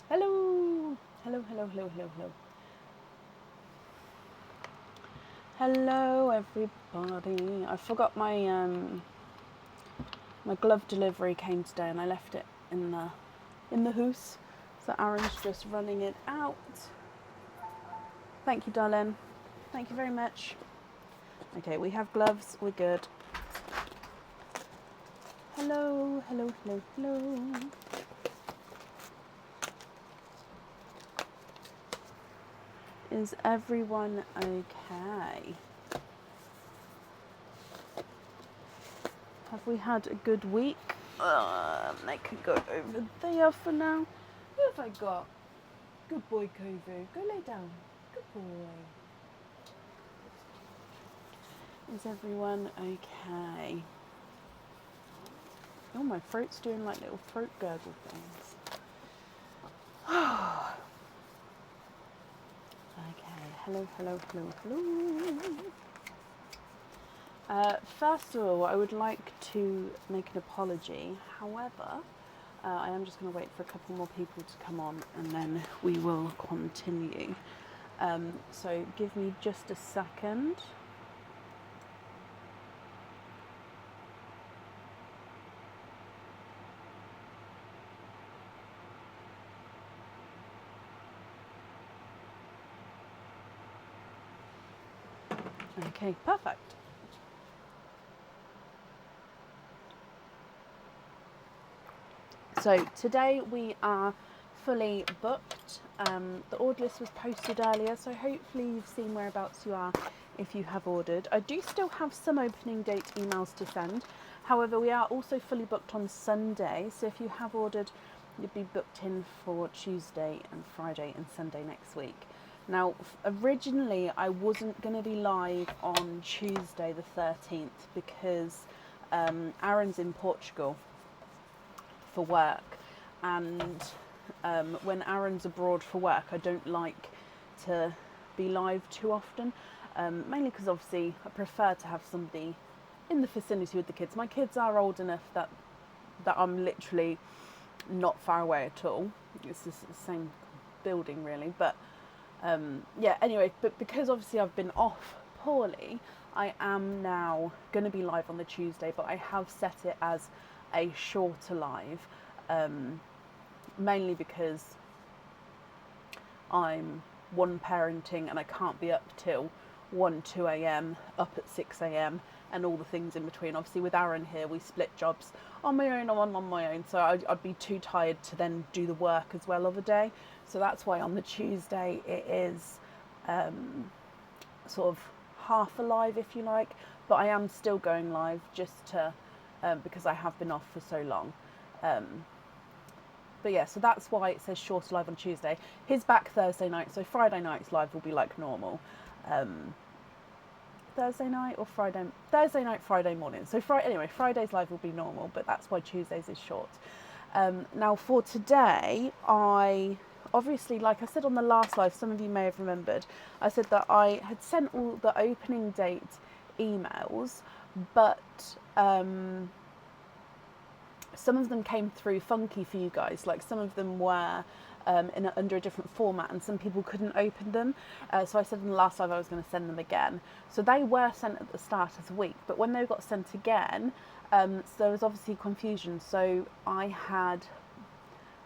Hello, hello, hello, hello, hello, hello. Hello, everybody. I forgot my glove delivery came today, and I left it in the house. So Aaron's just running it out. Thank you, darling. Thank you very much. Okay, we have gloves. We're good. Hello, hello, hello, hello. Is everyone okay? Have we had a good week? I can go over there for now. Who have I got? Good boy, Kovu. Go lay down. Good boy. Is everyone okay? Oh, my throat's doing like little throat gurgle things. Okay, hello, hello, hello, hello. First of all, I would like to make an apology. However, I am just going to wait for a couple more people to come on and then we will continue. So give me just a second. Okay, perfect. So today we are fully booked. The order list was posted earlier, so hopefully you've seen whereabouts you are if you have ordered. I do still have some opening date emails to send. However, we are also fully booked on Sunday, so if you have ordered, you'll be booked in for Tuesday and Friday and Sunday next week. Now, originally I wasn't going to be live on Tuesday the 13th because Aaron's in Portugal for work, and when Aaron's abroad for work, I don't like to be live too often, mainly because obviously I prefer to have somebody in the vicinity with the kids. My kids are old enough that I'm literally not far away at all. It's the same building really, but yeah, anyway, but because obviously I've been off poorly, I am now going to be live on the Tuesday, but I have set it as a shorter live, mainly because I'm one parenting and I can't be up till 1, 2 a.m, up at 6 a.m, and all the things in between. Obviously, with Aaron here, we split jobs on my own, I'm on my own, so I'd be too tired to then do the work as well of a day. So that's why on the Tuesday it is sort of half alive, if you like, but I am still going live just to because I have been off for so long. But yeah, so that's why it says shorter live on Tuesday. He's back Thursday night, so Friday night's live will be like normal. Thursday night or Friday? Thursday night, Friday morning. So anyway, Friday's live will be normal, but that's why Tuesdays is short. Now for today, I obviously, like I said on the last live, some of you may have remembered, I said that I had sent all the opening date emails, but some of them came through funky for you guys. Like some of them were under a different format, and some people couldn't open them. So I said in the last live I was going to send them again. So they were sent at the start of the week, but when they got sent again, so there was obviously confusion. So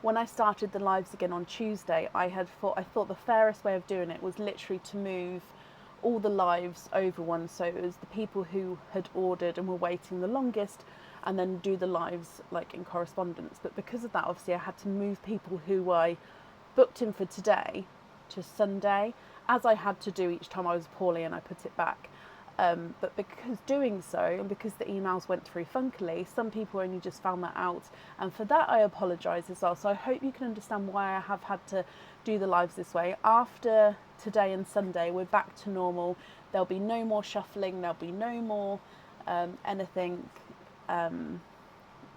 when I started the lives again on Tuesday, I thought the fairest way of doing it was literally to move all the lives over one. So it was the people who had ordered and were waiting the longest, and then do the lives like in correspondence. But because of that, obviously I had to move people who I booked in for today to Sunday, as I had to do each time I was poorly and I put it back. But because doing so, and because the emails went through funkily, some people only just found that out. And for that, I apologise as well. So I hope you can understand why I have had to do the lives this way. After today and Sunday, we're back to normal. There'll be no more shuffling. There'll be no more anything.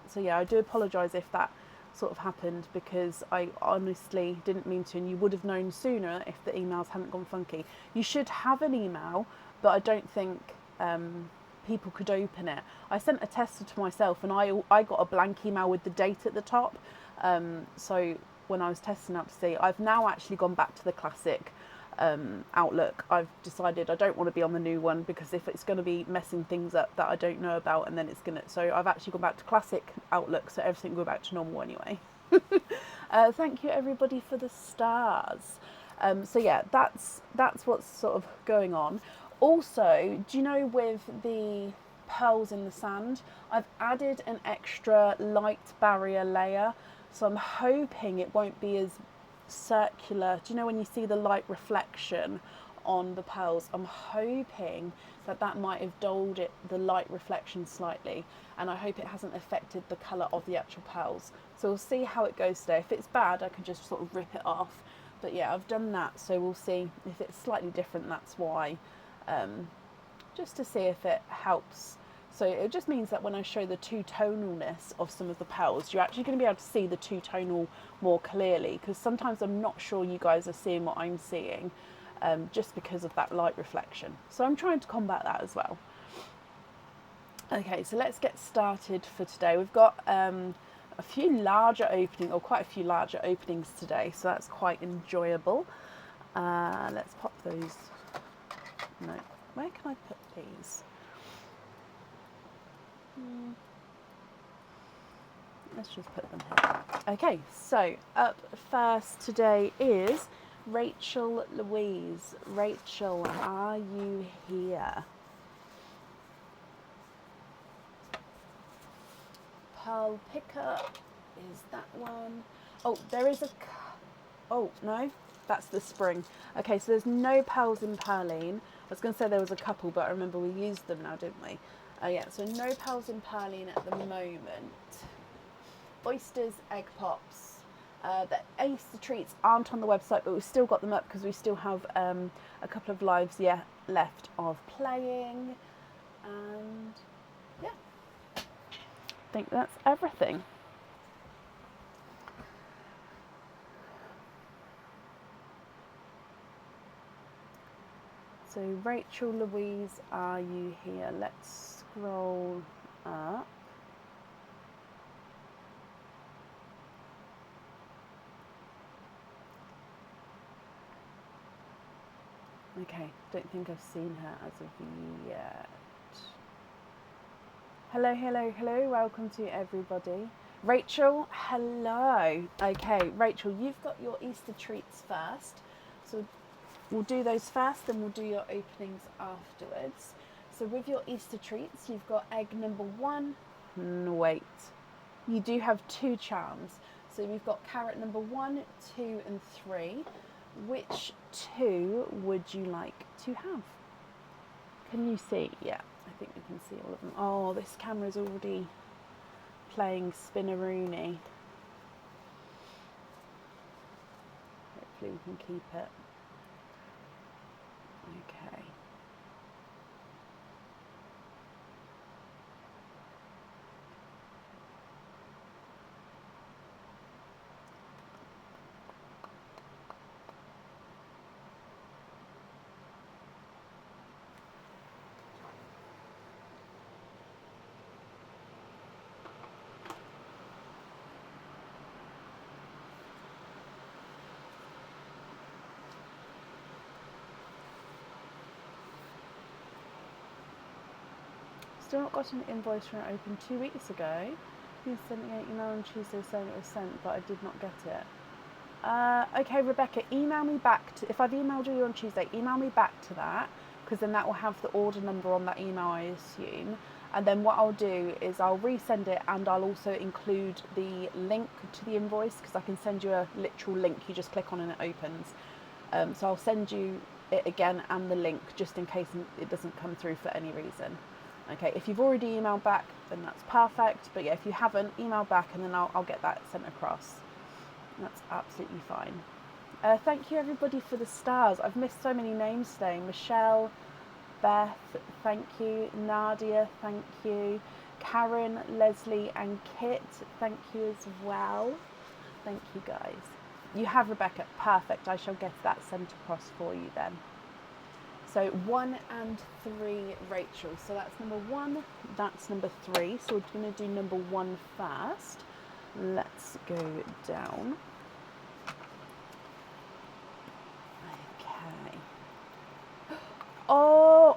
So yeah, I do apologise if that sort of happened, because I honestly didn't mean to, and you would have known sooner if the emails hadn't gone funky. You should have an email, but I don't think people could open it. I sent a tester to myself, and I got a blank email with the date at the top. So when I was testing out to see. I've now actually gone back to the classic outlook. I've decided I don't want to be on the new one, because if it's going to be messing things up that I don't know about, and then it's going to, so I've actually gone back to classic outlook, so everything will go back to normal anyway. Thank you everybody for the stars. So yeah, that's what's sort of going on. Also, do you know, with the pearls in the sand, I've added an extra light barrier layer, so I'm hoping it won't be as circular. Do you know when you see the light reflection on the pearls? I'm hoping that might have dulled the light reflection slightly, and I hope it hasn't affected the colour of the actual pearls. So we'll see how it goes today. If it's bad, I can just sort of rip it off. But yeah, I've done that, so we'll see. If it's slightly different, that's why. Just to see if it helps. So it just means that when I show the two-tonalness of some of the pearls, you're actually going to be able to see the two-tonal more clearly, because sometimes I'm not sure you guys are seeing what I'm seeing, just because of that light reflection. So I'm trying to combat that as well. Okay, so let's get started for today. We've got quite a few larger openings today, so that's quite enjoyable. Let's pop those. No, where can I put these? Let's just put them here. Okay, so up first today is Rachel Louise. Rachel, are you here? Pearl Picker is that one. Oh, there is oh no, that's the spring. Okay, so there's no pearls in Pearline. I was going to say there was a couple, but I remember we used them now, didn't we? Yeah, so no pearls in Pearline at the moment. Oysters, egg pops. The Easter treats aren't on the website, but we've still got them up because we still have a couple of lives left of playing. And yeah, I think that's everything. So Rachel Louise, are you here? Let's scroll up. Okay, don't think I've seen her as of yet. Hello, hello, hello, welcome to everybody. Rachel, hello. Okay, Rachel, you've got your Easter treats first. So we'll do those first, then we'll do your openings afterwards. So with your Easter treats, you've got egg number 1. Wait, you do have 2 charms. So we've got carrot number 1, 2 and 3. Which 2 would you like to have? Can you see? Yeah, I think we can see all of them. Oh, this camera's already playing Spinneroonie. Hopefully we can keep it. Okay. Still not got an invoice from it open 2 weeks ago. You sent me an email on Tuesday saying it was sent, but I did not get it. Okay, Rebecca, email me back if I've emailed you on Tuesday, email me back to that, because then that will have the order number on that email, I assume. And then what I'll do is I'll resend it, and I'll also include the link to the invoice, because I can send you a literal link. You just click on and it opens. So I'll send you it again and the link, just in case it doesn't come through for any reason. Okay, if you've already emailed back, then that's perfect. But yeah, if you haven't, email back and then I'll get that sent across. That's absolutely fine. Thank you everybody for the stars. I've missed so many names today. Michelle, Beth, thank you. Nadia, thank you. Karen, Leslie and Kit, thank you as well. Thank you guys. You have Rebecca, perfect. I shall get that sent across for you then. So 1 and 3, Rachel. So that's number 1, that's number 3. So we're going to do number 1 first. Let's go down.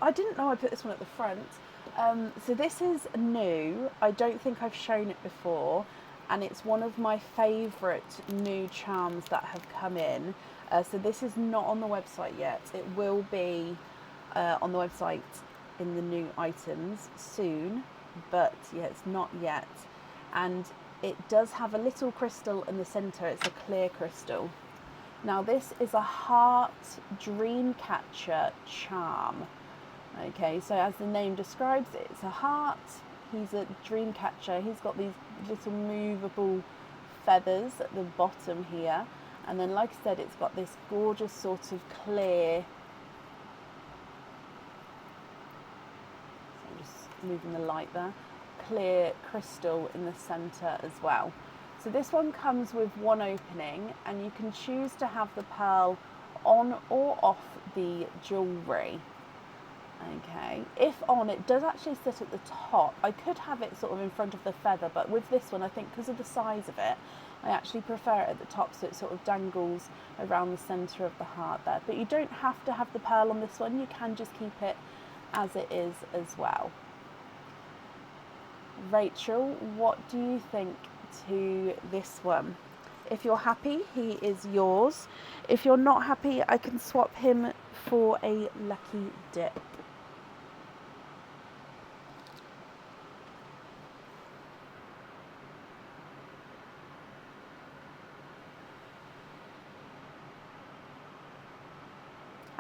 I didn't know I put this one at the front. So this is new. I don't think I've shown it before, and it's one of my favourite new charms that have come in. So this is not on the website yet. It will be on the website in the new items soon, but yeah, it's not yet. And it does have a little crystal in the centre. It's a clear crystal. Now this is a heart dream catcher charm. Okay, so as the name describes, it's a heart. He's a dream catcher. He's got these little movable feathers at the bottom here. And then, like I said, it's got this gorgeous sort of clear. So I'm just moving the light there. Clear crystal in the centre as well. So this one comes with one opening, and you can choose to have the pearl on or off the jewellery. Okay, if on, it does actually sit at the top. I could have it sort of in front of the feather, but with this one, I think because of the size of it, I actually prefer it at the top, so it sort of dangles around the centre of the heart there. But you don't have to have the pearl on this one, you can just keep it as it is as well. Rachel, what do you think to this one? If you're happy, he is yours. If you're not happy, I can swap him for a lucky dip.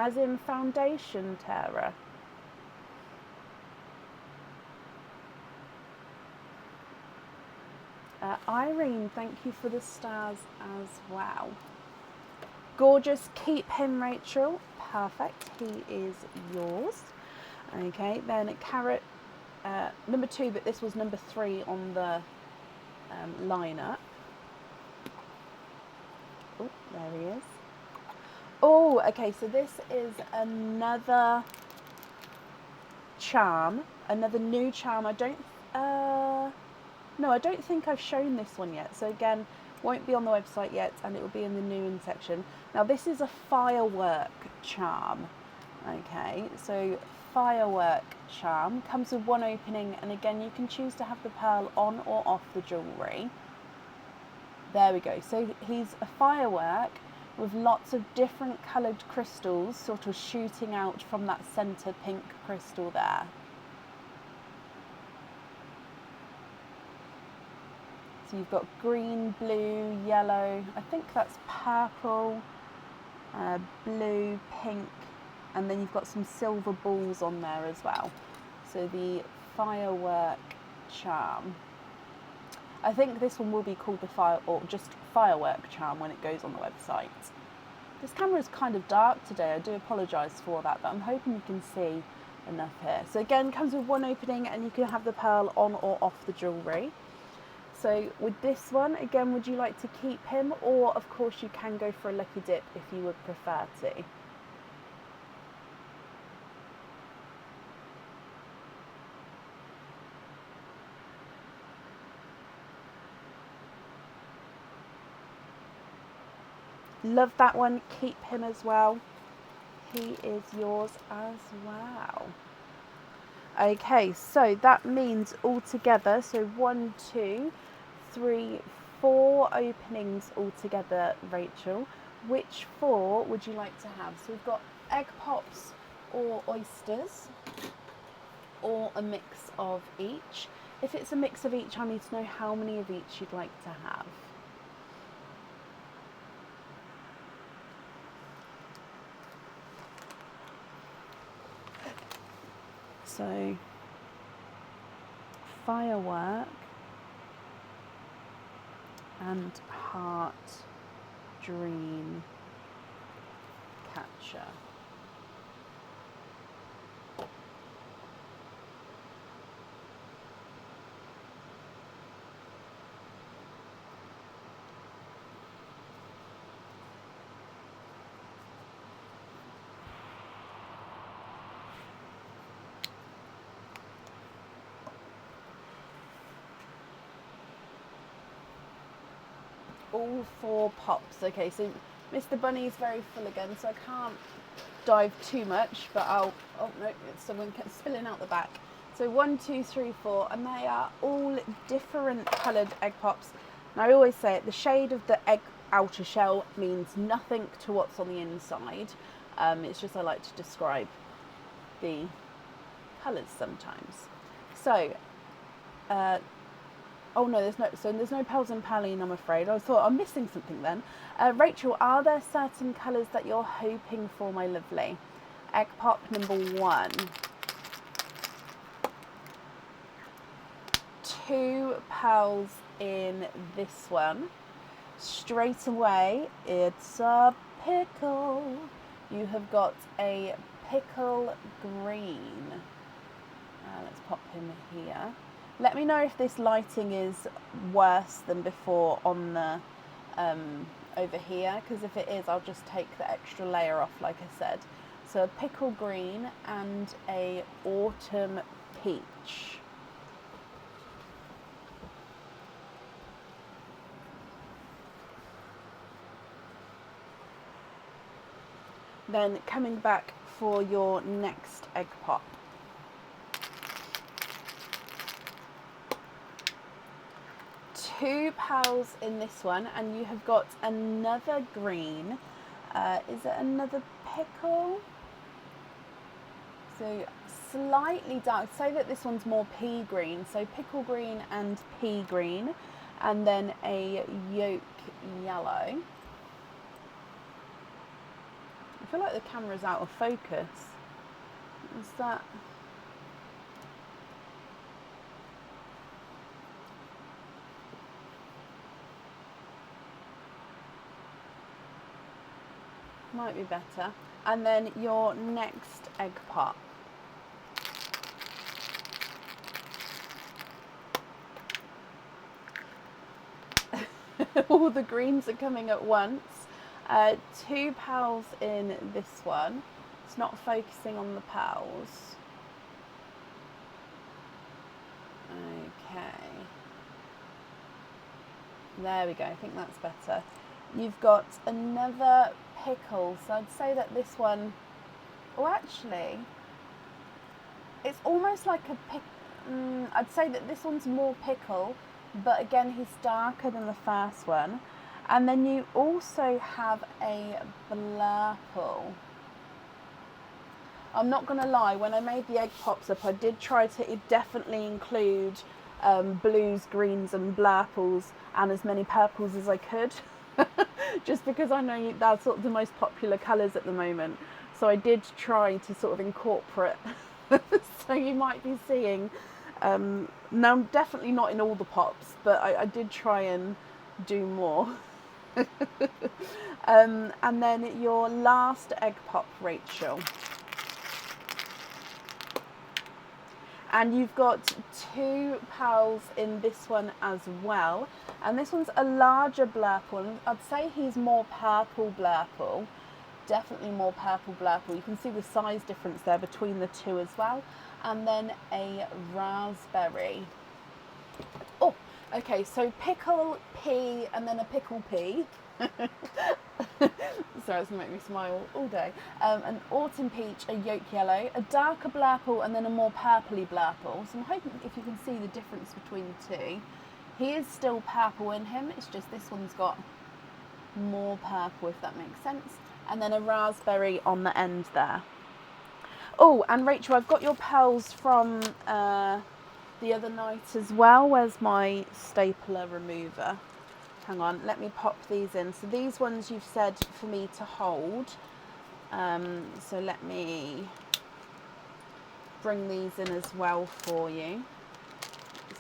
As in foundation, Tara? Irene, thank you for the stars as well. Gorgeous, keep him, Rachel. Perfect, he is yours. Okay, then Carrot, number 2, but this was number 3 on the lineup. Oh, there he is. Oh, okay, so this is another charm, another new charm. No, I don't think I've shown this one yet. So again, won't be on the website yet, and it will be in the new in section. Now this is a firework charm. Okay, so firework charm comes with one opening, and again you can choose to have the pearl on or off the jewellery. There we go. So he's a firework with lots of different coloured crystals sort of shooting out from that centre pink crystal there. So you've got green, blue, yellow, I think that's purple, blue, pink, and then you've got some silver balls on there as well. So the firework charm. I think this one will be called the firework charm when it goes on the website. This camera is kind of dark today, I do apologise for that, but I'm hoping you can see enough here. So again, comes with one opening, and you can have the pearl on or off the jewellery. So with this one, again, would you like to keep him, or of course you can go for a lucky dip if you would prefer to. Love that one, keep him as well. He is yours as well. Okay, so that means altogether, so 1, 2, 3, 4 openings altogether, Rachel. Which 4 would you like to have? So we've got egg pops or oysters, or a mix of each. If it's a mix of each, I need to know how many of each you'd like to have. So, firework and heart dream catcher. All 4 pops. Okay, so Mr. Bunny is very full again, so I can't dive too much, but oh no, someone kept spilling out the back. So 1, 2, 3, 4, and they are all different coloured egg pops. And I always say it, the shade of the egg outer shell means nothing to what's on the inside. It's just I like to describe the colours sometimes. So, oh no, there's no pearls and praline, I'm afraid. I thought I'm missing something then. Rachel, are there certain colours that you're hoping for, my lovely? Egg pop number 1. 2 pearls in this one. Straight away, it's a pickle. You have got a pickle green. Let's pop him here. Let me know if this lighting is worse than before on the over here, because if it is, I'll just take the extra layer off, like I said. So a pickle green and a autumn peach. Then coming back for your next egg pop. Two pearls in this one, and you have got another green. Is it another pickle? So slightly dark. Say that this one's more pea green. So pickle green and pea green, and then a yolk yellow. I feel like the camera's out of focus. Is that? Might be better. And then your next egg pop. All the greens are coming at once. 2 pearls in this one. It's not focusing on the pearls. Okay. There we go. I think that's better. You've got another pickle. So I'd say that this one... Oh, actually, it's almost like a pick. I'd say that this one's more pickle, but again, he's darker than the first one. And then you also have a blurple. I'm not going to lie, when I made the egg pops up, I did try to definitely include blues, greens and blurples and as many purples as I could. Just because I know that's sort of the most popular colours at the moment. So I did try to sort of incorporate. So you might be seeing, now definitely not in all the pops, but I did try and do more. And then your last egg pop, Rachel. And you've got 2 pearls in this one as well. And this one's a larger blurple. I'd say he's more purple blurple. Definitely more purple blurple. You can see the size difference there between the two as well. And then a raspberry. Oh, okay, so pickle, pea, and then a pickle pea. Sorry, it's going to make me smile all day. An autumn peach, a yolk yellow, a darker blurple, and then a more purpley blurple. So I'm hoping if you can see the difference between the two. He is still purple in him, it's just this one's got more purple, if that makes sense. And then a raspberry on the end there. Oh, and Rachel, I've got your pearls from the other night as well. Where's my stapler remover? Hang on, let me pop these in. So these ones you've said for me to hold. So let me bring these in as well for you.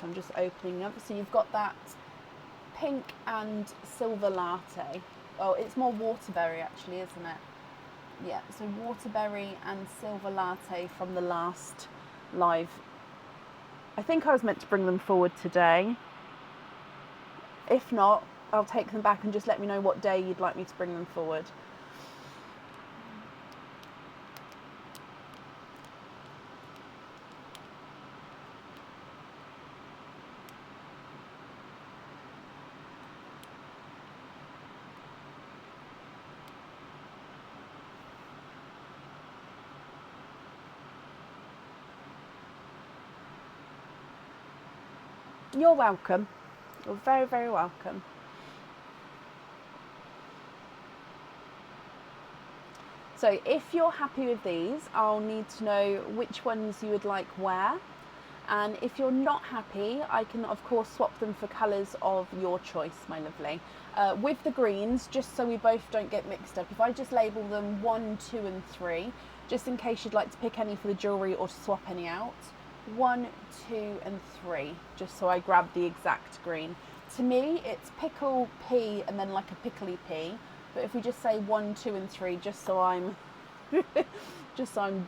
So I'm just opening up. So you've got that pink and silver latte. Oh, it's more waterberry actually, isn't it? Yeah, so waterberry and silver latte from the last live. I think I was meant to bring them forward today. If not, I'll take them back and just let me know what day you'd like me to bring them forward. You're welcome. You're very, very welcome. So if you're happy with these, I'll need to know which ones you would like where. And if you're not happy, I can of course swap them for colours of your choice, my lovely. With the greens, just so we both don't get mixed up, if I just label them 1, 2 and 3, just in case you'd like to pick any for the jewellery or to swap any out. 1, 2 and 3, just so I grab the exact green. To me, it's pickle, pea and then like a pickly pea. But if we just say 1, 2 and 3, just so I'm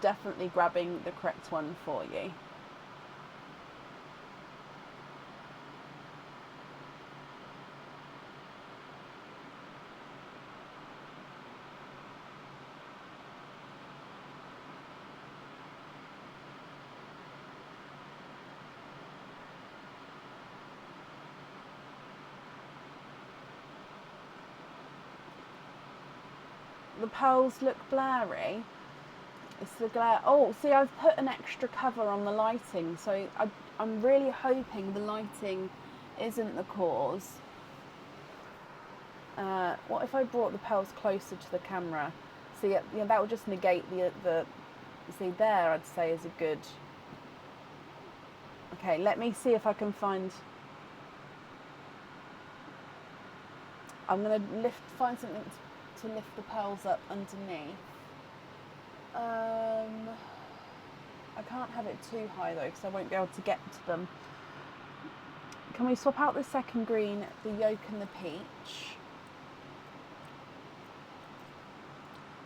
definitely grabbing the correct one for you. The pearls look blurry. It's the glare. Oh, see, I've put an extra cover on the lighting, so I'm really hoping the lighting isn't the cause. What if I brought the pearls closer to the camera? See, yeah, that would just negate the. See, there, I'd say is a good. Okay, let me see if I can find. I'm gonna find something to lift the pearls up underneath. I can't have it too high though, because I won't be able to get to them. Can we swap out the second green, the yolk and the peach,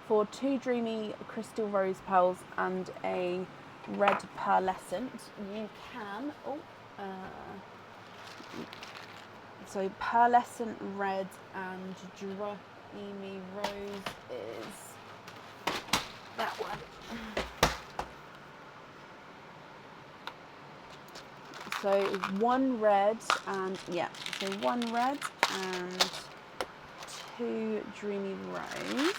for 2 dreamy crystal rose pearls and a red pearlescent? You can. So pearlescent red and dreamy rose is that one. So 1 red and so 1 red and 2 dreamy rose.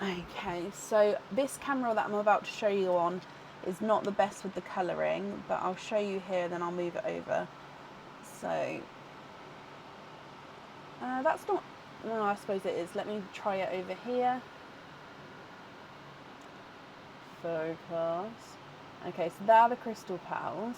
Okay, so this camera that I'm about to show you on is not the best with the colouring, but I'll show you here, then I'll move it over. So that's not. No, I suppose it is. Let me try it over here. Focus. Okay, so there are the crystal pearls.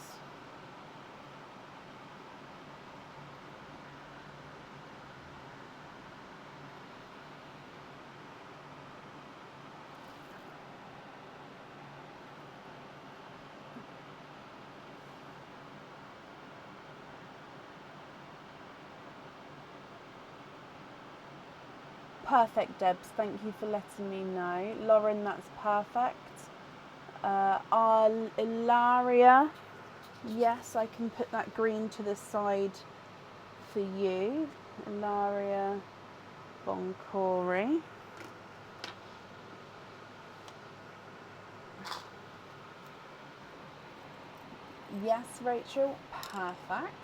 Perfect, Debs. Thank you for letting me know. Lauren, that's perfect. Ilaria, yes, I can put that green to the side for you. Ilaria Boncori. Yes, Rachel, perfect.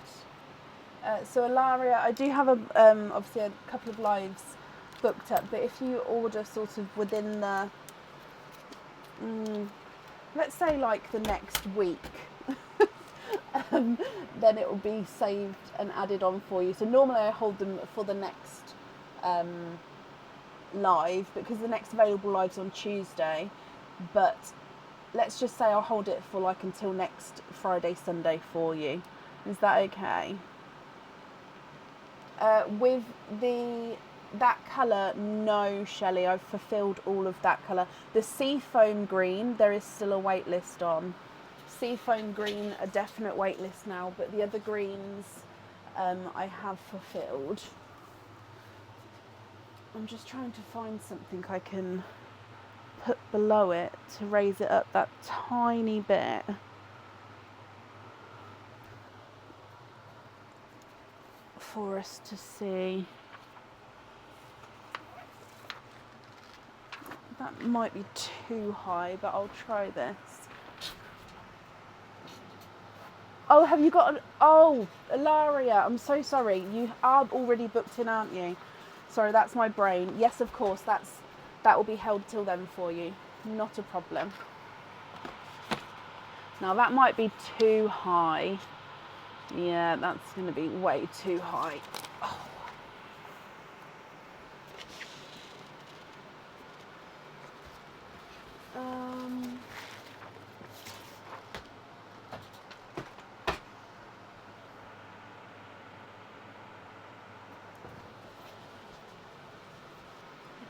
So Ilaria, I do have obviously a couple of lives booked up, but if you order sort of within the let's say like the next week, then it will be saved and added on for you. So normally I hold them for the next live, because the next available live's on Tuesday, but let's just say I'll hold it for like until next Friday, Sunday for you. Is that okay? With that colour, no, Shelley, I've fulfilled all of that colour. The seafoam green, there is still a wait list on. Seafoam green, a definite wait list now, but the other greens I have fulfilled. I'm just trying to find something I can put below it to raise it up that tiny bit. For us to see. That might be too high, but I'll try this. Oh, have you got oh, Ilaria, I'm so sorry. You are already booked in, aren't you? Sorry, that's my brain. Yes, of course, that's that will be held till then for you, not a problem. Now that might be too high. Yeah, that's going to be way too high. Oh.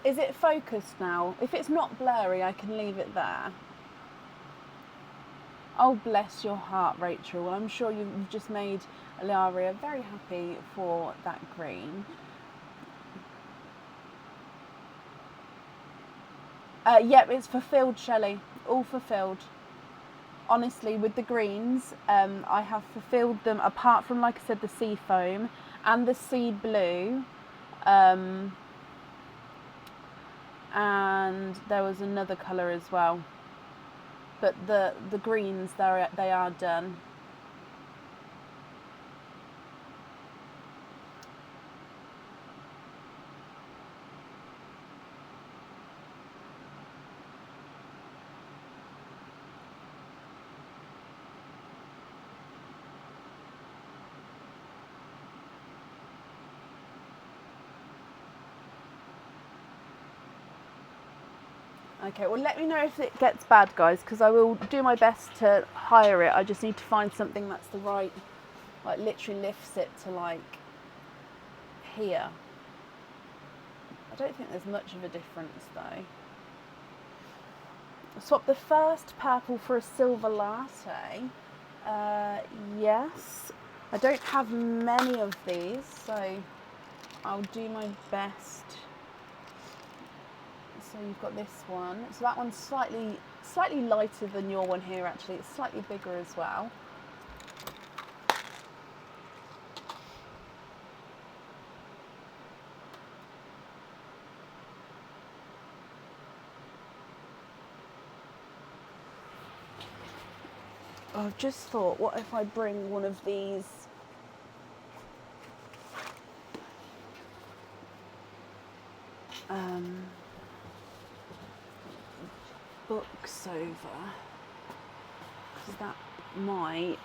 Is it focused now? If it's not blurry, I can leave it there. Oh, bless your heart, Rachel. Well, I'm sure you've just made Ilaria very happy for that green. Yep, it's fulfilled, Shelley. All fulfilled. Honestly, with the greens, I have fulfilled them, apart from, like I said, the sea foam and the seed blue. And there was another colour as well. But the greens, they are done. Okay, well let me know if it gets bad, guys, because I will do my best to higher it. I just need to find something that's the right, like literally lifts it to like here. I don't think there's much of a difference though. Swap the first purple for a silver latte. Yes. I don't have many of these, so I'll do my best. So you've got this one. So that one's slightly lighter than your one here actually. It's slightly bigger as well. I've just thought, what if I bring one of these books over, because that might,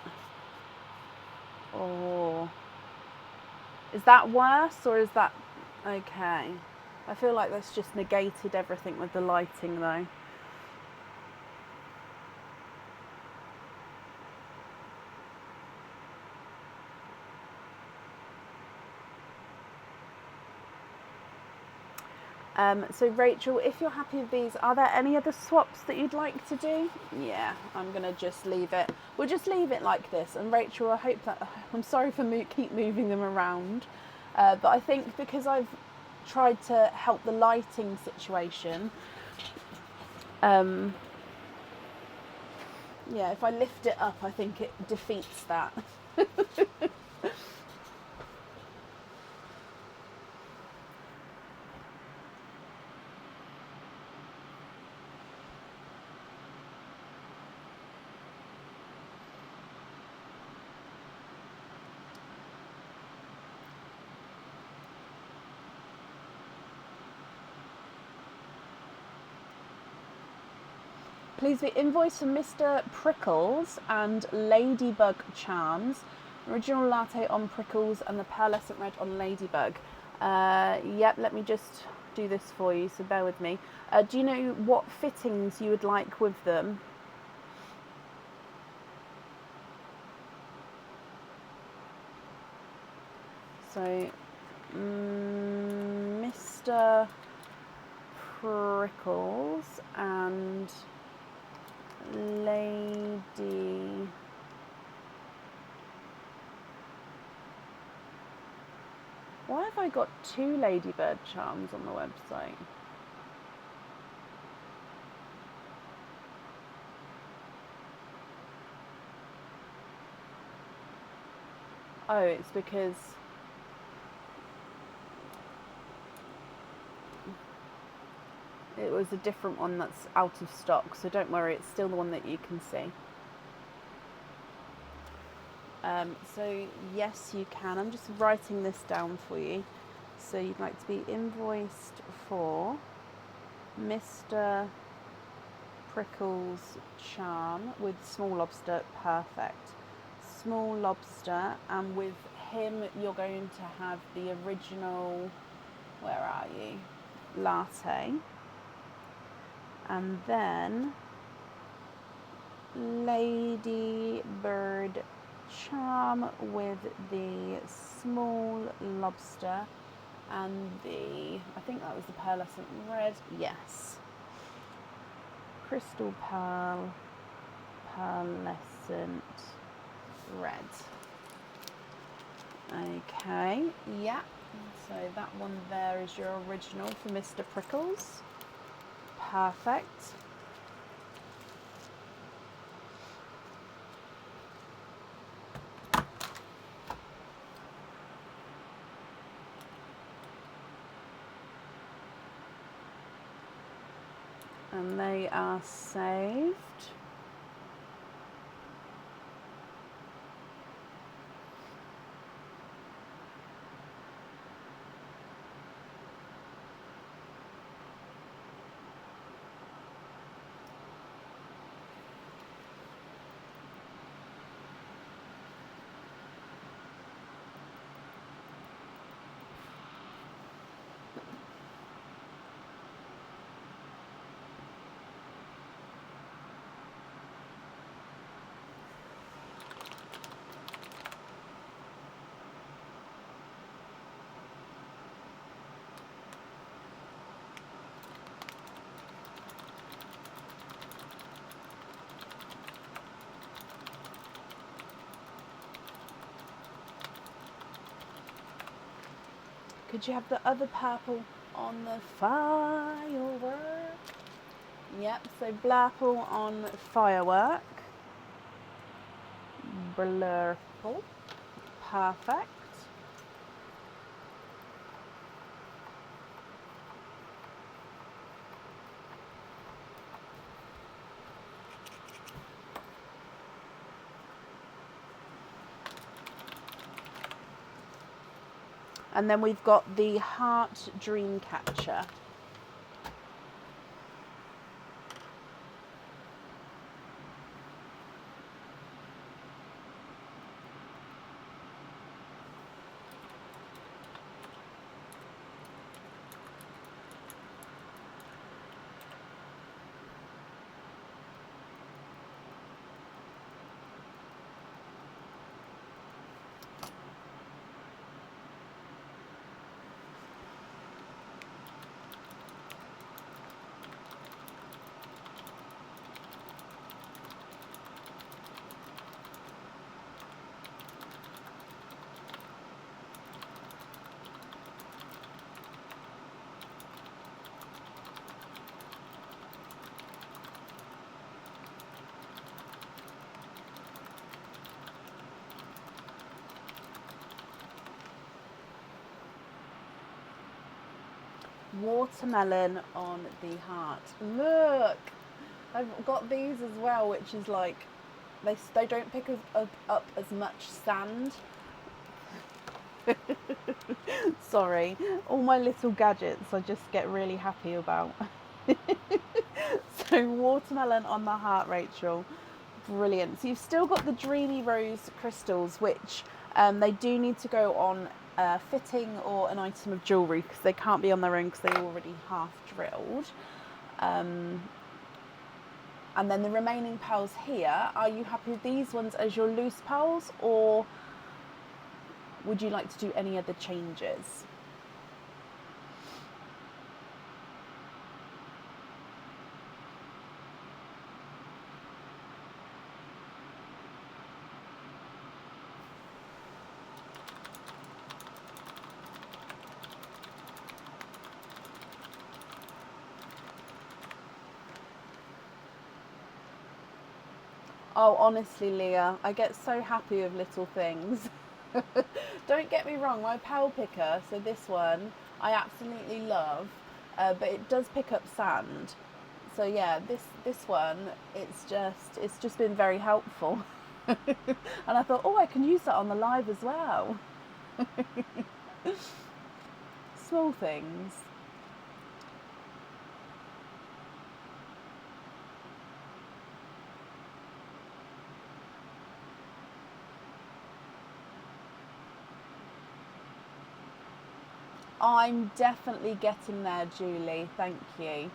or is that worse or is that okay? I feel like that's just negated everything with the lighting though. So Rachel, if you're happy with these, are there any other swaps that you'd like to do? Yeah, I'm going to just leave it. We'll just leave it like this. And Rachel, I hope that, I'm sorry for keep moving them around. But I think because I've tried to help the lighting situation, yeah, if I lift it up, I think it defeats that. Please be invoice for Mr. Prickles and Ladybug Charms. Original latte on Prickles and the pearlescent red on Ladybug. Yep, let me just do this for you, so bear with me. Do you know what fittings you would like with them? So, Mr. Prickles and Lady... Why have I got 2 Ladybird charms on the website? Oh, it's because it was a different one that's out of stock, so don't worry, it's still the one that you can see. So yes, you can. I'm just writing this down for you. So you'd like to be invoiced for Mr. Mr. Prickles charm with small lobster, perfect. Small lobster, and with him you're going to have the original, where are you, latte, and then Lady Bird charm with the small lobster and the, I think that was the pearlescent red, yes, crystal pearl, pearlescent red. Okay, yeah, so that one there is your original for Mr. Prickles. Perfect. And they are saved. Could you have the other purple on the firework? Yep, so blurple on firework. Blurple. Perfect. And then we've got the heart dream catcher. Watermelon on the heart. Look, I've got these as well, which is like, they don't pick up as much sand. Sorry, all my little gadgets I just get really happy about. So watermelon on the heart, Rachel. Brilliant. So you've still got the Dreamy Rose crystals, which they do need to go on a fitting or an item of jewellery because they can't be on their own because they're already half drilled. And then the remaining pearls here, are you happy with these ones as your loose pearls, or would you like to do any other changes? Oh, honestly, Leah, I get so happy with little things. Don't get me wrong, my pearl picker, so this one, I absolutely love, but it does pick up sand. So yeah, this one, it's just been very helpful. And I thought, oh, I can use that on the live as well. Small things. I'm definitely getting there, Julie. Thank you.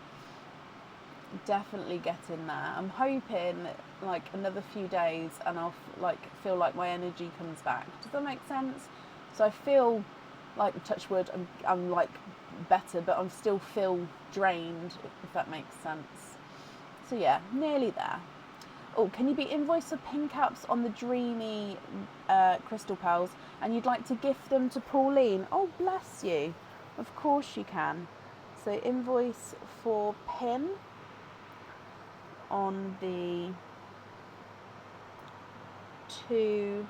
Definitely getting there. I'm hoping like another few days and I'll like feel like my energy comes back. Does that make sense? So I feel like, touch wood, I'm like better, but I still feel drained, if that makes sense. So yeah, nearly there. Oh, can you be invoiced for pin caps on the Dreamy crystal pearls, and you'd like to gift them to Pauline? Oh, bless you. Of course you can. So invoice for pin on the 2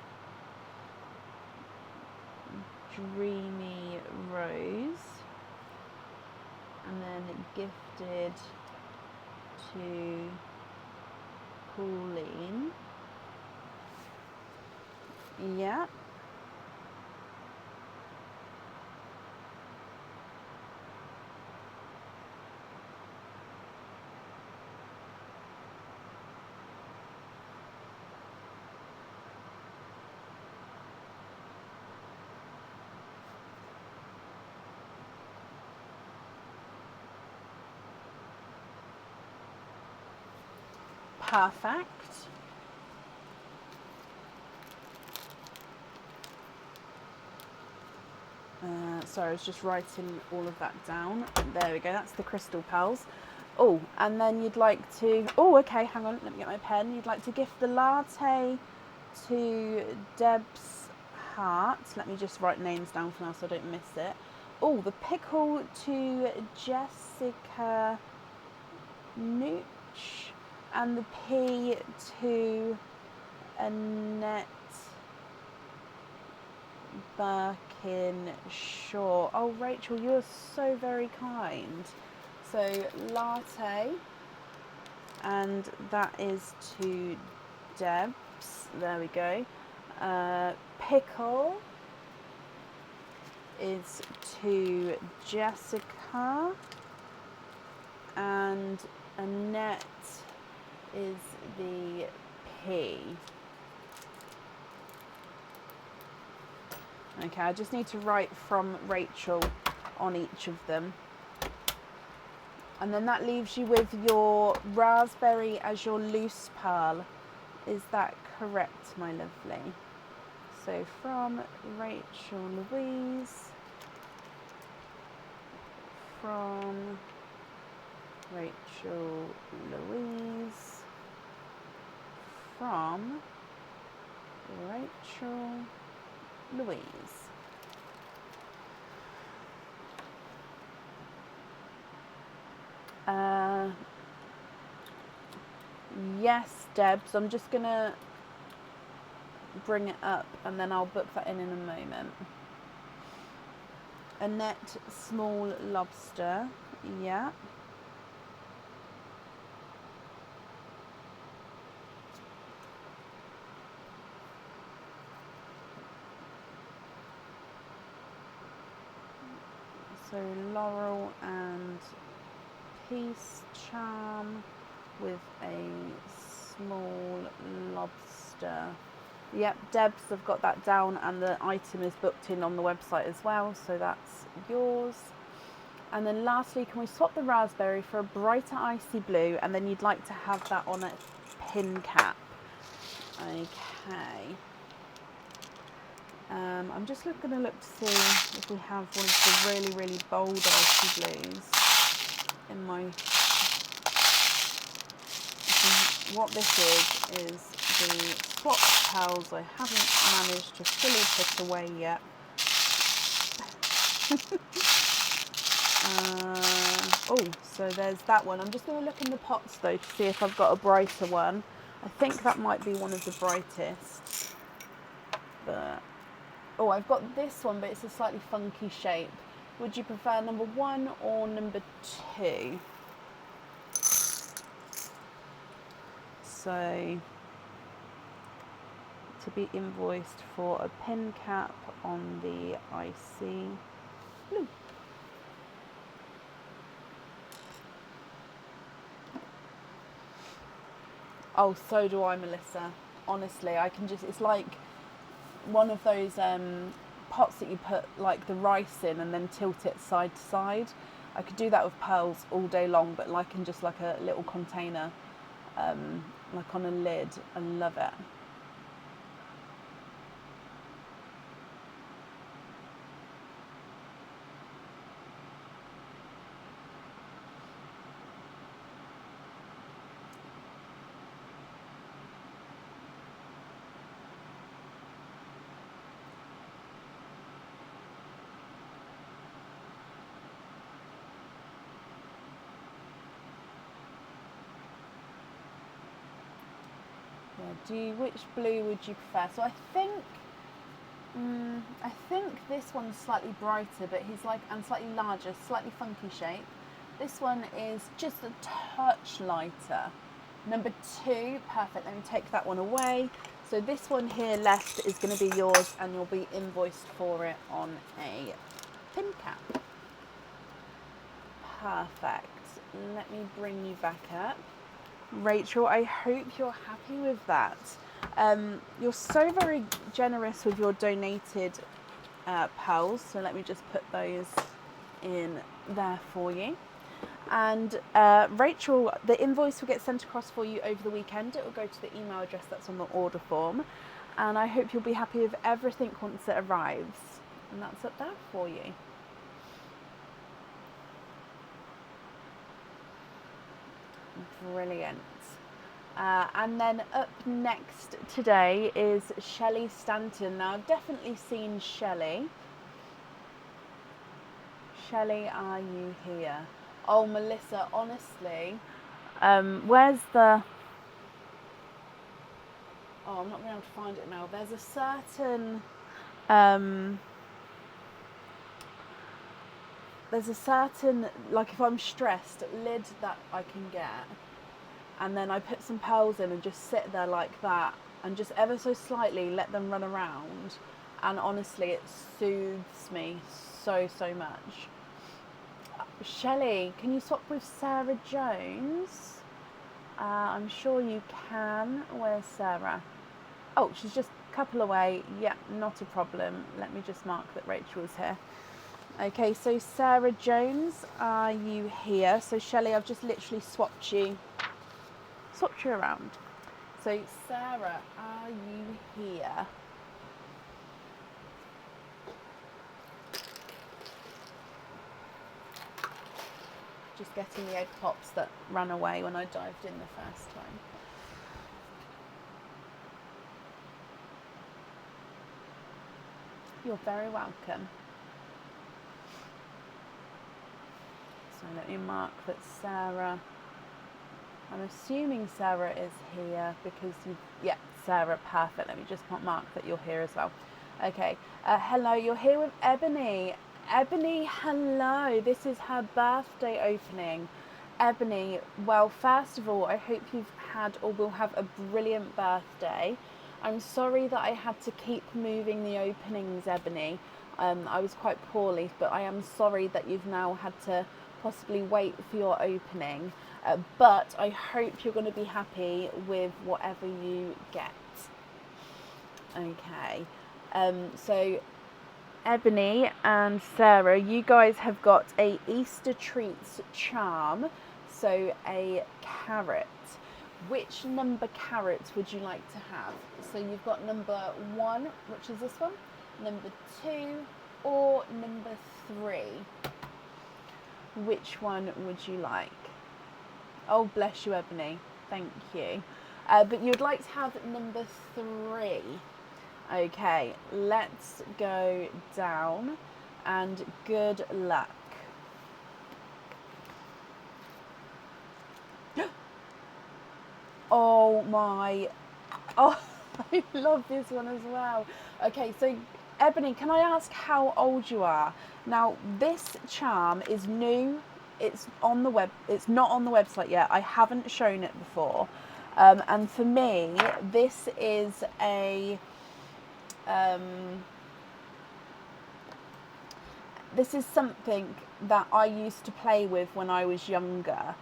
Dreamy Rose, and then gifted to Pauline. Yeah. Perfect. Sorry, I was just writing all of that down. There we go, that's the crystal pearls. Oh, and then you'd like to, oh, okay, hang on, let me get my pen. You'd like to gift the latte to Deb's Heart. Let me just write names down for now so I don't miss it. Oh, the pickle to Jessica Nooch, and the P to Annette Birkinshaw. Oh, Rachel, you're so very kind. So latte, and that is to Debs. There we go. Pickle is to Jessica, and Annette is the P. Okay, I just need to write from Rachel on each of them. And then that leaves you with your raspberry as your loose pearl. Is that correct, my lovely? So from Rachel Louise, from Rachel Louise, from Rachel Louise. Yes, Deb, so I'm just gonna bring it up and then I'll book that in a moment. Annette Small Lobster, yeah. So Laurel and Peace Charm with a small lobster. Yep, Debs have got that down, and the item is booked in on the website as well, so that's yours. And then lastly, can we swap the raspberry for a brighter icy blue, and then you'd like to have that on a pin cap. Okay. I'm just going to look to see if we have one of the really, really bold icy blues in my... What this is the swap pearls I haven't managed to fully put away yet. Oh, so there's that one. I'm just going to look in the pots though to see if I've got a brighter one. I think that might be one of the brightest. But oh, I've got this one, but it's a slightly funky shape. Would you prefer number 1 or number 2? So, to be invoiced for a pin cap on the icy blue. Oh, so do I, Melissa. Honestly, I can just, it's like one of those pots that you put like the rice in and then tilt it side to side. I could do that with pearls all day long, but like in just like a little container, like on a lid. I love it. Which blue would you prefer? So I think this one's slightly brighter, but he's like, and slightly larger, slightly funky shape. This one is just a touch lighter. Number 2, perfect. Let me take that one away. So this one here left is going to be yours, and you'll be invoiced for it on a pin cap. Perfect. Let me bring you back up. Rachel, I hope you're happy with that. You're so very generous with your donated pearls, so let me just put those in there for you. And Rachel, the invoice will get sent across for you over the weekend. It will go to the email address that's on the order form, and I hope you'll be happy with everything once it arrives. And that's up there for you. Brilliant. And then up next today is Shelley Stanton. Now, I've definitely seen Shelley. Shelley, are you here? Oh, Melissa, honestly, where's the... Oh, I'm not going to be able to find it now. There's a certain... there's a certain, like if I'm stressed, lid that I can get. And then I put some pearls in and just sit there like that and just ever so slightly let them run around. And honestly, it soothes me so much. Shelley, can you swap with Sarah Jones? I'm sure you can. Where's Sarah? Oh, she's just a couple away. Yeah, not a problem. Let me just mark that Rachel's here. Okay, so Sarah Jones, are you here? So Shelley, I've just literally swapped you around. So Sarah, are you here? Just getting the egg pops that ran away when I dived in the first time. You're very welcome. So let me mark that Sarah, I'm assuming Sarah is here because yeah, Sarah, perfect. Let me just mark that you're here as well. Okay, hello, you're here with Ebony. Ebony, hello, this is her birthday opening. Ebony, well, first of all, I hope you've had or will have a brilliant birthday. I'm sorry that I had to keep moving the openings, Ebony. I was quite poorly, but I am sorry that you've now had to possibly wait for your opening. But I hope you're going to be happy with whatever you get. Okay, so Ebony and Sarah, you guys have got a Easter Treats charm, so a carrot. Which number carrot would you like to have? So you've got number 1, which is this one, number 2, or number 3. Which one would you like? Oh, bless you, Ebony. Thank you. But you'd like to have number 3. Okay, let's go down and good luck. Oh my, oh, I love this one as well. Okay, so Ebony, can I ask how old you are? Now, this charm is new. It's on the web. It's not on the website yet. I haven't shown it before. And for me, this is a... this is something that I used to play with when I was younger.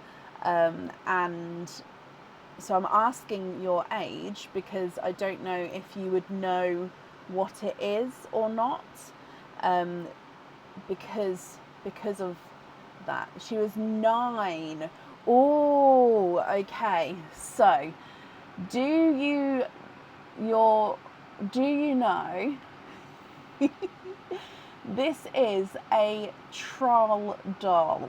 And so I'm asking your age because I don't know if you would know what it is or not. because of that. She was 9. Oh, okay. So, do you know this is a troll doll?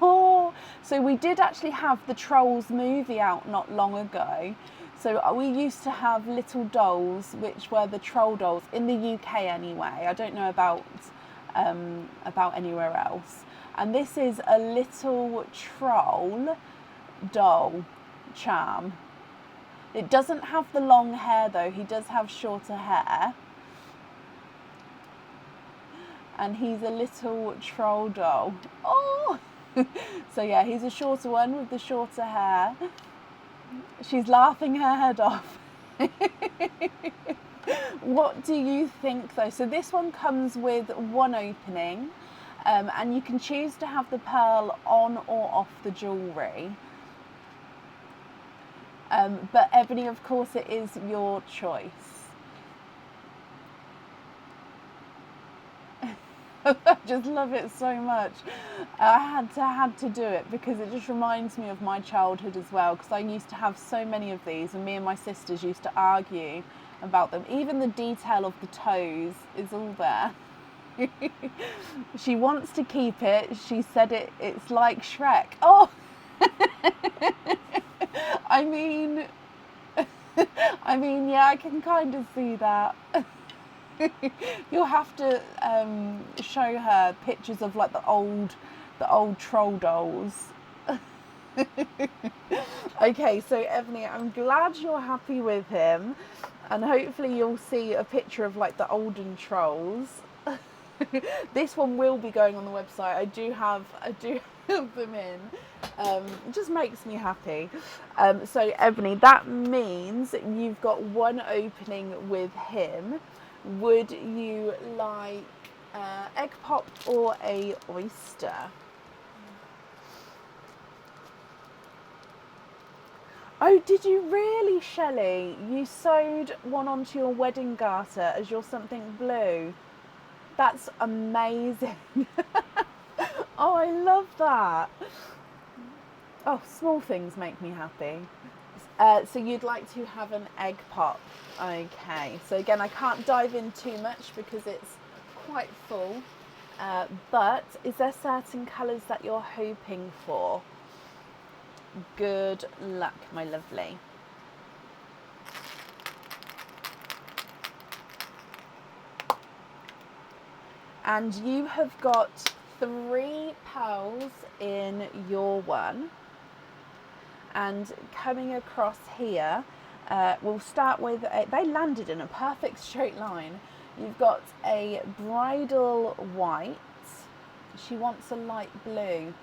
Oh, so we did actually have the Trolls movie out not long ago. So we used to have little dolls, which were the troll dolls in the UK anyway. I don't know about anywhere else. And this is a little troll doll charm. It doesn't have the long hair though. He does have shorter hair. And he's a little troll doll. Oh! So yeah, he's a shorter one with the shorter hair. She's laughing her head off. What do you think though? So this one comes with one opening, and you can choose to have the pearl on or off the jewellery. But Ebony, of course, it is your choice. I just love it so much. I had to do it because it just reminds me of my childhood as well, because I used to have so many of these and me and my sisters used to argue about them. Even the detail of the toes is all there. She wants to keep it. She said it's like Shrek. Oh! I mean, yeah, I can kind of see that. You'll have to show her pictures of like the old troll dolls. Okay, so Ebony, I'm glad you're happy with him, and hopefully you'll see a picture of like the olden trolls. This one will be going on the website. I do have them in. It just makes me happy. So Ebony, that means you've got one opening with him. Would you like egg pop or a oyster? Oh, did you really, Shelley? You sewed one onto your wedding garter as your something blue. That's amazing. Oh, I love that. Oh, small things make me happy. So you'd like to have an egg pop. Okay, so again, I can't dive in too much because it's quite full. But is there certain colours that you're hoping for? Good luck, my lovely. And you have got 3 pearls in your one. And coming across here, we'll start with, they landed in a perfect straight line. You've got a bridal white. She wants a light blue.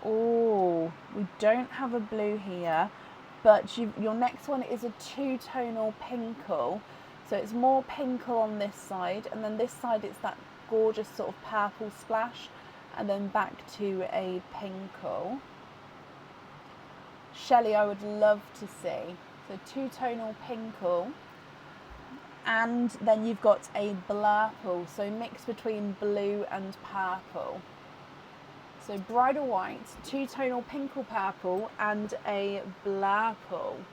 Oh, we don't have a blue here, but your next one is a 2-tonal pinkle. So it's more pinkle on this side, and then this side it's that gorgeous sort of purple splash, and then back to a pinkle. Shelley, I would love to see. So 2-tonal pinkle, and then you've got a blurple, so mix between blue and purple. So bridal white, 2-tonal pinkle purple, and a blurple.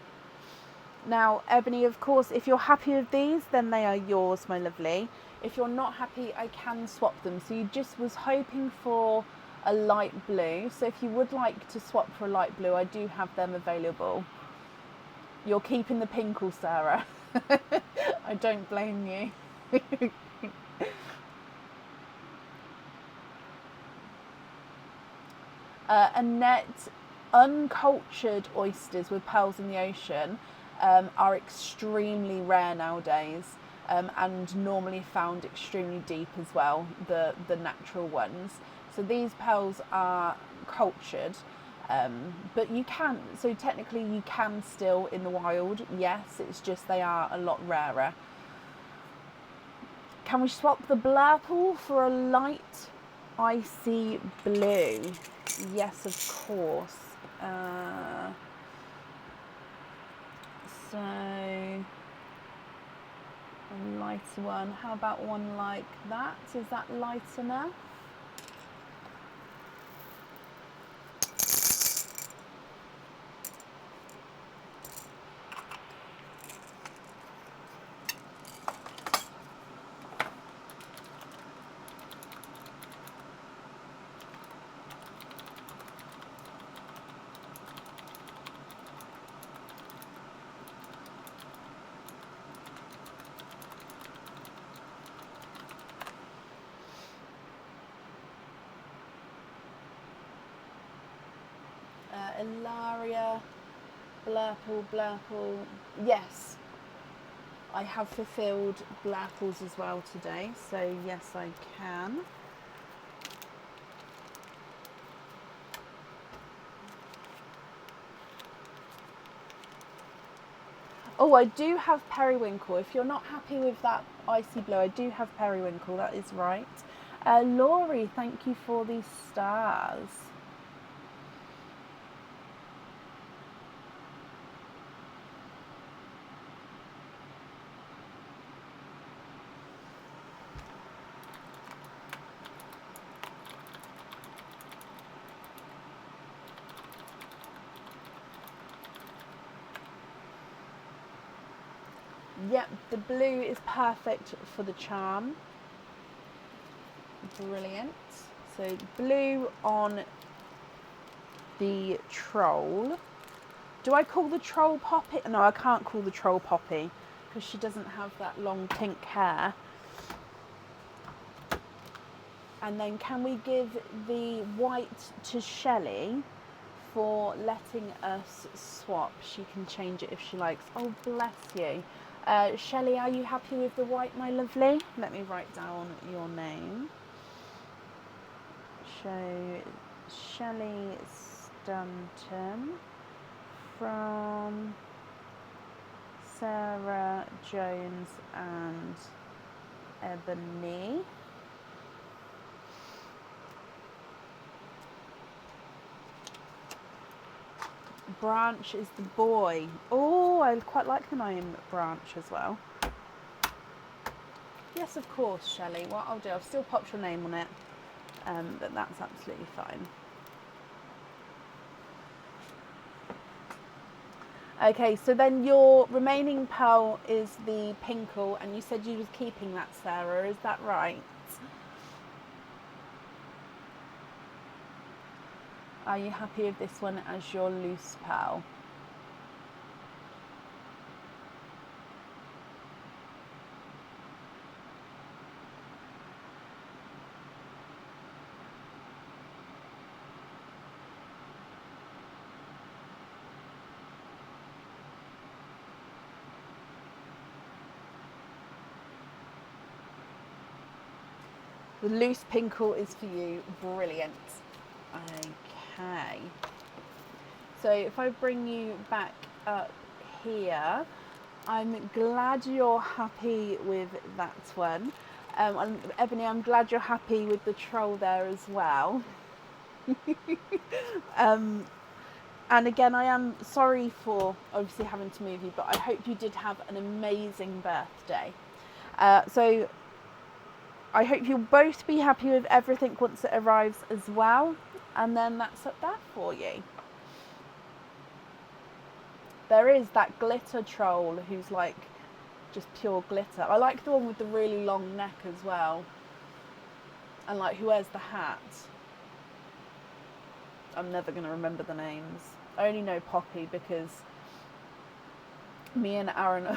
Now, Ebony, of course, if you're happy with these, then they are yours, my lovely. If you're not happy, I can swap them. So you just was hoping for a light blue. So if you would like to swap for a light blue, I do have them available. You're keeping the pinkle, Sarah. I don't blame you. Annette, uncultured oysters with pearls in the ocean are extremely rare nowadays, and normally found extremely deep as well, the natural ones. So these pearls are cultured, but you can, so technically you can still in the wild, yes, it's just they are a lot rarer. Can we swap the blurple for a light icy blue? Yes, of course. So a lighter one. How about one like that? Is that light enough? Ilaria, Blurple. Yes, I have fulfilled Blurples as well today, so yes, I can. Oh, I do have Periwinkle. If you're not happy with that icy blue, I do have Periwinkle, that is right. Laurie, thank you for these stars. Yep, the blue is perfect for the charm. Brilliant. So blue on the troll. Do I call the troll Poppy? No, I can't call the troll Poppy because she doesn't have that long pink hair. And then can we give the white to Shelley for letting us swap? She can change it if she likes. Oh, bless you. Shelley, are you happy with the white, my lovely? Let me write down your name. So, Shelley Stanton from Sarah Jones and Ebony. Branch is the boy. Oh, I quite like the name Branch as well. Yes, of course, Shelley. What I'll do, I've still popped your name on it, but that's absolutely fine. Okay, so then your remaining pearl is the Pinkle, and you said you was keeping that, Sarah. Is that right? Are you happy with this one as your loose pearl? The loose Pinkle is for you. Brilliant. Okay. So if I bring you back up here, I'm glad you're happy with that one. Ebony, I'm glad you're happy with the troll there as well. And again, I am sorry for obviously having to move you, but I hope you did have an amazing birthday. So I hope you'll both be happy with everything once it arrives as well. And then that's up there for you. There is that glitter troll who's like just pure glitter. I like the one with the really long neck as well. And like who wears the hat. I'm never going to remember the names. I only know Poppy because me and Aaron...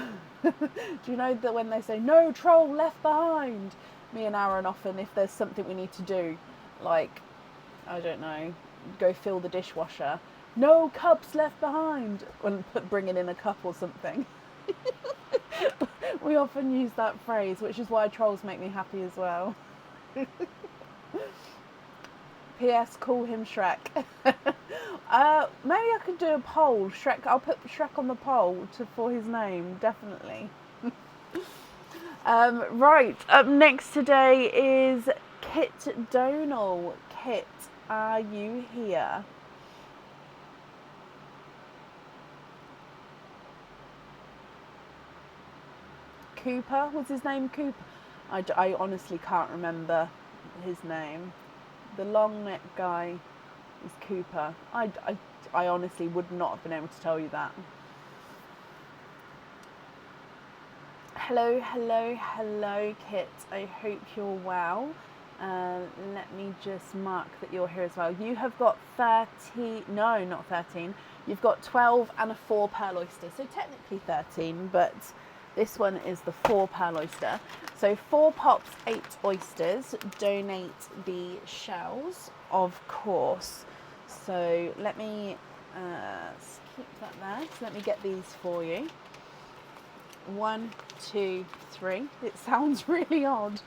Do you know that when they say, no troll left behind? Me and Aaron often, if there's something we need to do, like, I don't know, go fill the dishwasher, no cups left behind, when bringing in a cup or something. We often use that phrase, which is why trolls make me happy as well. P.S. Call him Shrek. Maybe I could do a poll. Shrek. I'll put Shrek on the poll for his name, definitely. Right, up next today is Kit Donal. Kit, are you here? Cooper. Was his name Cooper? I honestly can't remember his name. The long neck guy is Cooper. I honestly would not have been able to tell you that. Hello, hello, hello, Kit. I hope you're well. Let me just mark that you're here as well. You have got 13, no, not 13. You've got 12 and a 4 pearl oyster. So technically 13, but this one is the 4 pearl oyster. So 4 pops, 8 oysters. Donate the shells, of course. So let me keep that there. So let me get these for you. 1, 2, 3. It sounds really odd.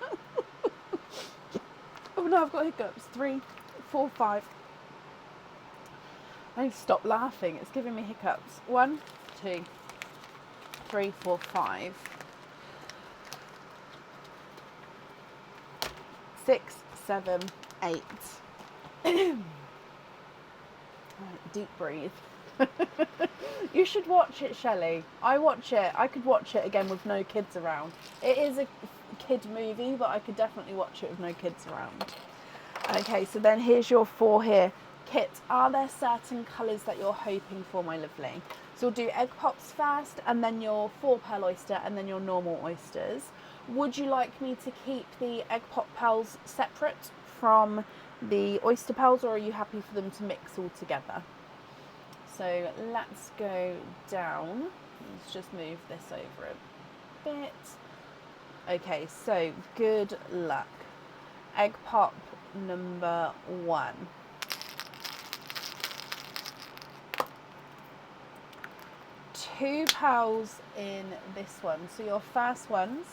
Oh no, I've got hiccups. 3, 4, 5. I need to stop laughing. It's giving me hiccups. 1, 2, 3, 4, 5. 6, 7, 8. Right, deep breathe. You should watch it, Shelley. I watch it. I could watch it again with no kids around. It is a kid movie, but I could definitely watch it with no kids around. Okay, so then here's your 4 here. Kit, are there certain colours that you're hoping for, my lovely? So we'll do egg pops first, and then your 4 pearl oyster, and then your normal oysters. Would you like me to keep the egg pop pearls separate from the oyster pearls, or are you happy for them to mix all together? So let's go down. Let's just move this over a bit. Okay, so good luck. Egg pop number 1. Two pearls in this one. So your first ones,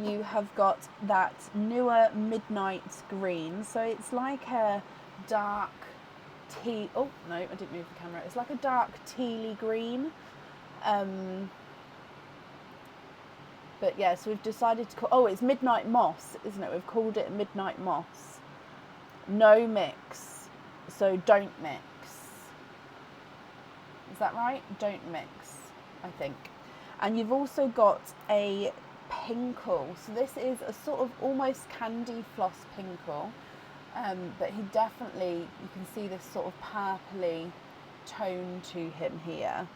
you have got that newer midnight green. So it's like a dark tea. Oh no, I didn't move the camera. It's like a dark tealy green. But yeah, so we've decided to call. Oh, it's midnight moss, isn't it? We've called it midnight moss. No mix. So don't mix. Is that right? Don't mix, I think. And you've also got a pinkle. So this is a sort of almost candy floss pinkle. But he definitely, you can see this sort of purpley tone to him here.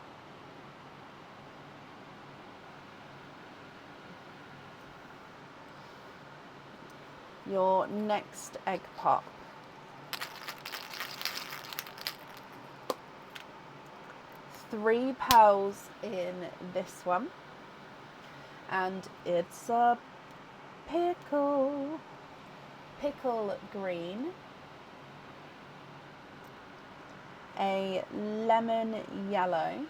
Your next egg pop. Three pearls in this one, and it's a pickle green, a lemon yellow,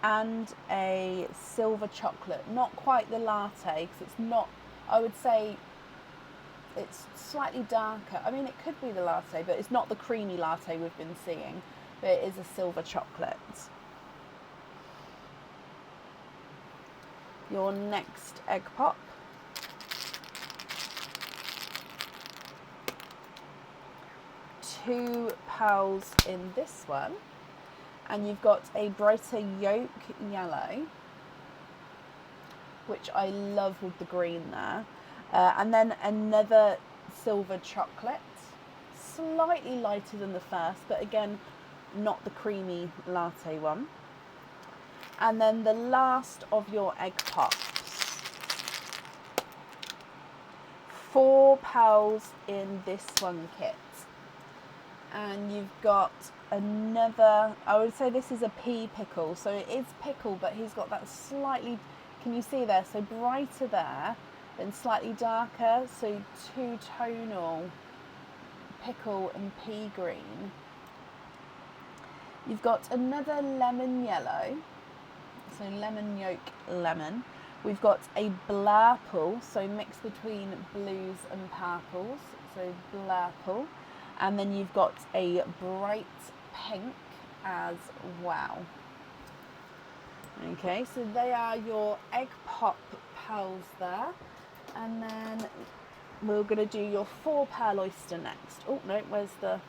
and a silver chocolate. Not quite the latte, because it's not, I would say it's slightly darker. I mean, it could be the latte, but it's not the creamy latte we've been seeing. But it is a silver chocolate. Your next egg pop. Two pearls in this one. And you've got a brighter yolk yellow, which I love with the green there. And then another silver chocolate. Slightly lighter than the first, but again, not the creamy latte one. And then the last of your egg pops. 4 pearls in this one, Kit. And you've got another, I would say this is a pea pickle. So it is pickle, but he's got that slightly, can you see there? So brighter there, then slightly darker. So two-tonal pickle and pea green. You've got another lemon yellow, so lemon yolk lemon. We've got a blurple, so mixed between blues and purples, so blurple. And then you've got a bright pink as well. Okay, so they are your egg pop pearls there. And then we're going to do your 4 pearl oyster next. Oh, no, where's the,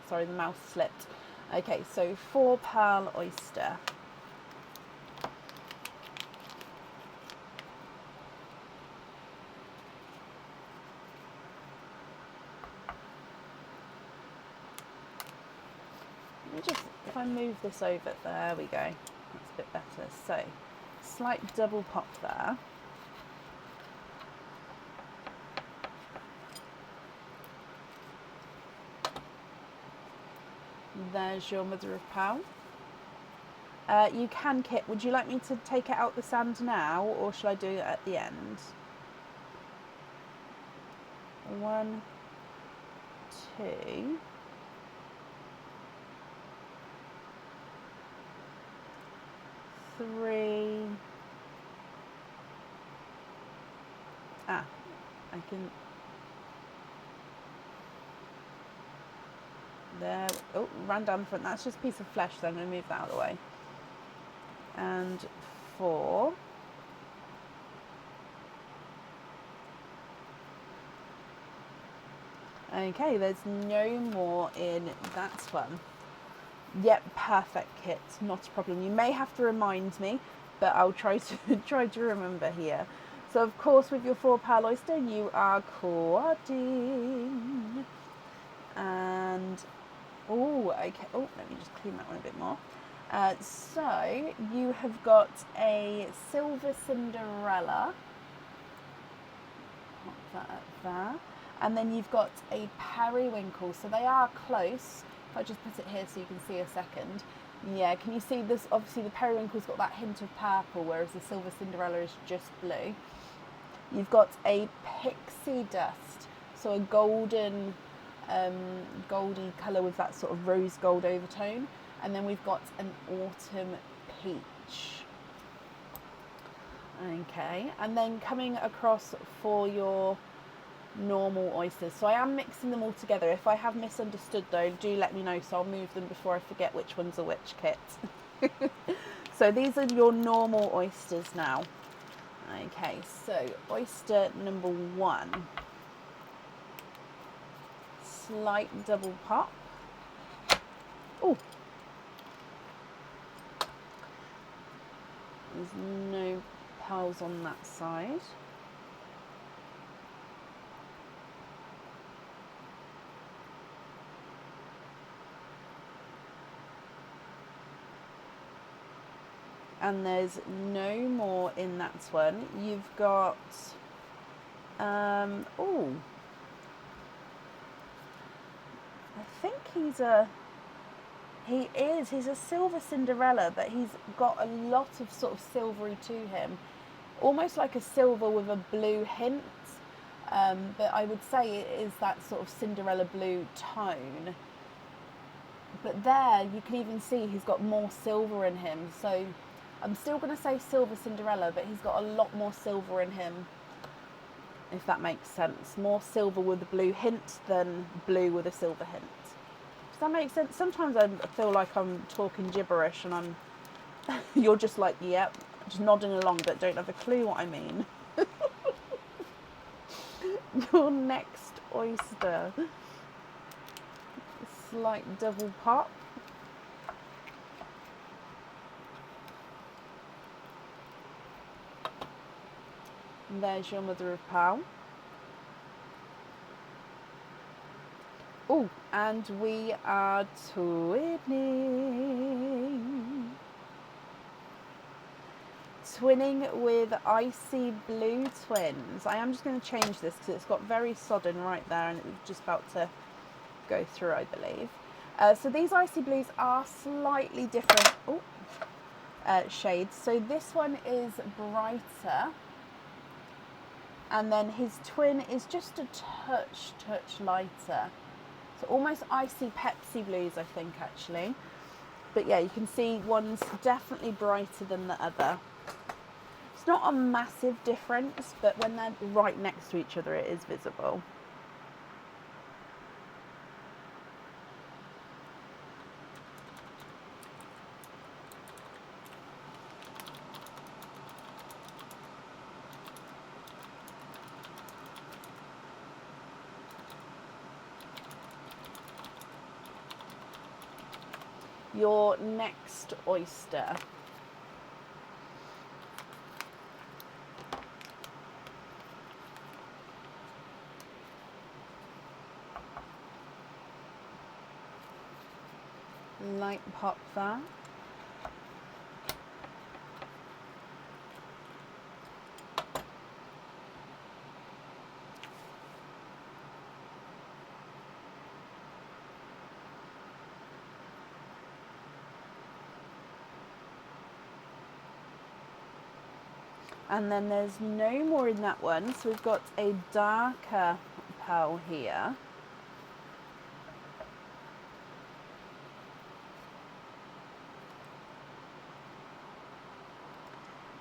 sorry, the mouse slipped. Okay, so 4 pearl oyster. Let me just, if I move this over, there we go. That's a bit better. So, slight double pop there. There's your mother of pearl. You can, Kit. Would you like me to take it out the sand now, or shall I do it at the end? 1, 2. Three. I can. There. Oh, ran down the front. That's just a piece of flesh, so I'm going to move that out of the way. And 4. Okay, there's no more in that one. Yep, perfect, Kit. Not a problem. You may have to remind me, but I'll try to remember here. So of course, with your 4 pearl oyster, you are quadding. And okay. Oh, let me just clean that one a bit more. So you have got a silver Cinderella. Pop that up there. And then you've got a periwinkle. So they are close. If I just put it here so you can see a second. Yeah, can you see this? Obviously the periwinkle's got that hint of purple, whereas the silver Cinderella is just blue. You've got a pixie dust, so a golden, goldy colour with that sort of rose gold overtone. And then we've got an autumn peach. Okay, and then coming across for your normal oysters. So I am mixing them all together. If I have misunderstood though, do let me know, so I'll move them before I forget which ones are which, Kit. So these are your normal oysters now. Okay, so oyster number 1. Slight double pop. Oh, there's no pearls on that side. And there's no more in that one. You've got, I think he's a silver Cinderella, but he's got a lot of sort of silvery to him. Almost like a silver with a blue hint. But I would say it is that sort of Cinderella blue tone. But there, you can even see he's got more silver in him. So I'm still going to say silver Cinderella, but he's got a lot more silver in him, if that makes sense. More silver with a blue hint than blue with a silver hint. Does that make sense? Sometimes I feel like I'm talking gibberish and you're just like, yep, just nodding along, but don't have a clue what I mean. Your next oyster. Slight double pop. And there's your mother of pearl. Oh, and we are twinning with Icy Blue Twins. I am just going to change this because it's got very sodden right there and it was just about to go through, I believe. So these Icy Blues are slightly different shades. So this one is brighter. And then his twin is just a touch lighter. So almost icy Pepsi blues, I think, actually. But yeah, you can see one's definitely brighter than the other. It's not a massive difference, but when they're right next to each other, it is visible. Your next oyster. Light pop there. And then there's no more in that one. So we've got a darker pearl here.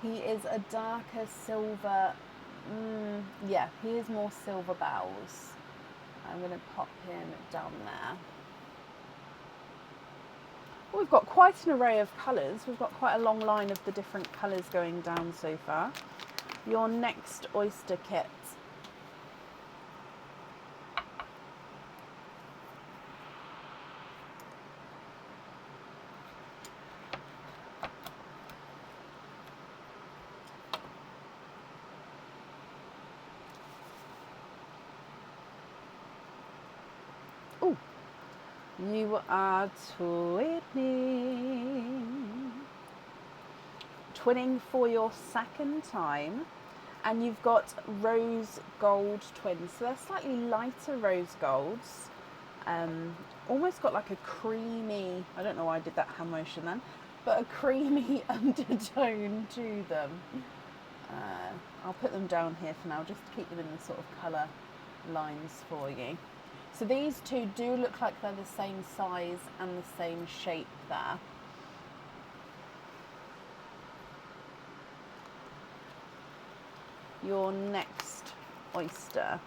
He is a darker silver, yeah, he is more silver bells. I'm going to pop him down there. We've got quite an array of colours. We've got quite a long line of the different colours going down so far. Your next oyster kit. Oh, you are twinning for your second time, and you've got rose gold twins. So they're slightly lighter rose golds, almost got like a creamy, I don't know why I did that hand motion then, but a creamy undertone to them. I'll put them down here for now, just to keep them in the sort of colour lines for you. So these two do look like they're the same size and the same shape there. Your next oyster.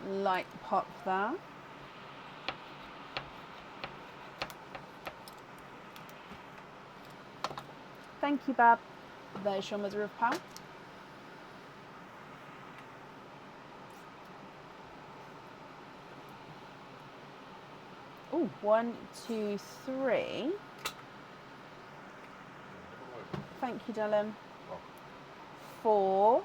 Light pop there. Thank you, Bab. There's your mother of pearl. Oh, 1, 2, 3. Thank you, Dylan. 4.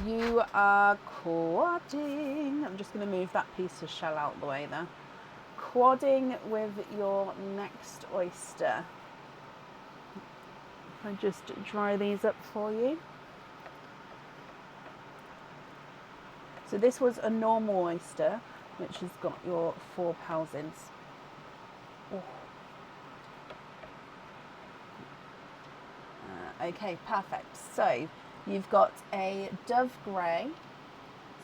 You are quadding. I'm just going to move that piece of shell out the way there. Quadding with your next oyster. I'll just dry these up for you. So this was a normal oyster, which has got your 4 pearls-ins. Oh. Okay, perfect. So you've got a dove grey,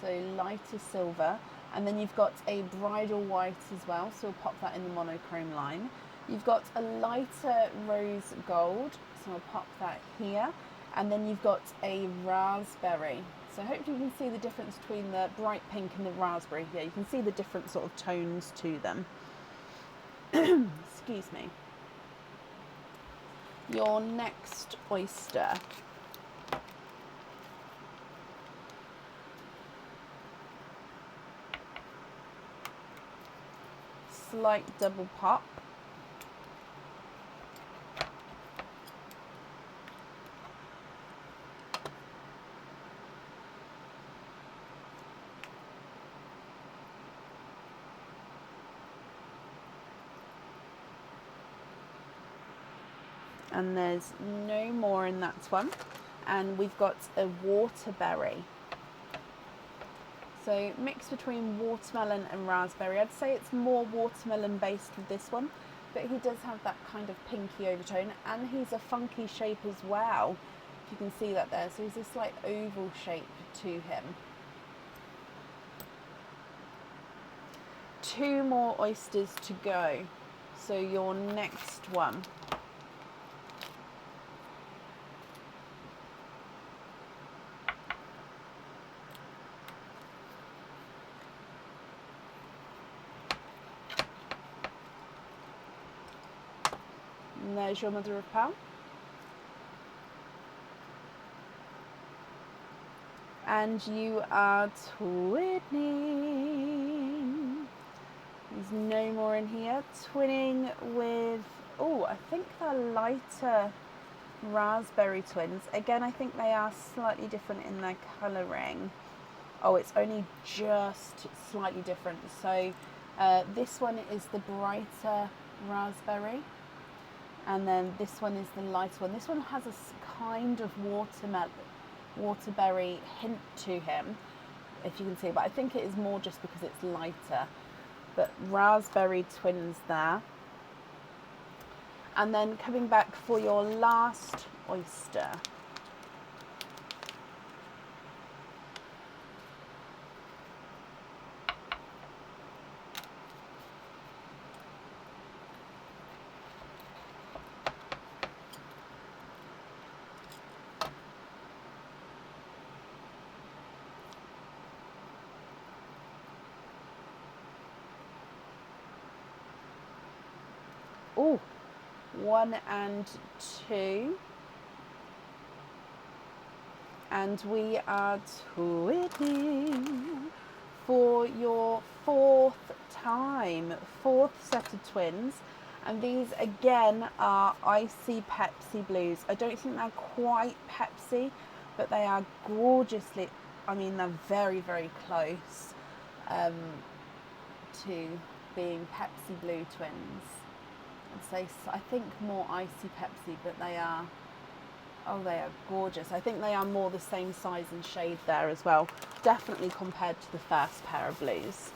so lighter silver, and then you've got a bridal white as well, so we'll pop that in the monochrome line. You've got a lighter rose gold, so I'll pop that here, and then you've got a raspberry. So hopefully you can see the difference between the bright pink and the raspberry. Yeah, you can see the different sort of tones to them. Excuse me. Your next oyster. Slight double pop. And there's no more in that one. And we've got a waterberry. So mix between watermelon and raspberry. I'd say it's more watermelon based with this one, but he does have that kind of pinky overtone, and he's a funky shape as well. If you can see that there, so he's a slight oval shape to him. 2 more oysters to go. So your next one. And there's your mother of pearl. And you are twinning. There's no more in here. Twinning with, oh, I think they're lighter Raspberry Twins. Again, I think they are slightly different in their colouring. Oh, it's only just slightly different. So this one is the brighter raspberry, and then this one is the lighter one. This one has a kind of waterberry hint to him, if you can see, but I think it is more just because it's lighter. But Raspberry Twins there. And then coming back for your last oyster. Oh, 1 and 2. And we are twinning for your fourth time, fourth set of twins. And these again are Icy Pepsi Blues. I don't think they're quite Pepsi, but they are gorgeously, I mean, they're very, very close to being Pepsi Blue twins. I'd say, I think more Icy Pepsi, but they are, oh, they are gorgeous. I think they are more the same size and shade there as well, definitely compared to the first pair of blues.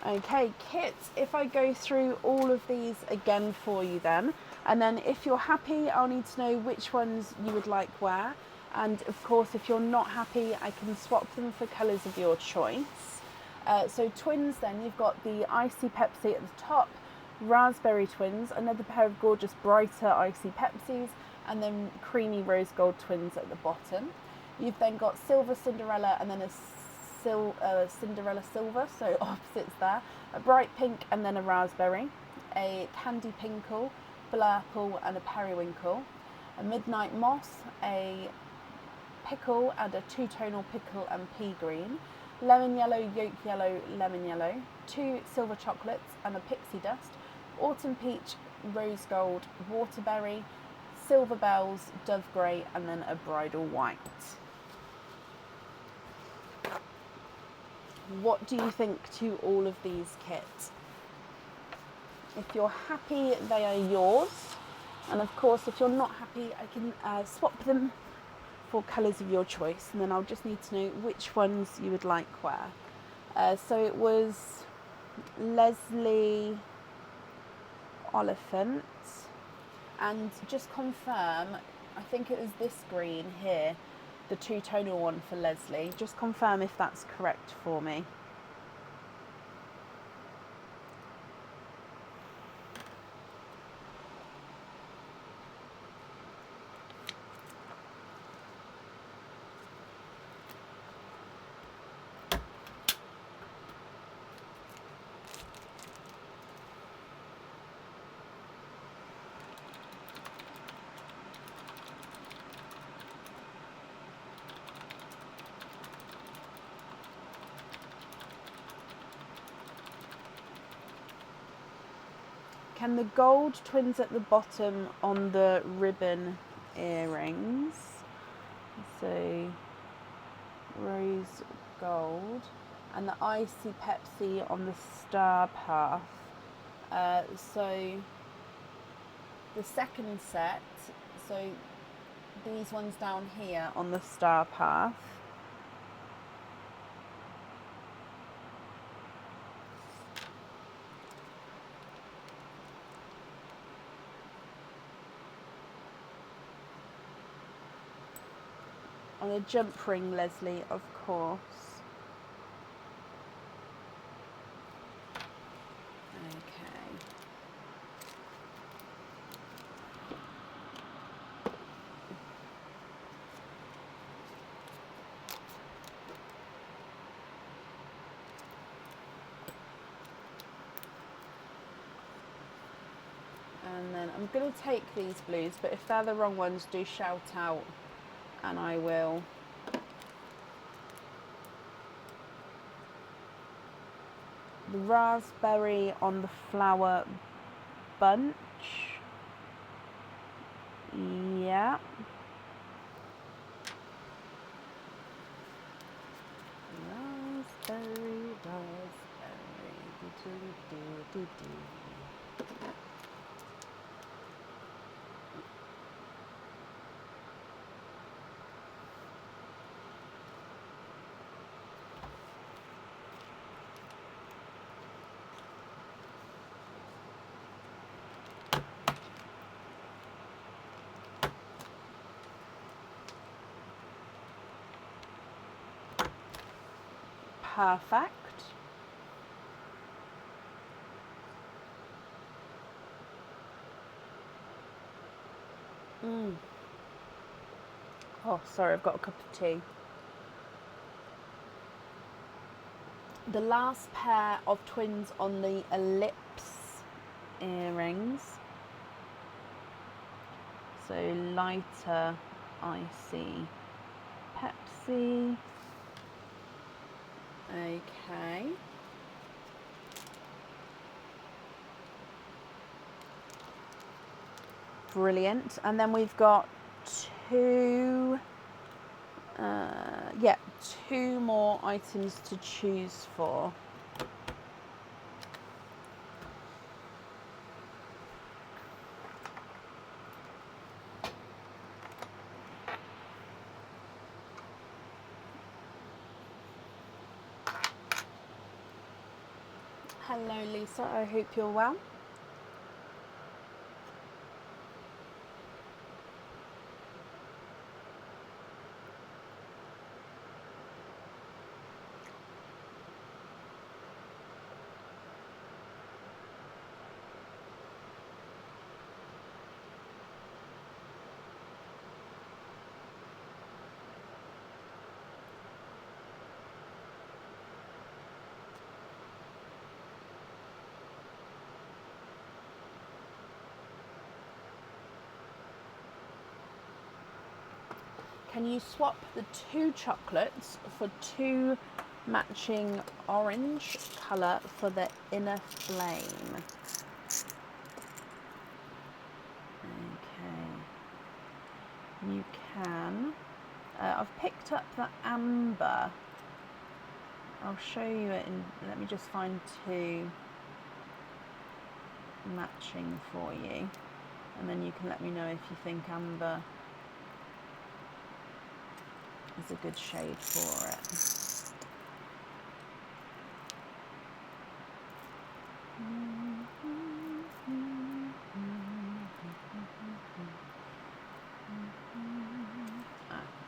Okay, kits, if I go through all of these again for you then, and then if you're happy, I'll need to know which ones you would like where. And of course, if you're not happy, I can swap them for colours of your choice. So twins then, you've got the Icy Pepsi at the top, Raspberry Twins, another pair of gorgeous brighter Icy Pepsis, and then creamy rose gold twins at the bottom. You've then got Silver Cinderella and then a Cinderella Silver, so opposites there. A bright pink and then a raspberry. A Candy Pinkle, Blurple and a Periwinkle. A Midnight Moss, a Pickle and a two-tonal Pickle and Pea Green. Lemon Yellow, Yolk Yellow, Lemon Yellow. 2 Silver Chocolates and a Pixie Dust. Autumn Peach, Rose Gold, Waterberry, Silver Bells, Dove Grey and then a Bridal White. What do you think to all of these kits? If you're happy, they are yours. And of course, if you're not happy, I can swap them for colours of your choice. And then I'll just need to know which ones you would like where. So it was Leslie Oliphant. And just confirm, I think it was this green here, the two-tonal one for Leslie. Just confirm if that's correct for me. Can the gold twins at the bottom on the ribbon earrings, so rose gold, and the Icy Pepsi on the star path. So the second set, so these ones down here on the star path. On a jump ring, Leslie, of course. Okay. And then I'm going to take these blues, but if they're the wrong ones, do shout out and I will. The raspberry on the flower bunch. Yeah. Raspberry, raspberry, do-do-do-do-do. Perfect. Oh, sorry, I've got a cup of tea. The last pair of twins on the ellipse earrings. So lighter, icy, Pepsi. Okay. Brilliant. And then we've got two more items to choose for. Hello Lisa, I hope you're well. Can you swap the two chocolates for two matching orange colour for the inner flame? Okay, you can. I've picked up the amber. I'll show you it in, let me just find two matching for you, and then you can let me know if you think amber is a good shade for it.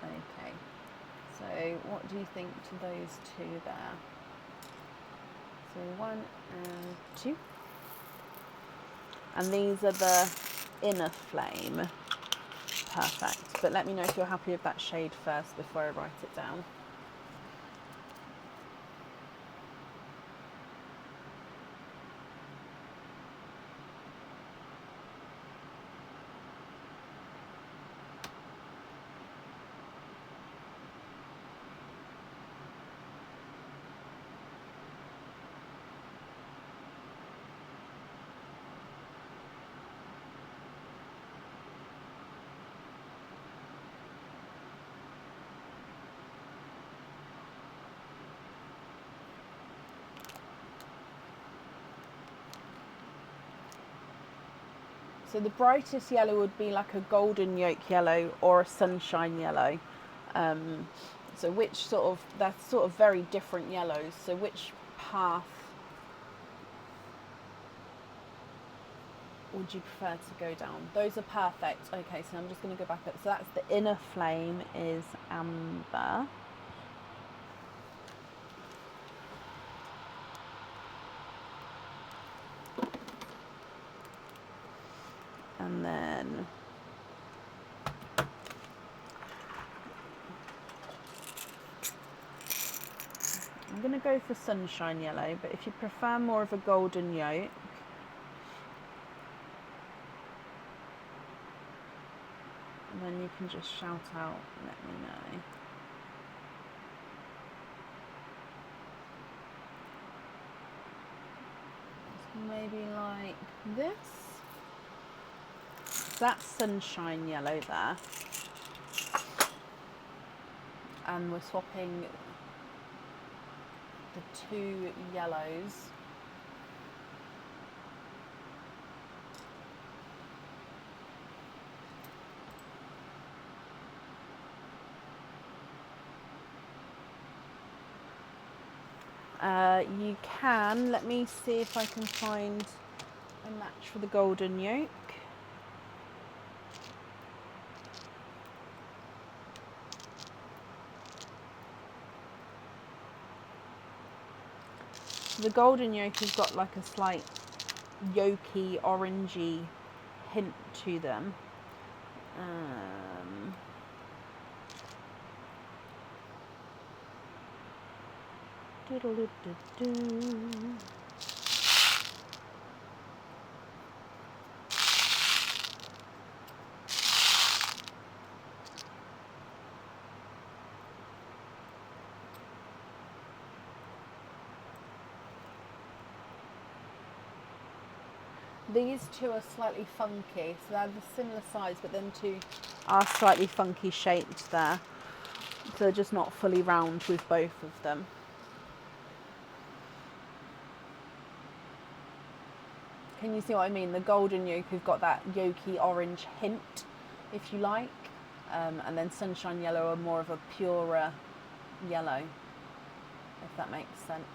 Okay. So what do you think to those two there? So 1 and 2. And these are the inner flame. Perfect. But let me know if you're happy with that shade first before I write it down. So the brightest yellow would be like a golden yolk yellow or a sunshine yellow. So which sort of, that's sort of very different yellows. So which path would you prefer to go down? Those are perfect. Okay, so I'm just going to go back up. So that's the inner flame is amber. And then I'm going to go for sunshine yellow, but if you prefer more of a golden yolk, then you can just shout out and let me know. So maybe like this. So that's sunshine yellow there. And we're swapping the two yellows. You can, let me see if I can find a match for the golden yolk. The golden yolk has got like a slight yolky, orangey hint to them. These two are slightly funky, so they're the similar size, but them two are slightly funky shaped there. So they're just not fully round with both of them. Can you see what I mean? The golden yolk has got that yolky orange hint, if you like, and then sunshine yellow are more of a purer yellow, if that makes sense.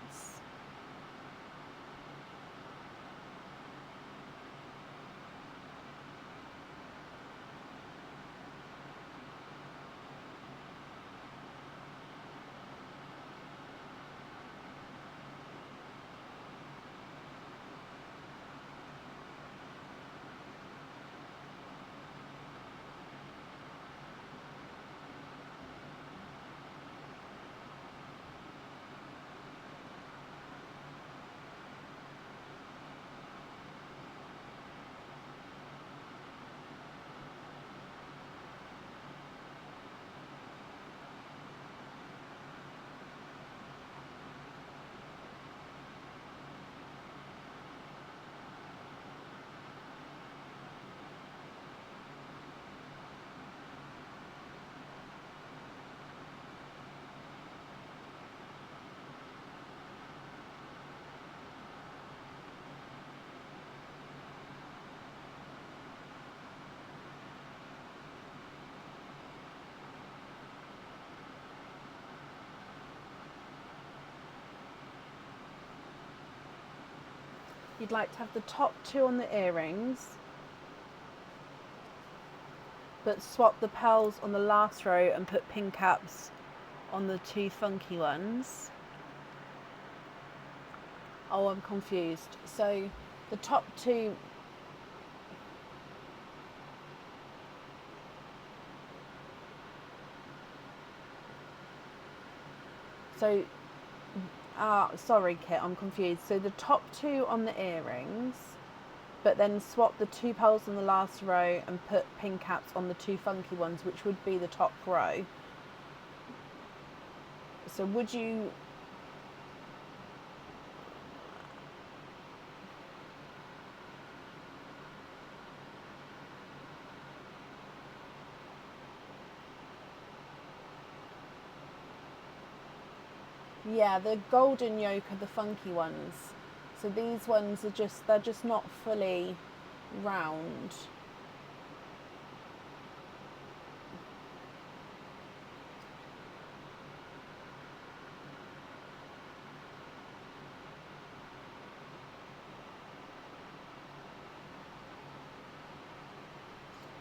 You'd like to have the top two on the earrings, but swap the pearls on the last row and put pin caps on the two funky ones. Oh, I'm confused. So the top two, so sorry Kit, I'm confused. So the top two on the earrings, but then swap the two pearls on the last row and put pin caps on the two funky ones, which would be the top row. So would you... Yeah, the golden yolk are the funky ones. So these ones are just, they're just not fully round.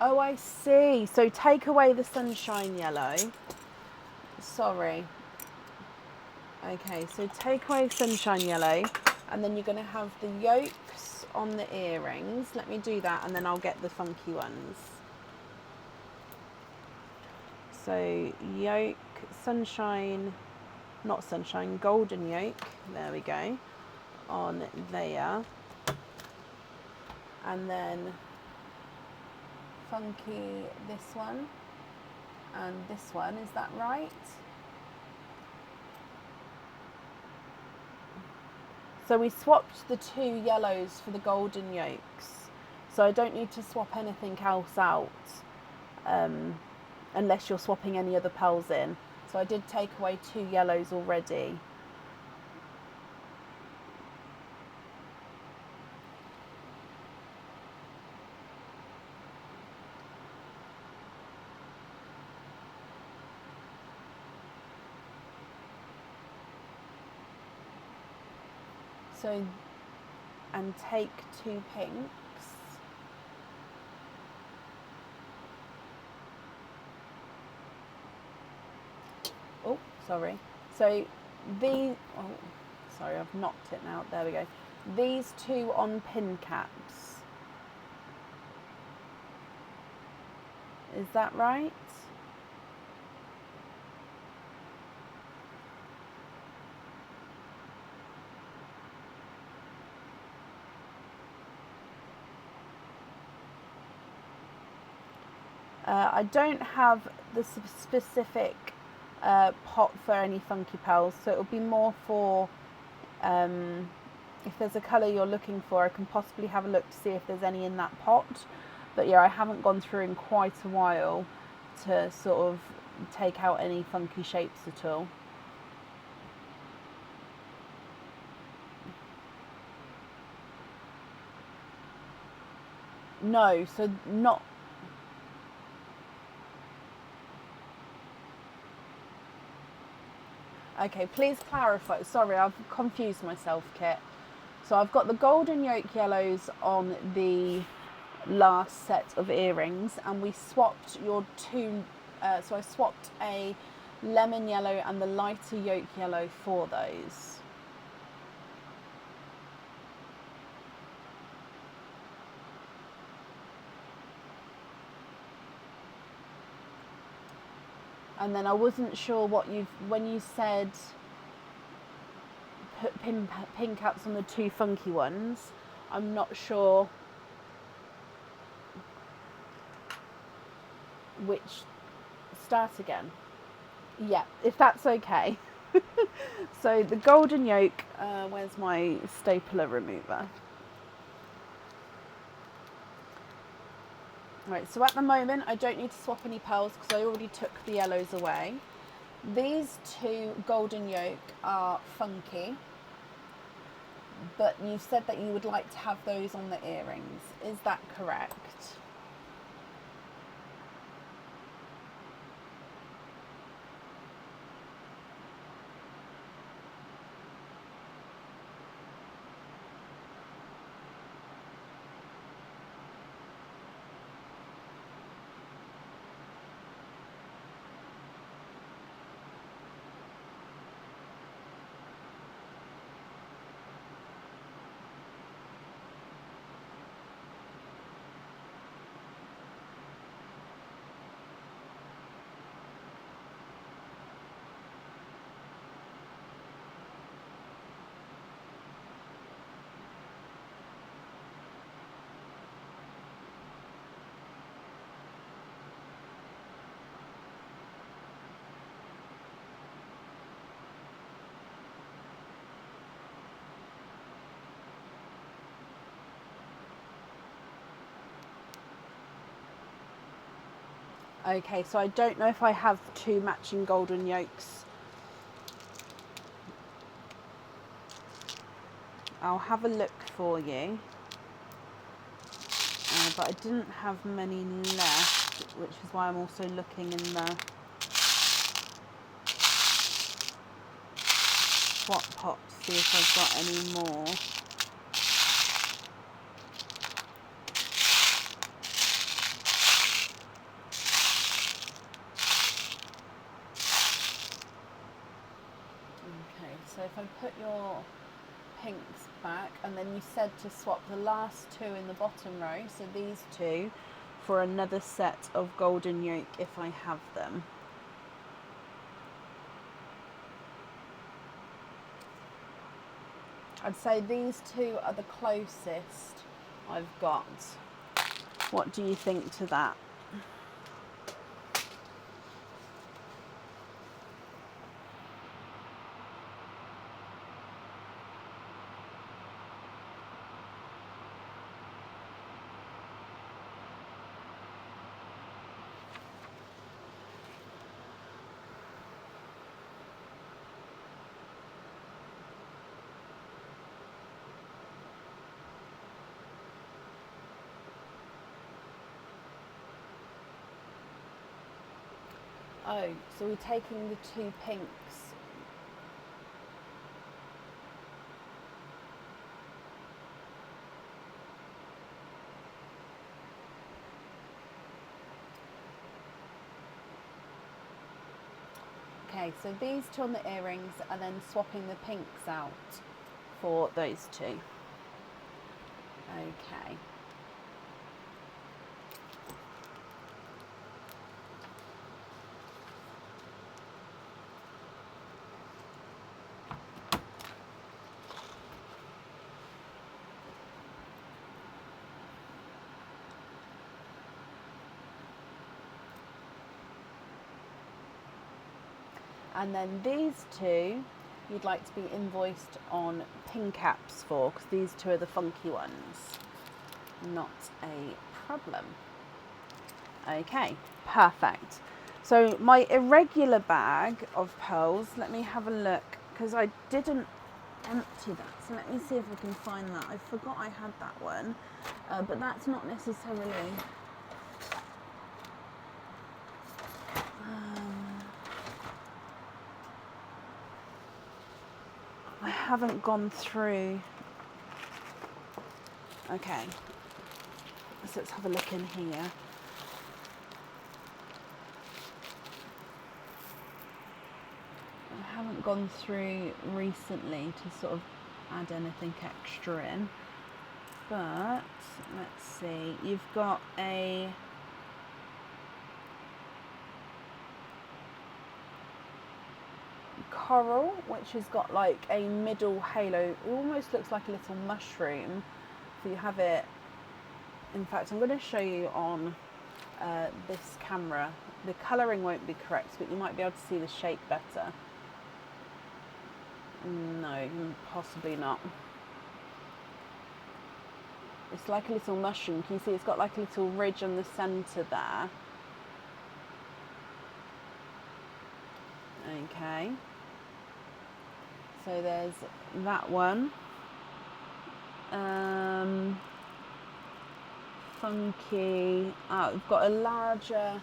Oh, I see. So take away the sunshine yellow. Sorry. Okay, so take away sunshine yellow, and then you're going to have the yolks on the earrings. Let me do that, and then I'll get the funky ones. So yolk, sunshine, not sunshine, golden yolk. There we go. On there. And then funky this one and this one, is that right? So we swapped the two yellows for the golden yolks. So I don't need to swap anything else out unless you're swapping any other pearls in. So I did take away 2 yellows already. So, and take 2 pinks. Oh, sorry. So these, oh, sorry, I've knocked it now. There we go. These 2 on pin caps. Is that right? I don't have the specific pot for any funky pearls, so it'll be more for if there's a colour you're looking for, I can possibly have a look to see if there's any in that pot. But yeah, I haven't gone through in quite a while to sort of take out any funky shapes at all. No, so not. Okay, please clarify. Sorry, I've confused myself, Kit. So I've got the golden yolk yellows on the last set of earrings, and we swapped your 2. So I swapped a lemon yellow and the lighter yolk yellow for those. And then I wasn't sure what when you said put pin caps on the 2 funky ones, I'm not sure which. Start again. Yeah, if that's okay. So the golden yolk, where's my stapler remover? Right, so at the moment I don't need to swap any pearls because I already took the yellows away. These 2 golden yolk are funky, but you said that you would like to have those on the earrings. Is that correct? Okay, so I don't know if I have 2 matching golden yolks. I'll have a look for you. But I didn't have many left, which is why I'm also looking in the swap pot to see if I've got any more. Okay, so if I put your pinks back, and then you said to swap the last 2 in the bottom row, so these 2, for another set of golden yolk if I have them. I'd say these 2 are the closest I've got. What do you think to that? Oh, so we're taking the 2 pinks. Okay, so these 2 on the earrings and then swapping the pinks out for those 2. Okay. And then these 2 you'd like to be invoiced on pin caps for, because these 2 are the funky ones. Not a problem. Okay, perfect. So my irregular bag of pearls, let me have a look, because I didn't empty that. So let me see if I can find that. I forgot I had that one, but that's not necessarily... I haven't gone through. Okay, so let's have a look in here. I haven't gone through recently to sort of add anything extra in, but let's see. You've got a coral, which has got like a middle halo. It almost looks like a little mushroom. So you have it, in fact I'm going to show you on this camera. The colouring won't be correct, but you might be able to see the shape better. No, possibly not. It's like a little mushroom. Can you see it's got like a little ridge on the centre there? Okay. So there's that one. Funky. We've got a larger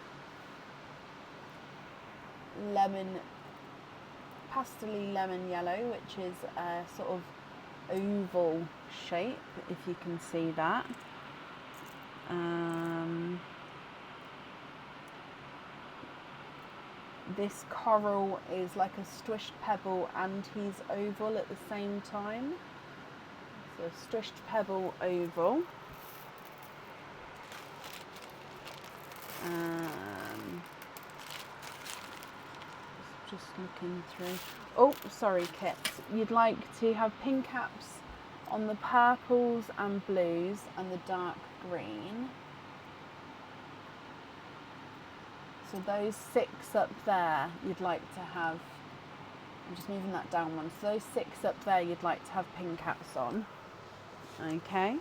lemon, pastel-y lemon yellow, which is a sort of oval shape, if you can see that. This coral is like a stwished pebble and he's oval at the same time. So stwished pebble oval. Just looking through. Oh, sorry, Kit. You'd like to have pin caps on the purples and blues and the dark green. So those 6 up there, you'd like to have. I'm just moving that down one. So those 6 up there, you'd like to have pin caps on. Okay.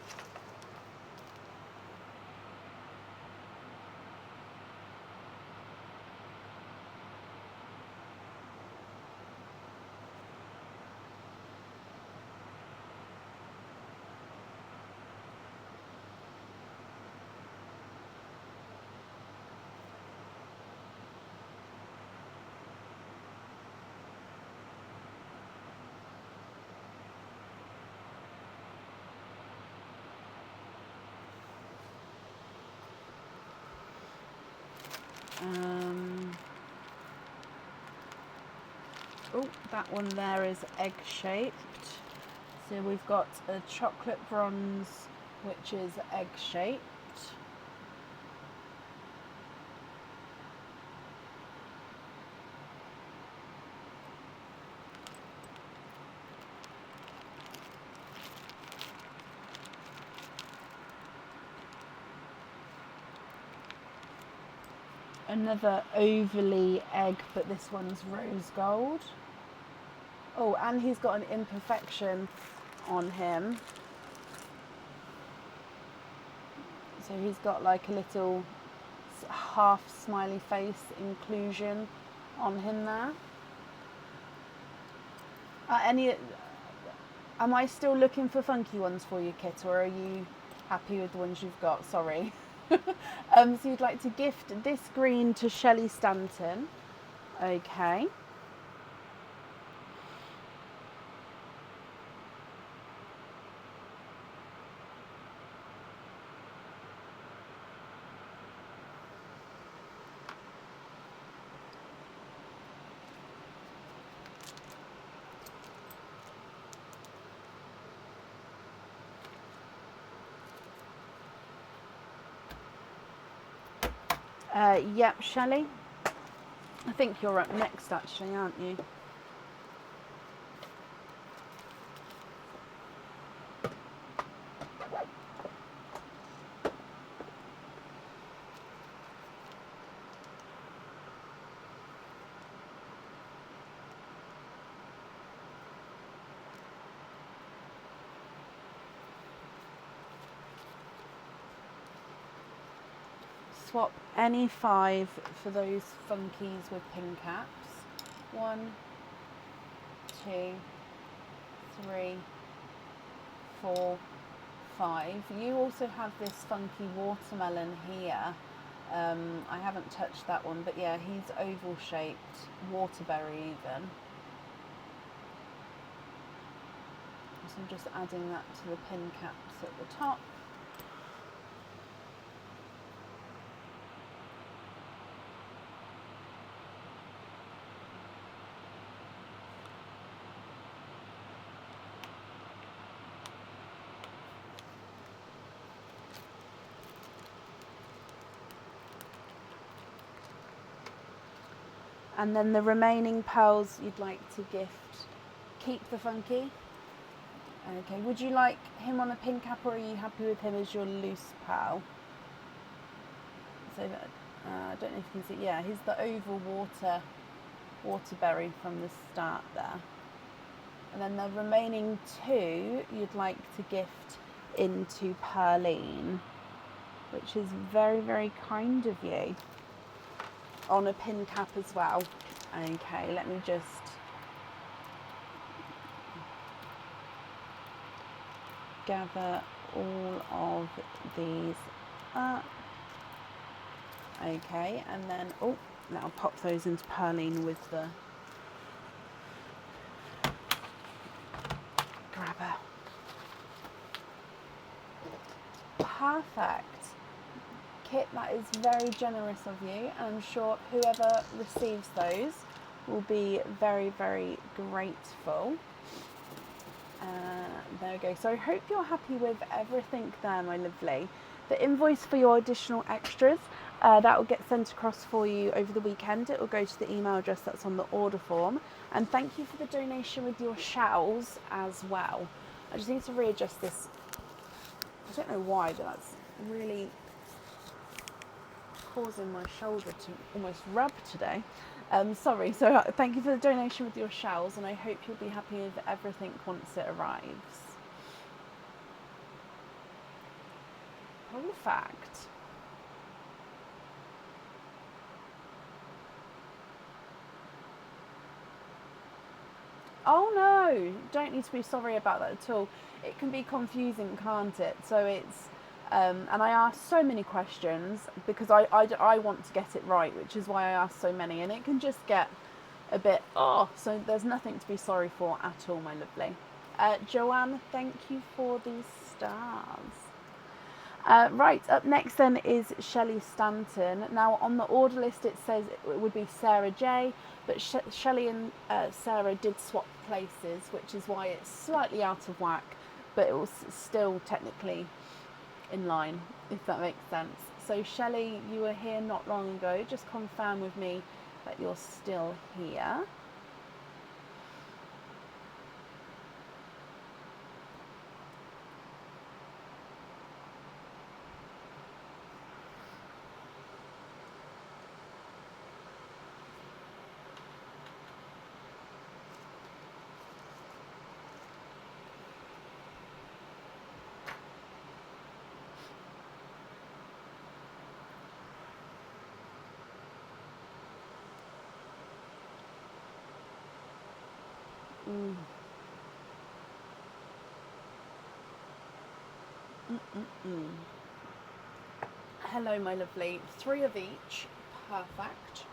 Oh, that one there is egg shaped. So we've got a chocolate bronze, which is egg shaped. Another ovally egg, but this one's rose gold. Oh, and he's got an imperfection on him. So he's got like a little half smiley face inclusion on him there. Am I still looking for funky ones for you, Kit, or are you happy with the ones you've got? Sorry. So you'd like to gift this green to Shelley Stanton. Okay. Yep, Shelley. I think you're up next, actually, aren't you? Swap any 5 for those funkies with pin caps. 1, 2, 3, 4, 5. You also have this funky watermelon here. I haven't touched that one, but yeah, he's oval shaped, waterberry even. So I'm just adding that to the pin caps at the top. And then the remaining pearls you'd like to gift, keep the funky. Okay, would you like him on a pin cap, or are you happy with him as your loose pearl? So that, I don't know if you can see, yeah, he's the oval waterberry from the start there. And then the remaining 2 you'd like to gift into Pearline, which is very, very kind of you. On a pin cap as well. Okay, let me just gather all of these up. Okay, and then, oh, now I'll pop those into Pearline with the grabber. Perfect. Kit, that is very generous of you, and I'm sure whoever receives those will be very, very grateful. There we go. So I hope you're happy with everything there, my lovely. The invoice for your additional extras, that will get sent across for you over the weekend. It will go to the email address that's on the order form. And thank you for the donation with your shells as well. I just need to readjust this. I don't know why, but that's really causing my shoulder to almost rub today. Sorry, so thank you for the donation with your shells, and I hope you'll be happy with everything once it arrives. Perfect. Oh no, don't need to be sorry about that at all. It can be confusing, can't it? So it's, and I ask so many questions because I want to get it right, which is why I ask so many, and it can just get a bit, so there's nothing to be sorry for at all, my lovely. Joanne, thank you for these stars. Right, up next then is Shelley Stanton. Now on the order list it says it would be Sarah J, but Shelley and Sarah did swap places, which is why it's slightly out of whack, but it was still technically in line, if that makes sense. So Shelley, you were here not long ago. Just confirm with me that you're still here. Hello, my lovely. 3 of each. Perfect.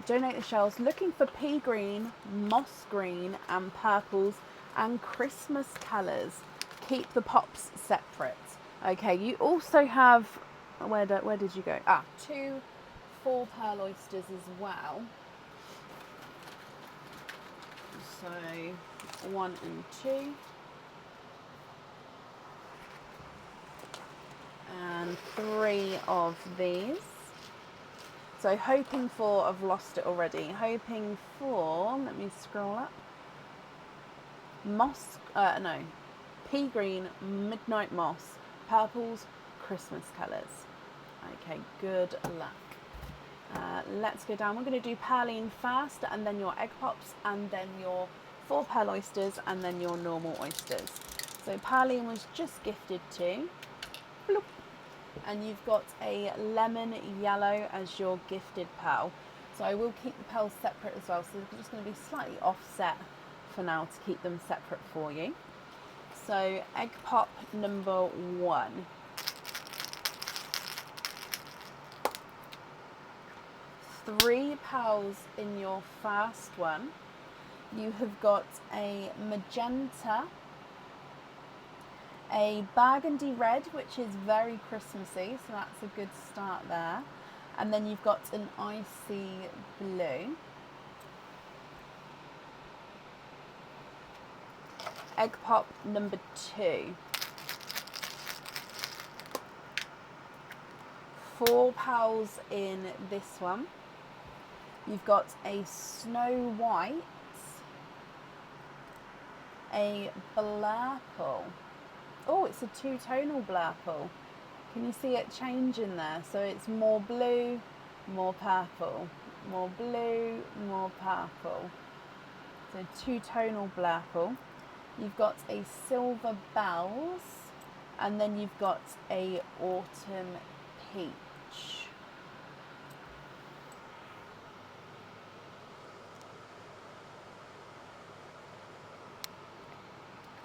Donate the shells. Looking for pea green, moss green, and purples and Christmas colours. Keep the pops separate. Okay, you also have, where did you go? 2 4-pearl oysters as well. So 1 and 2. And 3 of these. So hoping for, I've lost it already, hoping for, let me scroll up, pea green, midnight moss, purples, Christmas colours. Okay, good luck. Let's go down. We're going to do Pearline first, and then your egg pops, and then your 4-pearl oysters, and then your normal oysters. So Pearline was just gifted to. Bloop. And you've got a lemon yellow as your gifted pearl. So I will keep the pearls separate as well. So they're just going to be slightly offset for now to keep them separate for you. So egg pop number 1. Three pearls in your first one. You have got a magenta, a burgundy red, which is very Christmassy, so that's a good start there. And then you've got an icy blue. Egg pop number 2. 4 pearls in this one. You've got a snow white, a blurple. Oh, it's a 2-tonal blurple. Can you see it changing there? So it's more blue, more purple, more blue, more purple. So 2-tonal blurple. You've got a silver bells, and then you've got a autumn peach.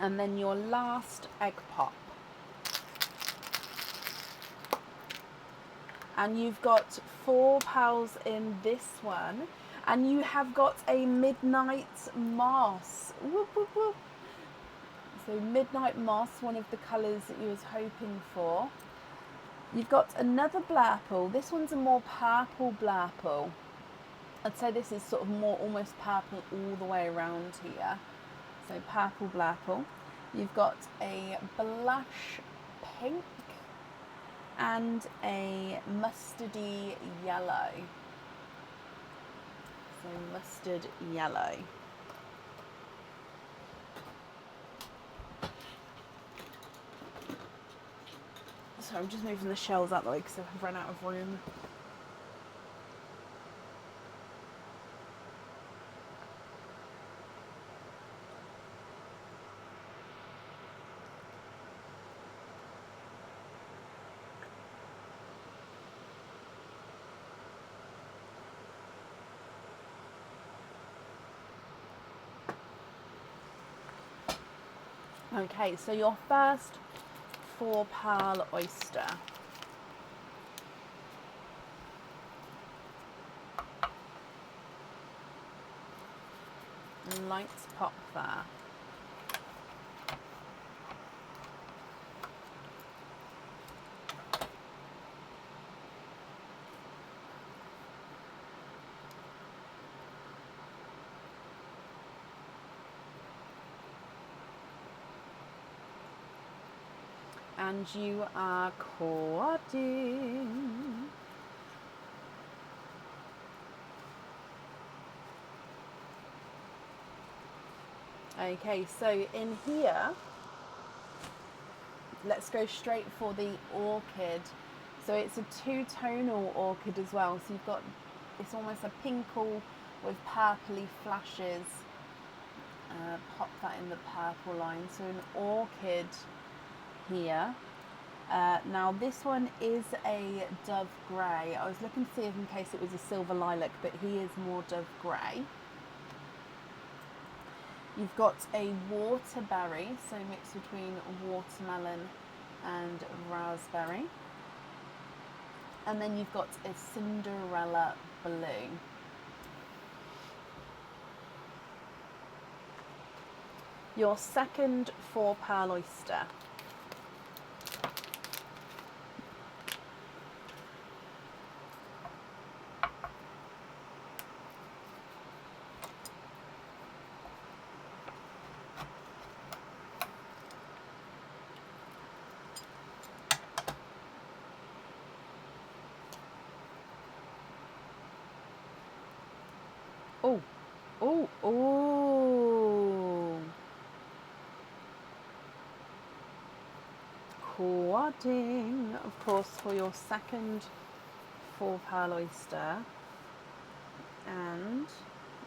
And then your last egg pop. And you've got 4 pearls in this one, and you have got a midnight moss. Whoop, whoop, whoop. So midnight moss, one of the colours that you was hoping for. You've got another blurple. This one's a more purple blurple. I'd say this is sort of more almost purple all the way around here. So purple blurple. You've got a blush pink and a mustardy yellow. So mustard yellow. So I'm just moving the shells out of the way because I've run out of room. Okay, so your first 4-pearl oyster. Lights pop there. And you are quadding. Okay, so in here, let's go straight for the orchid. So it's a 2-tonal orchid as well. So you've got, it's almost a pinkle with purpley flashes. Pop that in the purple line. So an orchid here. Now this one is a dove grey. I was looking to see if in case it was a silver lilac, but he is more dove grey. You've got a waterberry, so mixed between watermelon and raspberry. And then you've got a Cinderella blue. Your second 4-pearl oyster. Oh, oh, oh. Quadding, of course, for your second 4-pearl oyster. And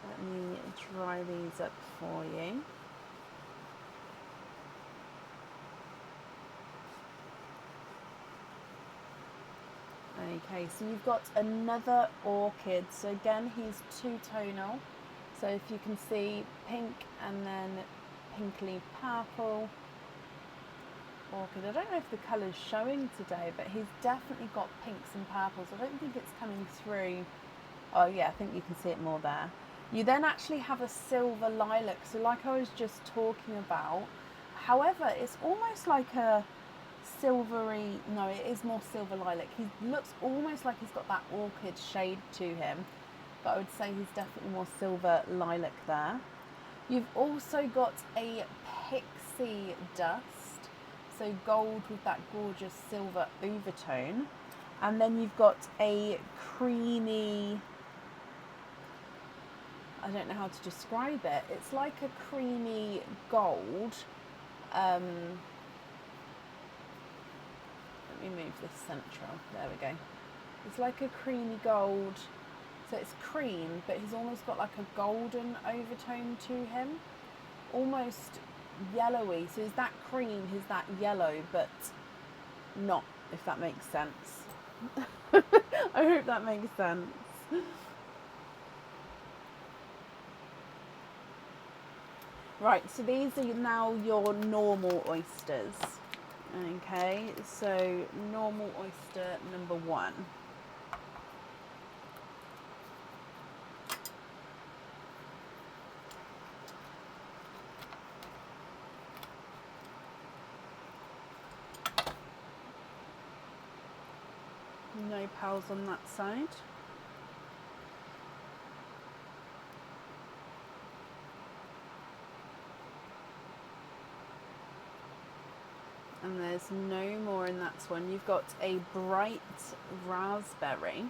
let me dry these up for you. Okay, so you've got another orchid. So again, he's two-tonal. So if you can see pink and then pinkly purple orchid. I don't know if the colour's showing today, but he's definitely got pinks and purples. I don't think it's coming through. Oh yeah, I think you can see it more there. You then actually have a silver lilac, so like I was just talking about. However, it's almost like a silvery, no, it is more silver lilac. He looks almost like he's got that orchid shade to him, but I would say he's definitely more silver lilac there. You've also got a pixie dust, so gold with that gorgeous silver overtone. And then you've got a creamy, I don't know how to describe it. It's like a creamy gold. Let me move this central. There we go. It's like a creamy gold. So it's cream, but he's almost got like a golden overtone to him. Almost yellowy. So he's that cream, he's that yellow, but not, if that makes sense. I hope that makes sense. Right, so these are now your normal oysters. Okay, so normal oyster number 1. No pearls on that side. And there's no more in that one. You've got a bright raspberry.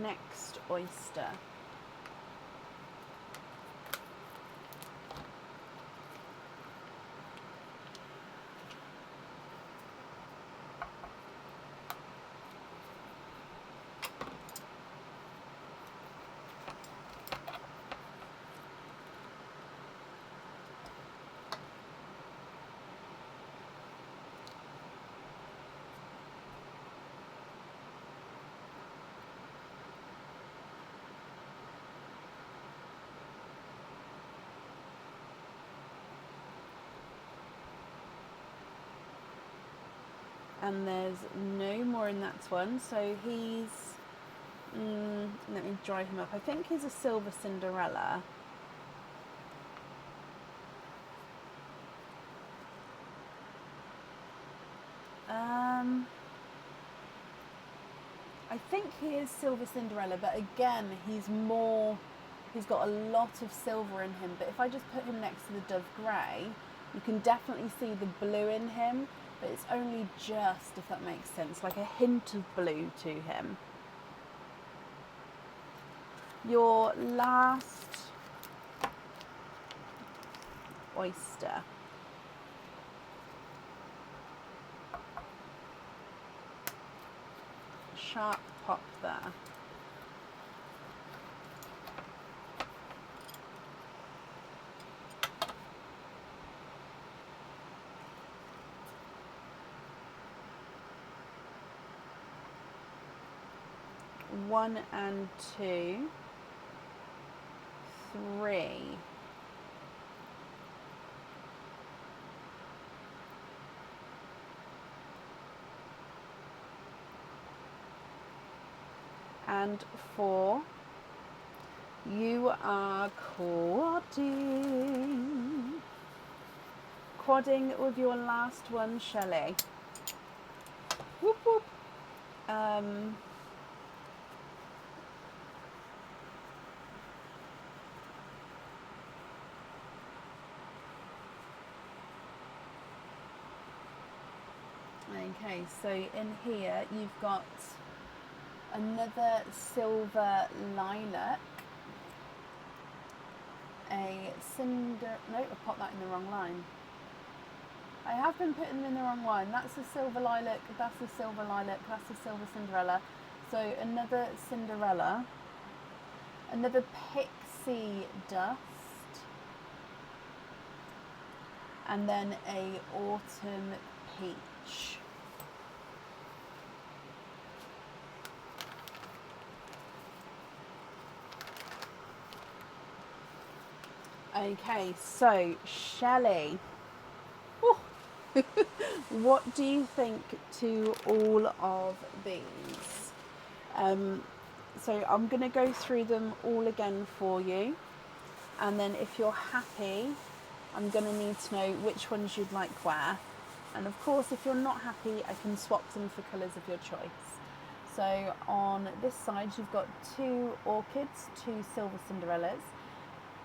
Next oyster. And there's no more in that one. So he's, let me dry him up. I think he's a silver Cinderella. I think he is silver Cinderella, but again, he's got a lot of silver in him. But if I just put him next to the Dove Grey, you can definitely see the blue in him, but it's only just, if that makes sense, like a hint of blue to him. Your last oyster. Sharp pop there. One and two, 3. And 4. You are quadding. Quadding with your last one, Shelley. Whoop whoop. Okay, so in here you've got another silver lilac, a cinder, no, I popped that in the wrong line. I have been putting them in the wrong line. That's a silver lilac, that's a silver lilac, that's a silver Cinderella. So another Cinderella, another pixie dust, and then a autumn peach. Okay, so Shelley, what do you think to all of these? So I'm going to go through them all again for you, and then if you're happy, I'm going to need to know which ones you'd like where. And of course, if you're not happy, I can swap them for colours of your choice. So on this side, you've got 2 orchids, 2 silver Cinderellas.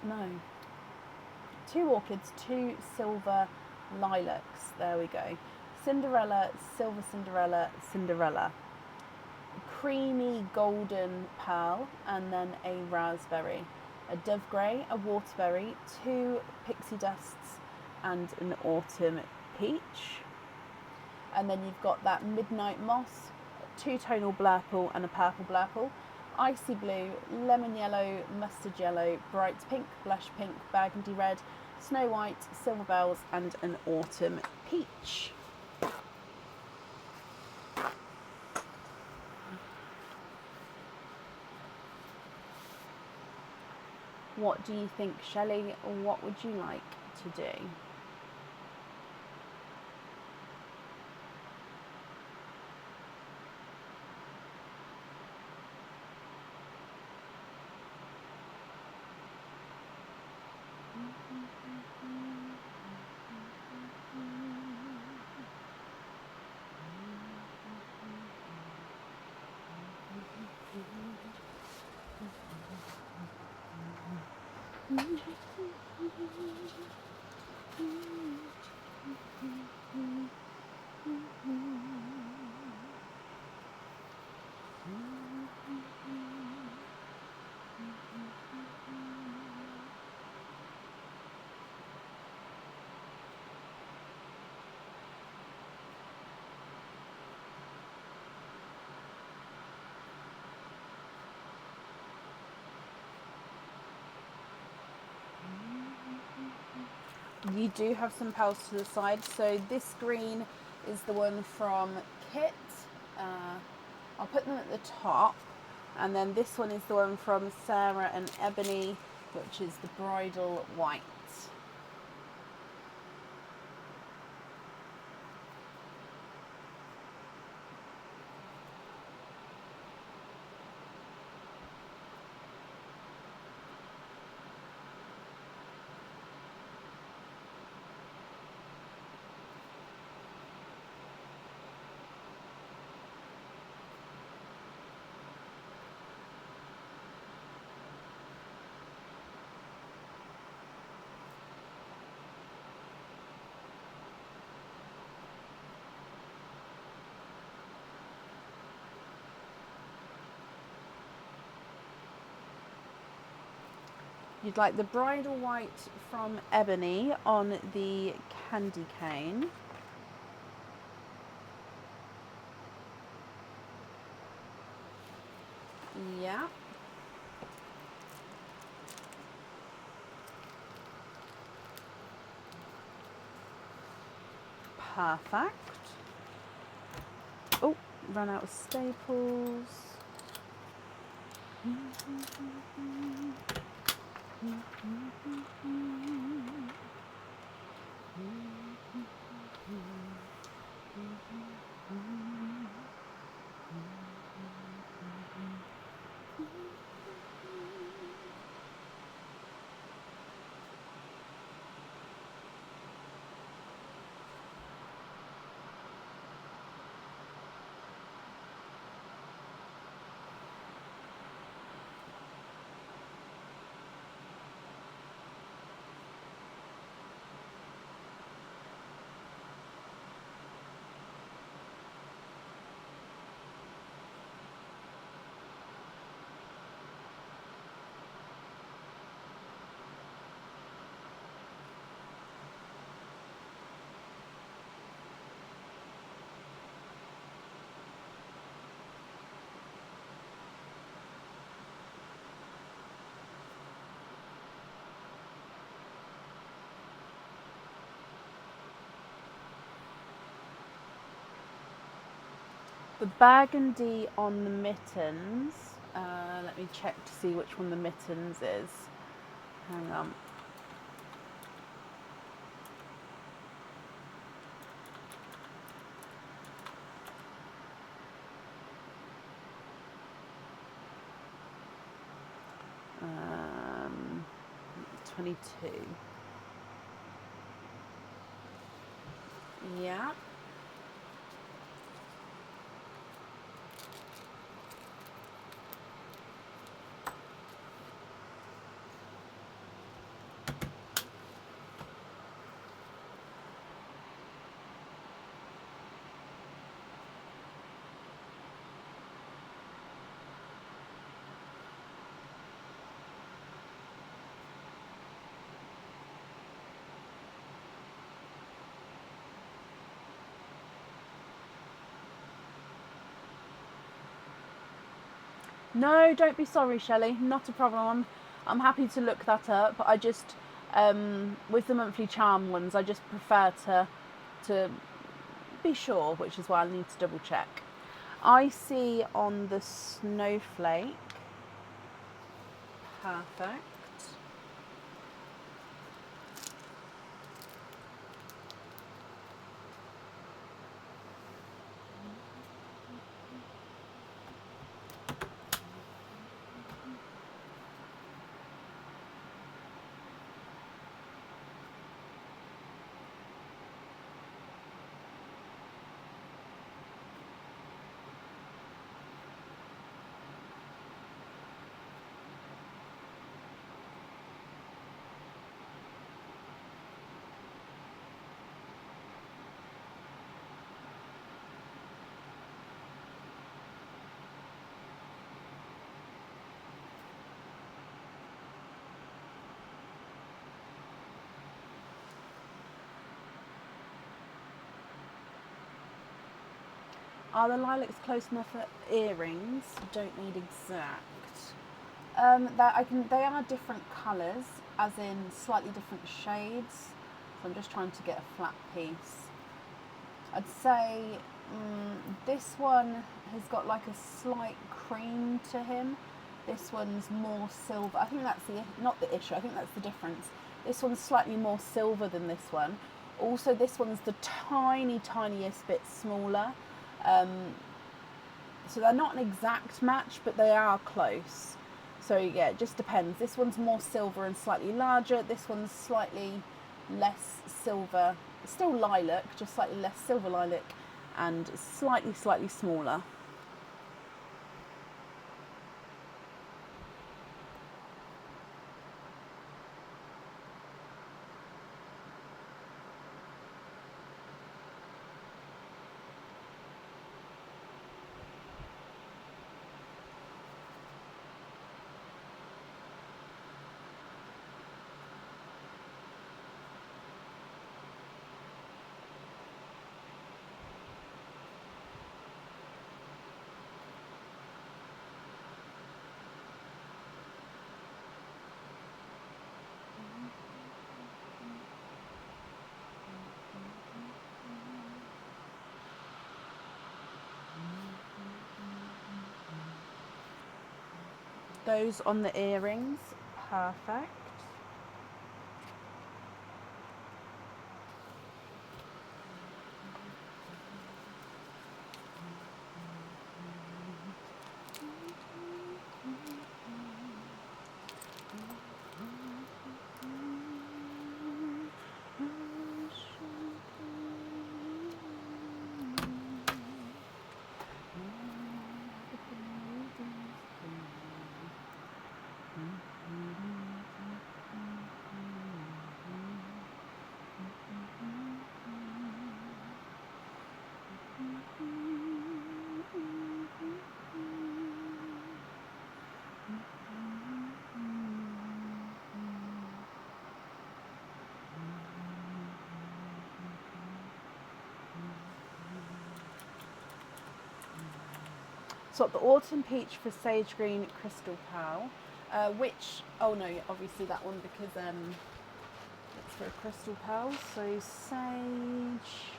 No. 2 orchids, 2 silver lilacs. There we go. Cinderella, silver Cinderella, Cinderella. Creamy golden pearl, and then a raspberry. A dove grey, a waterberry, 2 pixie dusts, and an autumn peach. And then you've got that midnight moss, 2-tonal blurple and a purple blurple. Icy blue, lemon yellow, mustard yellow, bright pink, blush pink, burgundy red, snow white, silver bells, and an autumn peach. What do you think, Shelley? What would you like to do? You do have some pals to the side. So this green is the one from Kit. I'll put them at the top. And then this one is the one from Sarah and Ebony, which is the bridal white. You'd like the bridal white from Ebony on the candy cane. Yeah. Perfect. Oh, run out of staples. The burgundy on the mittens. Let me check to see which one the mittens is. Hang on. Um, 22. Yeah. No, don't be sorry, Shelley. Not a problem. I'm happy to look that up. I just, with the monthly charm ones, I just prefer to be sure, which is why I need to double check. I see on the snowflake. Perfect. Are the lilacs close enough for earrings? Don't need exact. They are different colours, as in slightly different shades. So I'm just trying to get a flat piece. I'd say this one has got like a slight cream to him. This one's more silver. I think that's not the issue. I think that's the difference. This one's slightly more silver than this one. Also, this one's the tiniest bit smaller. So they're not an exact match, but they are close. So yeah, it just depends. This one's more silver and slightly larger. This one's slightly less silver, still lilac, just slightly less silver lilac, and slightly smaller. Those on the earrings, perfect. So the autumn peach for sage green crystal pearl, which, oh no, obviously that one because it's for a crystal pearl. So sage,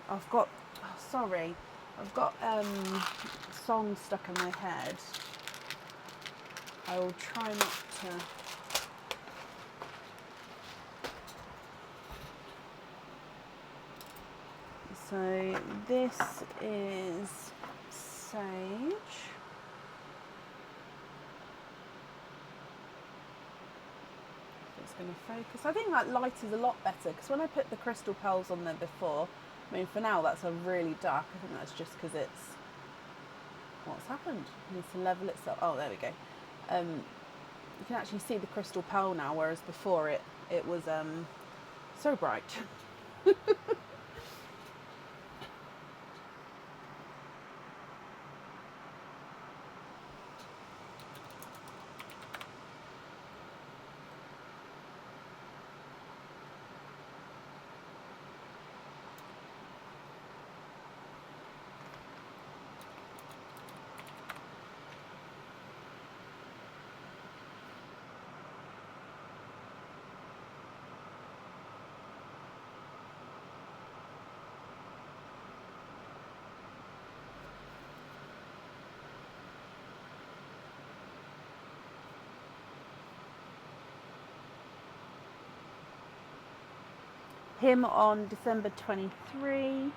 I've got Oh, sorry, I've got songs stuck in my head. I will try not to. So this is sage. It's going to focus. I think that light is a lot better because when I put the crystal pearls on there before, I mean for now that's a really dark. I think that's just because it's what's happened. It needs to level itself. Oh, there we go. You can actually see the crystal pearl now, whereas before it was so bright. Him on December 23.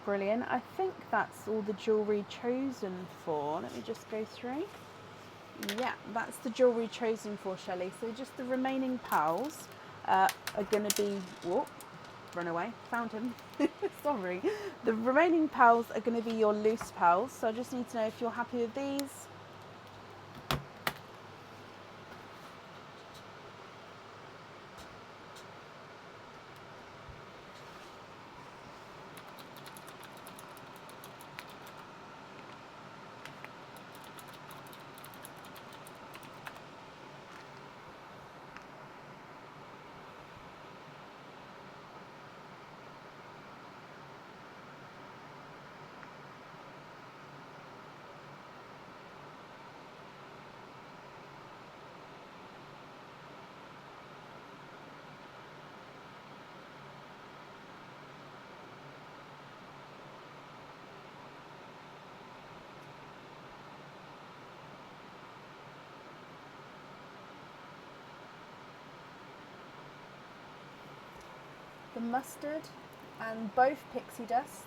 Brilliant. I think that's all the jewellery chosen for. Let me just go through. Yeah, that's the jewellery chosen for, Shelley. So just the remaining pearls are going to be... Whoop, run away. Found him. Sorry. The remaining pearls are going to be your loose pearls. So I just need to know if you're happy with these. The mustard and both pixie dusts.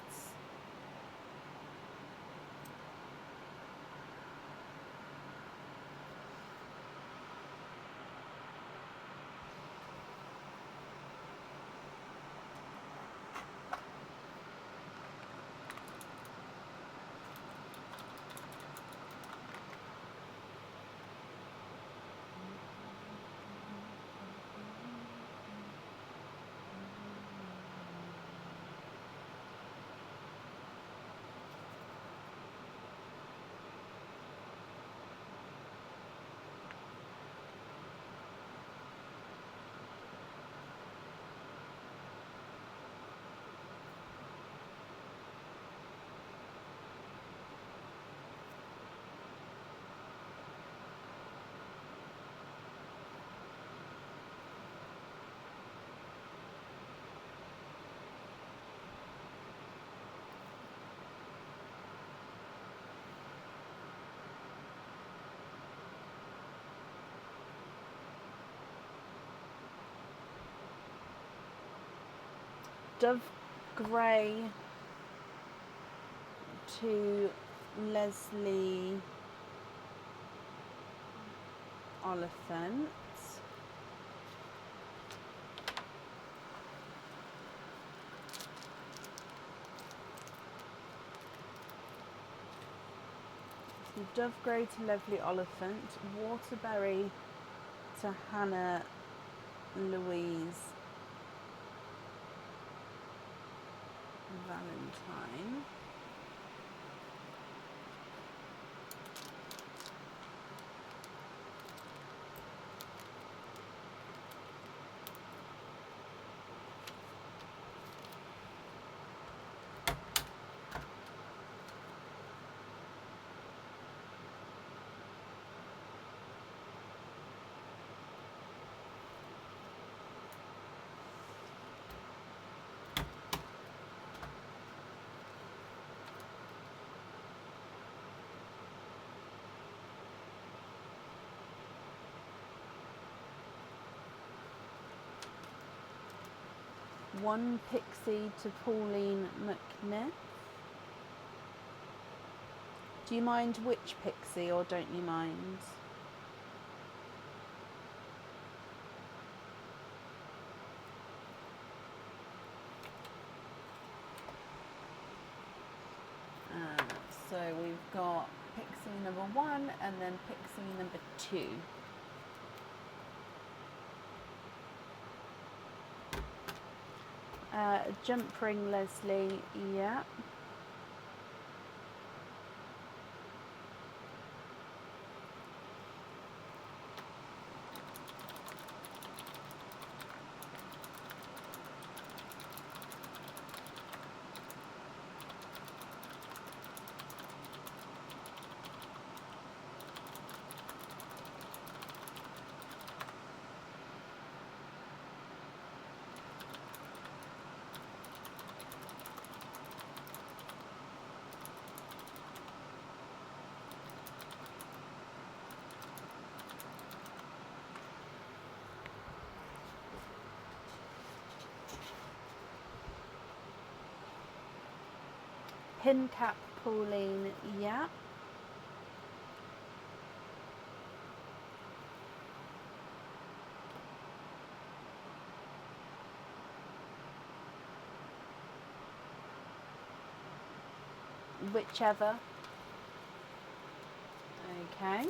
Dove Grey to Leslie Oliphant. Dove Grey to Leslie Oliphant. Waterberry to Hannah Louise Valentine. One pixie to Pauline McNiff. Do you mind which pixie, or don't you mind? So we've got pixie number 1 and then pixie number 2. Jump ring Leslie, yeah. Pin cap Pauline, yeah. Whichever. Okay.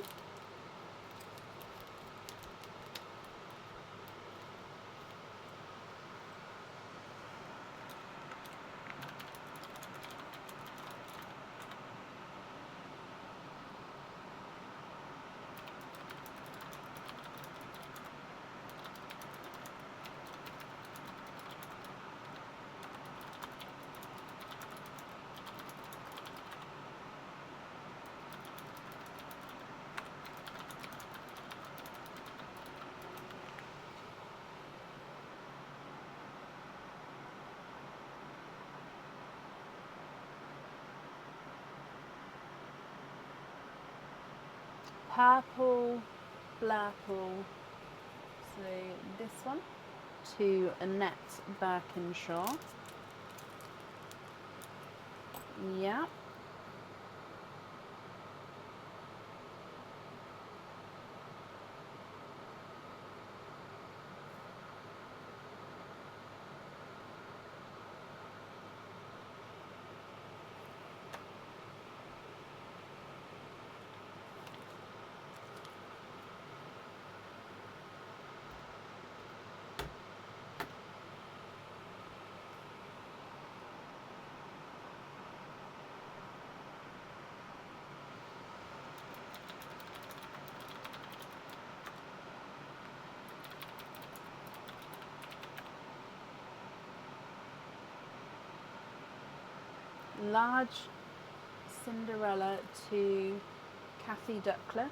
Purple, Blurple. So this one to Annette Birkinshaw. Yeah. Large Cinderella to Kathy Douglas.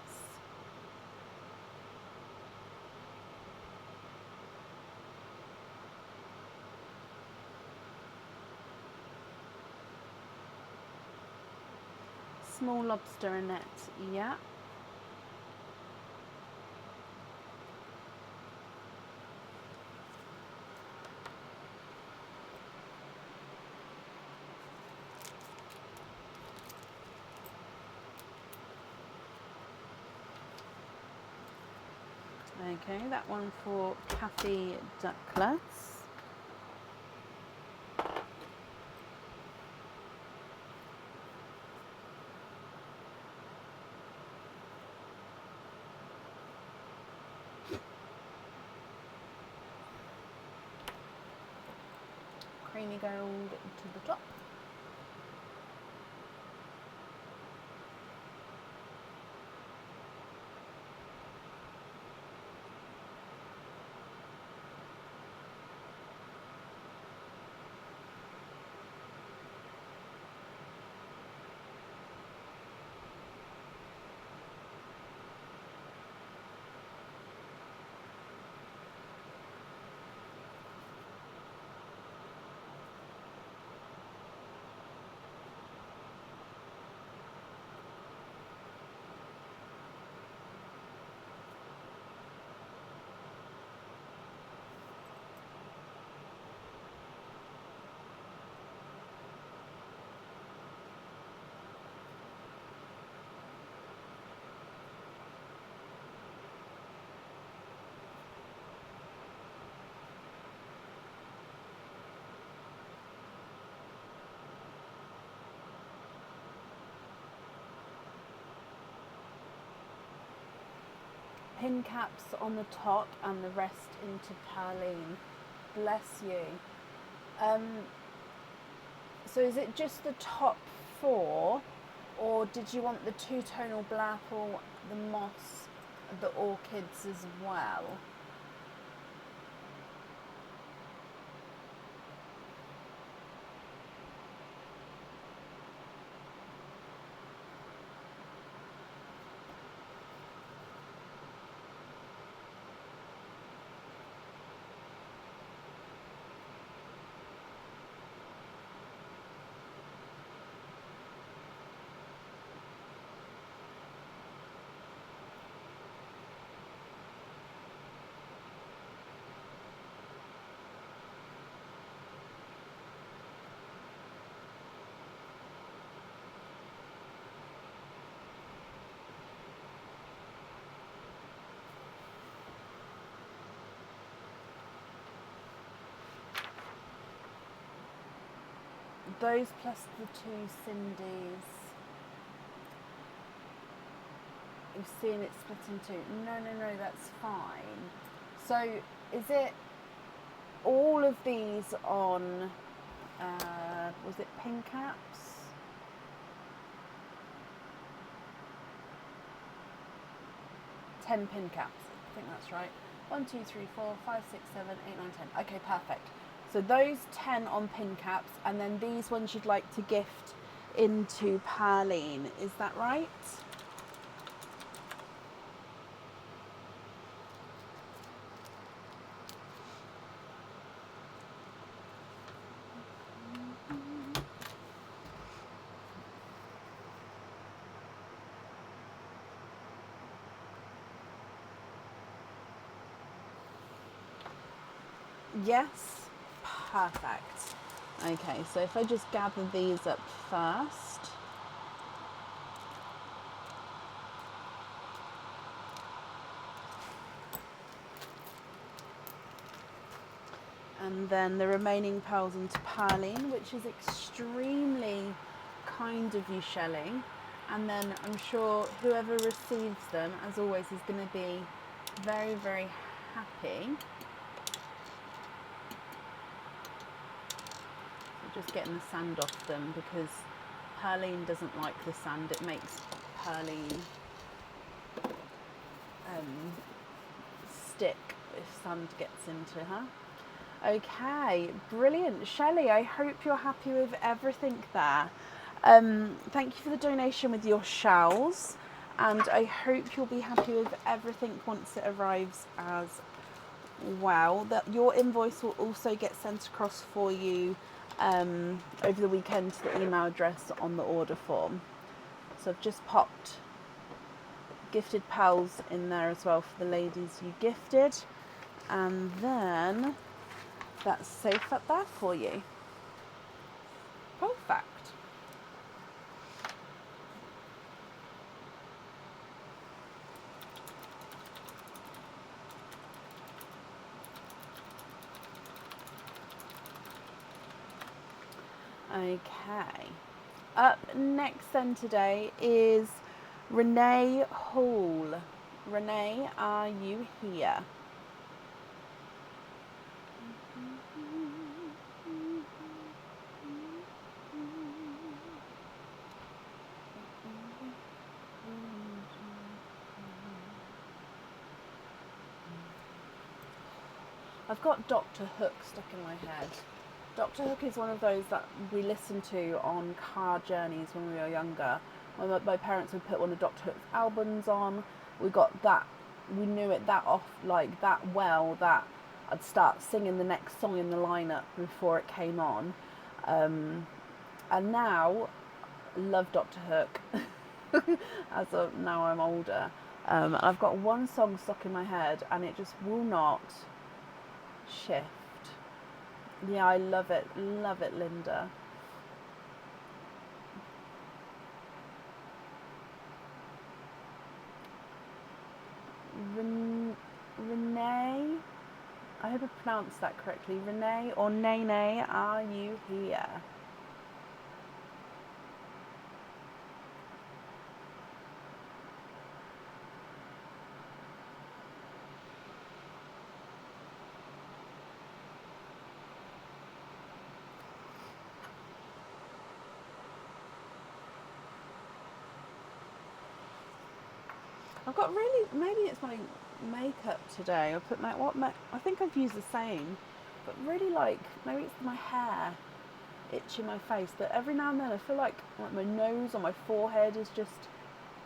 Small Lobster Annette, yeah. Okay, that one for Kathy Douglas. Creamy gold to the top. Pin caps on the top and the rest into Perline. Bless you. So is it just the top 4, or did you want the two-tonal blapple, the moss, the orchids as well? Those plus the 2 Cindy's. You've seen it split in 2. No, that's fine. So is it all of these on, was it pin caps? Ten pin caps, I think that's right. 1, 2, 3, 4, 5, 6, 7, 8, 9, 10. Okay, perfect. So those 10 on pin caps, and then these ones you'd like to gift into Perline, is that right? Yes, perfect. Okay, so if I just gather these up first. And then the remaining pearls into Perline, which is extremely kind of you, Shelley. And then I'm sure whoever receives them, as always, is going to be very, very happy. So just getting the sand off them, because Perline doesn't like the sand. It makes Perline stick if sand gets into her. Okay, brilliant. Shelley, I hope you're happy with everything there. Thank you for the donation with your shells, and I hope you'll be happy with everything once it arrives as well. That your invoice will also get sent across for you over the weekend to the email address on the order form. So I've just popped gifted pals in there as well for the ladies you gifted, and then that's safe up there for you. Perfect. Okay. Up next then today is Renee Hall. Renee, are you here? I've got Doctor Hook stuck in my head. Doctor Hook is one of those that we listened to on car journeys when we were younger. My parents would put one of Doctor Hook's albums on. We got that, we knew it that off, like that well, that I'd start singing the next song in the lineup before it came on. And now, love Doctor Hook. Now I'm older. I've got one song stuck in my head and it just will not shift. Yeah, I love it, Linda. Renee, I hope I pronounced that correctly. Renee or Nene, are you here? I've got really, maybe it's my makeup today. I put I think I've used the same, but really like, maybe it's my hair itching my face, but every now and then I feel like my nose or my forehead is just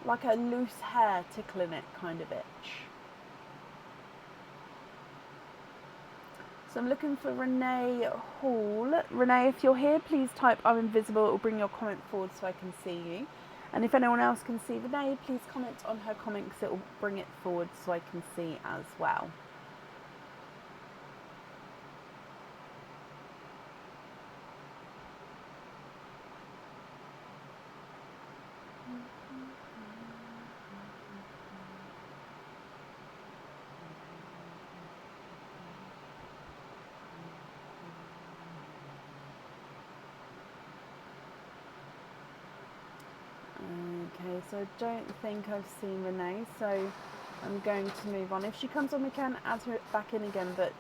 like a loose hair tickling it kind of itch. So I'm looking for Renee Hall. Renee, if you're here, please type I'm invisible. It will bring your comment forward so I can see you. And if anyone else can see Renee, please comment on her comment because it will bring it forward so I can see as well. Okay, so I don't think I've seen Renee, so I'm going to move on. If she comes on, we can add her back in again, but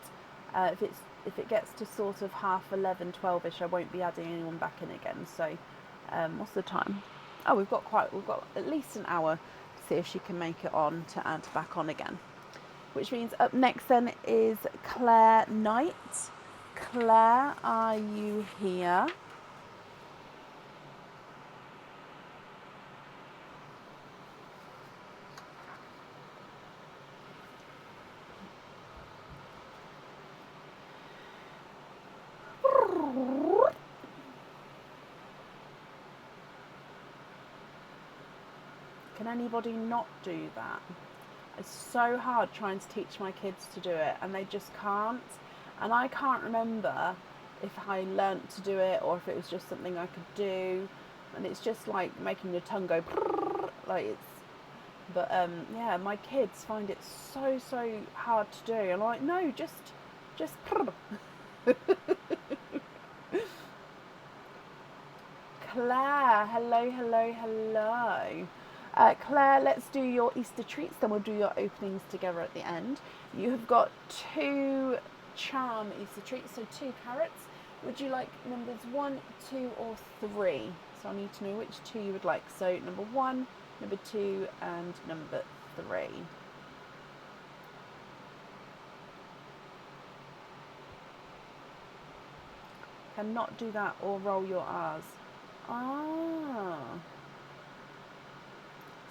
if it gets to sort of 11:30, 12ish, I won't be adding anyone back in again. So what's the time? Oh, we've got at least an hour to see if she can make it on to add back on again. Which means up next then is Claire Knight. Claire, are you here? Can anybody not do that? It's so hard trying to teach my kids to do it, and they just can't. And I can't remember if I learnt to do it or if it was just something I could do. And it's just like making your tongue go like it's. But yeah, my kids find it so hard to do. And I'm like, no, just. Claire, hello. Claire, let's do your Easter treats, then we'll do your openings together at the end. You have got 2 charm Easter treats, so 2 carrots. Would you like numbers 1, 2, or 3? So I need to know which 2 you would like. So number 1, number 2, and number 3. Cannot do that or roll your R's. Ah.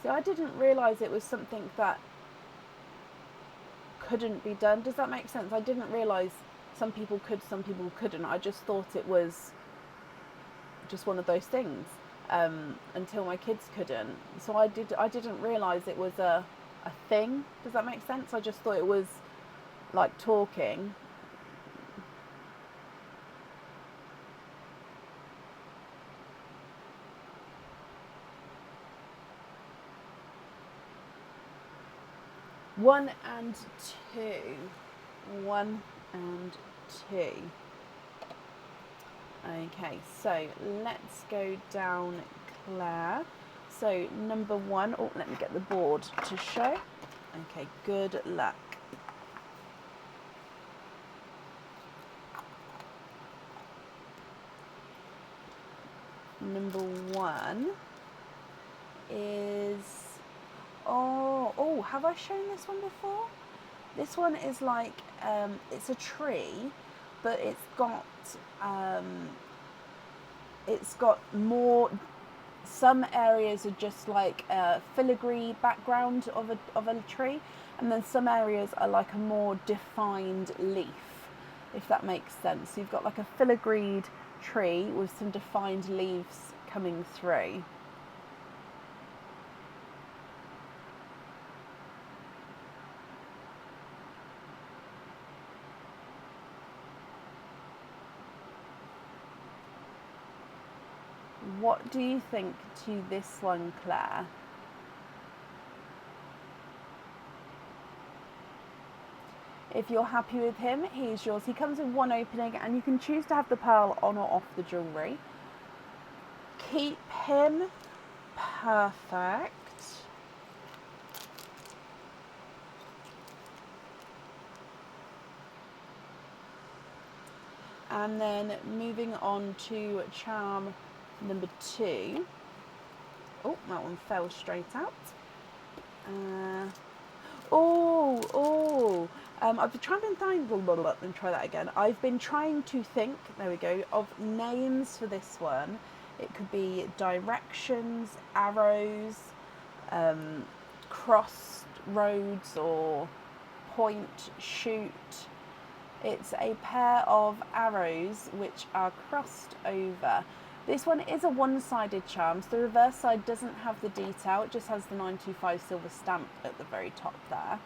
So I didn't realise it was something that couldn't be done. Does that make sense? I didn't realise some people could, some people couldn't. I just thought it was just one of those things until my kids couldn't. So I didn't realise it was a thing. Does that make sense? I just thought it was like talking. One and two. Okay, so let's go down, Claire. So number 1, oh, let me get the board to show. Okay, good luck. Number 1 is, oh, have I shown this one before? This one is like, it's a tree, but it's got more, some areas are just like a filigree background of a tree, and then some areas are like a more defined leaf, if that makes sense. So you've got like a filigreed tree with some defined leaves coming through. What do you think to this one, Claire? If you're happy with him, he's yours. He comes with 1 opening, and you can choose to have the pearl on or off the jewellery. Keep him. Perfect. And then moving on to charm number 2. Oh, that one fell straight out. I've been trying to think, let me try that again. I've been trying to think, there we go, of names for this one. It could be directions, arrows, crossed roads, or point, shoot. It's a pair of arrows which are crossed over. This one is a one-sided charm, so the reverse side doesn't have the detail, it just has the 925 silver stamp at the very top there.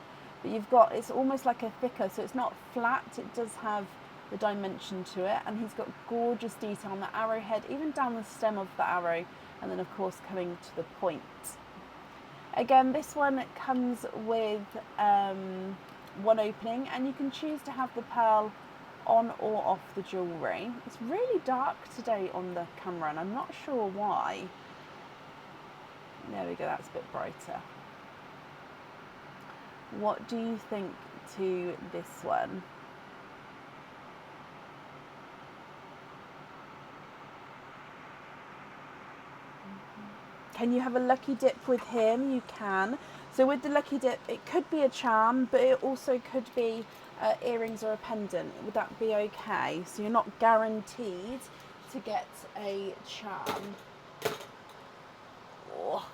But you've got, it's almost like a thicker, so it's not flat, it does have the dimension to it, and he's got gorgeous detail on the arrowhead, even down the stem of the arrow, and then of course coming to the point. Again, this one comes with one opening, and you can choose to have the pearl on or off the jewellery. It's really dark today on the camera, and I'm not sure why. There we go, that's a bit brighter. What do you think to this one? Can you have a lucky dip with him? You can. So with the lucky dip, it could be a charm, but it also could be earrings or a pendant. Would that be okay? So you're not guaranteed to get a charm. Oh,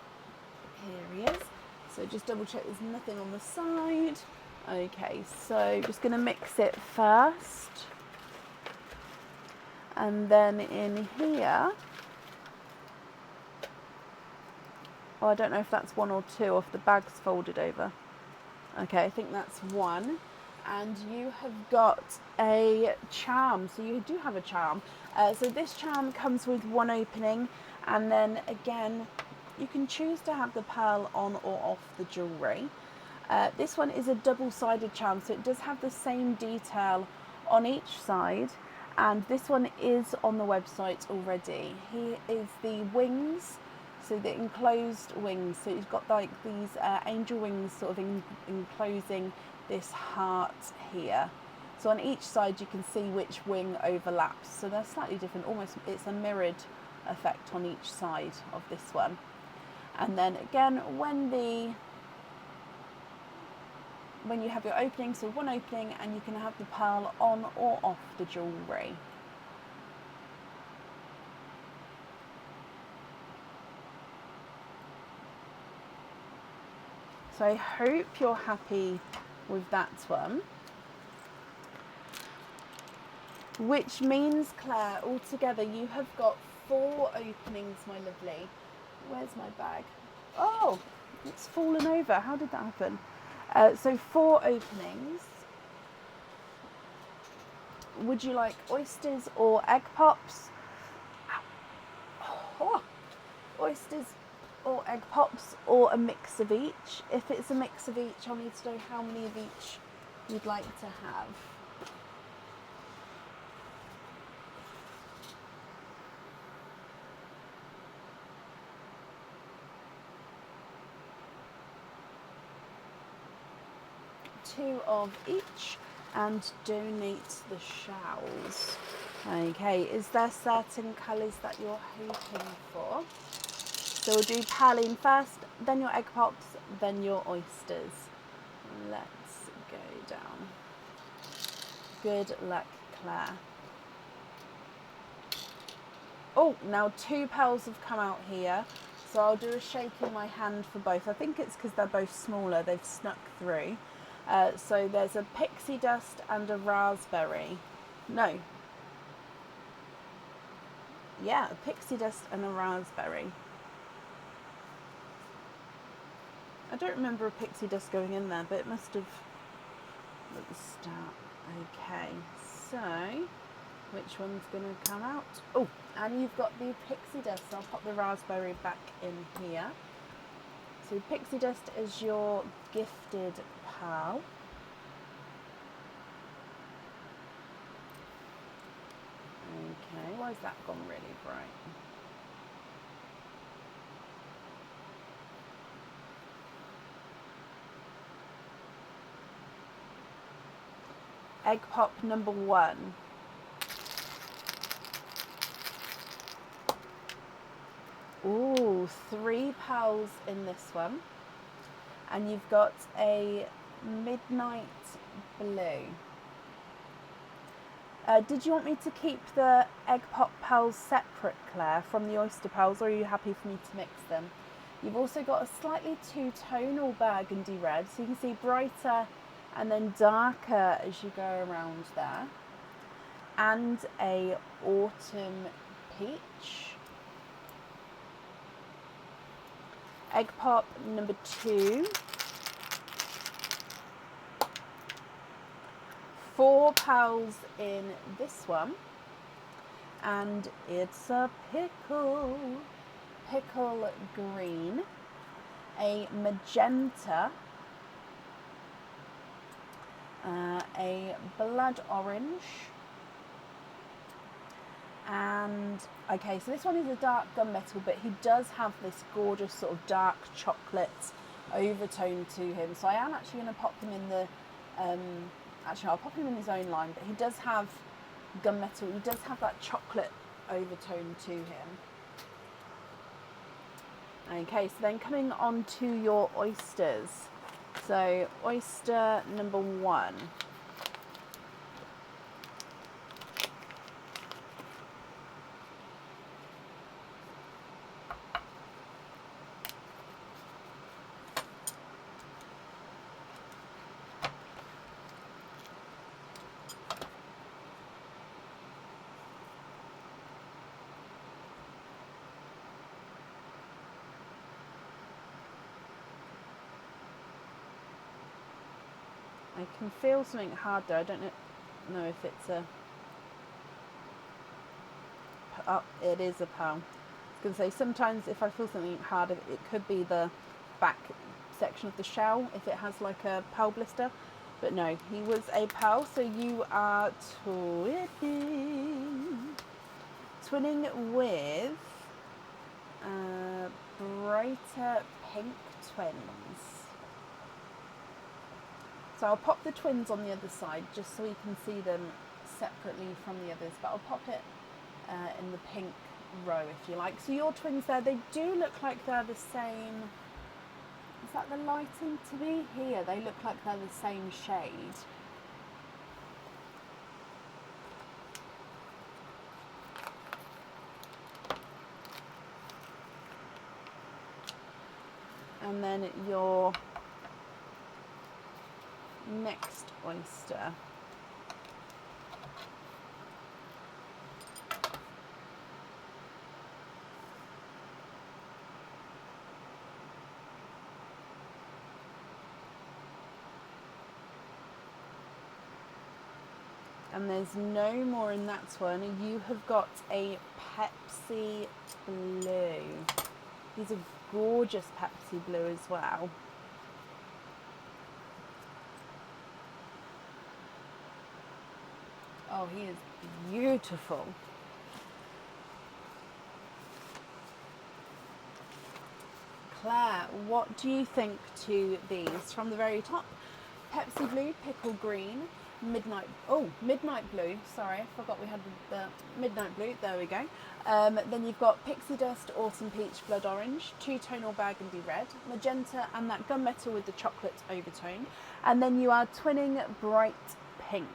here he is. So just double check there's nothing on the side. Okay, so just going to mix it first. And then in here, oh, I don't know if that's one or two, or if the bag's folded over. Okay, I think that's one. And you have got a charm, so you do have a charm. So this charm comes with one opening, and then again, you can choose to have the pearl on or off the jewellery. This one is a double-sided charm, so it does have the same detail on each side, and this one is on the website already. Here is the wings, so the enclosed wings. So you've got like these angel wings sort of enclosing this heart here. So on each side you can see which wing overlaps. So they're slightly different, almost it's a mirrored effect on each side of this one. And then again, when you have your opening, so one opening, and you can have the pearl on or off the jewellery. So I hope you're happy with that one. Which means, Claire, altogether you have got 4 openings, my lovely. Where's my bag? Oh, it's fallen over. How did that happen? So 4 openings. Would you like oysters or egg pops? Oh, oysters or egg pops, or a mix of each? If it's a mix of each, I'll need to know how many of each you'd like to have. Two of each, and donate the shells. Okay, is there certain colours that you're hoping for? So we'll do praline first, then your egg pops, then your oysters. Let's go down. Good luck, Claire. Oh, now 2 pearls have come out here, so I'll do a shake in my hand for both. I think it's because they're both smaller, they've snuck through. So there's a pixie dust and a raspberry. No. Yeah, a pixie dust and a raspberry. I don't remember a pixie dust going in there, but it must have at the start. Okay, so which one's going to come out? Oh, and you've got the pixie dust. I'll pop the raspberry back in here. So pixie dust is your gifted pearl. Okay, why has that gone really bright? Egg pop number 1. Ooh, 3 pearls in this one. And you've got a Midnight Blue. Did you want me to keep the egg pop pearls separate, Claire, from the oyster pearls, or are you happy for me to mix them? You've also got a slightly two-tonal burgundy red, so you can see brighter and then darker as you go around there. And a autumn peach. Egg pop number 2. 4 pearls in this one, and it's a pickle green, a magenta, a blood orange, and okay, so this one is a dark gunmetal, but he does have this gorgeous sort of dark chocolate overtone to him, so I am actually going to pop him in the actually, I'll pop him in his own line, but he does have gunmetal. He does have that chocolate overtone to him. Okay, so then coming on to your oysters. So oyster number 1. I can feel something hard there. I don't know if it's a... Oh, it is a pearl. I was going to say, sometimes if I feel something hard, it could be the back section of the shell, if it has like a pearl blister. But no, he was a pearl, so you are twinning with brighter pink twins. So I'll pop the twins on the other side just so we can see them separately from the others, but I'll pop it in the pink row if you like. So your twins there, they do look like they're the same. Is that the lighting to me? Here, they look like they're the same shade. And then your next oyster. And there's no more in that one. You have got a Pepsi Blue. These are gorgeous Pepsi Blue as well. Oh, he is beautiful. Claire, what do you think to these? From the very top, Pepsi Blue, Pickle Green, Midnight Blue, sorry, I forgot we had the Midnight Blue, there we go. Then you've got Pixie Dust, Autumn Peach, Blood Orange, two-tonal Burgundy Red, Magenta, and that gunmetal with the chocolate overtone. And then you are twinning Bright Pinks.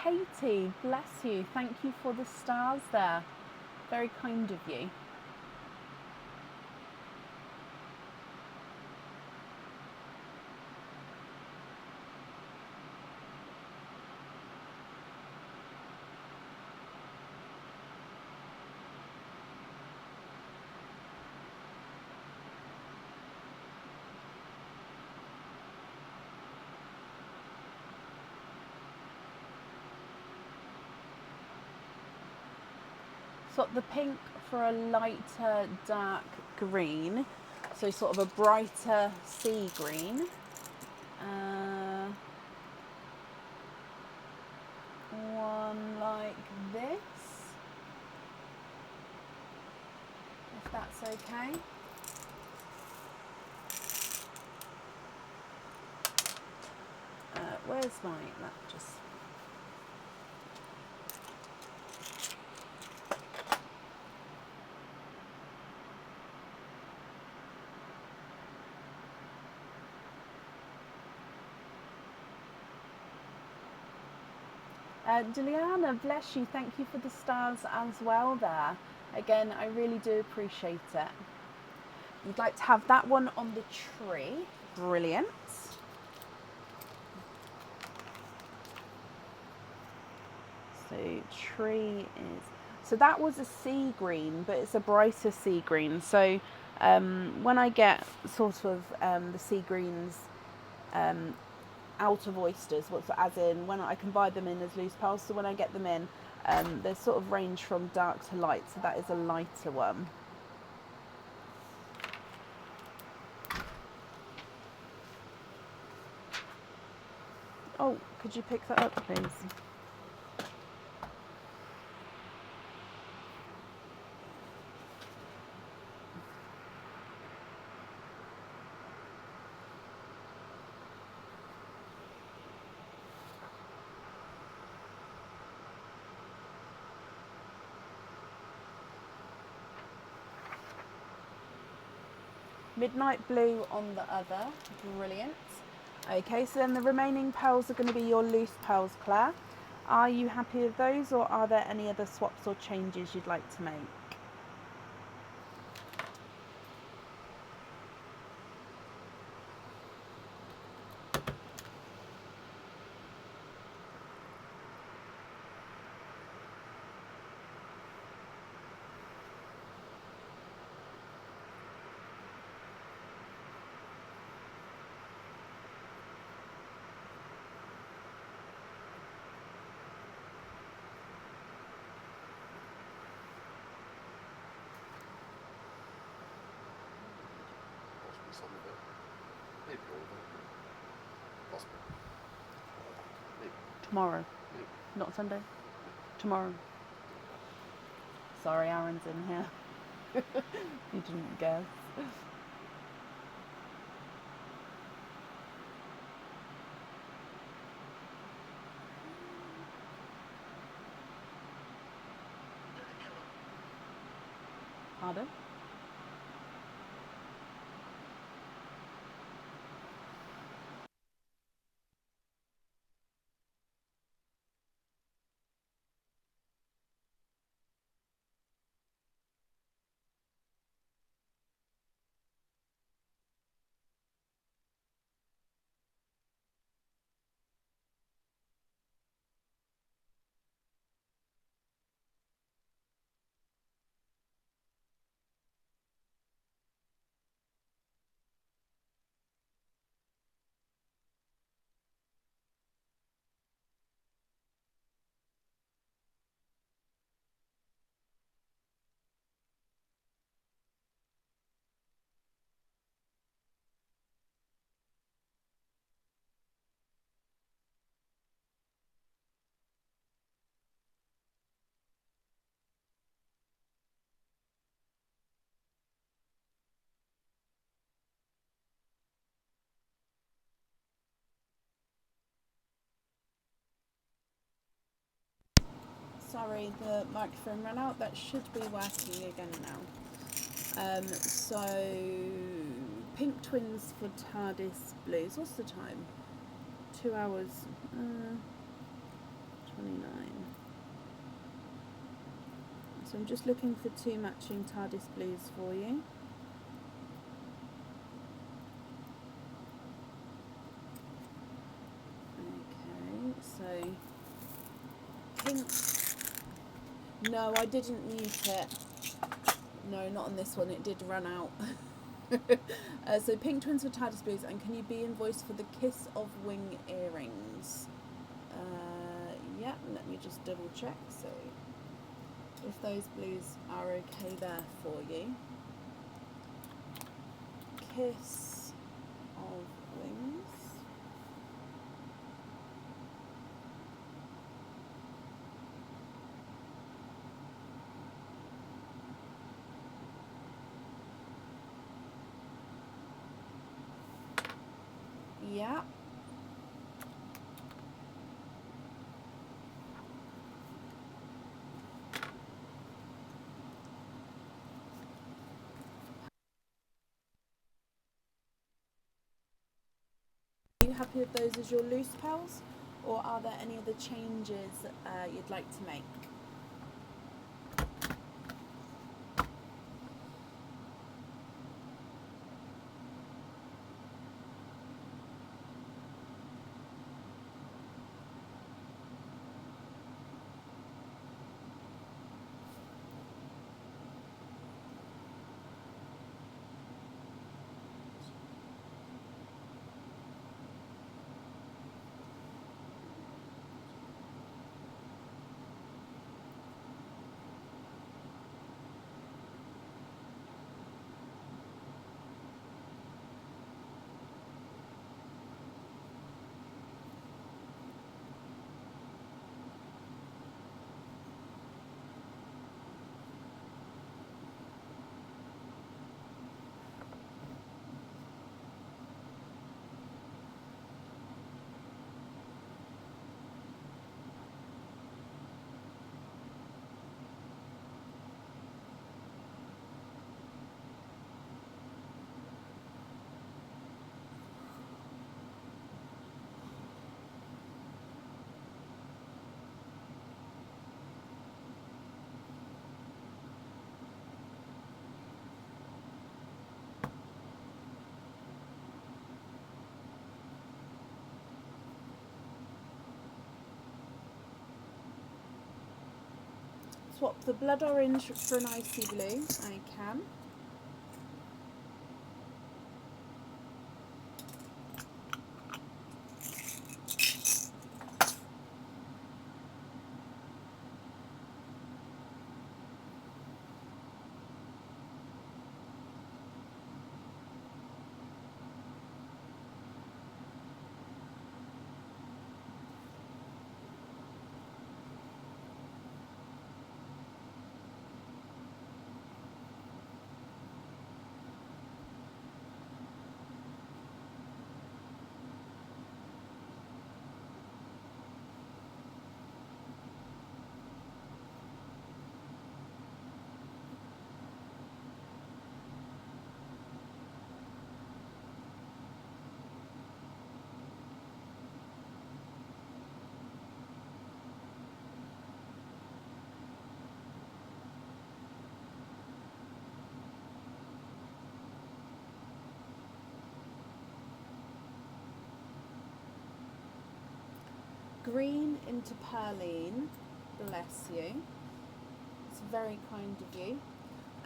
Katie, bless you. Thank you for the stars there. Very kind of you. swap the pink for a lighter dark green, so sort of a brighter sea green. One like this, if that's okay. Where's my, that just, Juliana, bless you, thank you for the stars as well there. Again, I really do appreciate it. You'd like to have that one on the tree. Brilliant. So tree is, so that was a sea green, but it's a brighter sea green. So when I get sort of the sea greens out of oysters, as in when I can buy them in as loose pearls, so when I get them in, they sort of range from dark to light, so that is a lighter one. Oh, could you pick that up, please? Midnight blue on the other, brilliant. Okay, so then the remaining pearls are going to be your loose pearls, Claire. Are you happy with those, or are there any other swaps or changes you'd like to make? Some of it. Maybe all of it. Possible. Maybe. Tomorrow. Maybe. Not Sunday? Tomorrow. Sorry, Aaron's in here. You didn't guess. Pardon? Sorry, the microphone ran out. That should be working again now. So, Pink Twins for TARDIS Blues. What's the time? 2 hours. 29. So I'm just looking for 2 matching TARDIS Blues for you. Okay, so pink. No, I didn't mute it. No, not on this one. It did run out. So Pink Twins for TARDIS Blues, and can you be invoiced for the Kiss of Wing earrings? Yeah, let me just double check. So if those blues are okay there for you. Kiss of Wings. Yeah. Are you happy with those as your loose pals, or are there any other changes you'd like to make? Swap the blood orange for an icy blue. I can. Green into Perline. Bless you. It's very kind of you.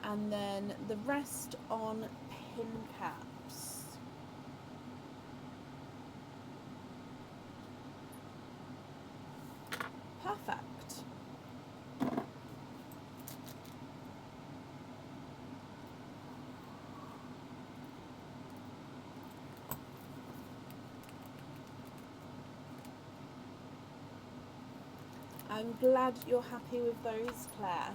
And then the rest on pin caps. Perfect. I'm glad you're happy with those, Claire.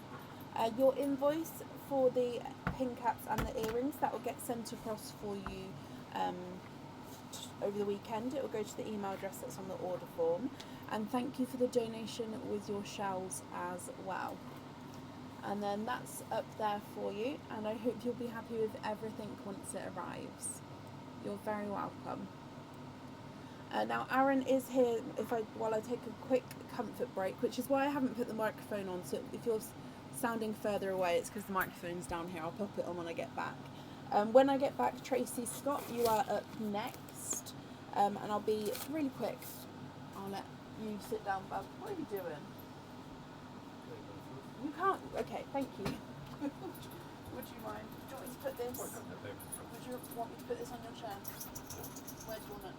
Your invoice for the pin caps and the earrings, that will get sent across for you over the weekend. It will go to the email address that's on the order form. And thank you for the donation with your shells as well. And then that's up there for you, and I hope you'll be happy with everything once it arrives. You're very welcome. Now Aaron is here while I take a quick comfort break, which is why I haven't put the microphone on, so if you're sounding further away, it's because the microphone's down here. I'll pop it on when I get back. When I get back, Tracy Scott, you are up next, and I'll be really quick. I'll let you sit down, Bub. What are you doing? You can't. Okay, thank you. Would you mind? Do you want me to put this? Would you want me to put this on your chair? Where do you want it?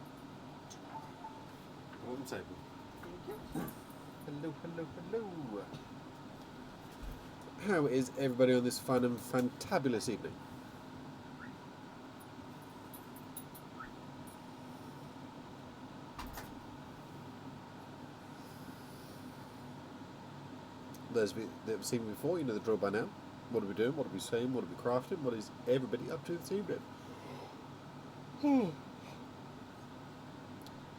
On the table. Thank you. Hello, hello, hello. How is everybody on this fun and fantabulous evening? Those that have seen me before, you know the drill by now. What are we doing? What are we saying? What are we crafting? What is everybody up to this evening?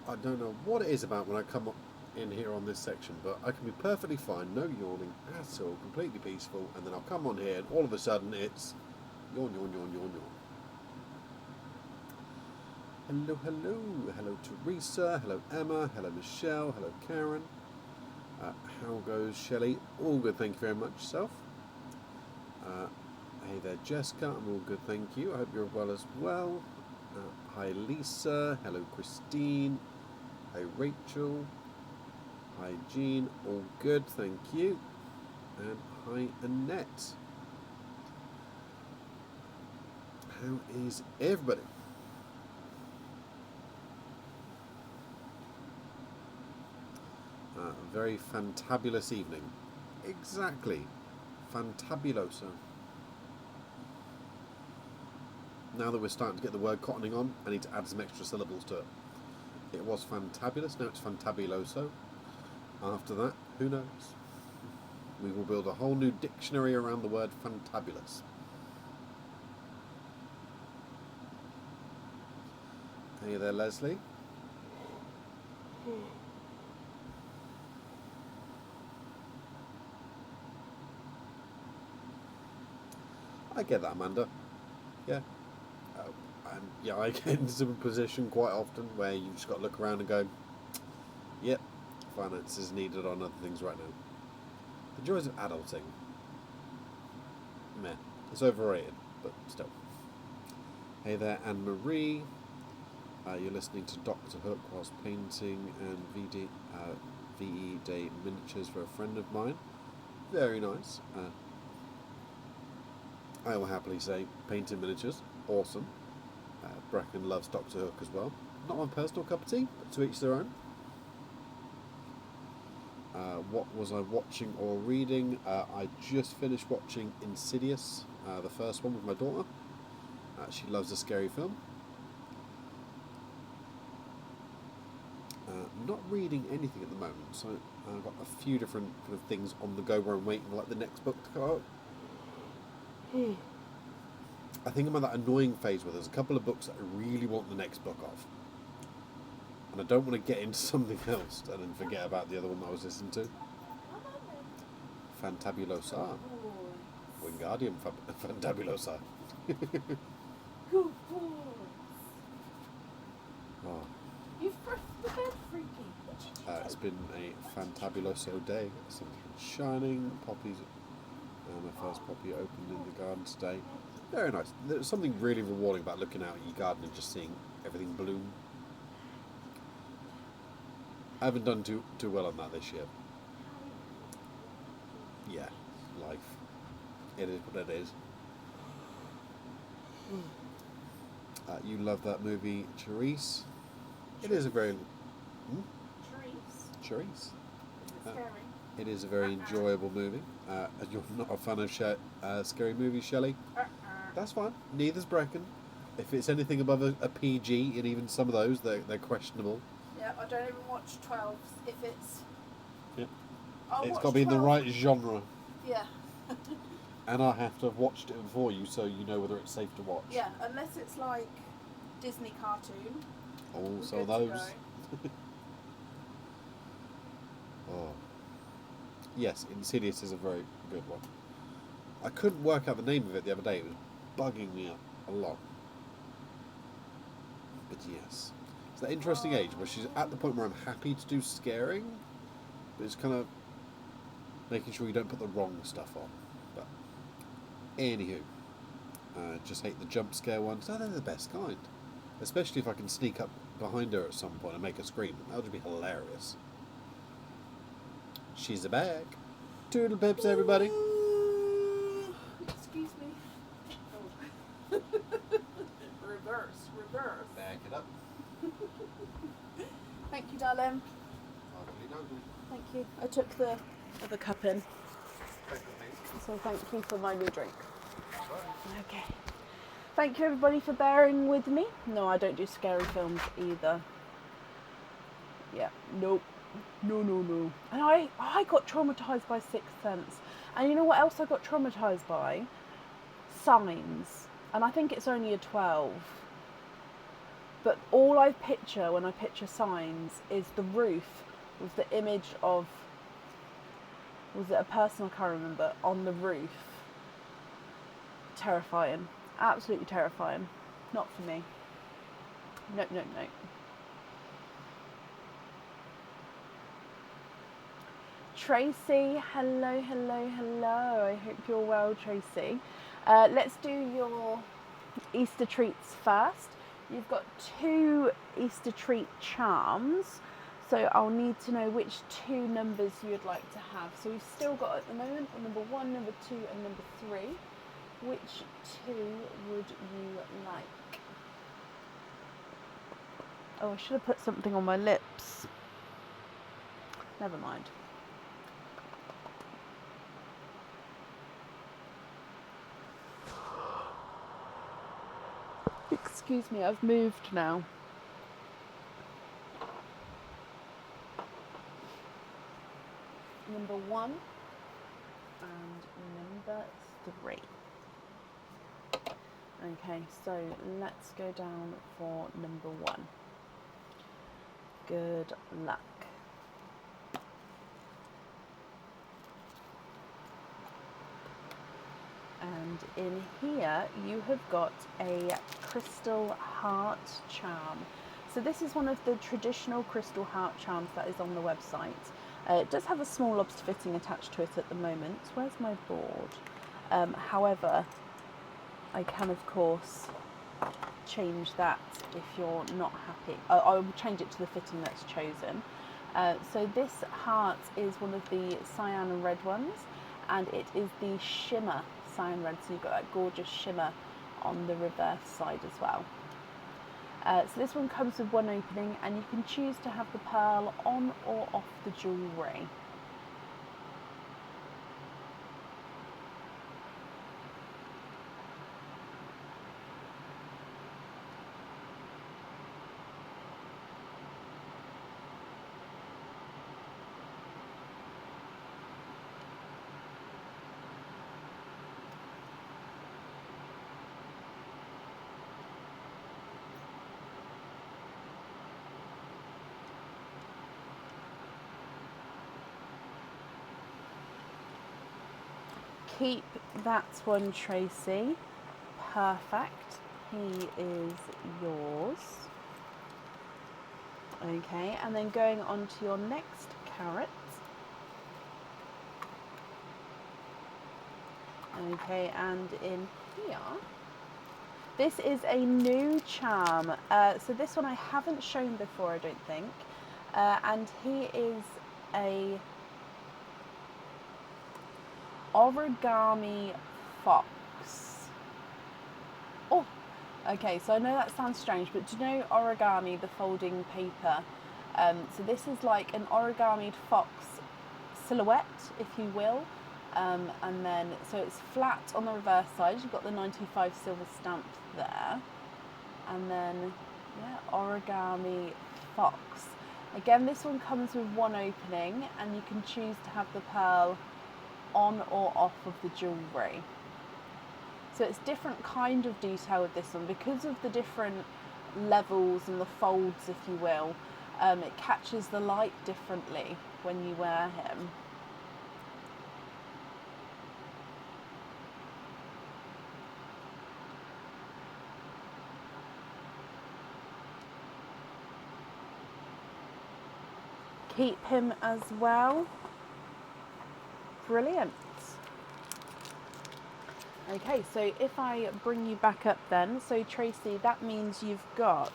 I don't know what it is about when I come in here on this section, but I can be perfectly fine, no yawning at all, completely peaceful, and then I'll come on here and all of a sudden it's yawn, yawn, yawn, yawn, yawn. Hello, hello. Hello, Teresa. Hello, Emma. Hello, Michelle. Hello, Karen. How goes Shelley? All good, thank you very much. Yourself? Hey there, Jessica. I'm all good, thank you. I hope you're well as well. Hi, Lisa. Hello, Christine. Hi, Rachel. Hi, Jean. All good, thank you. And hi, Annette. How is everybody? Very fantabulous evening. Exactly. Fantabuloso. Now that we're starting to get the word cottoning on, I need to add some extra syllables to it. It was fantabulous, now it's fantabuloso. After that, who knows? We will build a whole new dictionary around the word fantabulous. Hey there, Leslie. I get that, Amanda. Yeah. And I get into a position quite often where you've just got to look around and go, yep, finance is needed on other things right now. The joys of adulting. Meh. It's overrated, but still. Hey there, Anne-Marie. You're listening to Dr. Hook whilst painting and VE Day miniatures for a friend of mine. Very nice. I will happily say painting miniatures, awesome. Bracken loves Doctor Hook as well. Not my personal cup of tea, but to each their own. What was I watching or reading? I just finished watching Insidious, the first one with my daughter. She loves a scary film. Not reading anything at the moment, so I've got a few different kind of things on the go where I'm waiting like the next book to come out. I think I'm at that annoying phase where there's a couple of books that I really want the next book of, and I don't want to get into something else and then forget about the other one that I was listening to. Fantabulosa. Wingardium Fantabulosa. Good boys. Oh, You've pressed the bed, Freaky. it's been a fantabuloso day. Something shining, poppies. My first poppy opened in the garden today. Very nice. There's something really rewarding about looking out at your garden and just seeing everything bloom. I haven't done too well on that this year. Yeah, life. It is what it is. You love that movie, Charisse. It is a very... Charisse. Is it scary? It is a very enjoyable movie. You're not a fan of scary movies, Shelley? That's fine. Neither's Bracken. If it's anything above a PG, and even some of those, they're questionable. Yeah, I don't even watch 12s if it's... Yeah. I'll It's watch got to be in the 12. right genre. Yeah. And I have to have watched it before you, so you know whether it's safe to watch. Yeah, unless it's like Disney cartoon. Oh, we're so good to those. go. Oh. Yes, Insidious is a very good one. I couldn't work out the name of it the other day. It was bugging me up a lot. But yes. It's that interesting age where she's at the point where I'm happy to do scaring, but it's kind of making sure you don't put the wrong stuff on. But anywho, just hate the jump scare ones. No, they're the best kind. Especially if I can sneak up behind her at some point and make her scream. That would be hilarious. She's back. Toodle pips, everybody. Excuse me. Oh. Reverse. Back it up. Thank you, darling. Thank you. I took the other cup in. Drink with me. So thank you for my new drink. Right. Okay. Thank you everybody for bearing with me. No, I don't do scary films either. Yeah, nope. No. And I got traumatised by Sixth Sense. And you know what else I got traumatised by? Signs. And I think it's only a 12. But all I picture when I picture Signs is the roof with the image of, was it a person, I can't remember, on the roof. Terrifying. Absolutely terrifying. Not for me. No. Tracy, hello. I hope you're well, Tracy. Let's do your Easter treats first. You've got 2 Easter treat charms, so I'll need to know which 2 numbers you'd like to have. So we've still got at the moment number 1, number 2 and number 3. Which 2 would you like? Oh, I should have put something on my lips. Never mind. Excuse me, I've moved now. Number 1 and number 3. Okay, so let's go down for number 1. Good luck. And in here you have got a crystal heart charm. So this is one of the traditional crystal heart charms that is on the website. It does have a small lobster fitting attached to it at the moment. Where's my board? However, I can of course change that if you're not happy. I will change it to the fitting that's chosen. So this heart is one of the cyan red ones, and it is the shimmer cyan red, so you've got that gorgeous shimmer on the reverse side as well. So this one comes with 1 opening, and you can choose to have the pearl on or off the jewellery. Keep that one, Tracy. Perfect. He is yours. Okay, and then going on to your next carrot. Okay, and in here, this is a new charm. So this one I haven't shown before, I don't think. And he is a origami fox. Oh, okay, so I know that sounds strange, but do you know origami, the folding paper? So this is like an origami fox silhouette, if you will. And then, so it's flat on the reverse side, you've got the 95 silver stamp there. And then, yeah, origami fox. Again, this one comes with 1 opening, and you can choose to have the pearl on or off of the jewellery. So it's different kind of detail with this one because of the different levels and the folds, if you will. It catches the light differently when you wear him. Keep him as well. Brilliant. Okay, so if I bring you back up then, so Tracy, that means you've got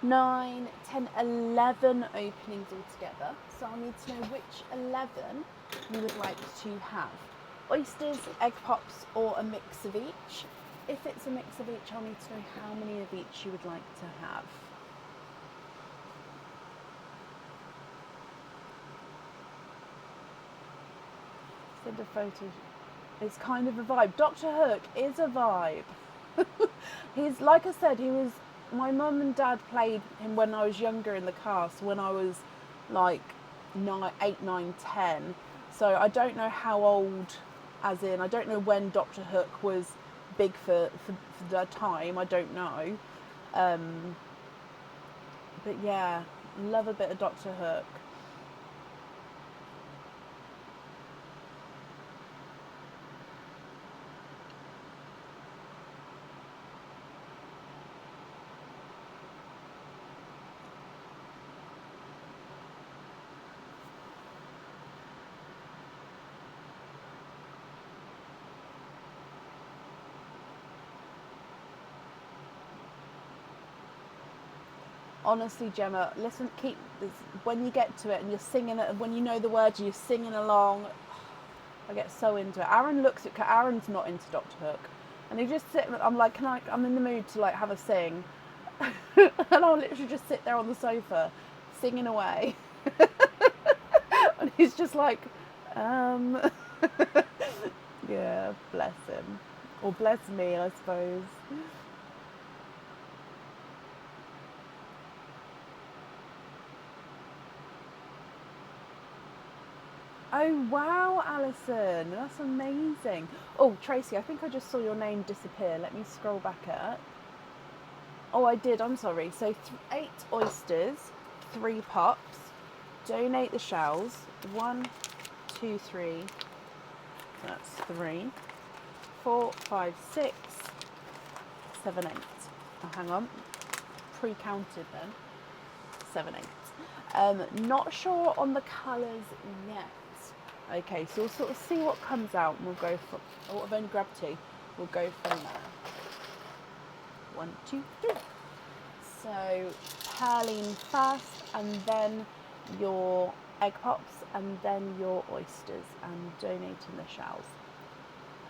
9, 10, 11 openings altogether. So I'll need to know which 11 you would like to have. Oysters, egg pops, or a mix of each. If it's a mix of each, I'll need to know how many of each you would like to have. Send a photo. It's kind of a vibe. Doctor Hook is a vibe. He's, like I said, my mum and dad played him when I was younger in the cast, when I was like 8, 9, 10. So I don't know how old, as in, I don't know when Doctor Hook was big for the time, I don't know. But yeah, love a bit of Doctor Hook. Honestly, Gemma, listen, keep this, when you get to it and you're singing it, when you know the words, you're singing along. I get so into it. Aaron looks at, Aaron's not into Doctor Hook, and he just sit. I'm like, I'm in the mood to like have a sing, and I'll literally just sit there on the sofa, singing away, and he's just like, yeah, bless him, or bless me, I suppose. Oh wow, Alison, that's amazing. Oh, Tracy, I think I just saw your name disappear. Let me scroll back up. Oh, I did, I'm sorry. So 8 oysters, 3 pops, donate the shells. 1, 2, 3, that's 3, 4, 5, 6, 7, 8. Oh, hang on, pre-counted then. 7, 8. Not sure on the colours yet. Okay, so we'll sort of see what comes out and we'll go from, oh, I've only grabbed 2. We'll go from there. 1, 2, 3. So Pearline first, and then your egg pops, and then your oysters, and donating the shells.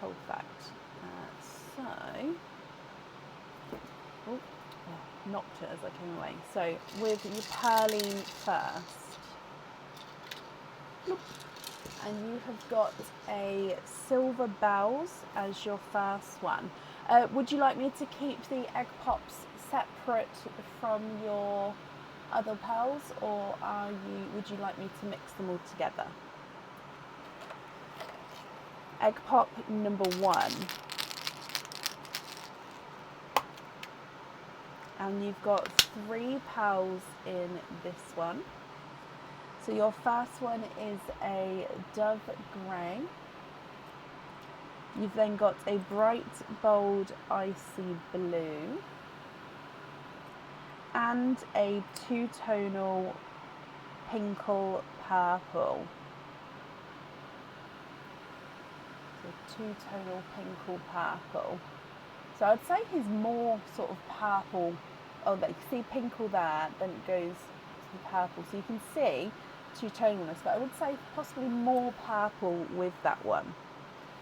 Perfect. Oh, knocked it as I came away. So with your Pearline first. Bloop. And you have got a Silver Bells as your first one. Would you like me to keep the egg pops separate from your other pearls, or would you like me to mix them all together? Egg pop number 1. And you've got 3 pearls in this one. So your first one is a Dove Grey. You've then got a bright, bold, icy blue. And a 2-tonal Pinkle Purple. So 2-tonal Pinkle Purple. So I'd say he's more sort of purple. Oh, you see Pinkle there, then it goes to purple. So you can see 2-tonalness, but I would say possibly more purple with that one.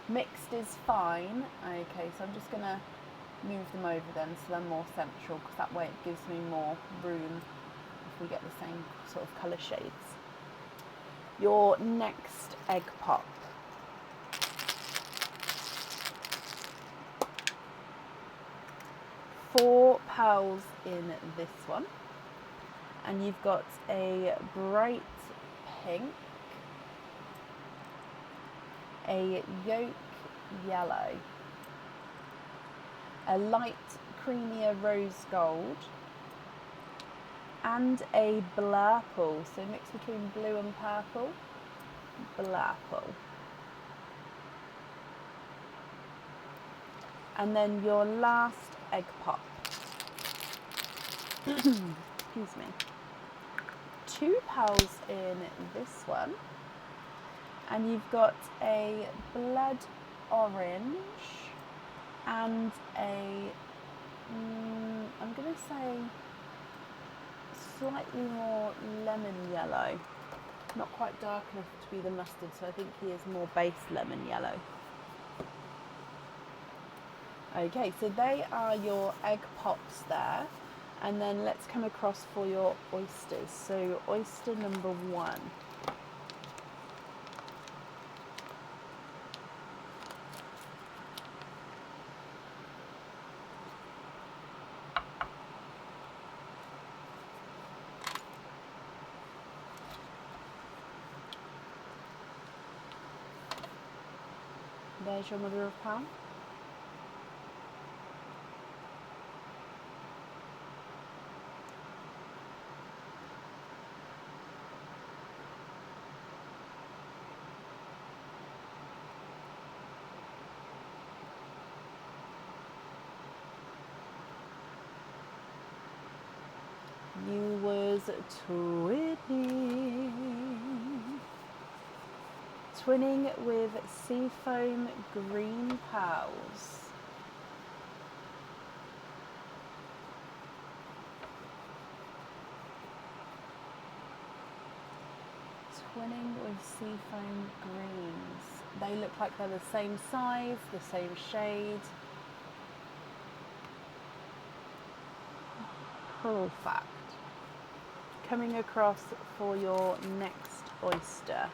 Mixed is fine. Okay, so I'm just going to move them over then so they're more central, because that way it gives me more room if we get the same sort of colour shades. Your next egg pop. Four pearls in this one, and you've got a bright pink, a yolk yellow, a light creamier rose gold, and a blurple, so mix between blue and purple, blurple. And then your last egg pop. Excuse me. 2 pearls in this one, and you've got a blood orange and a I'm going to say slightly more lemon yellow, not quite dark enough to be the mustard, so I think he is more base lemon yellow. Okay, so they are your egg pops there, and then let's come across for your oysters. So oyster number 1. There's your mother of pearl. You was twinning with seafoam green pearls. Twinning with seafoam greens. They look like they're the same size, the same shade. Perfect. Coming across for your next oyster.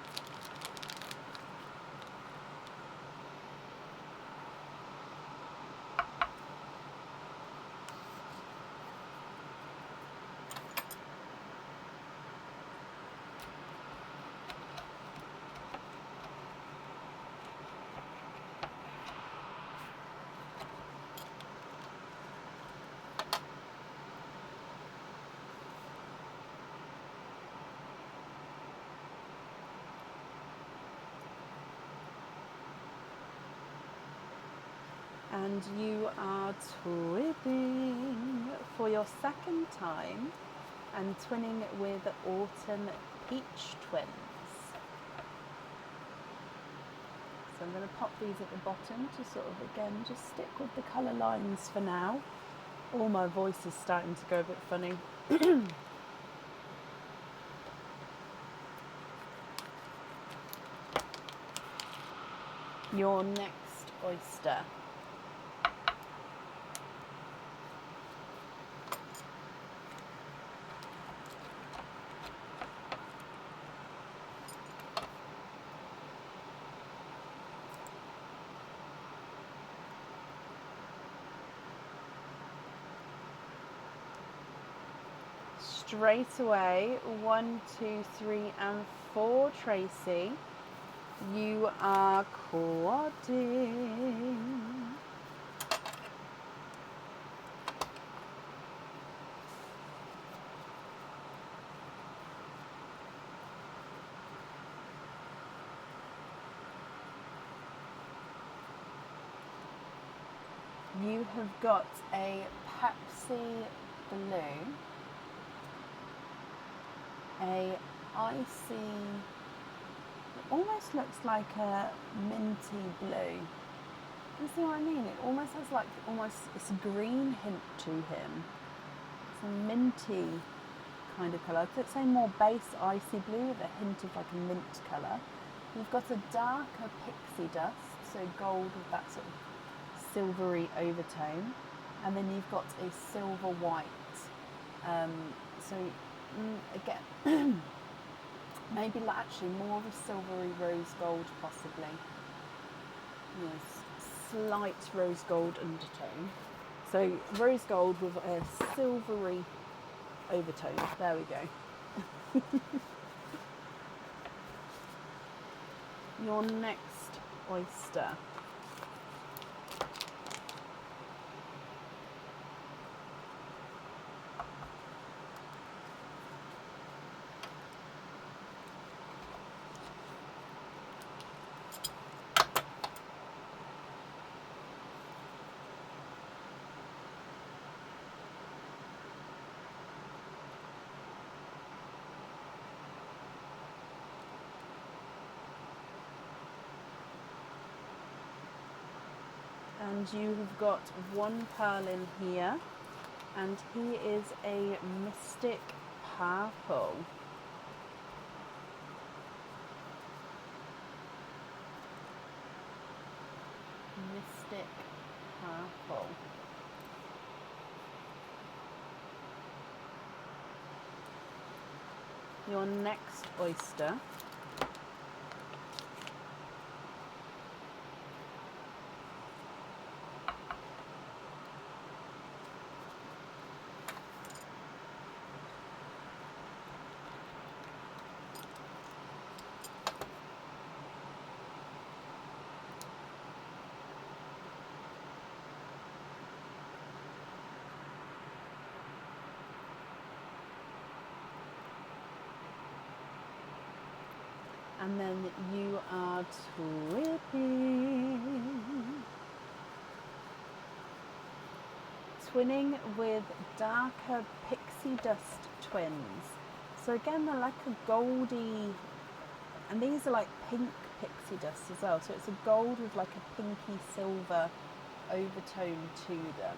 And you are twinning for your second time and twinning with Autumn Peach Twins. So I'm going to pop these at the bottom to sort of, again, just stick with the colour lines for now. All my voice is starting to go a bit funny. Your next oyster. Straight away, 1, 2, 3, and 4, Tracy. You are quadding. You have got a Pepsi Blue, a icy, it almost looks like a minty blue. You see what I mean? It almost has like, it's a green hint to him. It's a minty kind of colour. I'd say more base icy blue with a hint of like a mint colour. You've got a darker pixie dust, so gold with that sort of silvery overtone, and then you've got a silver white. Again, maybe actually more of a silvery rose gold, possibly. Yes, slight rose gold undertone. So rose gold with a silvery overtone. There we go. Your next oyster. And you have got one pearl in here, and he is a Mystic Purple. Mystic Purple. Your next oyster. And then you are twinning. Twinning with darker pixie dust twins. So again, they're like a goldy, and these are like pink pixie dust as well. So it's a gold with like a pinky silver overtone to them.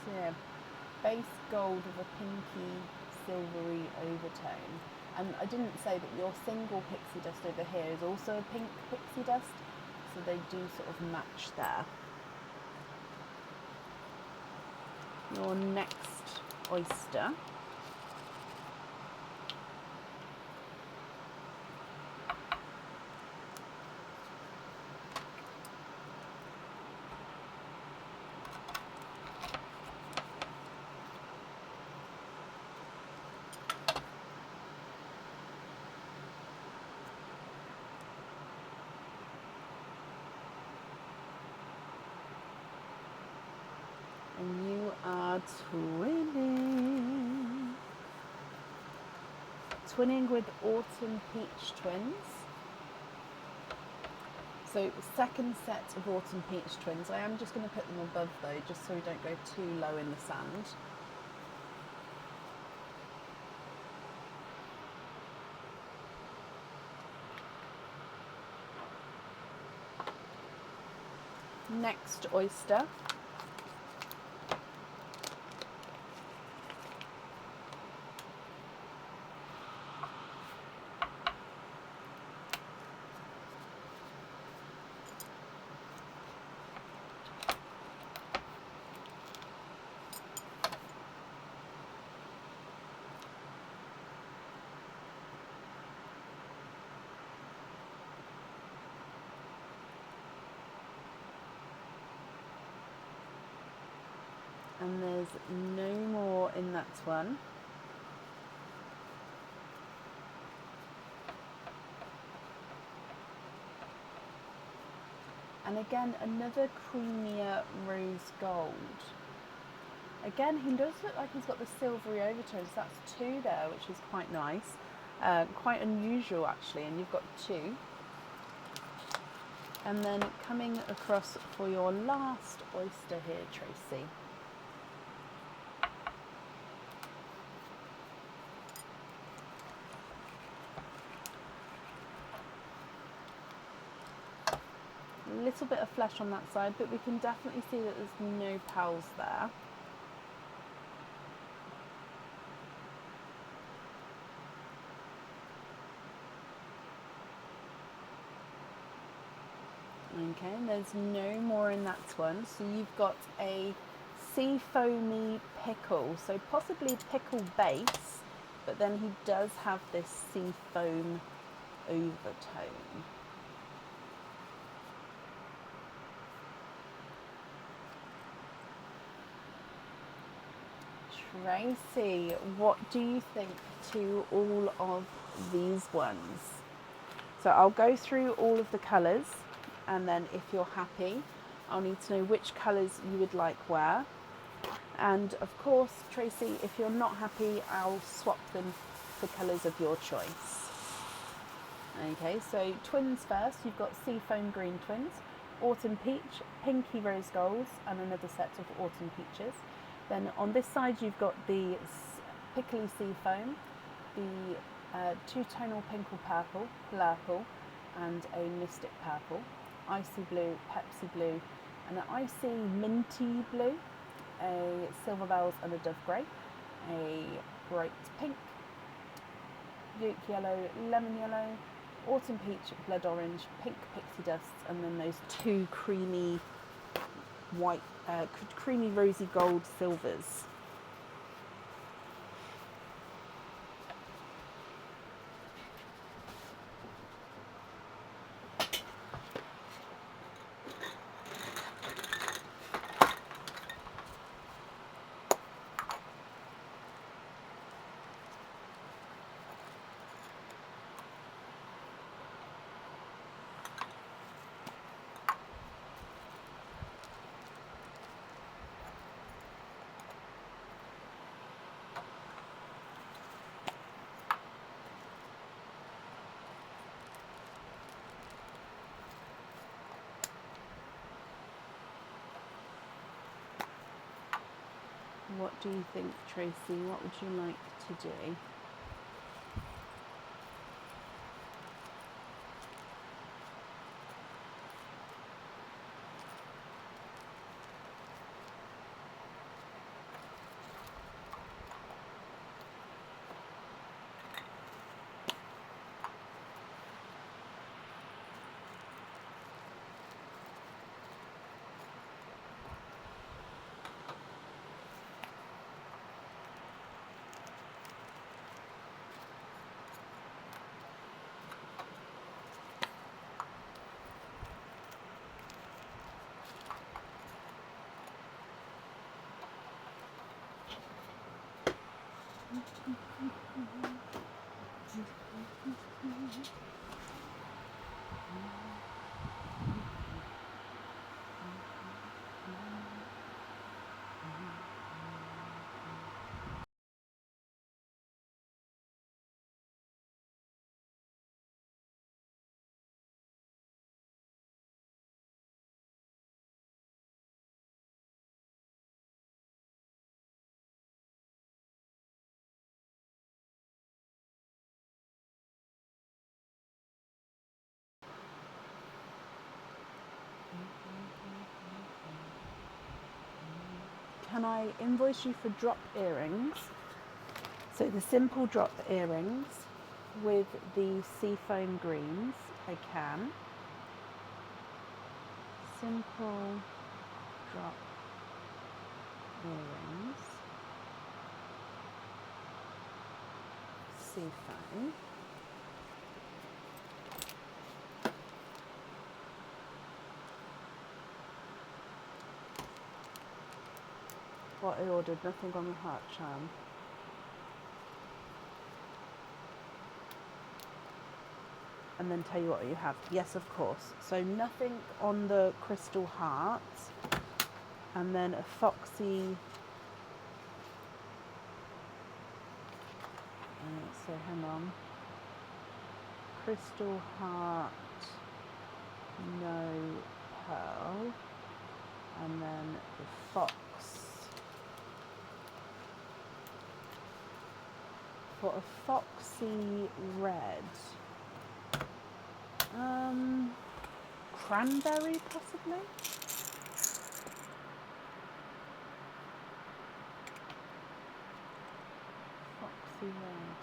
So yeah, base gold with a pinky silvery overtone. And I didn't say that your single pixie dust over here is also a pink pixie dust, so they do sort of match there. Your next oyster. And you are twinning. Twinning with autumn peach twins. So second set of autumn peach twins. I am just going to put them above though, just so we don't go too low in the sand. Next oyster. And there's no more in that one. And again, another creamier rose gold. Again, he does look like he's got the silvery overtones. That's two there, which is quite nice. Quite unusual actually, and you've got two. And then coming across for your last oyster here, Tracy. A little bit of flesh on that side, but we can definitely see that there's no pals there. Okay, and there's no more in that one. So you've got a sea foamy pickle, so possibly pickle base, but then he does have this sea foam overtone. Tracy, what do you think to all of these ones? So I'll go through all of the colours, and then if you're happy, I'll need to know which colours you would like where. And of course, Tracy, if you're not happy, I'll swap them for colours of your choice. Okay, so twins first. You've got seafoam green twins, autumn peach, pinky rose golds, and another set of autumn peaches. Then on this side, you've got the pickly seafoam, the two-tonal pinkle purple, and a mystic purple, icy blue, Pepsi blue, and an icy minty blue, a silver bells and a dove grey, a bright pink, yolk yellow, lemon yellow, autumn peach, blood orange, pink pixie dust, and then those two creamy white, creamy rosy gold silvers. What do you think, Tracy? What would you like to do? Can I invoice you for drop earrings? So the simple drop earrings with the seafoam greens, I can. Simple drop earrings, seafoam. What I ordered, nothing on the heart charm. And then tell you what you have. Yes, of course. So nothing on the crystal heart. And then a foxy. So hang on. Crystal heart, no pearl. And then the fox. For a foxy red. Cranberry, possibly? Foxy red.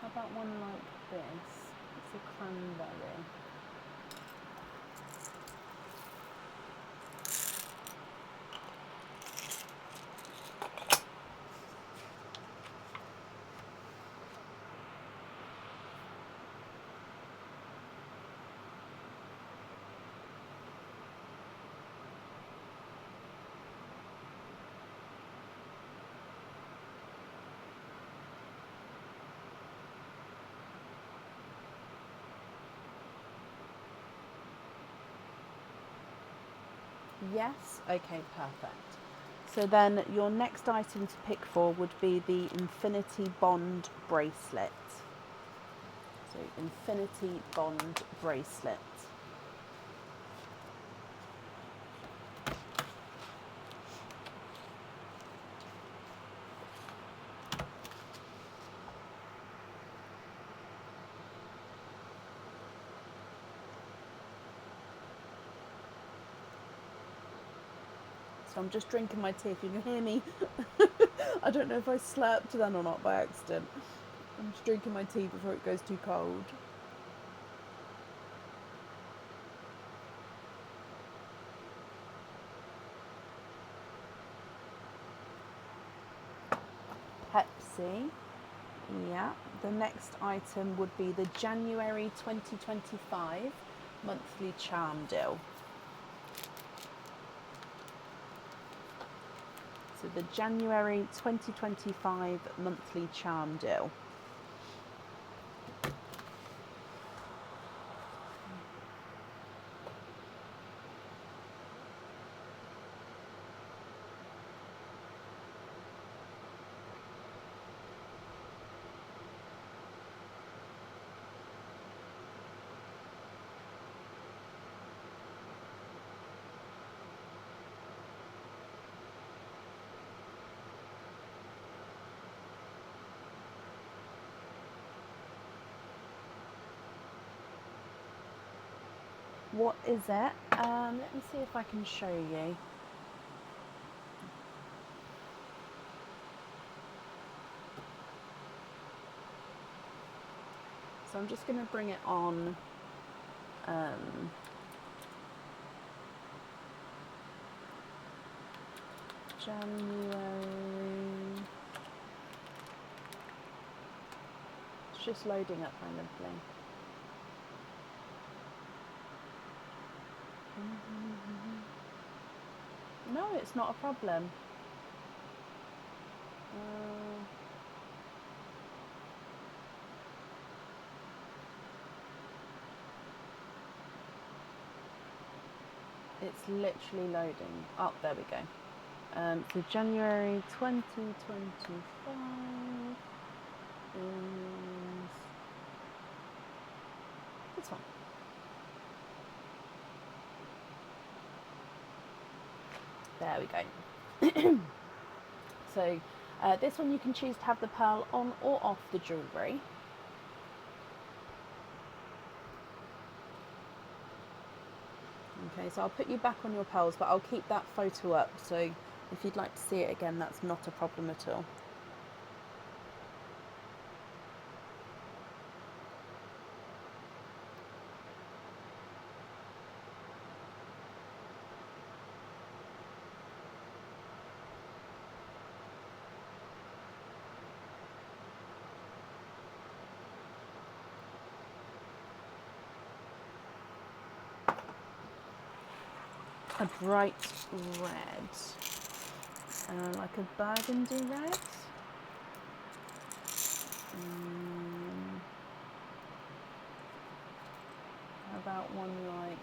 How about one like this? It's a cranberry. Yes? Okay, perfect. So then your next item to pick for would be the Infinity Bond bracelet. So Infinity Bond bracelet. So I'm just drinking my tea. If you can hear me, I don't know if I slurped then or not by accident. I'm just drinking my tea before it goes too cold. Pepsi. Yeah. The next item would be the January 2025 monthly charm deal. So the January 2025 monthly charm deal. What is it? Let me see if I can show you. So I'm just going to bring it on. January. It's just loading up, my lovely. No, it's not a problem. It's literally loading. Oh, there we go. So January 2025 is this one. There we go. So this one you can choose to have the pearl on or off the jewellery. Okay, so I'll put you back on your pearls, but I'll keep that photo up, so if you'd like to see it again, that's not a problem at all. A bright red, like a burgundy red. How about one like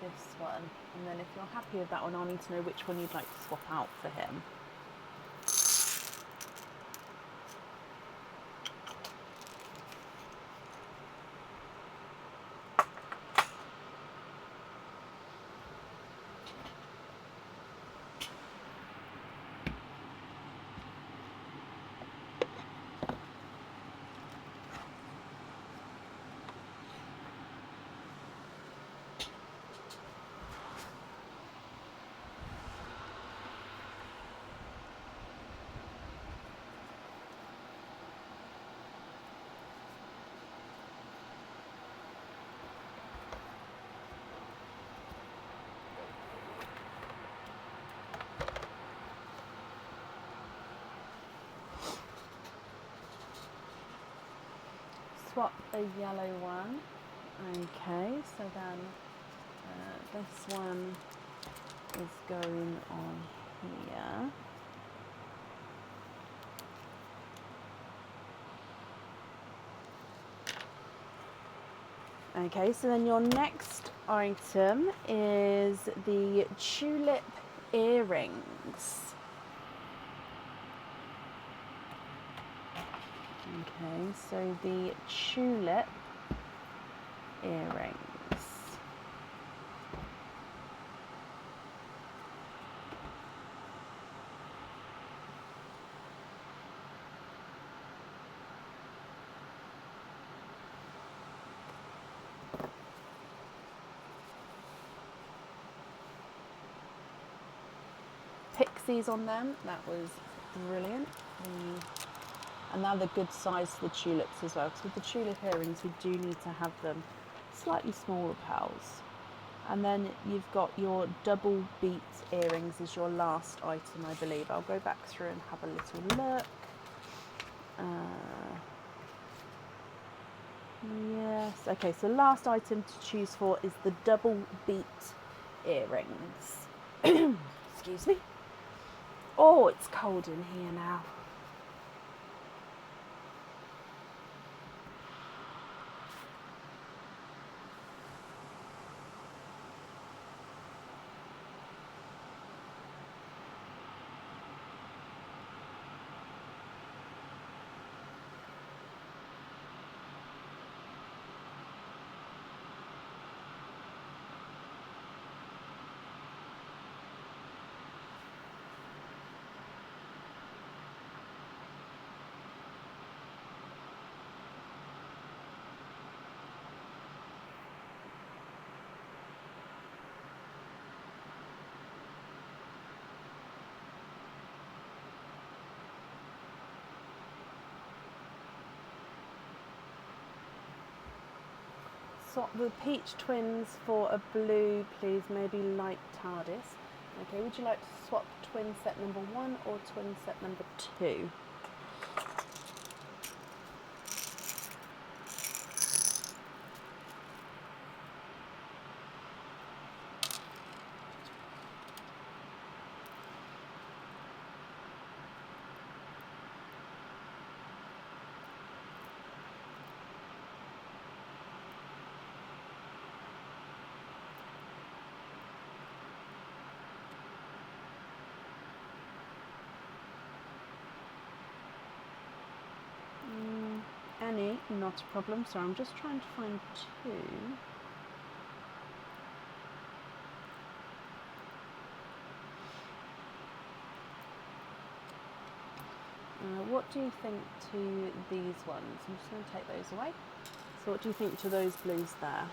this one? And then if you're happy with that one, I'll need to know which one you'd like to swap out for him. Swap the yellow one. Okay, so then this one is going on here. Okay, so then your next item is the tulip earrings. Okay, so the tulip earrings. Pixies on them, that was brilliant. And now the good size for the tulips as well, because with the tulip earrings we do need to have them slightly smaller pearls. And then you've got your double beat earrings as your last item, I believe. I'll go back through and have a little look. Yes, okay, so last item to choose for is the double beat earrings. Excuse me. Oh, it's cold in here now. swap the Peach Twins for a blue, please, maybe light TARDIS. Okay, would you like to swap twin set number 1 or twin set number 2? Any, not a problem. So I'm just trying to find 2. What do you think to these ones? I'm just going to take those away. So what do you think to those blues there?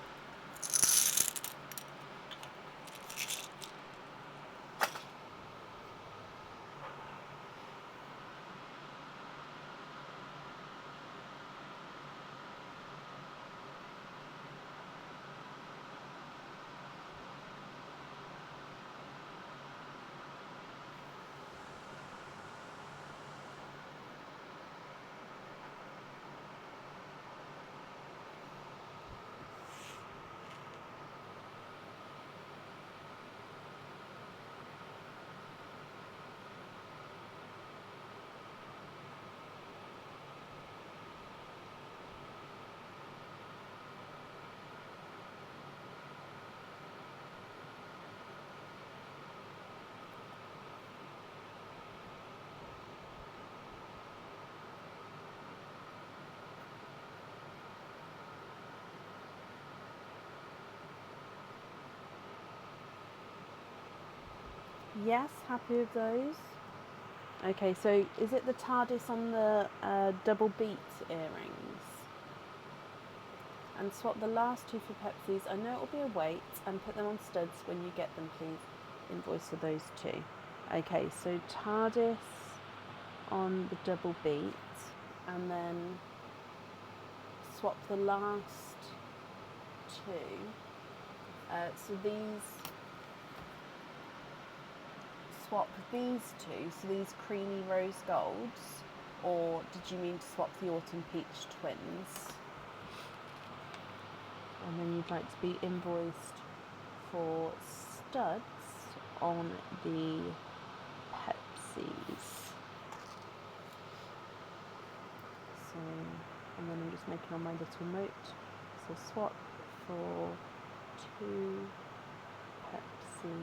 Yes, happy with those. Okay, so is it the TARDIS on the double beat earrings? And swap the last 2 for Pepsi's. I know it will be a weight, and put them on studs when you get them, please. Invoice for those 2. Okay, so TARDIS on the double beat, and then swap the last 2. So swap these 2, so these creamy rose golds, or did you mean to swap the autumn peach twins? And then you'd like to be invoiced for studs on the Pepsis. So, and then I'm just making on my little note. So swap for 2 Pepsi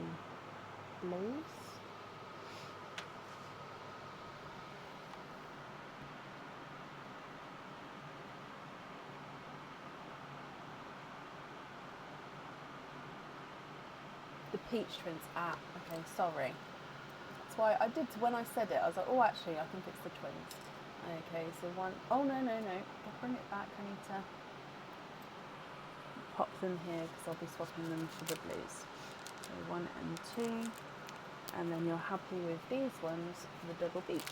blues. The peach twins. Okay, sorry. That's why I did, when I said it, I was like, oh, actually, I think it's the twins. Okay, so 1, oh, no, I'll bring it back. I need to pop them here because I'll be swapping them for the blues. So 1 and 2, and then you're happy with these ones for the double beat.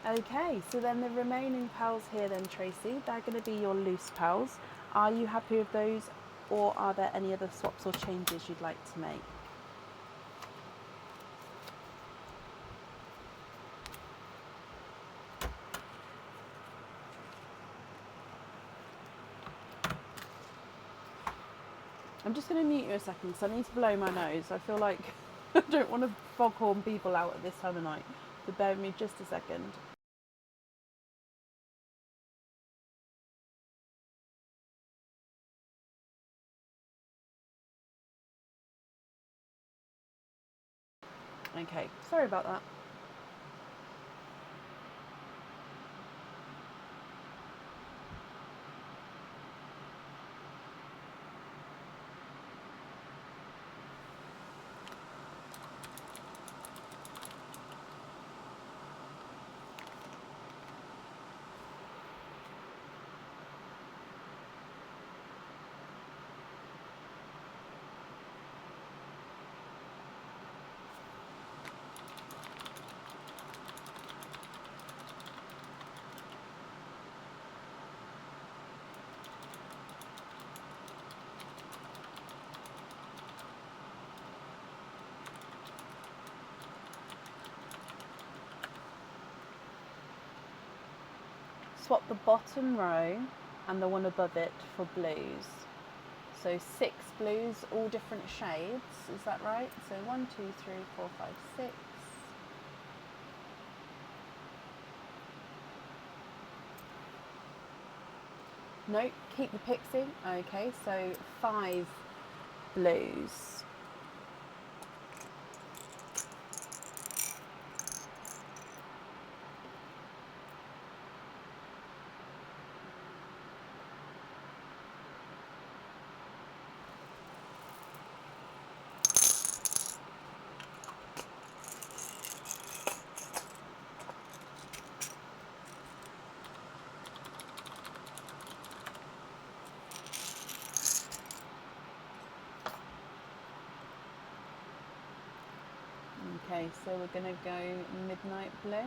Okay, so then the remaining pals here then, Tracy, they're going to be your loose pals. Are you happy with those, or are there any other swaps or changes you'd like to make? I'm just going to mute you a second because I need to blow my nose. I feel like I don't want to foghorn people out at this time of night. So bear with me just a second. Okay, sorry about that. swap the bottom row and the one above it for blues. So 6 blues, all different shades, is that right? So 1, 2, 3, 4, 5, 6. No, keep the pixie. Okay, so 5 blues. Okay, so we're going to go midnight blue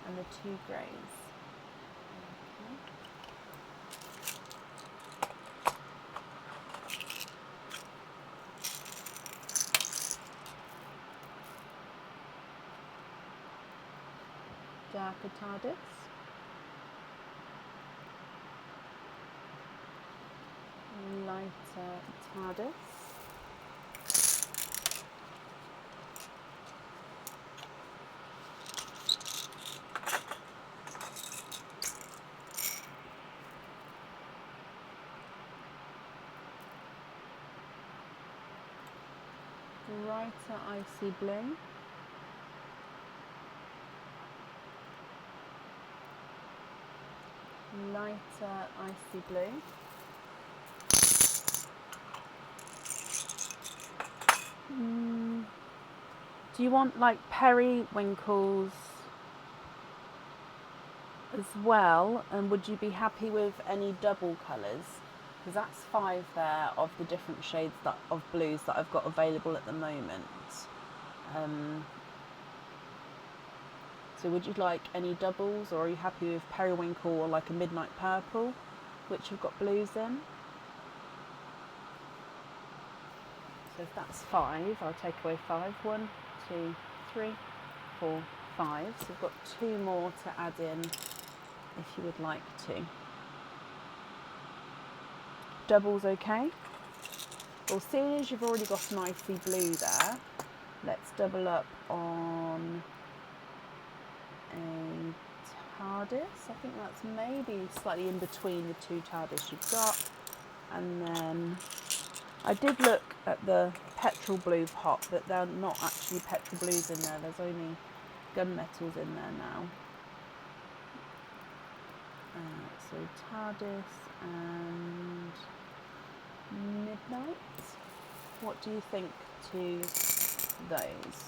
and the 2 greys. Okay. Darker TARDIS. Lighter TARDIS. Brighter icy blue. Lighter icy blue. Do you want like periwinkles as well? And would you be happy with any double colours? Because that's 5 there of the different shades of blues that I've got available at the moment. So would you like any doubles, or are you happy with periwinkle or like a midnight purple, which have got blues in? So if that's 5, I'll take away 5. 1, 2, 3, 4, 5. So we've got 2 more to add in if you would like to. Doubles okay? Well, seeing as you've already got an icy blue there, let's double up on a TARDIS. I think that's maybe slightly in between the 2 TARDIS you've got. And then I did look at the petrol blue pot, but they're not actually petrol blues in there. There's only gunmetals in there now. So TARDIS and midnight. What do you think to those?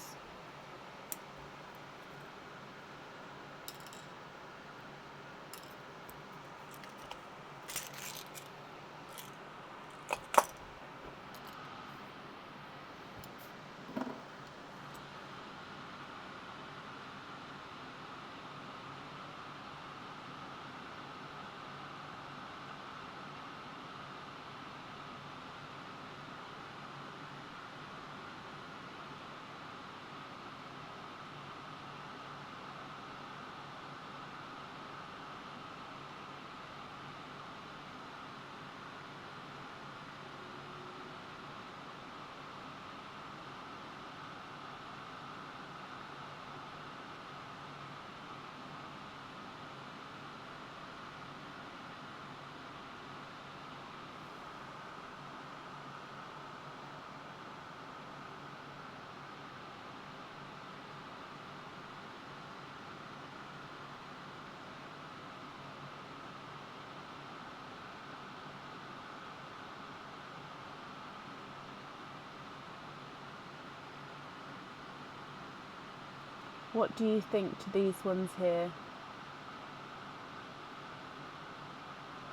What do you think to these ones here?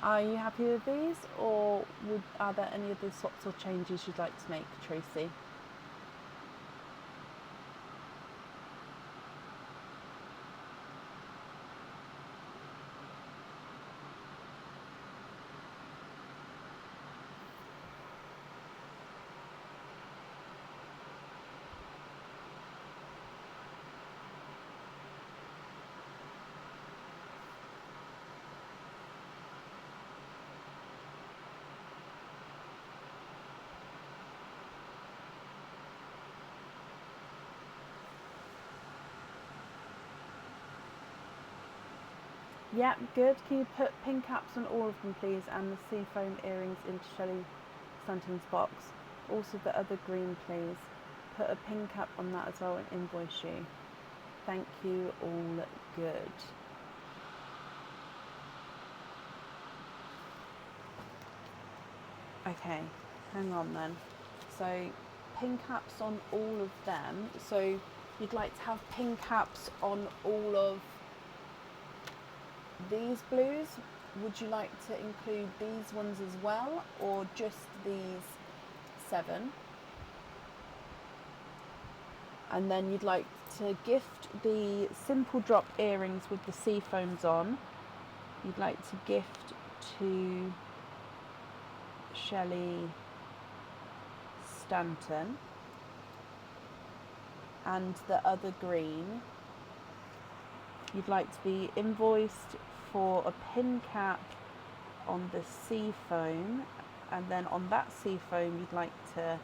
Are you happy with these, or are there any other swaps or changes you'd like to make, Tracy? Yeah, good. Can you put pin caps on all of them, please, and the seafoam earrings into Shelley Stanton's box? Also, the other green, please. Put a pin cap on that as well and invoice you. Thank you. All good. Okay, hang on then. So, pin caps on all of them. So, you'd like to have pin caps on all of these blues. Would you like to include these ones as well, or just these 7? And then you'd like to gift the simple drop earrings with the sea foams on. You'd like to gift to Shelley Stanton. And the other green, you'd like to be invoiced for a pin cap on the sea foam, and then on that sea foam you'd like to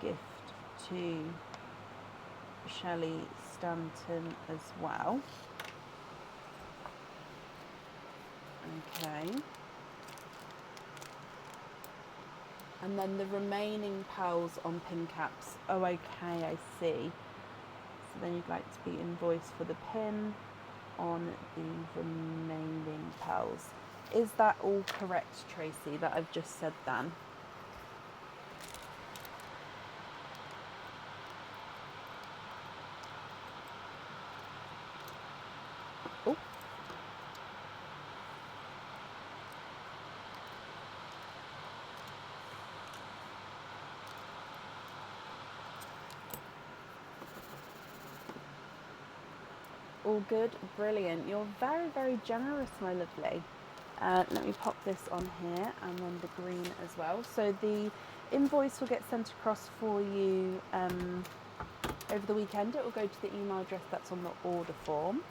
gift to Shelley Stanton as well. Okay. And then the remaining pals on pin caps. Oh, okay, I see. So then you'd like to be invoiced for the pin on the remaining pals. Is that all correct, Tracy, that I've just said then? Oh. All good, brilliant. You're very, very generous, my lovely. Let me pop this on here, and then the green as well. So the invoice will get sent across for you over the weekend. It will go to the email address that's on the order form.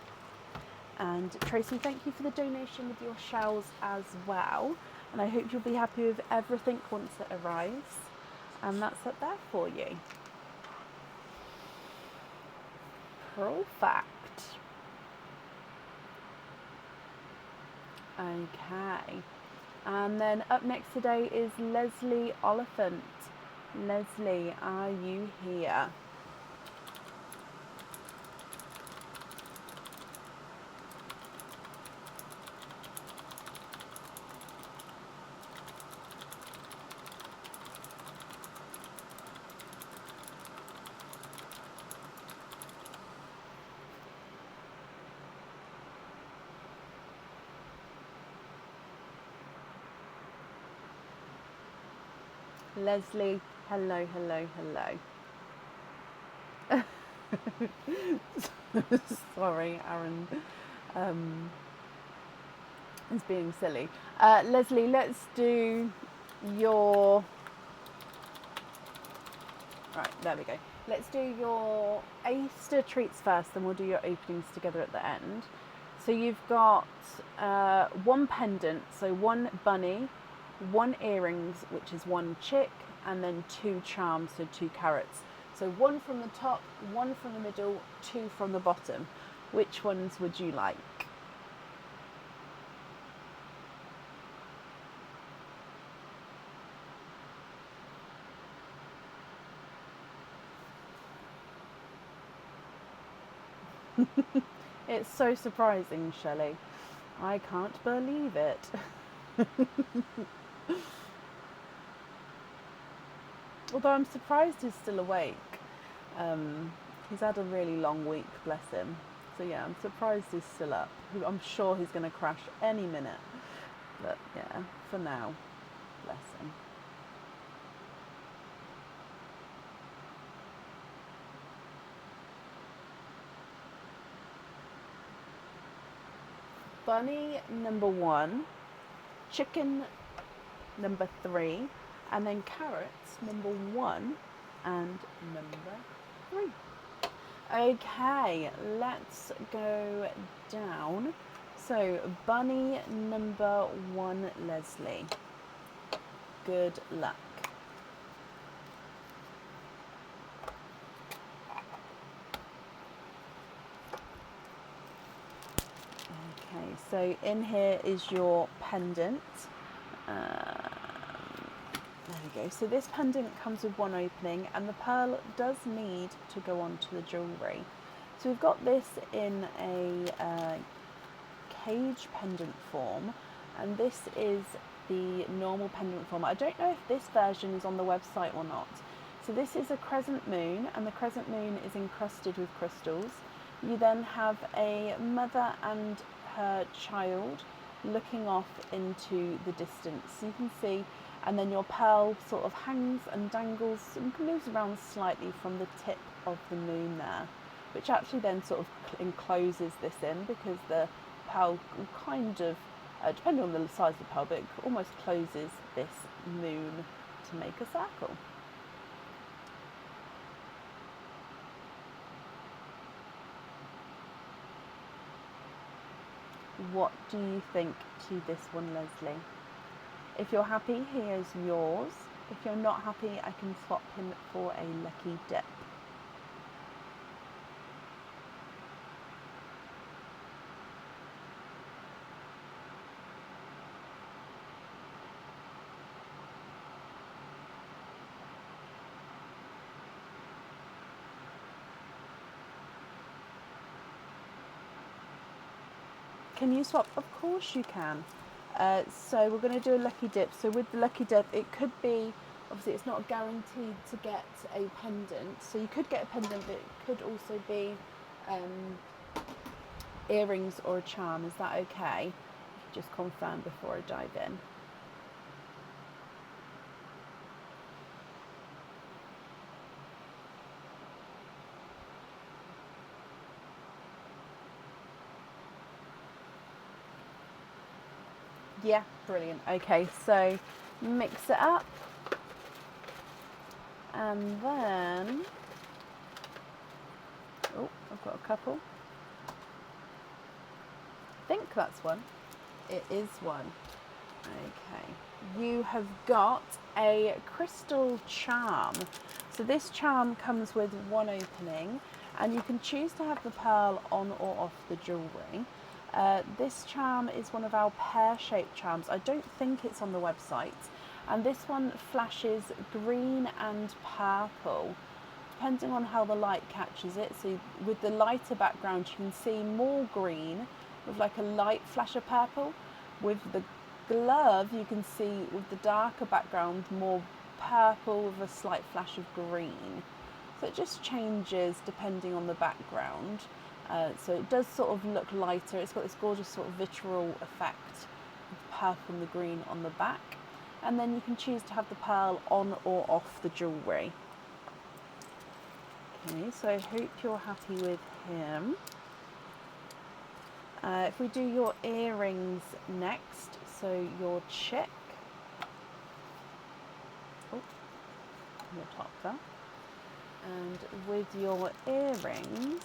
And Tracy, thank you for the donation with your shells as well. And I hope you'll be happy with everything once it arrives. And that's up there for you. Perfect. Okay, and then up next today is Leslie Oliphant. Leslie, are you here? Leslie, hello, hello, hello. Sorry, Aaron is being silly. Leslie, let's do your... Right, there we go. Let's do your Easter treats first, then we'll do your openings together at the end. So you've got 1 pendant, so 1 bunny, 1 earrings, which is 1 chick, and then 2 charms, so 2 carrots. So 1 from the top, 1 from the middle, 2 from the bottom. Which ones would you like? It's so surprising, Shelley. I can't believe it. Although I'm surprised he's still awake. He's had a really long week, bless him. So yeah, I'm surprised he's still up. I'm sure he's going to crash any minute. But yeah, for now, bless him. Bunny number 1, chicken number 3, and then carrots number 1 and number 3. Okay, let's go down. So bunny number 1, Leslie. Good luck. Okay, so in here is your pendant. There we go. So this pendant comes with one opening, and the pearl does need to go onto the jewellery. So we've got this in a cage pendant form, and this is the normal pendant form. I don't know if this version is on the website or not. So this is a crescent moon, and the crescent moon is encrusted with crystals. You then have a mother and her child looking off into the distance. You can see, and then your pearl sort of hangs and dangles and moves around slightly from the tip of the moon there, which actually then sort of encloses this in, because the pearl kind of, depending on the size of the pearl, but it almost closes this moon to make a circle. What do you think to this one, Leslie? If you're happy, here's yours. If you're not happy, I can swap him for a lucky dip. Can you swap? Of course you can. So we're going to do a lucky dip. So with the lucky dip, it could be, obviously it's not guaranteed to get a pendant. So you could get a pendant, but it could also be earrings or a charm. Is that okay? Just confirm before I dive in. Yeah, brilliant. Okay, so mix it up, and then, oh, I've got a couple. I think that's one. It is one. Okay, you have got a crystal charm. So this charm comes with one opening, and you can choose to have the pearl on or off the jewellery. This charm is one of our pear-shaped charms. I don't think it's on the website. And this one flashes green and purple, depending on how the light catches it. So with the lighter background, you can see more green with like a light flash of purple. With the glove, you can see with the darker background, more purple with a slight flash of green. So it just changes depending on the background. So it does sort of look lighter. It's got this gorgeous sort of vitriol effect with the purple and the green on the back. And then you can choose to have the pearl on or off the jewellery. Okay, so I hope you're happy with him. If we do your earrings next, so your chick. Oh, your top there. And with your earrings,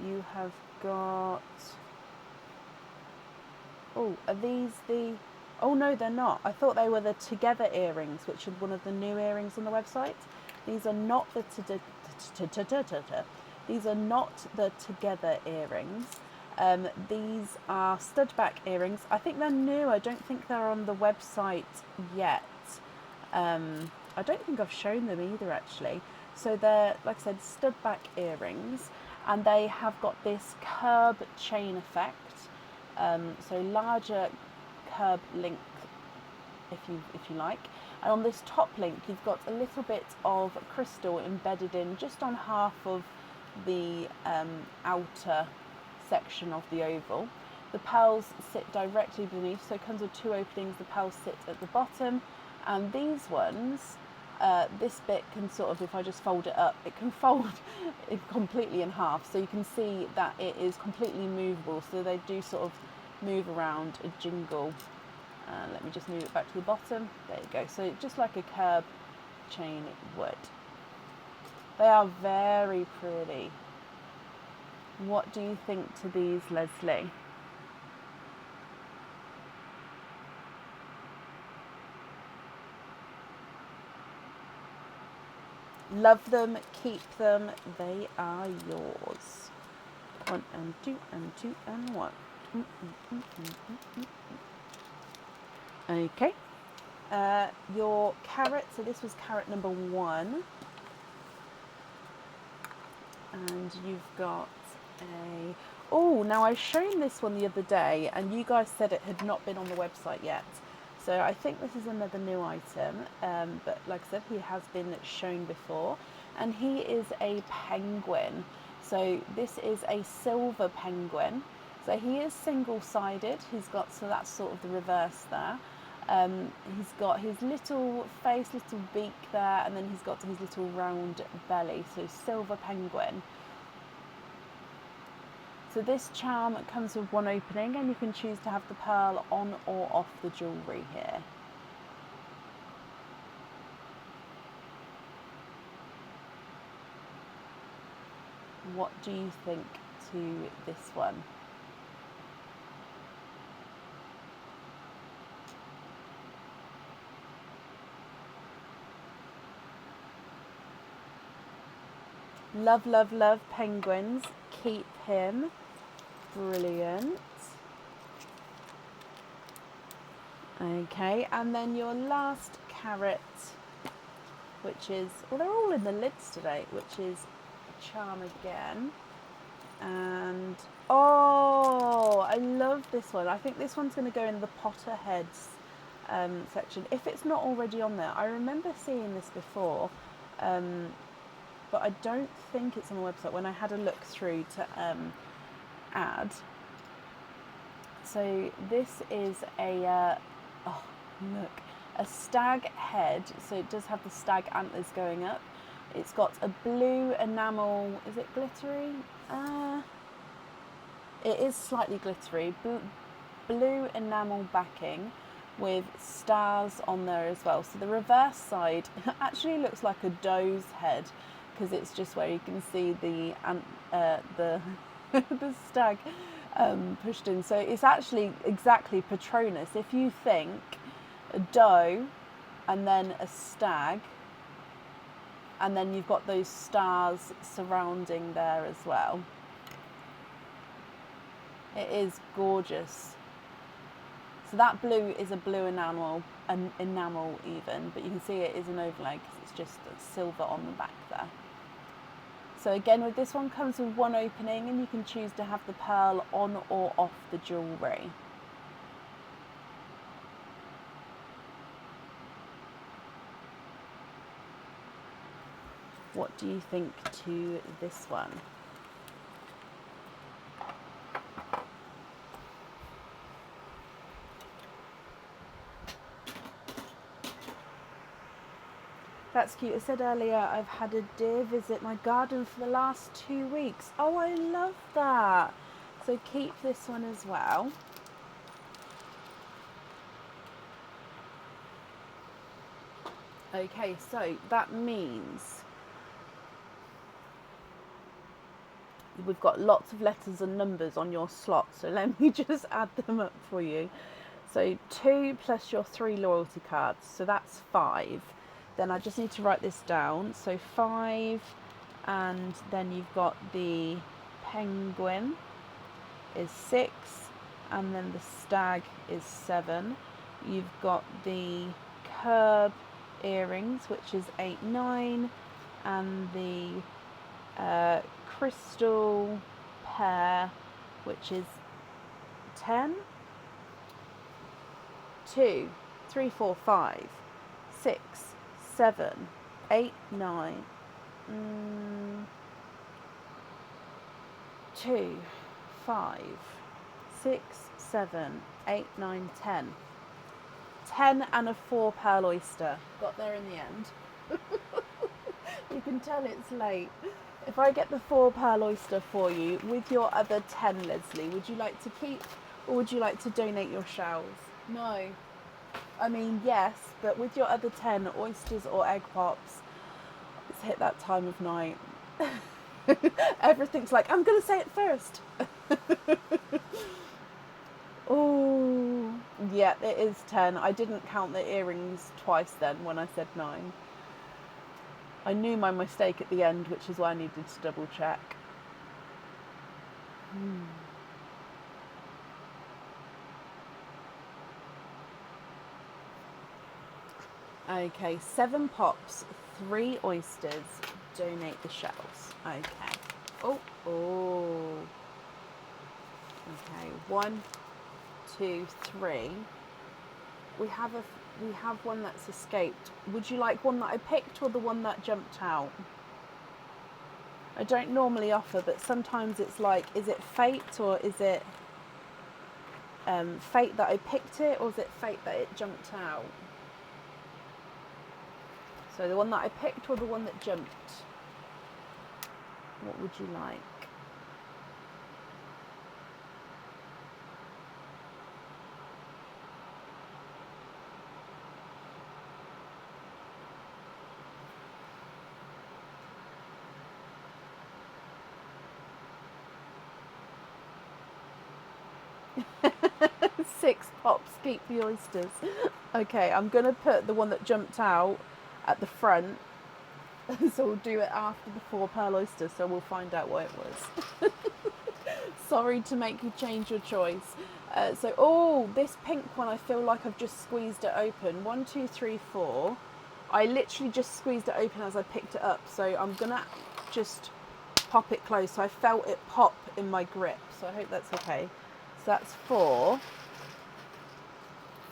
you have got, oh, are these the, oh no, they're not. I thought they were the together earrings, which are one of the new earrings on the website. These are not the these are not the together earrings. These are stud back earrings. I think they're new. I don't think they're on the website yet. I don't think I've shown them either, actually. So they're, like I said, stud back earrings. And they have got this curb chain effect, so larger curb link, if you like. And on this top link, you've got a little bit of crystal embedded in just on half of the outer section of the oval. The pearls sit directly beneath, so it comes with two openings. The pearls sit at the bottom, and these ones, this bit can sort of, if I just fold it up, it can fold it completely in half. So you can see that it is completely movable. So they do sort of move around a jingle. Let me just move it back to the bottom. There you go. So just like a curb chain would. They are very pretty. What do you think to these, Leslie? Love them, keep them, they are yours. 1 and 2 and 2 and 1. Okay. Your carrot, so this was carrot number 1. And you've got a... Oh, now I've shown this one the other day and you guys said it had not been on the website yet. So I think this is another new item, but like I said, he has been shown before. And he is a penguin. So this is a silver penguin. So he is single-sided. He's got, so that's sort of the reverse there. He's got his little face, little beak there, and then he's got his little round belly. So silver penguin. So this charm comes with 1 opening, and you can choose to have the pearl on or off the jewellery here. What do you think to this one? Love, love, love penguins. Keep him. Brilliant. Okay, and then your last carrot, which is, well, they're all in the lids today, which is a charm again. And, oh, I love this one. I think this one's going to go in the Potter Heads section, if it's not already on there. I remember seeing this before, but I don't think it's on the website when I had a look through to add. So this is a, oh, look, a stag head. So it does have the stag antlers going up. It's got a blue enamel, is it glittery? It is slightly glittery. Blue enamel backing with stars on there as well. So the reverse side actually looks like a doe's head, because it's just where you can see the the stag pushed in. So it's actually exactly Patronus. If you think a doe and then a stag, and then you've got those stars surrounding there as well. It is gorgeous. So that blue is a blue enamel even, but you can see it is an overlay because it's just silver on the back there. So again, with this one comes with 1 opening, and you can choose to have the pearl on or off the jewellery. What do you think to this one? That's cute. I said earlier, I've had a deer visit my garden for the last 2 weeks. Oh, I love that. So keep this one as well. Okay, so that means we've got lots of letters and numbers on your slot. So let me just add them up for you. So 2 plus your 3 loyalty cards. So that's 5. Then I just need to write this down. So 5, and then you've got the penguin is 6, and then the stag is 7. You've got the curb earrings, which is 8, 9, and the crystal pear, which is 10. 2, 3, 4, 5, 6, 7, 8, 9. 2, 5, 6, 7, 8, 9, 10. 10 and a 4 pearl oyster. Got there in the end. You can tell it's late. If I get the 4 pearl oyster for you with your other 10, Leslie, would you like to keep, or would you like to donate your shells? No. I mean, yes, but with your other 10 oysters or egg pops, it's hit that time of night. Everything's like, I'm going to say it first. Oh, yeah, it is 10. I didn't count the earrings twice then when I said 9. I knew my mistake at the end, which is why I needed to double check. Okay, 7 pops, 3 oysters, donate the shells. Okay. Oh. Okay, 1, 2, 3. We have one that's escaped. Would you like one that I picked or the one that jumped out? I don't normally offer, but sometimes it's like, is it fate or is it fate that I picked it, or is it fate that it jumped out? So the one that I picked or the one that jumped? What would you like? Six pops, keep the oysters. Okay, I'm going to put the one that jumped out at the front. So we'll do it after the 4 pearl oysters, so we'll find out what it was. Sorry to make you change your choice. This pink one, I feel like I've just squeezed it open. 1, 2, 3, 4. I literally just squeezed it open as I picked it up, so I'm going to just pop it close. So I felt it pop in my grip, so I hope that's okay. So that's 4,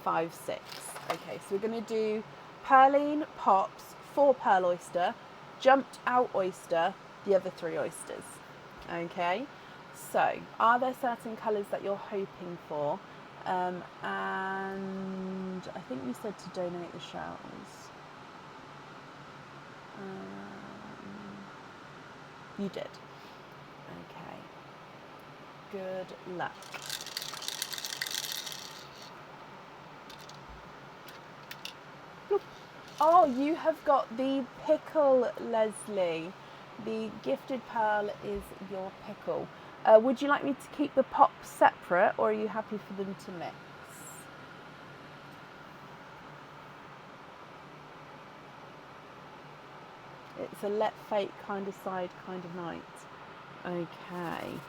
5, 6. Okay, so we're going to do Pearline, pops, 4 pearl oyster, jumped out oyster, the other 3 oysters. Okay, so are there certain colours that you're hoping for? And I think you said to donate the shells. You did. Okay. Good luck. Bloop. Oh, you have got the pickle, Leslie. The gifted pearl is your pickle. Would you like me to keep the pops separate, or are you happy for them to mix? It's a let fate kind of side, kind of night. Okay.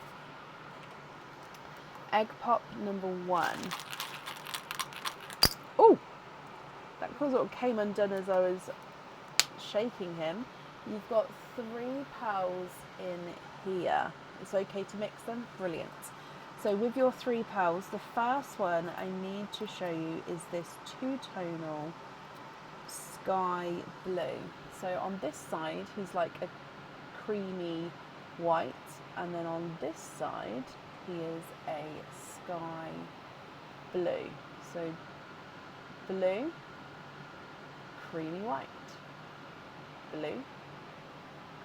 Egg pop number 1. Oh! That sort of came undone as I was shaking him. You've got 3 pearls in here. It's okay to mix them? Brilliant. So with your 3 pearls, the first one I need to show you is this 2-tonal sky blue. So on this side, he's like a creamy white, and then on this side, he is a sky blue. So blue, creamy white, blue,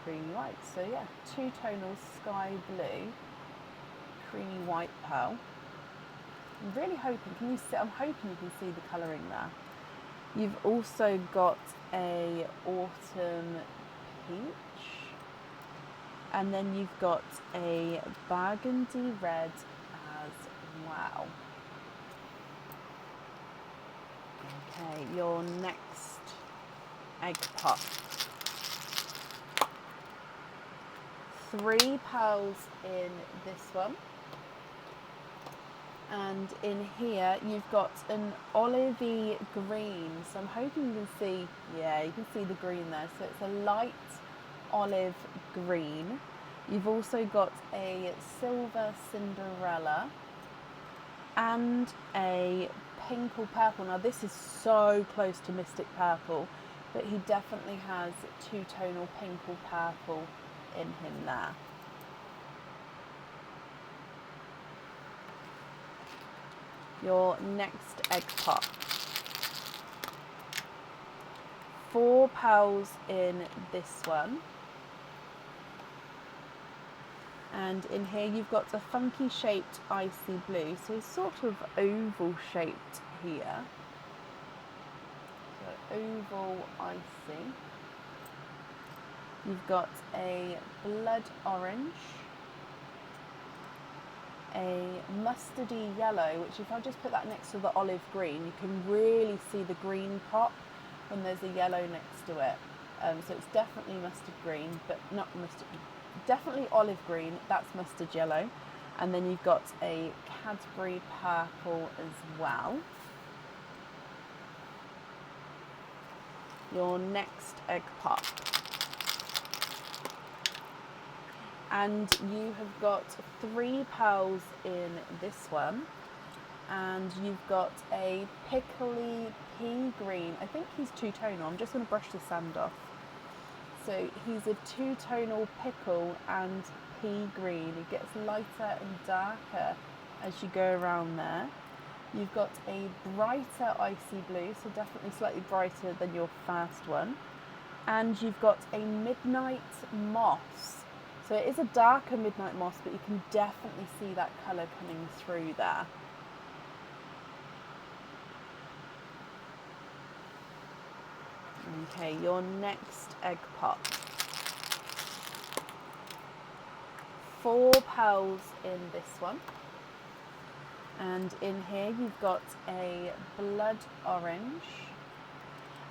creamy white. So yeah, 2-tonal sky blue, creamy white pearl. I'm really hoping, I'm hoping you can see the colouring there. You've also got a autumn peach, and then you've got a burgundy red as well. Okay, your next egg pop. 3 pearls in this one. And in here you've got an olivey green, so I'm hoping you can see, yeah, you can see the green there. So it's a light olive green. You've also got a silver Cinderella and a pink or purple. Now this is so close to Mystic Purple, but he definitely has 2-tonal pink or purple in him there. Your next egg pop. 4 pearls in this one. And in here you've got a funky shaped icy blue. So it's sort of oval shaped here. So oval icy. You've got a blood orange, a mustardy yellow, which if I just put that next to the olive green, you can really see the green pop when there's a yellow next to it. So it's definitely mustard green, but not mustard, definitely olive green, that's mustard yellow. And then you've got a Cadbury purple as well. your next egg pop. And you have got 3 pearls in this one. And you've got a pickly pea green. I think he's two-tonal. I'm just going to brush the sand off. So he's a two-tonal pickle and pea green. It gets lighter and darker as you go around there. You've got a brighter icy blue, so definitely slightly brighter than your first one. And you've got a midnight moss. So it is a darker midnight moss, but you can definitely see that colour coming through there. Okay, your next egg pop. 4 pearls in this one. And in here you've got a blood orange,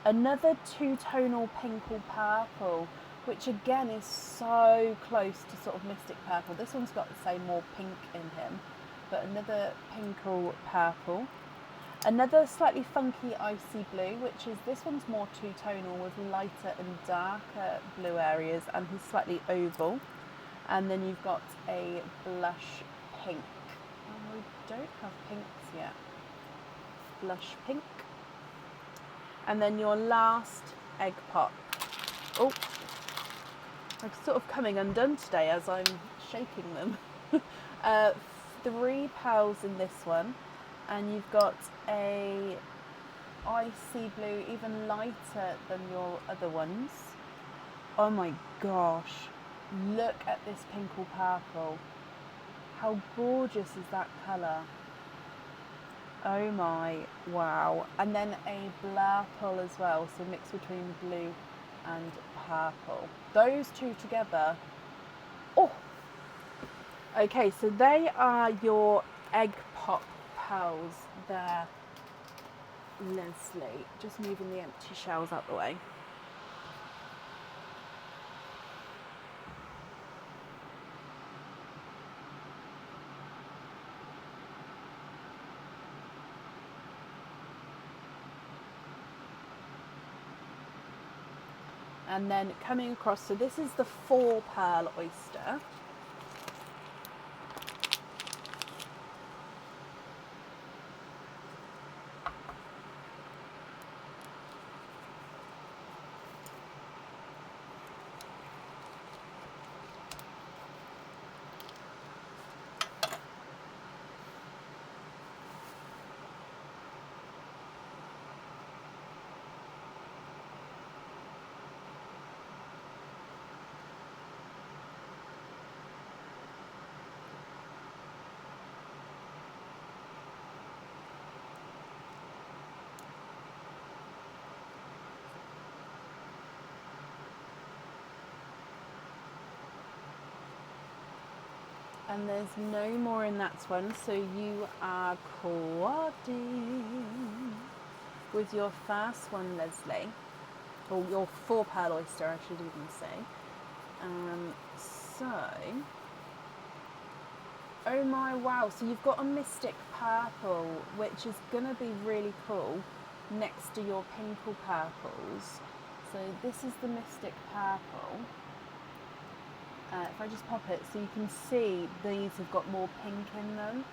another two-tonal pink or purple, which again is so close to sort of mystic purple. This one's got, say, more pink in him, but another pink or purple. Another slightly funky icy blue, which is, this one's more two-tonal with lighter and darker blue areas, and he's slightly oval. And then you've got a blush pink. And we don't have pinks yet. Blush pink. And then your last egg pop. Oh, I'm sort of coming undone today as I'm shaking them. 3 pearls in this one. And you've got a icy blue, even lighter than your other ones. Oh my gosh, look at this pink or purple. How gorgeous is that colour? Oh my, wow. And then a blurple as well, so mix between blue and purple. Those two together, oh! Okay, so they are your egg pop pearls there, Leslie. Just moving the empty shells out the way. And then coming across, so this is the 4 pearl oyster. And there's no more in that one, so you are quadding with your first one, Leslie, or your 4 pearl oyster, I should even say. Oh my, wow, so you've got a mystic purple, which is going to be really cool next to your pink or purples. So this is the mystic purple. If I just pop it, so you can see these have got more pink in them.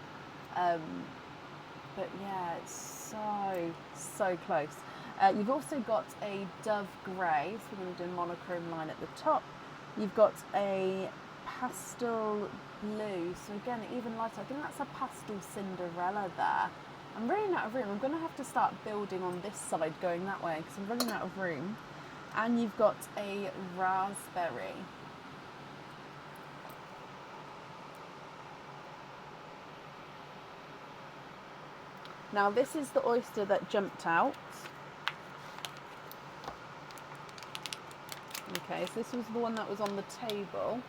But yeah, it's so close. You've also got a dove grey, so we're going to do a monochrome line at the top. You've got a pastel blue, so again, even lighter. I think that's a pastel Cinderella there. I'm running out of room. I'm going to have to start building on this side going that way because I'm running out of room. And you've got a raspberry. Now this is the oyster that jumped out. Okay, so this was the one that was on the table.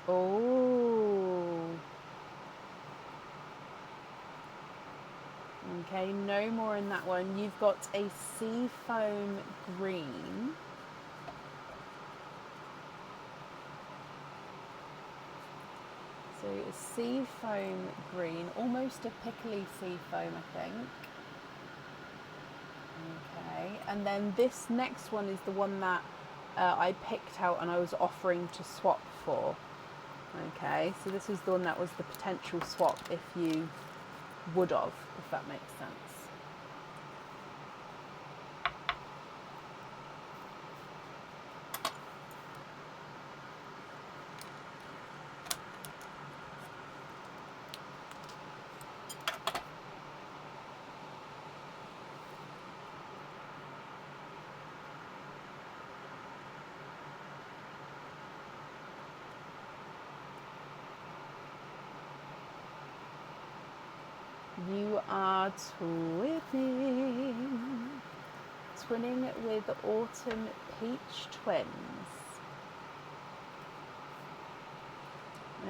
Oh. Okay, no more in that one. You've got a seafoam green. So a seafoam green, almost a pickly seafoam, I think. Okay, and then this next one is the one that I picked out and I was offering to swap for. Okay, so this is the one that was the potential swap if you would have, if that makes sense. You are twinning with Autumn Peach Twins.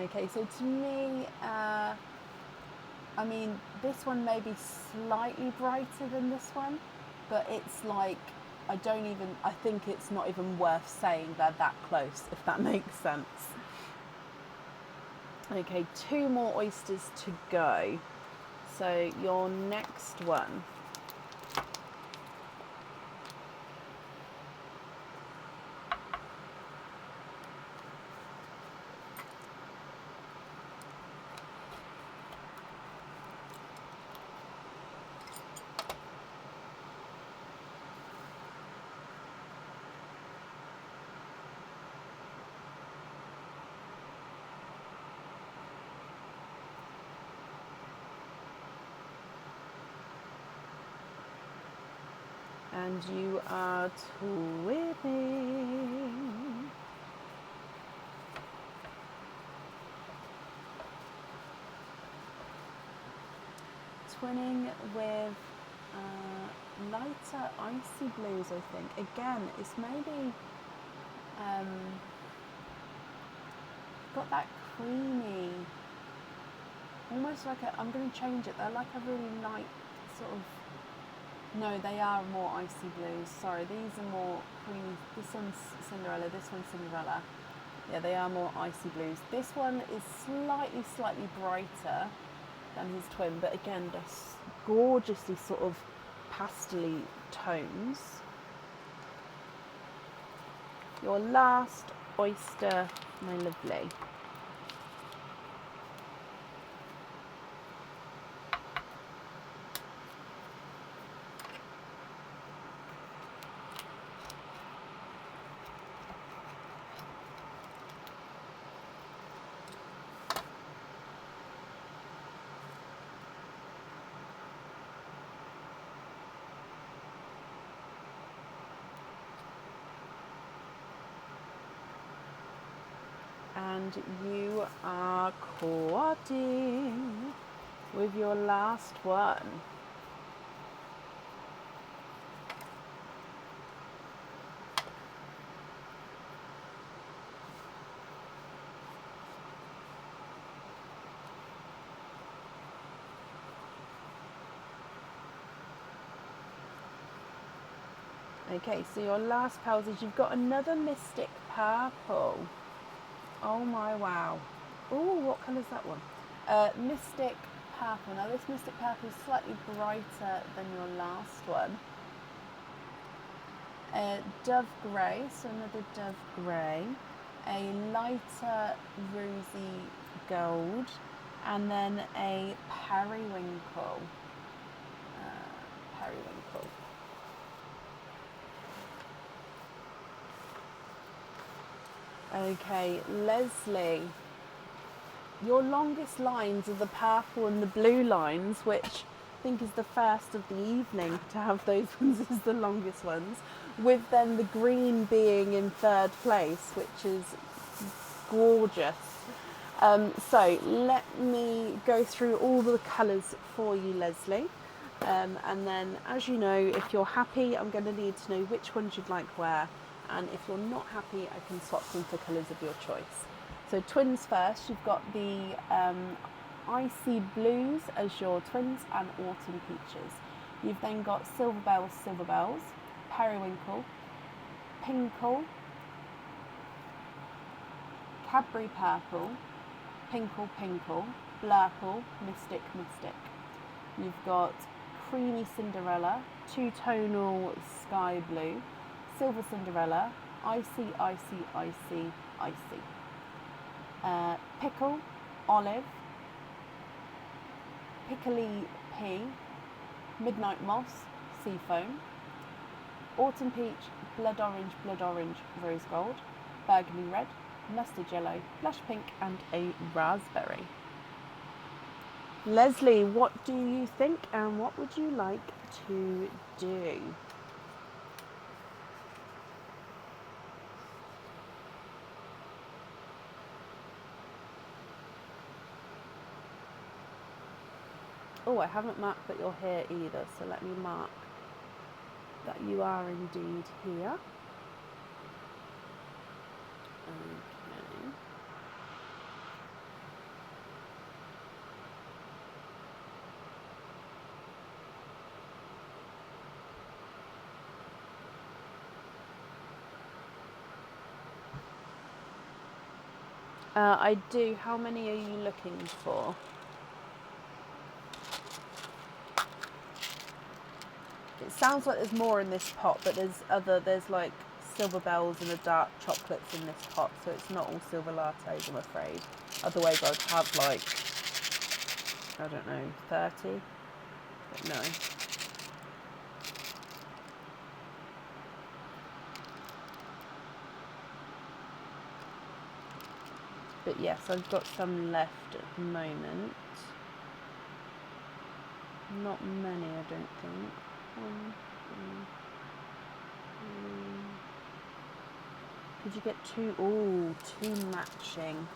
Okay, so to me, I mean, this one may be slightly brighter than this one, but it's like, I think it's not even worth saying they're that close, if that makes sense. Okay, 2 more oysters to go. So your next one. And you are twinning. Twinning with lighter icy blues, I think. Again, it's maybe got that creamy, almost like I'm going to change it. They're like a really light sort of. No, they are more icy blues. Sorry, these are more creamy. This one's Cinderella, this one's Cinderella. Yeah, they are more icy blues. This one is slightly brighter than his twin, but again, they're gorgeously sort of pastel-y tones. Your last oyster, my lovely. And you are quadding with your last one. Okay, so your last pals is you've got another Mystic Purple. Oh my wow. Oh, what colour is that one? Mystic Purple. Now this Mystic Purple is slightly brighter than your last one. Dove Grey, so another Dove Grey. A lighter rosy gold. And then a Periwinkle. Periwinkle. Okay, Leslie, your longest lines are the purple and the blue lines, which I think is the first of the evening to have those ones as the longest ones, with then the green being in 3rd place, which is gorgeous. So let me go through all the colours for you, Leslie. And then, as you know, if you're happy, I'm going to need to know which ones you'd like where. And if you're not happy, I can swap them for colours of your choice. So twins first, you've got the Icy Blues as your twins, and Autumn Peaches. You've then got Silver Bells, Periwinkle, Pinkle, Cadbury Purple, Pinkle, Blurple, Mystic. You've got Creamy Cinderella, Two-Tonal Sky Blue, Silver Cinderella, Icy. Pickle, Olive, Pickly Pea, Midnight Moss, Seafoam, Autumn Peach, Blood Orange, Rose Gold, Burgundy Red, Mustard Yellow, Blush Pink, and a Raspberry. Leslie, what do you think, and what would you like to do? Oh, I haven't marked that you're here either, so let me mark that you are indeed here. Okay. I do. How many are you looking for? It sounds like there's more in this pot, but there's like silver bells and the dark chocolates in this pot, so it's not all silver lattes, I'm afraid. Otherwise I'd have like, I don't know, 30, but no. But yes, I've got some left at the moment. Not many, I don't think. Could you get two? Oh, two matching.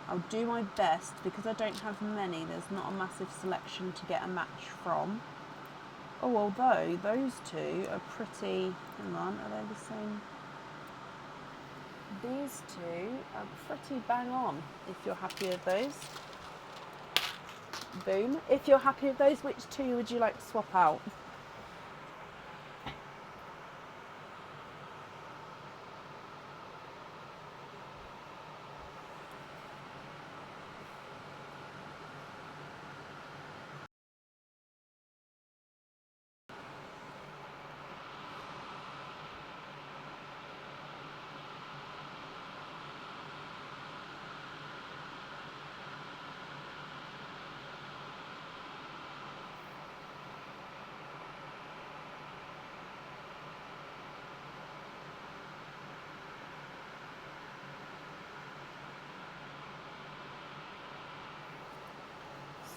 I'll do my best, because I don't have many, there's not a massive selection to get a match from. Oh, although those two are pretty, hang on, are they the same? These two are pretty bang on, if you're happy with those. Boom. If you're happy with those, which two would you like to swap out?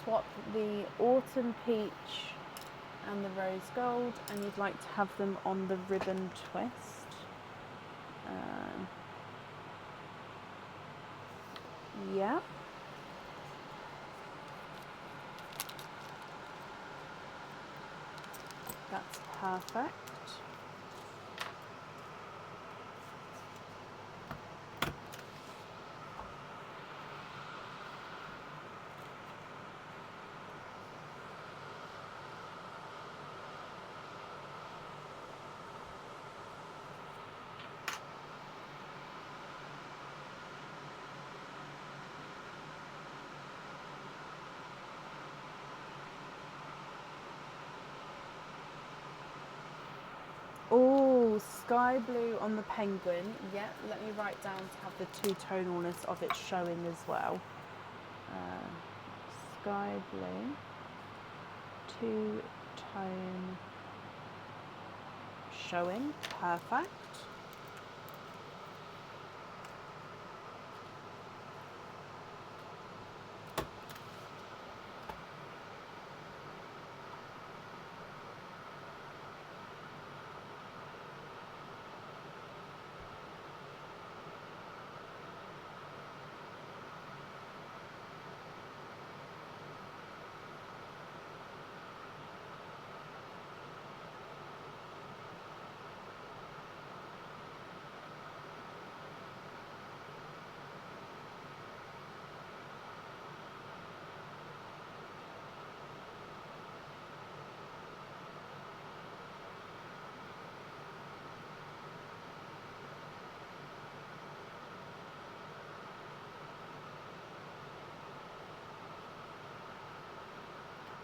Swap the Autumn Peach and the Rose Gold, and you'd like to have them on the ribbon twist. Yeah. That's perfect. Oh, sky blue on the penguin. Yeah, let me write down to have the two-tonalness of it showing as well. Sky blue, two-tone showing, perfect.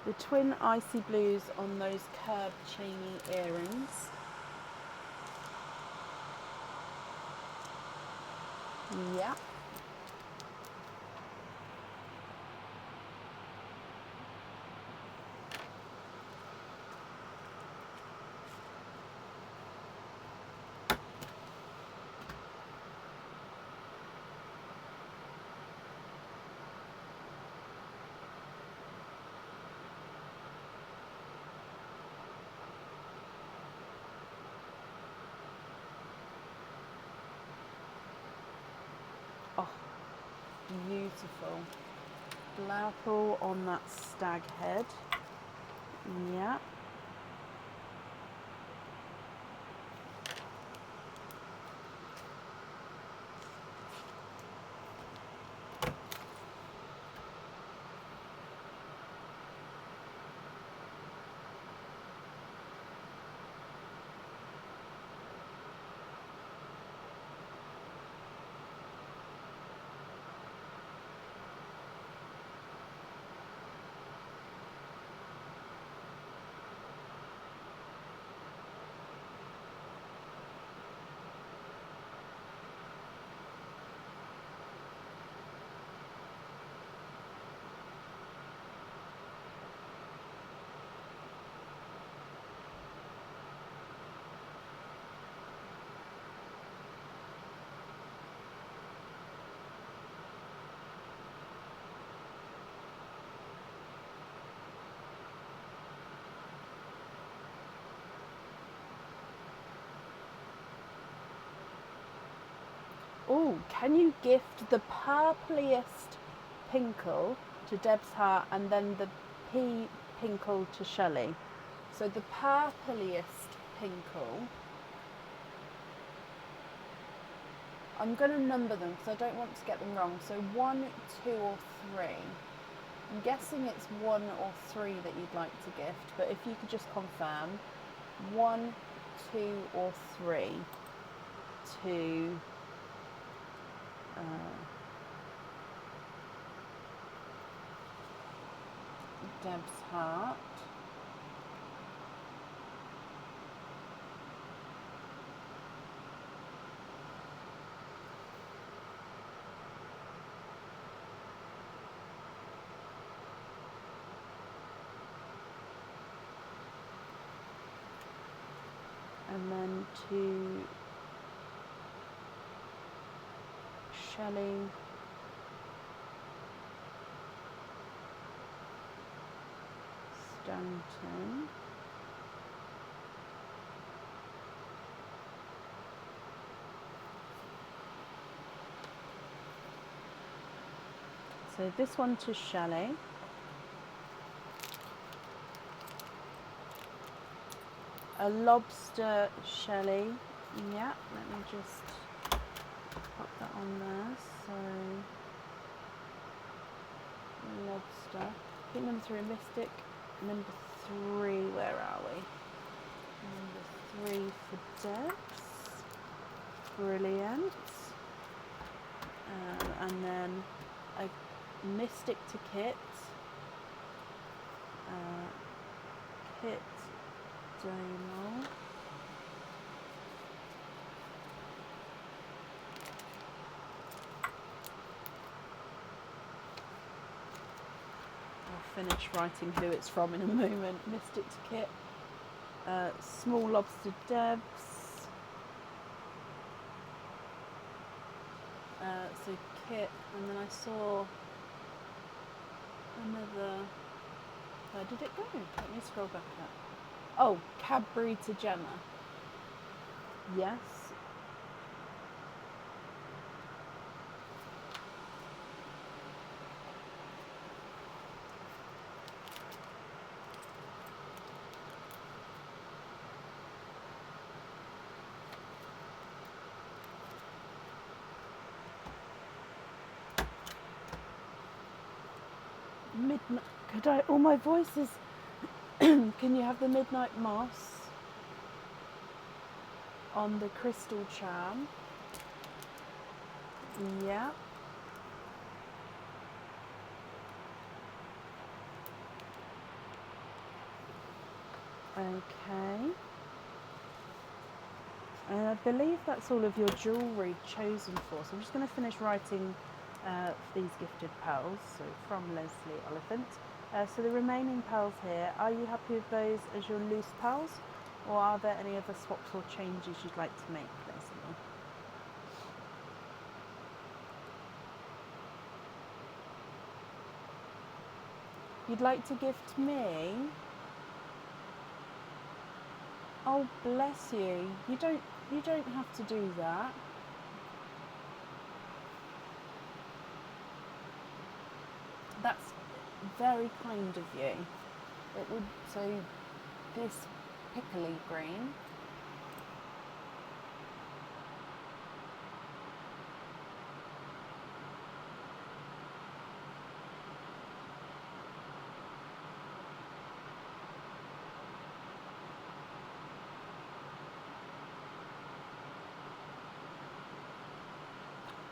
the twin icy blues on those curved chainy earrings. Yeah. Oh, beautiful. Flower pool on that stag head. Yeah. Oh, can you gift the purpliest pinkle to Deb's heart and then the pea pinkle to Shelley? So the purpliest pinkle, I'm going to number them because I don't want to get them wrong. So 1, 2 or 3. I'm guessing it's 1 or 3 that you'd like to gift, but if you could just confirm 1, 2 or 3 to Deb's heart. And then to Shelley Stanton. So this one to Shelley. A lobster Shelley. Yeah, let me just pop that on there. So lobster. I think number 3 Mystic. Number 3, where are we? Number 3 for Debs. Brilliant. And then a Mystic to Kit. Kit Damo. I'll finish writing who it's from in a moment. Mystic to Kit. Small Lobster Debs. So Kit, and then I saw another. Where did it go? Let me scroll back up. Oh, Cadbury to Gemma. Yes. Midnight. Could I? All my voices. Can you have the Midnight Moss on the Crystal Charm? Yeah. Okay. And I believe that's all of your jewellery chosen for. So I'm just going to finish writing these gifted pearls. So from Leslie Oliphant. So the remaining pearls here, are you happy with those as your loose pearls? Or are there any other swaps or changes you'd like to make, Leslie? You'd like to gift me? Oh, bless you. You don't have to do that. That's very kind of you. It would, so this pickly green.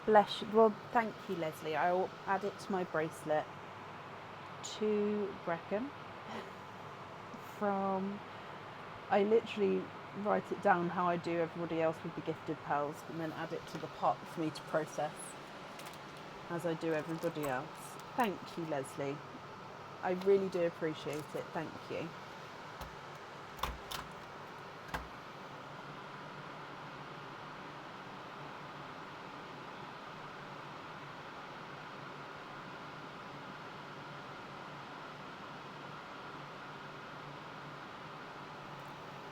Bless you. Well, thank you, Leslie. I will add it to my bracelet. To Brecon. From, I literally write it down how I do everybody else with the gifted pearls and then add it to the pot for me to process as I do everybody else. Thank you, Leslie. I really do appreciate it. Thank you.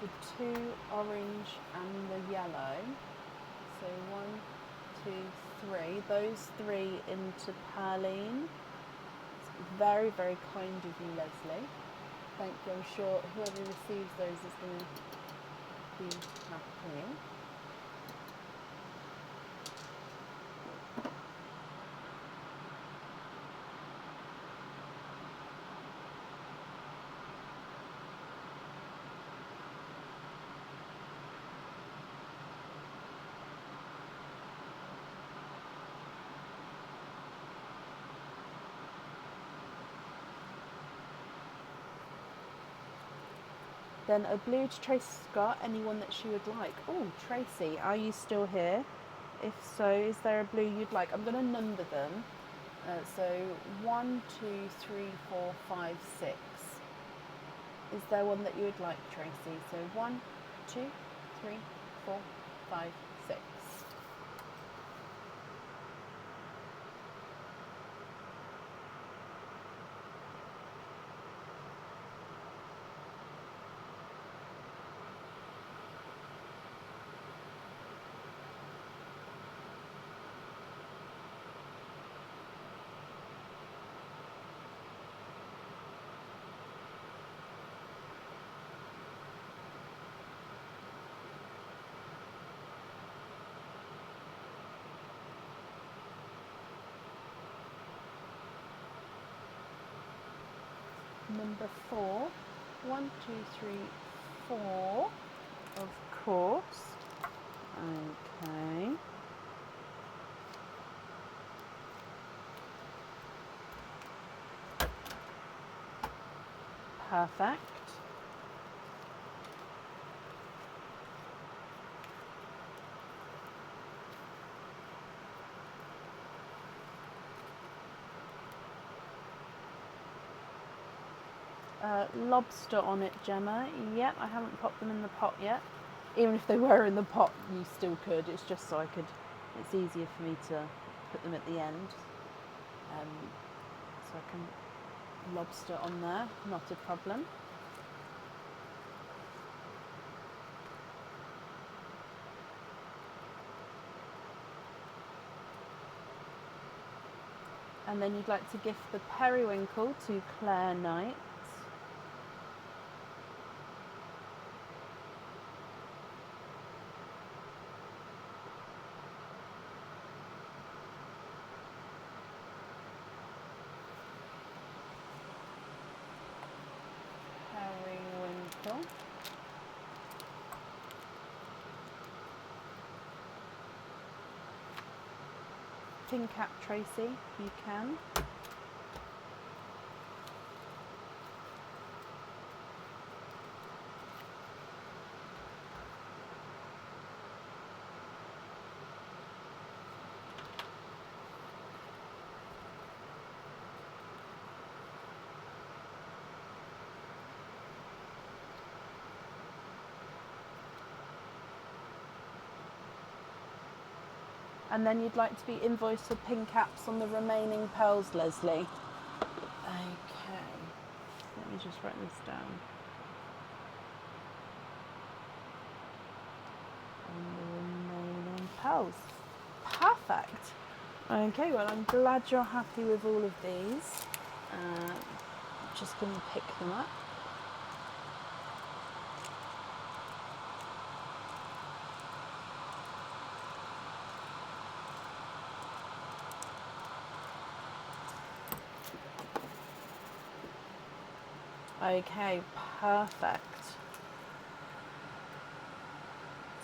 The two orange and the yellow. So 1, 2, 3. Those three into Perline. It's very, very kind of you, Leslie. Thank you. I'm sure whoever receives those is going to be happy. Then a blue to Tracy Scott, anyone that she would like. Oh, Tracy, are you still here? If so, is there a blue you'd like? I'm going to number them. So 1, 2, 3, 4, 5, 6. Is there one that you would like, Tracy? So 1, 2, 3, 4, 5, 6. Number 4. 1, 2, 3, 4. Of course. Okay. Perfect. Lobster on it, Gemma. Yep, I haven't popped them in the pot yet. Even if they were in the pot, you still could. It's just so I could, it's easier for me to put them at the end. So I can lobster on there, not a problem. And then you'd like to gift the periwinkle to Claire Knight. Periwinkle. Pin cap, Tracy, you can. And then you'd like to be invoiced for pin caps on the remaining pearls, Leslie. Okay. Let me just write this down. On the remaining pearls. Perfect. Okay, well, I'm glad you're happy with all of these. Just going to pick them up. Okay, perfect.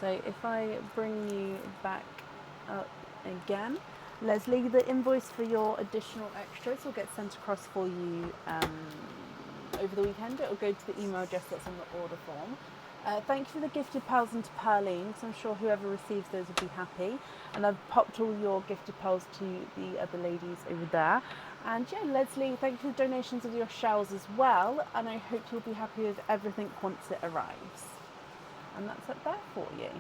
So if I bring you back up again, Leslie, the invoice for your additional extras will get sent across for you over the weekend. It will go to the email address that's on the order form. Thank you for the gifted pearls into Pearline, so I'm sure whoever receives those will be happy. And I've popped all your gifted pearls to the other ladies over there. And yeah, Leslie, thank you for the donations of your shells as well. And I hope you'll be happy with everything once it arrives. And that's up there for you.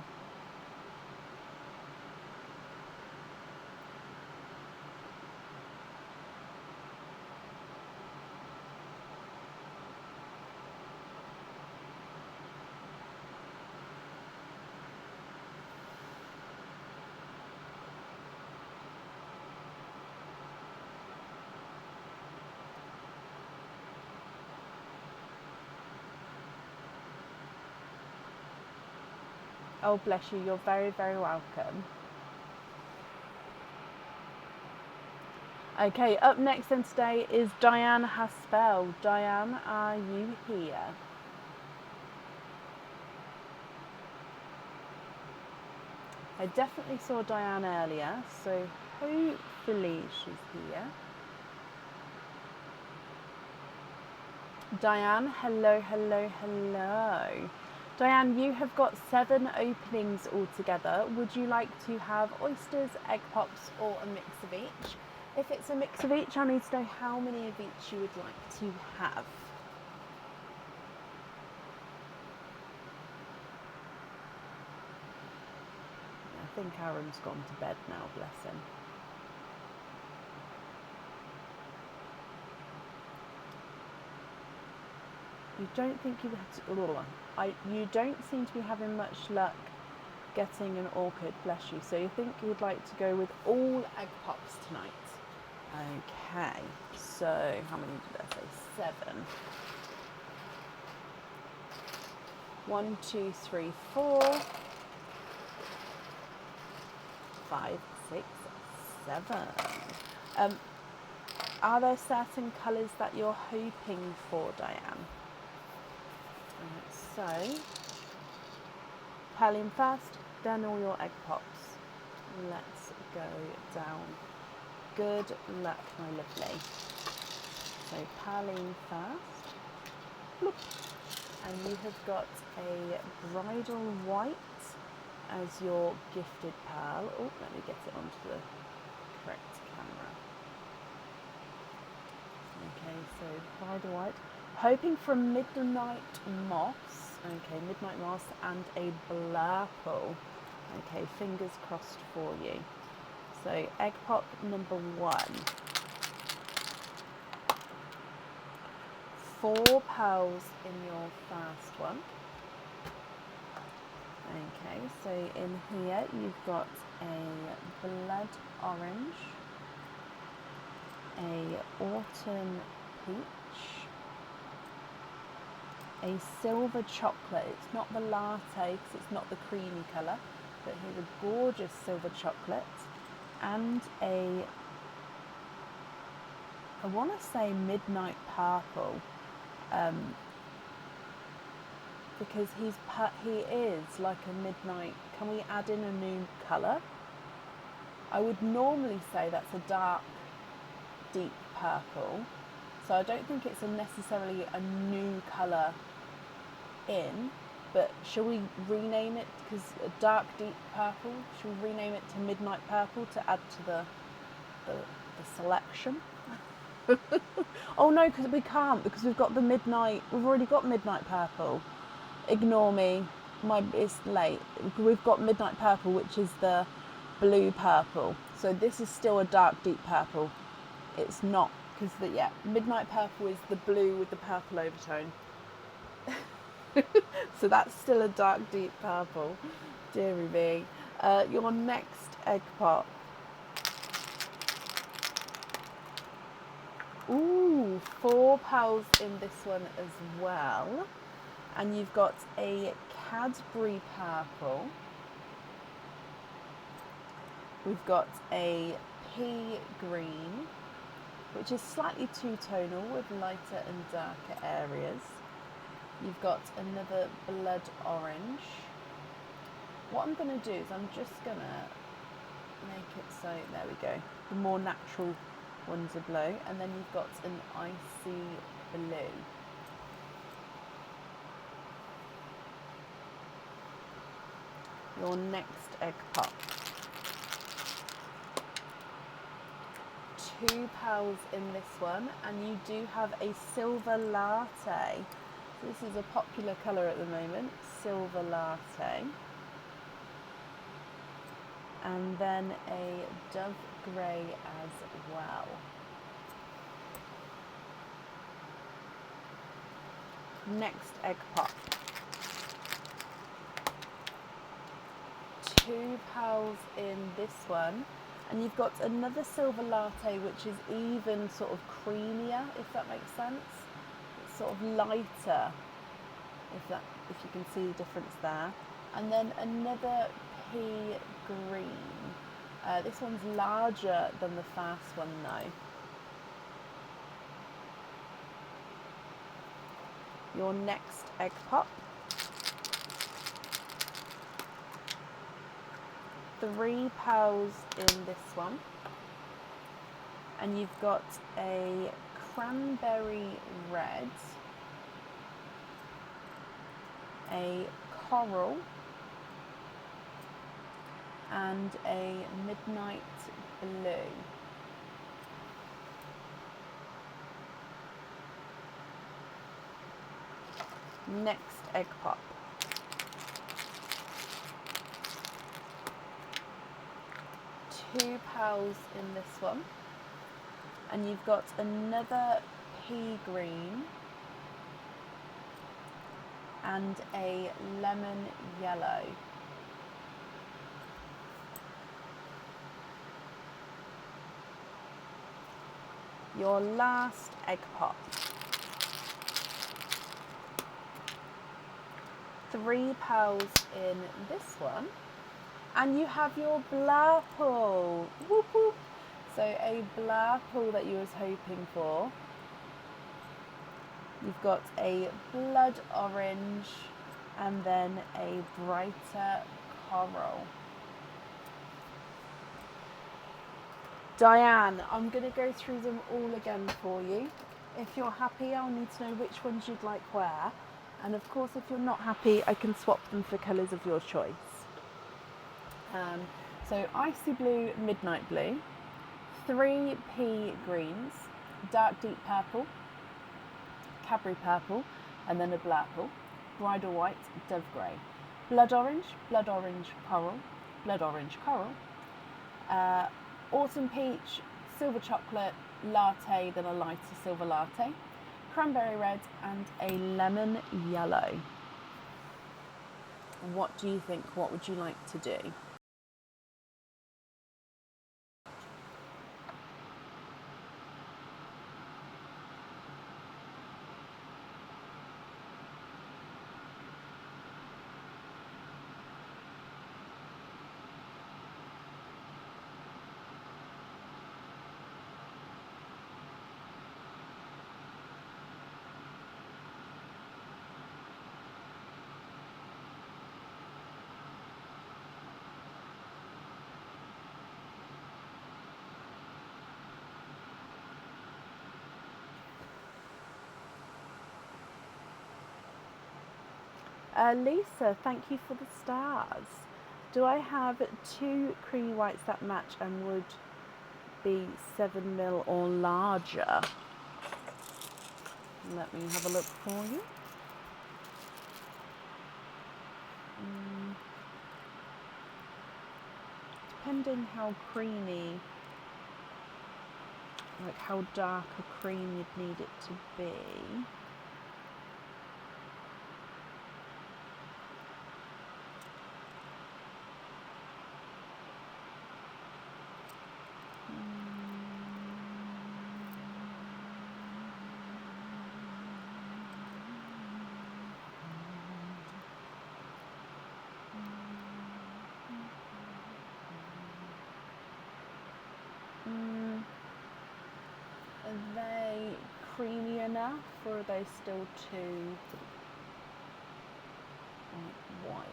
Oh, bless you. You're very, very welcome. Okay, up next then today is Diane Haspel. Diane, are you here? I definitely saw Diane earlier, so hopefully she's here. Diane, hello, hello, hello. Diane, you have got 7 openings altogether. Would you like to have oysters, egg pops, or a mix of each? If it's a mix of each, I need to know how many of each you would like to have. I think Aaron's gone to bed now, bless him. You don't think you you don't seem to be having much luck getting an orchid, bless you. So you think you'd like to go with all egg pops tonight? Okay, so how many did I say? 7. 1, 2, 3, 4, 5, 6, 7. Are there certain colours that you're hoping for, Diane? So, Pearline first, then all your egg pops. Let's go down. Good luck, my lovely. So, Pearline first. Bloop. And you have got a bridal white as your gifted pearl. Oh, let me get it onto the correct camera. Okay, so bridal white. Hoping for Midnight Moss. Okay, Midnight Moss and a Blurple. Okay, fingers crossed for you. So, egg pop number 1. 4 pearls in your first one. Okay, so in here you've got a blood orange, a autumn peach, a silver chocolate. It's not the latte because it's not the creamy colour, but here's a gorgeous silver chocolate, and I want to say midnight purple, because he is like a midnight. Can we add in a new colour? I would normally say that's a dark, deep purple, so I don't think it's necessarily a new colour in, but shall we rename it, because a dark, deep purple, shall we rename it to midnight purple to add to the selection? Oh no, because we can't, because we've already got midnight purple. Ignore me, it's late. We've got midnight purple, which is the blue purple. So this is still a dark deep purple. It's not, because midnight purple is the blue with the purple overtone. So that's still a dark deep purple. Deary me. Your next egg pot. Ooh, 4 pearls in this one as well. And you've got a Cadbury purple. We've got a pea green, which is slightly two-tonal with lighter and darker areas. You've got another blood orange. What I'm going to do is I'm just going to make it so, there we go, the more natural ones are blue, and then you've got an icy blue. Your next egg pot. 2 pearls in this one, and you do have a silver latte. So this is a popular colour at the moment, silver latte. And then a dove grey as well. Next egg pot. 2 pearls in this one, and you've got another silver latte which is even sort of creamier, if that makes sense. It's sort of lighter, if you can see the difference there. And then another pea green. This one's larger than the first one though. Your next egg pot. 3 pearls in this one, and you've got a cranberry red, a coral, and a midnight blue. Next egg pot. 2 pearls in this one, and you've got another pea green and a lemon yellow. Your last egg pot. 3 pearls in this one, and you have your blurple. Whoop, whoop. So a blurple that you was hoping for. You've got a blood orange and then a brighter coral. Diane, I'm going to go through them all again for you. If you're happy, I'll need to know which ones you'd like where. And of course, if you're not happy, I can swap them for colours of your choice. So icy blue, midnight blue, 3 pea greens, dark deep purple, Cadbury purple, and then a blurple, bridal white, dove grey, blood orange coral, blood orange coral, autumn peach, silver chocolate, latte, then a lighter silver latte, cranberry red, and a lemon yellow. What do you think? What would you like to do? Lisa, thank you for the stars. Do I have 2 creamy whites that match and would be 7 ml or larger? Let me have a look for you. depending how creamy, like how dark a cream you'd need it to be. Are they creamy enough, or are they still too white?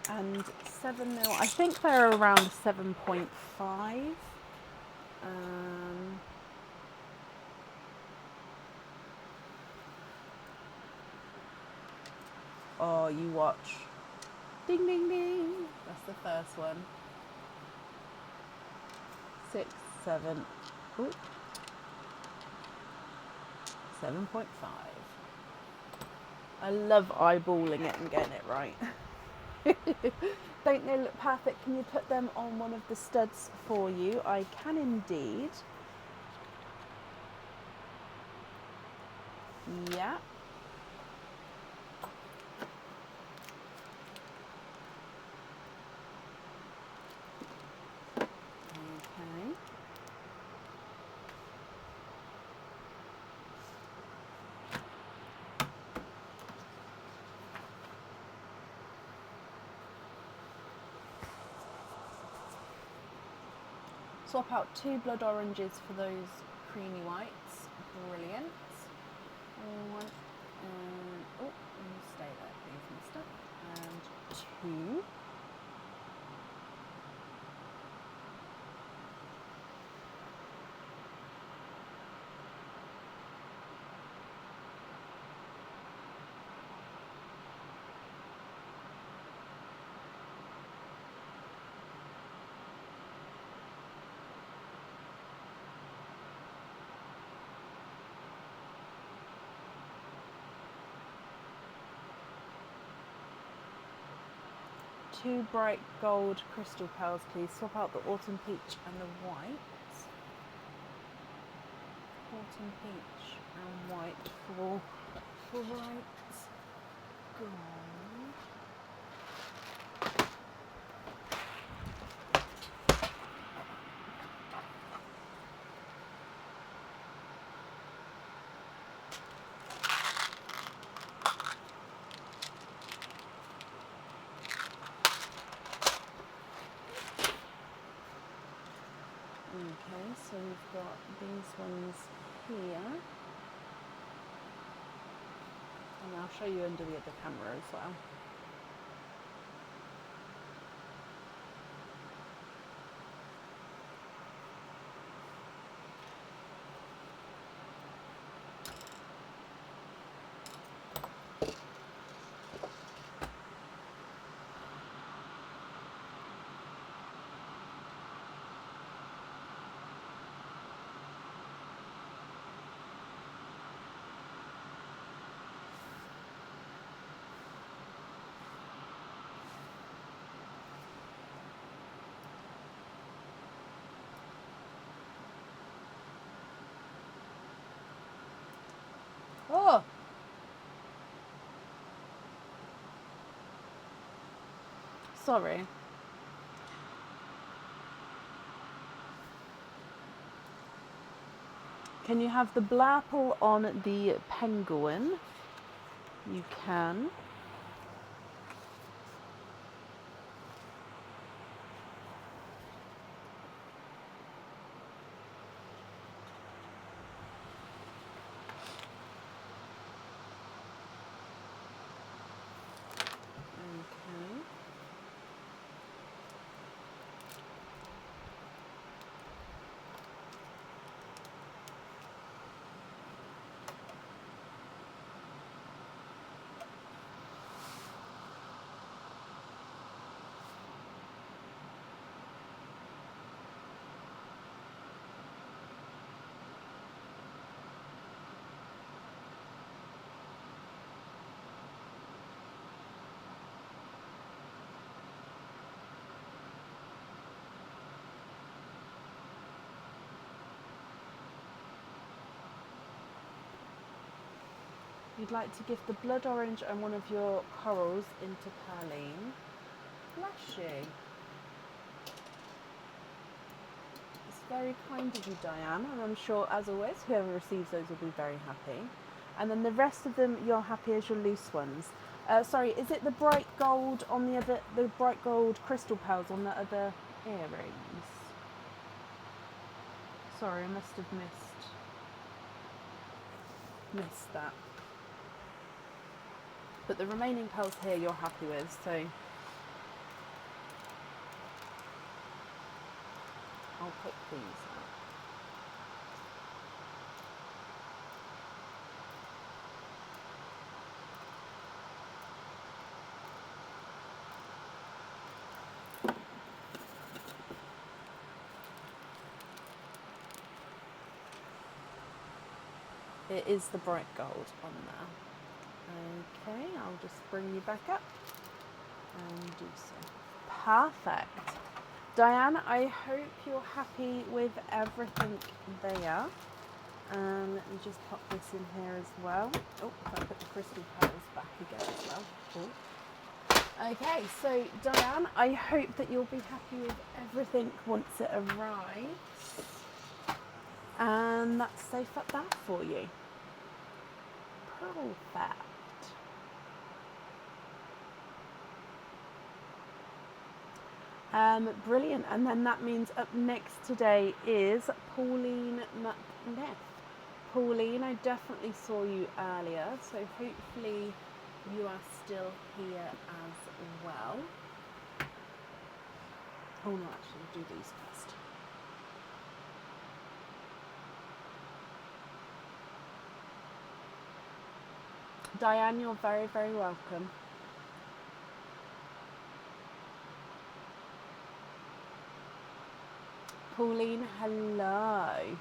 And 7 mil, I think they're around 7.5. Oh, you watch. Ding, ding, ding. That's the first one. 6, 7. Ooh. 7.5. I love eyeballing it and getting it right. Don't they look perfect? Can you put them on one of the studs for you? I can indeed. Yeah. Okay. Swap out 2 blood oranges for those creamy whites. Brilliant. One, oh, stay there, please, mister. And 2. Two bright gold crystal pearls, please. Swap out the autumn peach and the white. Autumn peach and white for bright gold. Okay, so we've got these ones here, and I'll show you under the other camera as well. Oh! Sorry. Can you have the blapple on the penguin? You can. Okay. You'd like to gift the blood orange and one of your corals into Perline. Bless you. It's very kind of you, Diane, and I'm sure, as always, whoever receives those will be very happy. And then the rest of them, you're happy as your loose ones. Sorry, is it the bright gold on the other, the bright gold crystal pearls on the other earrings? Sorry, I must have missed that. But the remaining pearls here you're happy with, so I'll pick these out. It is the bright gold on there. Okay, I'll just bring you back up and do so. Perfect. Diane, I hope you're happy with everything there. Let me just pop this in here as well. Oh, if I put the crystal pearls back again as well. Cool. Okay, so Diane, I hope that you'll be happy with everything once it arrives. And that's safe up there for you. Perfect. Brilliant. And then that means up next today is Pauline McNeff. Pauline, I definitely saw you earlier, so hopefully you are still here as well. Oh no, actually, do these first. Diane, you're very, very welcome. Pauline, hello.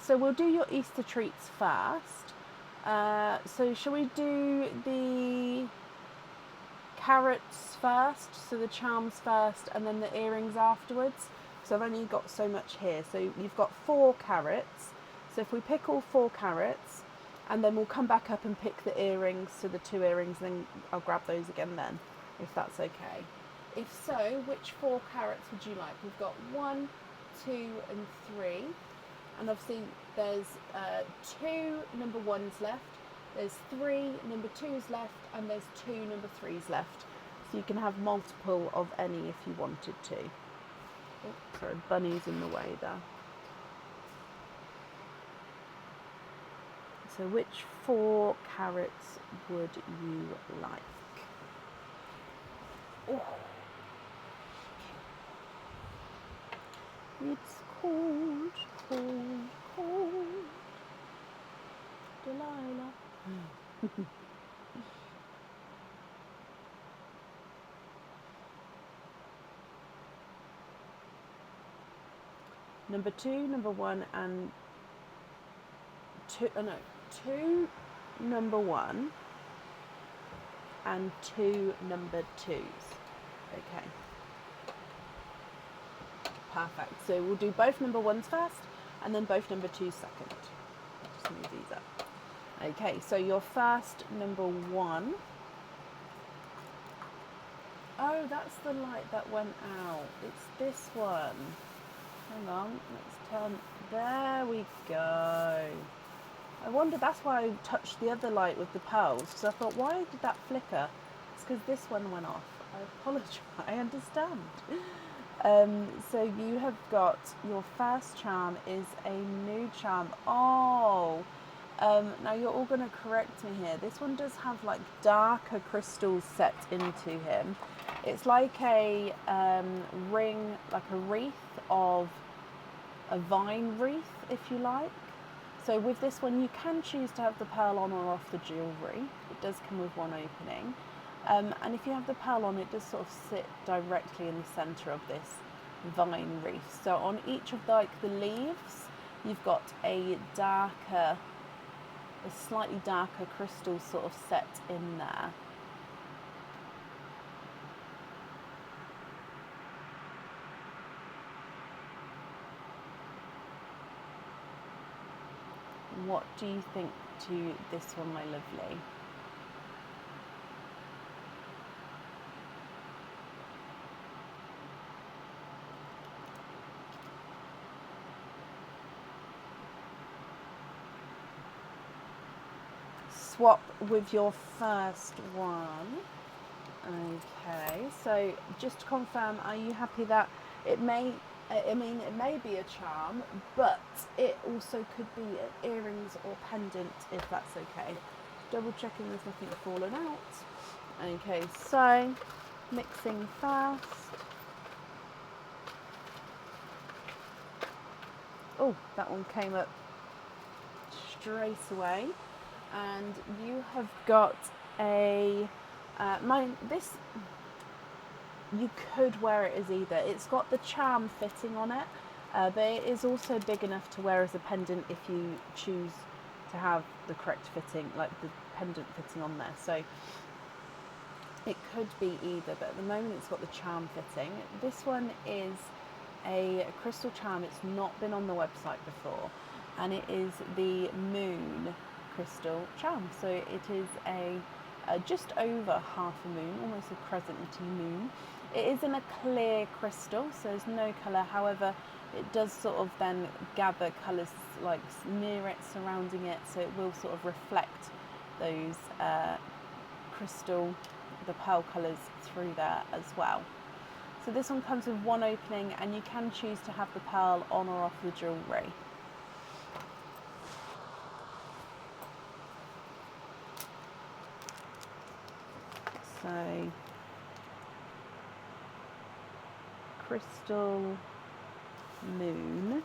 So we'll do your Easter treats first. So shall we do the carrots first, so the charms first, and then the earrings afterwards? So I've only got so much here. So you've got 4 carrots. So if we pick all 4 carrots, and then we'll come back up and pick the earrings, so the 2 earrings, then I'll grab those again then, if that's okay. If so, which 4 carrots would you like? We've got 1, 2 and 3. And obviously there's 2 number 1s left, there's 3 number 2s left, and there's 2 number 3s left. So you can have multiple of any if you wanted to. Oh, sorry, Bunny's in the way there. So which 4 carrots would you like? Oh. It's cold, cold, cold. Delilah. Number 2, number 1, and 2. Oh no, 2 number 1 and 2 number 2s. Okay. Perfect. So we'll do both number 1s first and then both number 2s second. Just move these up. Okay, so your first number 1. Oh, that's the light that went out. It's this one. Hang on, let's turn. There we go. I wonder, that's why I touched the other light with the pearls, because I thought, why did that flicker? It's because this one went off. I apologise. I understand. So you have got, your first charm is a new charm. Oh, now you're all going to correct me here. This one does have like darker crystals set into him. It's like a ring, like a wreath of a vine wreath, if you like. So with this one, you can choose to have the pearl on or off the jewellery. It does come with one opening. And if you have the pearl on, it does sort of sit directly in the centre of this vine wreath. So on each of the leaves, you've got a slightly darker crystal sort of set in there. What do you think to this one, my lovely? Swap with your first one. Okay, so just to confirm, are you happy that it may, it may be a charm, but it also could be earrings or pendant, if that's okay. Double checking there's nothing fallen out. Okay, so mixing fast. Oh, that one came up straight away. And you have got a this you could wear it as either. It's got the charm fitting on it, but it is also big enough to wear as a pendant if you choose to have the correct fitting, like the pendant fitting on there. So it could be either, but at the moment it's got the charm fitting. This one is a crystal charm. It's not been on the website before, and it is the moon crystal charm. So it is a just over half a moon, almost a crescent moon. It is in a clear crystal, so there's no colour. However, it does sort of then gather colours like near it, surrounding it, so it will sort of reflect those the pearl colours through there as well. So this one comes with one opening, and you can choose to have the pearl on or off the jewellery. So, crystal moon.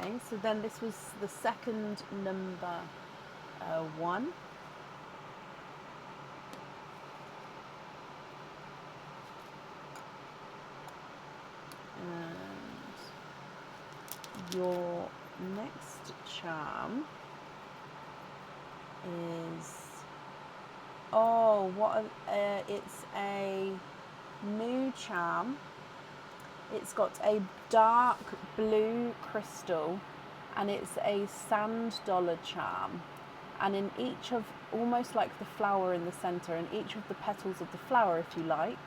Okay, so then this was the second number one. And your next charm is, it's a new charm. It's got a dark blue crystal, and it's a sand dollar charm. And in each of, almost like the flower in the center, in each of the petals of the flower, if you like,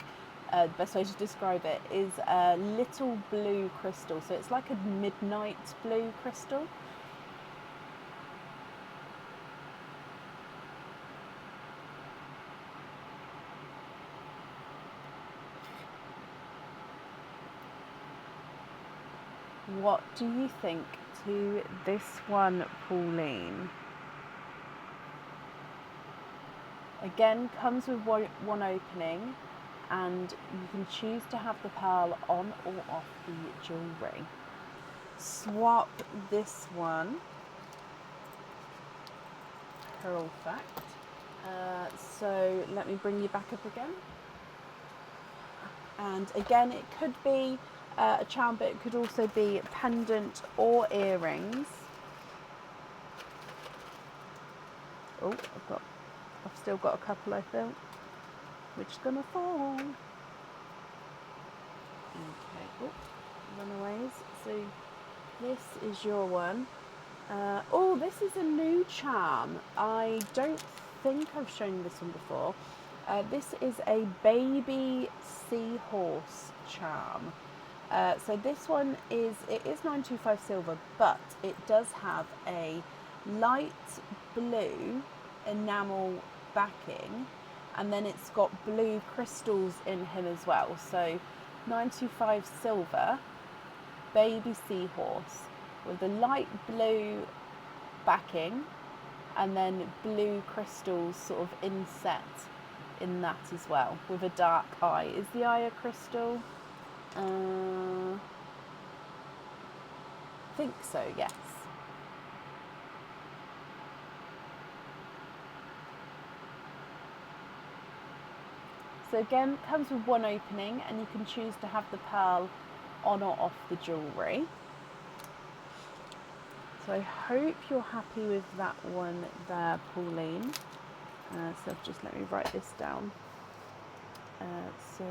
the best way to describe it is a little blue crystal. So it's like a midnight blue crystal. What do you think to this one, Pauline? Again, comes with one opening, and you can choose to have the pearl on or off the jewellery. Swap this one. Perfect. So let me bring you back up again. And again, it could be a charm, but it could also be pendant or earrings. Oh, I've still got a couple, I think, which is gonna fall. Okay, oh, runaways. So this is your one. Oh, this is a new charm. I don't think I've shown this one before. This is a baby seahorse charm. So this one is 925 silver, but it does have a light blue enamel backing, and then it's got blue crystals in him as well. So 925 silver, baby seahorse with a light blue backing, and then blue crystals sort of inset in that as well, with a dark eye. Is the eye a crystal? I think so, yes. So again, it comes with one opening, and you can choose to have the pearl on or off the jewellery. So I hope you're happy with that one there, Pauline. So just let me write this down. So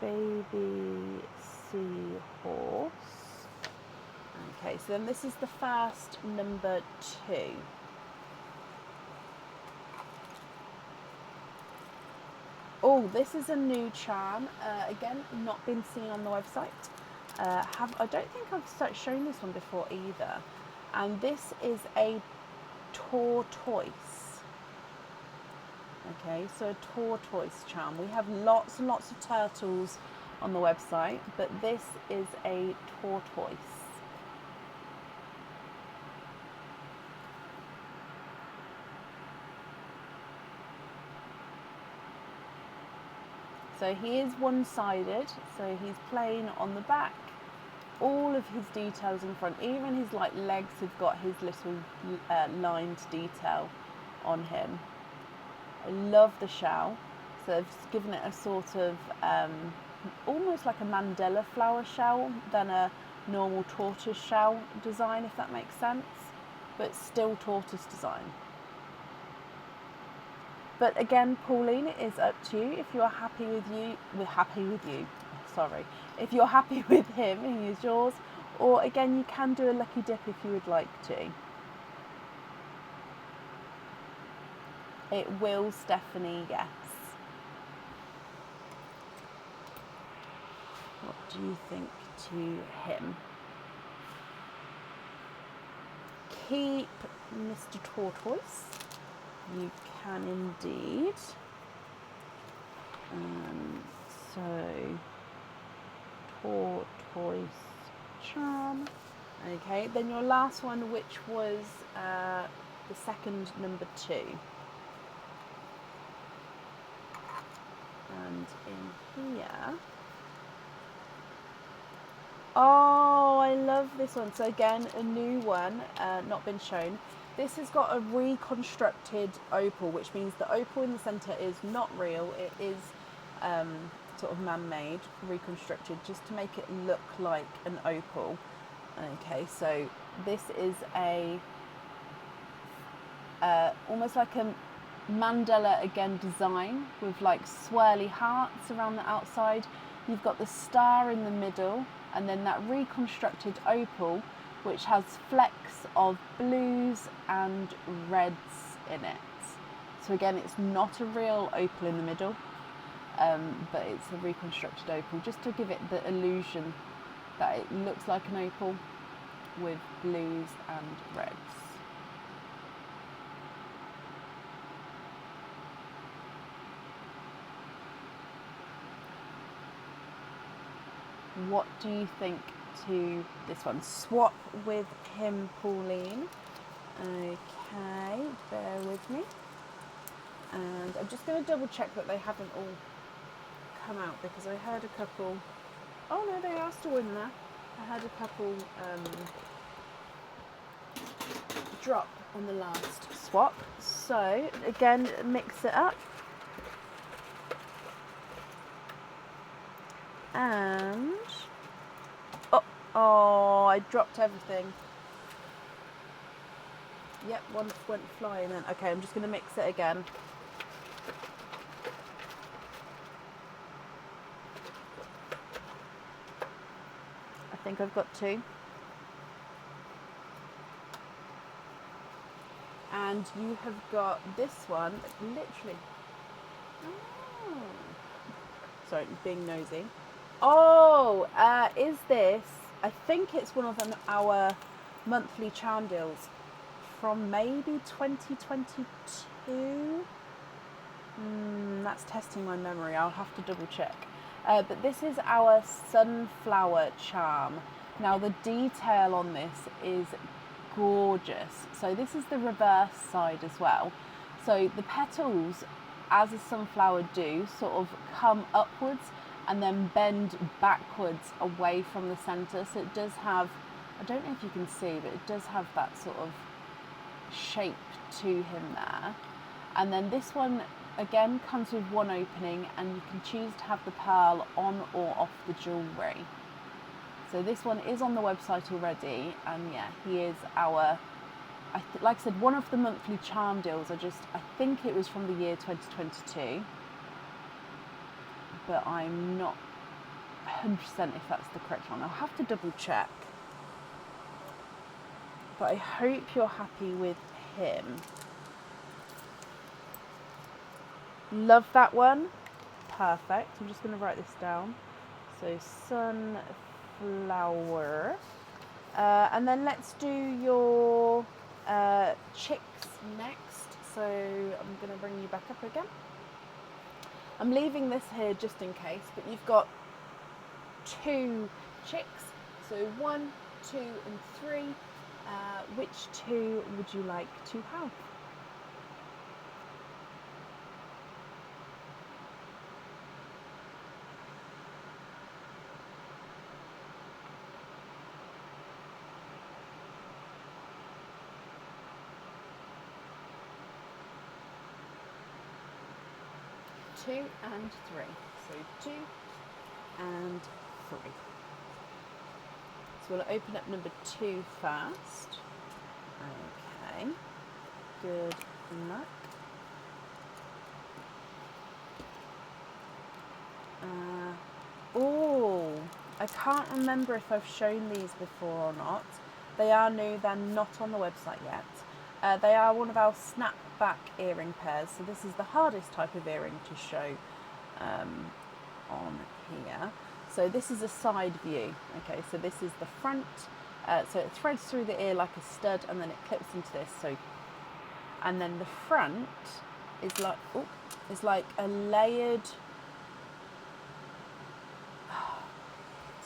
baby seahorse. Okay, so then this is the first number 2. Oh, this is a new charm. Again, not been seen on the website. I don't think I've shown this one before either. And this is a tortoise. Okay, so a tortoise charm. We have lots and lots of turtles on the website, but this is a tortoise. So he is one-sided, so he's plain on the back. All of his details in front, even his legs have got his little lined detail on him. I love the shell. So I've given it a sort of almost like a Mandela flower shell than a normal tortoise shell design, if that makes sense, but still tortoise design. But again, Pauline, it is up to you. If you're happy with you. Sorry. If you're happy with him, he is yours. Or again, you can do a lucky dip if you would like to. It will, Stephanie, yes. What do you think to him? Keep Mr. Tortoise. You can indeed. So, tortoise charm. Okay, then your last one, which was the second number 2. And in here. Oh, I love this one. So again, a new one, not been shown. This has got a reconstructed opal, which means the opal in the centre is not real. It is sort of man-made, reconstructed, just to make it look like an opal. Okay, so this is a almost like a Mandela again design with swirly hearts around the outside. You've got the star in the middle, and then that reconstructed opal, which has flecks of blues and reds in it. So again, it's not a real opal in the middle, but it's a reconstructed opal, just to give it the illusion that it looks like an opal with blues and reds. What do you think to this one? Swap with him, Pauline. Okay, bear with me. And I'm just going to double check that they haven't all come out, because I heard a couple. Oh no, they are still in there. I heard a couple drop on the last swap. So again, mix it up. And oh, I dropped everything. Yep, one went flying in. Okay, I'm just going to mix it again. I think I've got 2. And you have got this one, literally. Oh. Sorry, being nosy. Oh, is this? I think it's one of our monthly charm deals from maybe 2022. That's testing my memory. I'll have to double check. But this is our sunflower charm. Now the detail on this is gorgeous. So this is the reverse side as well. So the petals, as a sunflower do, sort of come upwards and then bend backwards away from the centre. So it does have, I don't know if you can see, but it does have that sort of shape to him there. And then this one again comes with one opening, and you can choose to have the pearl on or off the jewellery. So this one is on the website already, and yeah, he is our, like I said, one of the monthly charm deals. I think it was from the year 2022, but I'm not 100% if that's the correct one. I'll have to double check. but I hope you're happy with him. Love that one. Perfect. I'm just going to write this down. So sunflower. And then let's do your chicks next. So I'm going to bring you back up again. I'm leaving this here just in case, but you've got 2 chicks. So 1, 2, and 3. Which 2 would you like to have? Two and 3. So 2 and 3. So we'll open up number 2 first. Okay. Good luck. Oh, I can't remember if I've shown these before or not. They are new, they're not on the website yet. They are one of our snapback earring pairs, so this is the hardest type of earring to show on here. So this is a side view. Okay, so this is the front. So it threads through the ear like a stud, and then it clips into this. So, and then the front is like a layered.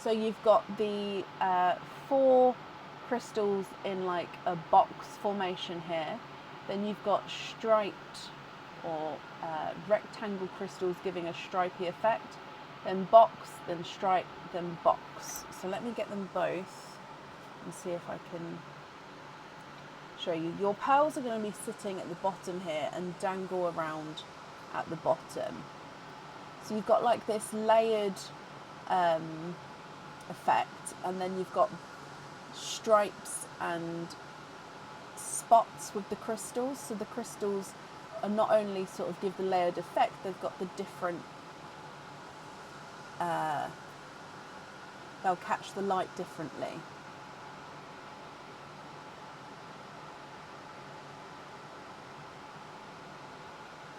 So you've got the 4 crystals in like a box formation here. Then you've got striped or rectangle crystals giving a stripy effect. Then box, then stripe, then box. So let me get them both and see if I can show you. Your pearls are going to be sitting at the bottom here and dangle around at the bottom. So you've got like this layered effect, and then you've got stripes and spots with the crystals. So the crystals are not only sort of give the layered effect, they've got the different they'll catch the light differently.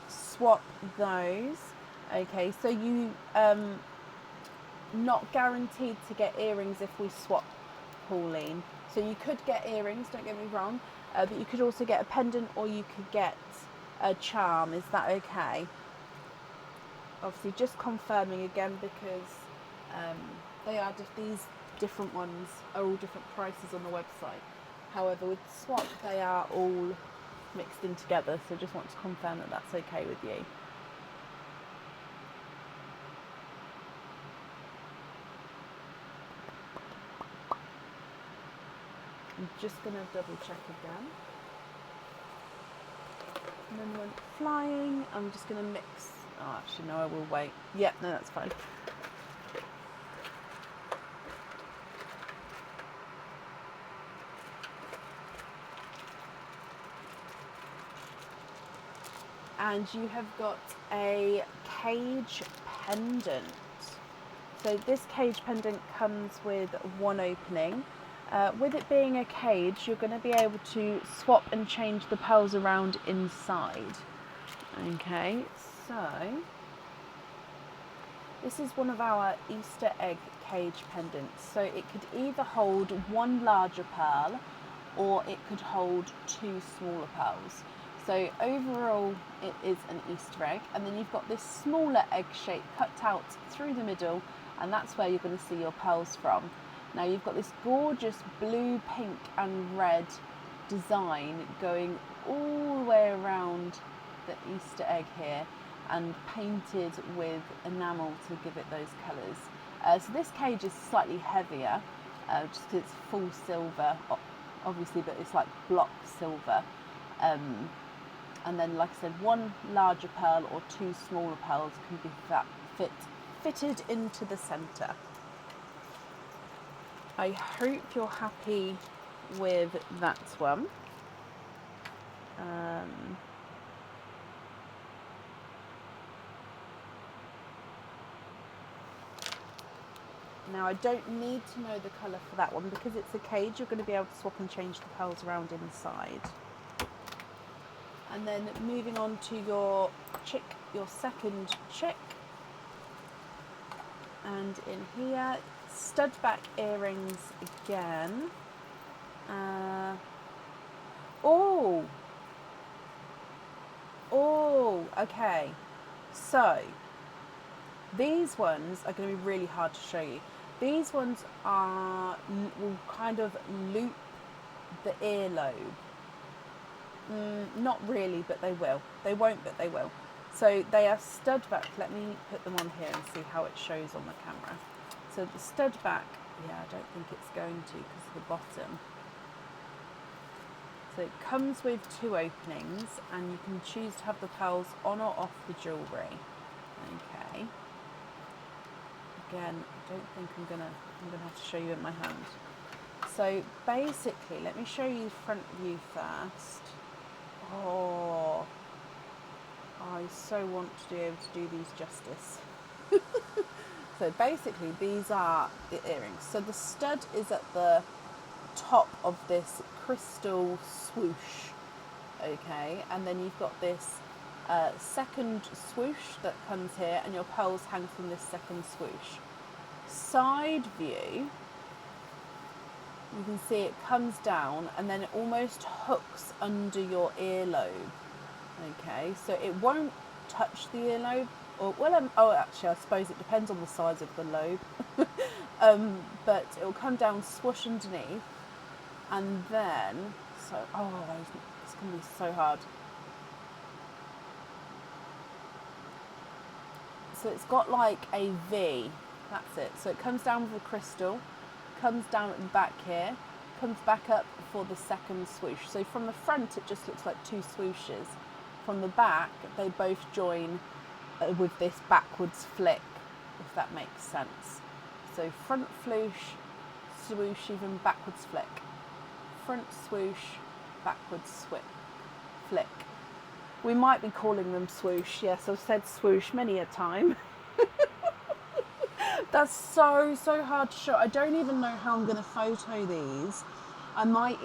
Swap those. Okay, so you not guaranteed to get earrings if we swap, Pauline. So you could get earrings, don't get me wrong, but you could also get a pendant, or you could get a charm. Is that okay? Obviously just confirming again, because these different ones are all different prices on the website. However, with swap they are all mixed in together, so just want to confirm that that's okay with you. I'm just going to double check again. And then when flying, I'm just going to mix. Oh, actually, no, I will wait. Yeah, no, that's fine. And you have got a cage pendant. So this cage pendant comes with 1 opening. With it being a cage, you're going to be able to swap and change the pearls around inside. Okay, so this is one of our Easter egg cage pendants. So it could either hold 1 larger pearl, or it could hold 2 smaller pearls. So overall it is an Easter egg, and then you've got this smaller egg shape cut out through the middle, and that's where you're going to see your pearls from. Now you've got this gorgeous blue, pink and red design going all the way around the Easter egg here, and painted with enamel to give it those colours. So this cage is slightly heavier, just because it's full silver, obviously, but it's like block silver. And then, like I said, 1 larger pearl or 2 smaller pearls can be fitted into the centre. I hope you're happy with that one. Now I don't need to know the colour for that one because it's a cage. You're going to be able to swap and change the pearls around inside. And then moving on to your chick, your second chick. And in here, stud back earrings again. Oh, okay. So these ones are going to be really hard to show you. These ones will kind of loop the earlobe. Not really, but they will. They won't, but they will. So they are stud back. Let me put them on here and see how it shows on the camera. So the stud back, yeah, I don't think it's going to because of the bottom. So it comes with 2 openings and you can choose to have the pearls on or off the jewellery. Okay. Again, I don't think I'm gonna have to show you in my hand. So basically, let me show you front view first. Oh, I so want to be able to do these justice. So basically, these are the earrings. So the stud is at the top of this crystal swoosh, okay, and then you've got this second swoosh that comes here, and your pearls hang from this second swoosh. Side view, you can see it comes down and then it almost hooks under your earlobe. Okay, so it won't touch the earlobe, or well, actually, I suppose it depends on the size of the lobe. But it will come down, swoosh underneath, and then it's going to be so hard. So it's got like a V. That's it. So it comes down with a crystal, comes down at the back here, comes back up for the second swoosh. So from the front, it just looks like 2 swooshes. From the back, they both join with this backwards flick, if that makes sense. So front swoosh, even backwards flick. Front swoosh, backwards flick. We might be calling them swoosh. Yes, I've said swoosh many a time. That's so hard to show. I don't even know how I'm going to photo these. I might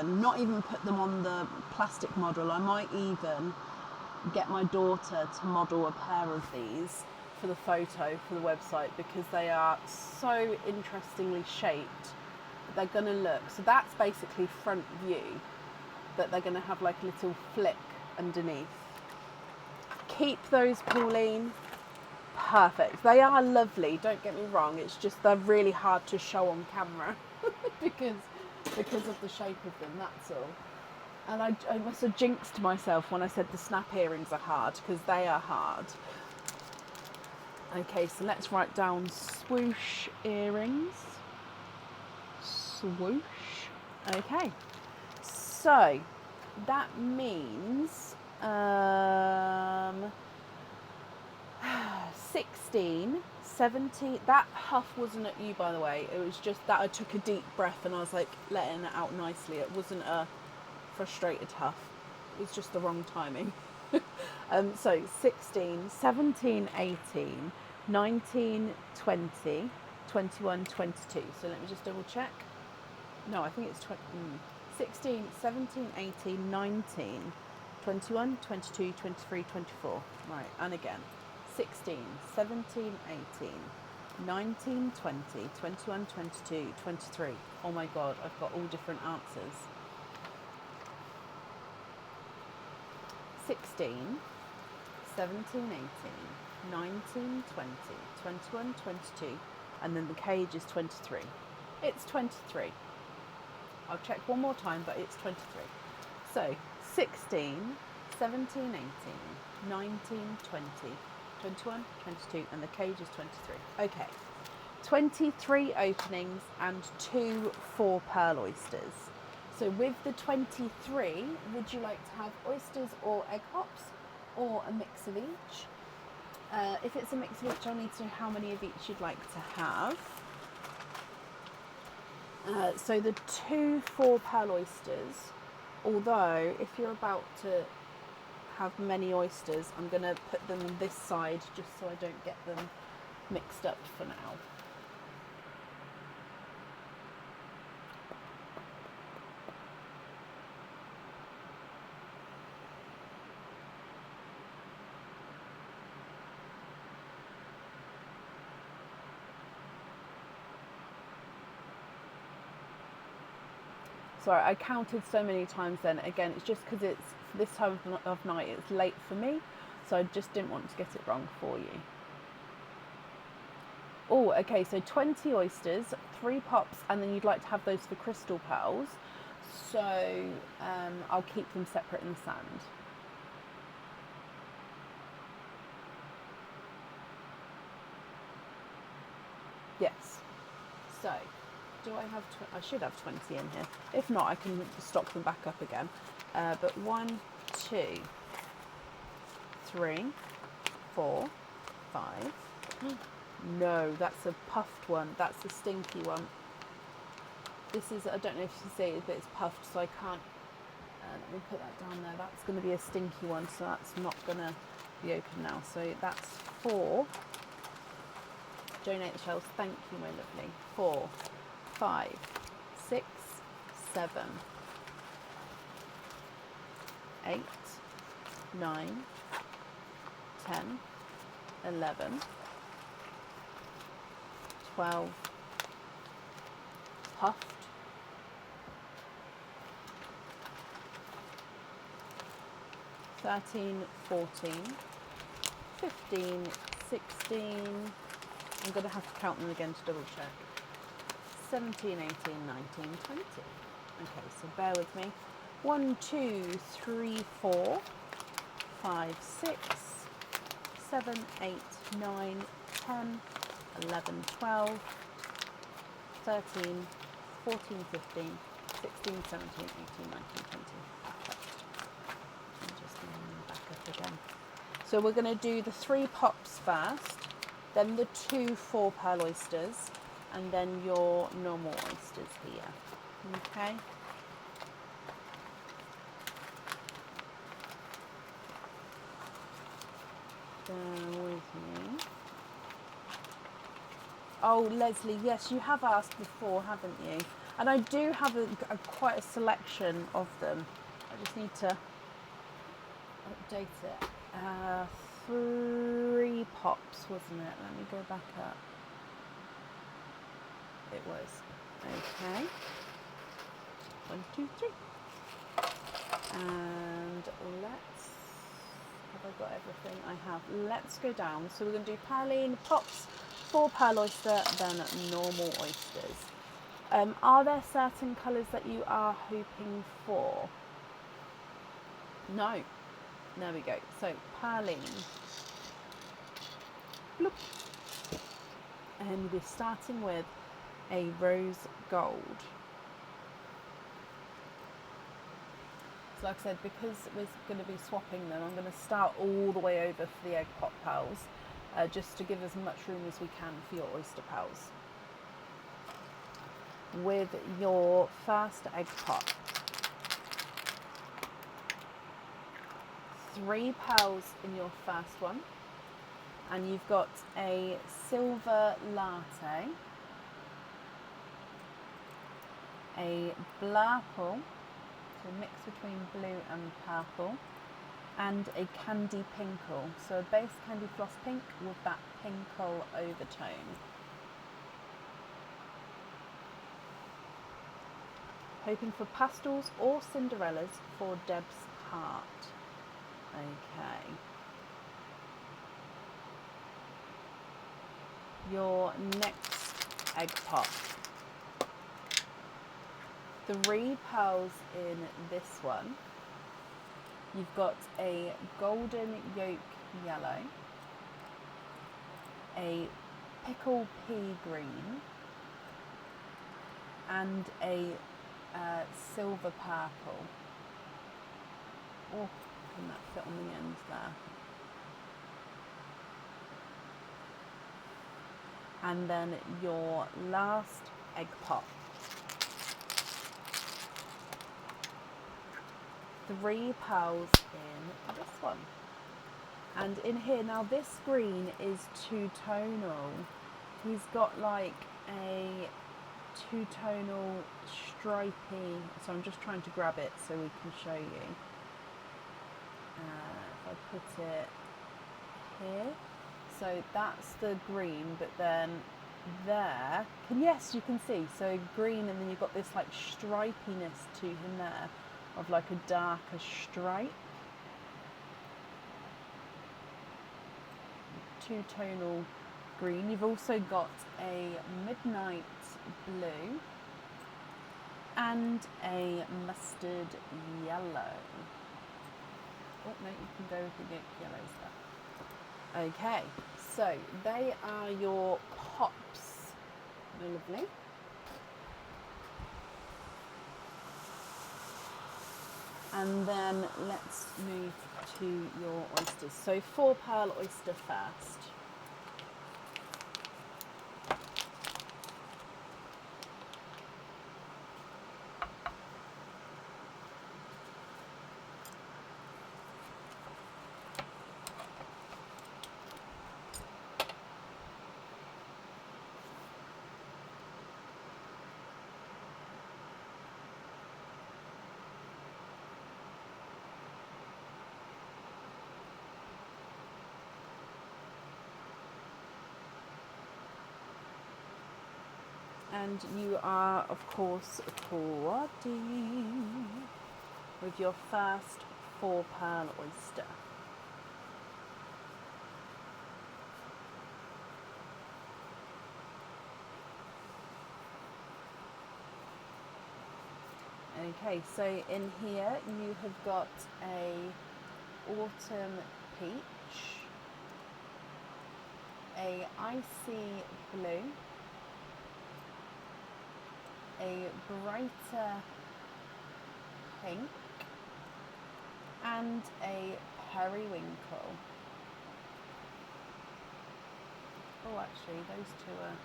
not even put them on the plastic model. I might even get my daughter to model a pair of these for the photo for the website, because they are so interestingly shaped. They're going to look, so that's basically front view, but they're going to have like a little flick underneath. Keep those, Pauline. Perfect. They are lovely, don't get me wrong, it's just they're really hard to show on camera because of the shape of them, that's all. And I must have jinxed myself when I said the snap earrings are hard, because they are hard. Okay, so let's write down swoosh earrings. Swoosh. Okay, so that means 16, 17, that huff wasn't at you, by the way. It was just that I took a deep breath and I was like letting it out nicely. It wasn't a frustrated huff. It was just the wrong timing. So 16, 17, 18, 19, 20, 21, 22. So let me just double check. No, I think it's 16, 17, 18, 19, 21, 22, 23, 24. Right, and again. 16, 17, 18, 19, 20, 21, 22, 23. Oh my God, I've got all different answers. 16, 17, 18, 19, 20, 21, 22, and then the cage is 23. It's 23. I'll check one more time, but it's 23. So 16, 17, 18, 19, 20, 21, 22, and the cage is 23. Okay, 23 openings and 2 4 pearl oysters. So with the 23, would you like to have oysters or egg hops, or a mix of each? If it's a mix of each, I'll need to know how many of each you'd like to have. So the 2 4 pearl oysters, although if you're about to have many oysters, I'm going to put them on this side just so I don't get them mixed up for now. Sorry, I counted so many times then. Again, it's just because it's this time of night, it's late for me, so I just didn't want to get it wrong for you. Oh, okay, so 20 oysters, 3 pops, and then you'd like to have those for crystal pearls. So I'll keep them separate in the sand. Yes. So, do I have? I should have 20 in here. If not, I can stock them back up again. But 1, 2, 3, 4, 5. No, that's a puffed one. That's a stinky one. This is, I don't know if you see it, but it's puffed, so I can't. Let me put that down there. That's going to be a stinky one, so that's not going to be open now. So that's 4. Donate the shells. Thank you, my lovely. 4, 5, 6, 7, 8, 9, 10, 11, 12, puffed, 13, 14, 15, 16, I'm going to have to count them again to double check, 17, 18, 19, 20. Okay, so bear with me. 1, 2, 3, 4, 5, 6, 7, 8, 9, 10, 11, 12, 13, 14, 15, 16, 17, 18, 19, 20. Perfect. And just back up again. So we're going to do the 3 pops first, then the 2 4-pearl oysters, and then your normal oysters here. Okay? Bear with me. Oh, Leslie, yes, you have asked before, haven't you? And I do have quite a selection of them. I just need to update it. 3 pops, wasn't it? Let me go back up. It was. Okay. 1, 2, 3. And let's... Have I got everything? I have. Let's go down. So we're going to do Perline, pops, 4 pearl oyster, then normal oysters. Are there certain colours that you are hoping for? No. There we go. So Perline. Bloop. And we're starting with a rose gold. So like I said, because we're going to be swapping them, I'm going to start all the way over for the egg pop pearls, just to give as much room as we can for your oyster pearls. With your first egg pop, 3 pearls in your first one, and you've got a silver latte, a blurple, so a mix between blue and purple, and a candy pinkle, so a base candy floss pink with that pinkle overtone. Hoping for pastels or Cinderellas for Deb's heart. Okay. Your next egg pop. 3 pearls in this one. You've got a golden yolk yellow, a pickle pea green, and a silver purple. Oh, can that fit on the ends there? And then your last egg pop. 3 pearls in this one. And in here, now this green is two-tonal. He's got like a two-tonal stripy, so I'm just trying to grab it so we can show you. If I put it here, so that's the green, but then there. Yes, you can see. So green, and then you've got this like stripiness to him there, of like a darker stripe. Two-tonal green. You've also got a midnight blue and a mustard yellow. Oh no, you can go with the yellows there. Okay, so they are your pops. Lovely. And then let's move to your oysters. So 4-pearl oyster first. And you are, of course, prodding with your first 4-pearl oyster. Okay, so in here you have got a autumn peach, a icy blue, a brighter pink, and a periwinkle. Oh, actually, those two are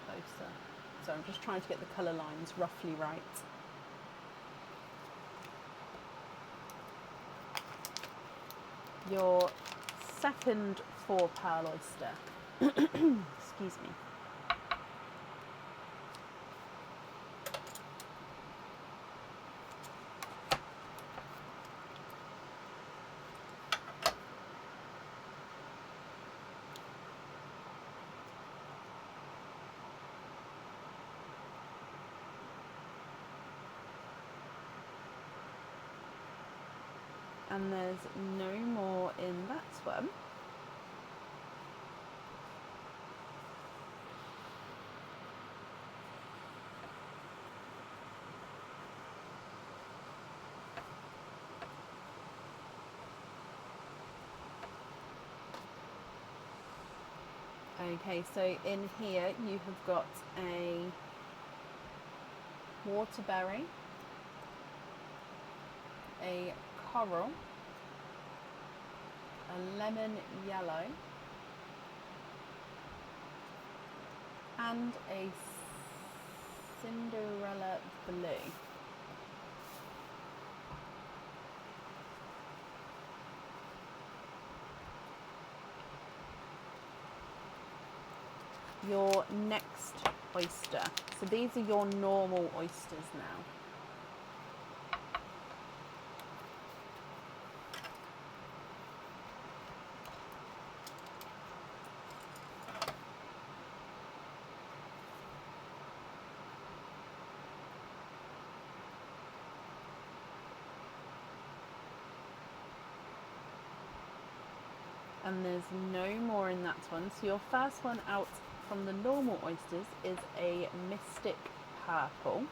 closer. So I'm just trying to get the colour lines roughly right. Your second 4-pearl oyster. Excuse me. And there's no more in that one. Okay, so in here you have got a waterberry, a coral, a lemon yellow, and a Cinderella blue. Your next oyster. So these are your normal oysters now. And there's no more in that one. So your first one out from the normal oysters is a Mystic Purple.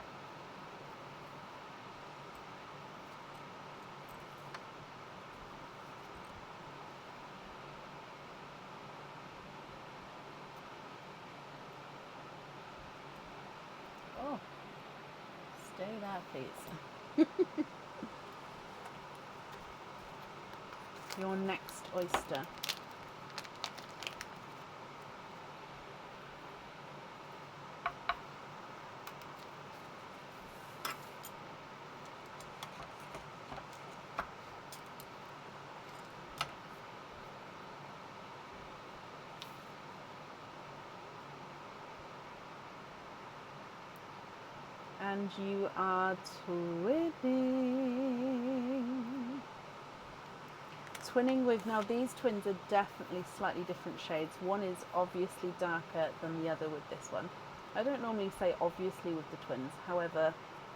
Oh, stay there, please. Your next oyster. And you are twidding. twinning with, now these twins are definitely slightly different shades. One is obviously darker than the other with this one. I don't normally say obviously with the twins, however,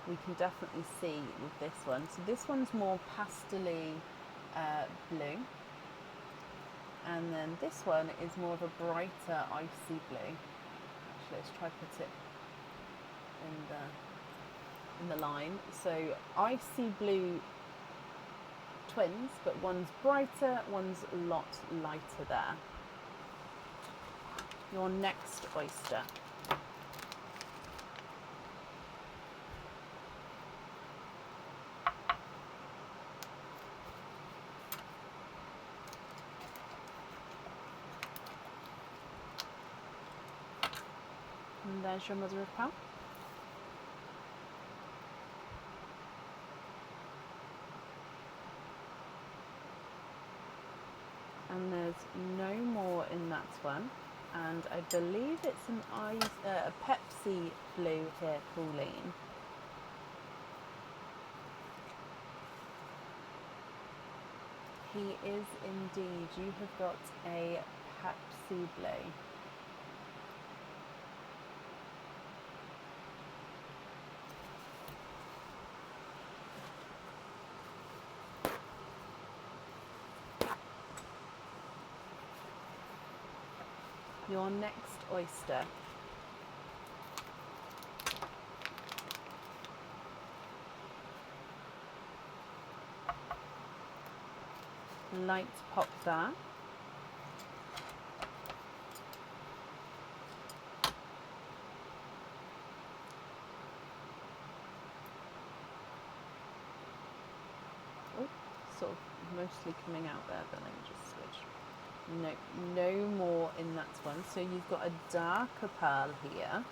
we can definitely see with this one. So this one's more pastel-y blue, and then this one is more of a brighter icy blue. Actually, let's try put it in the line. So icy blue twins, but one's brighter, one's a lot lighter there. Your next oyster. And there's your mother of pearl. And there's no more in that one. And I believe it's a Pepsi blue here, Pauline. He is indeed. You have got a Pepsi blue. Your next oyster. Light pop there. Oh, sort of mostly coming out there, but let me just switch. No more in that one. So you've got a darker pearl here.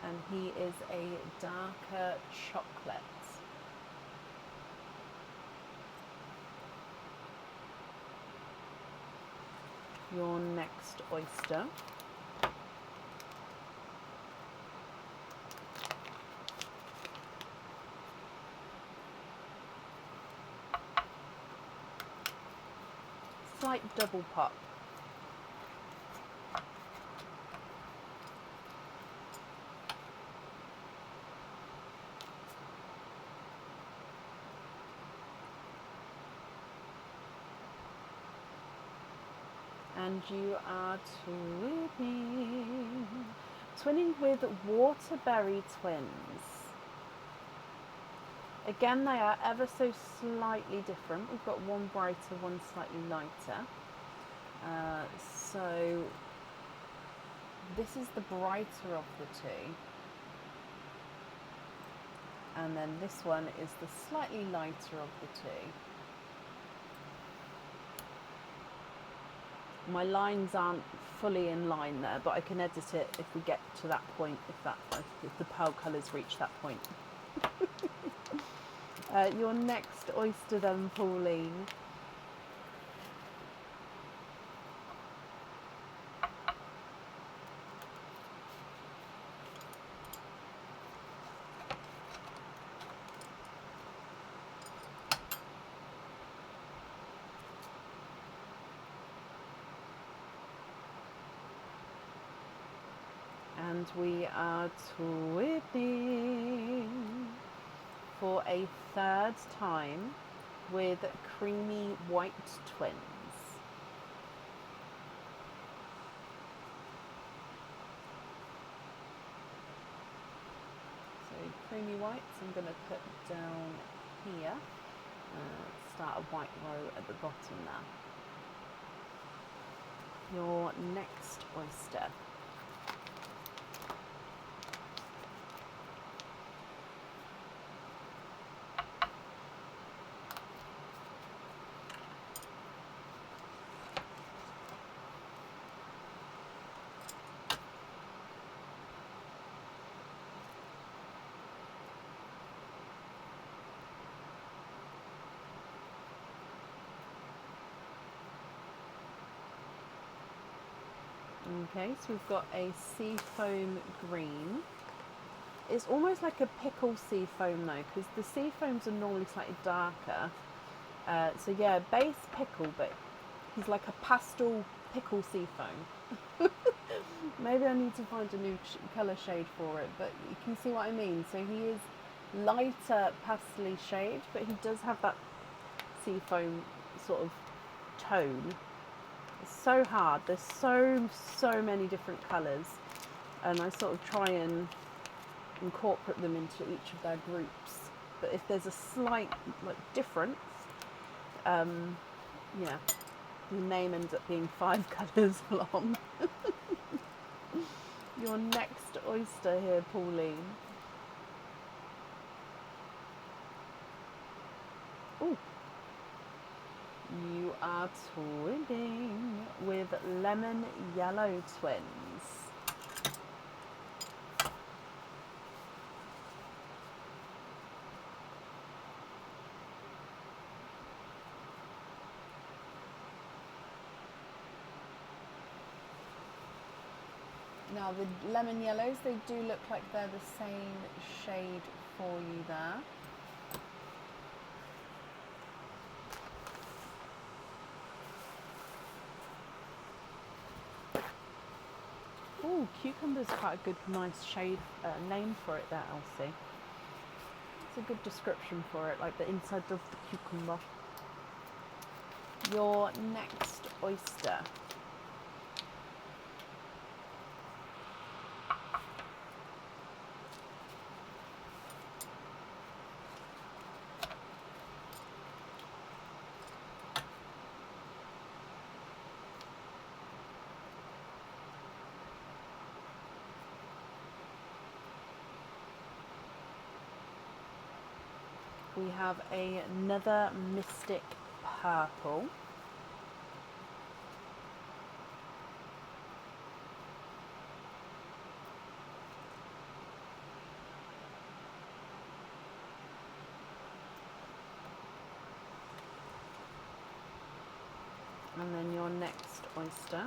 And he is a darker chocolate. Your next oyster. Slight double pop. And you are twinning with Waterberry twins. Again, they are ever so slightly different. We've got one brighter, one slightly lighter. So this is the brighter of the two. And then this one is the slightly lighter of the two. My lines aren't fully in line there, but I can edit it if we get to that point, if the pearl colours reach that point. Your next oyster then, Pauline. And we are twinning for a third time with creamy white twins. So creamy whites I'm going to put down here. Start a white row at the bottom there. Your next oyster. Okay, so we've got a seafoam green. It's almost like a pickle seafoam though, because the seafoams are normally slightly darker. So yeah, base pickle, but he's like a pastel pickle seafoam. Maybe I need to find a new colour shade for it, but you can see what I mean. So he is lighter pastely shade, but he does have that seafoam sort of tone. It's so hard. There's so many different colours, and I sort of try and incorporate them into each of their groups. But if there's a slight difference, yeah, the name ends up being 5 colours long. Your next oyster here, Pauline. Ooh. You are twinning with lemon yellow twins. Now the lemon yellows, they do look like they're the same shade for you there. Ooh, cucumber's quite a good, nice shade name for it there, Elsie. It's a good description for it, like the inside of the cucumber. Your next oyster. We have another Mystic Purple. And then your next oyster.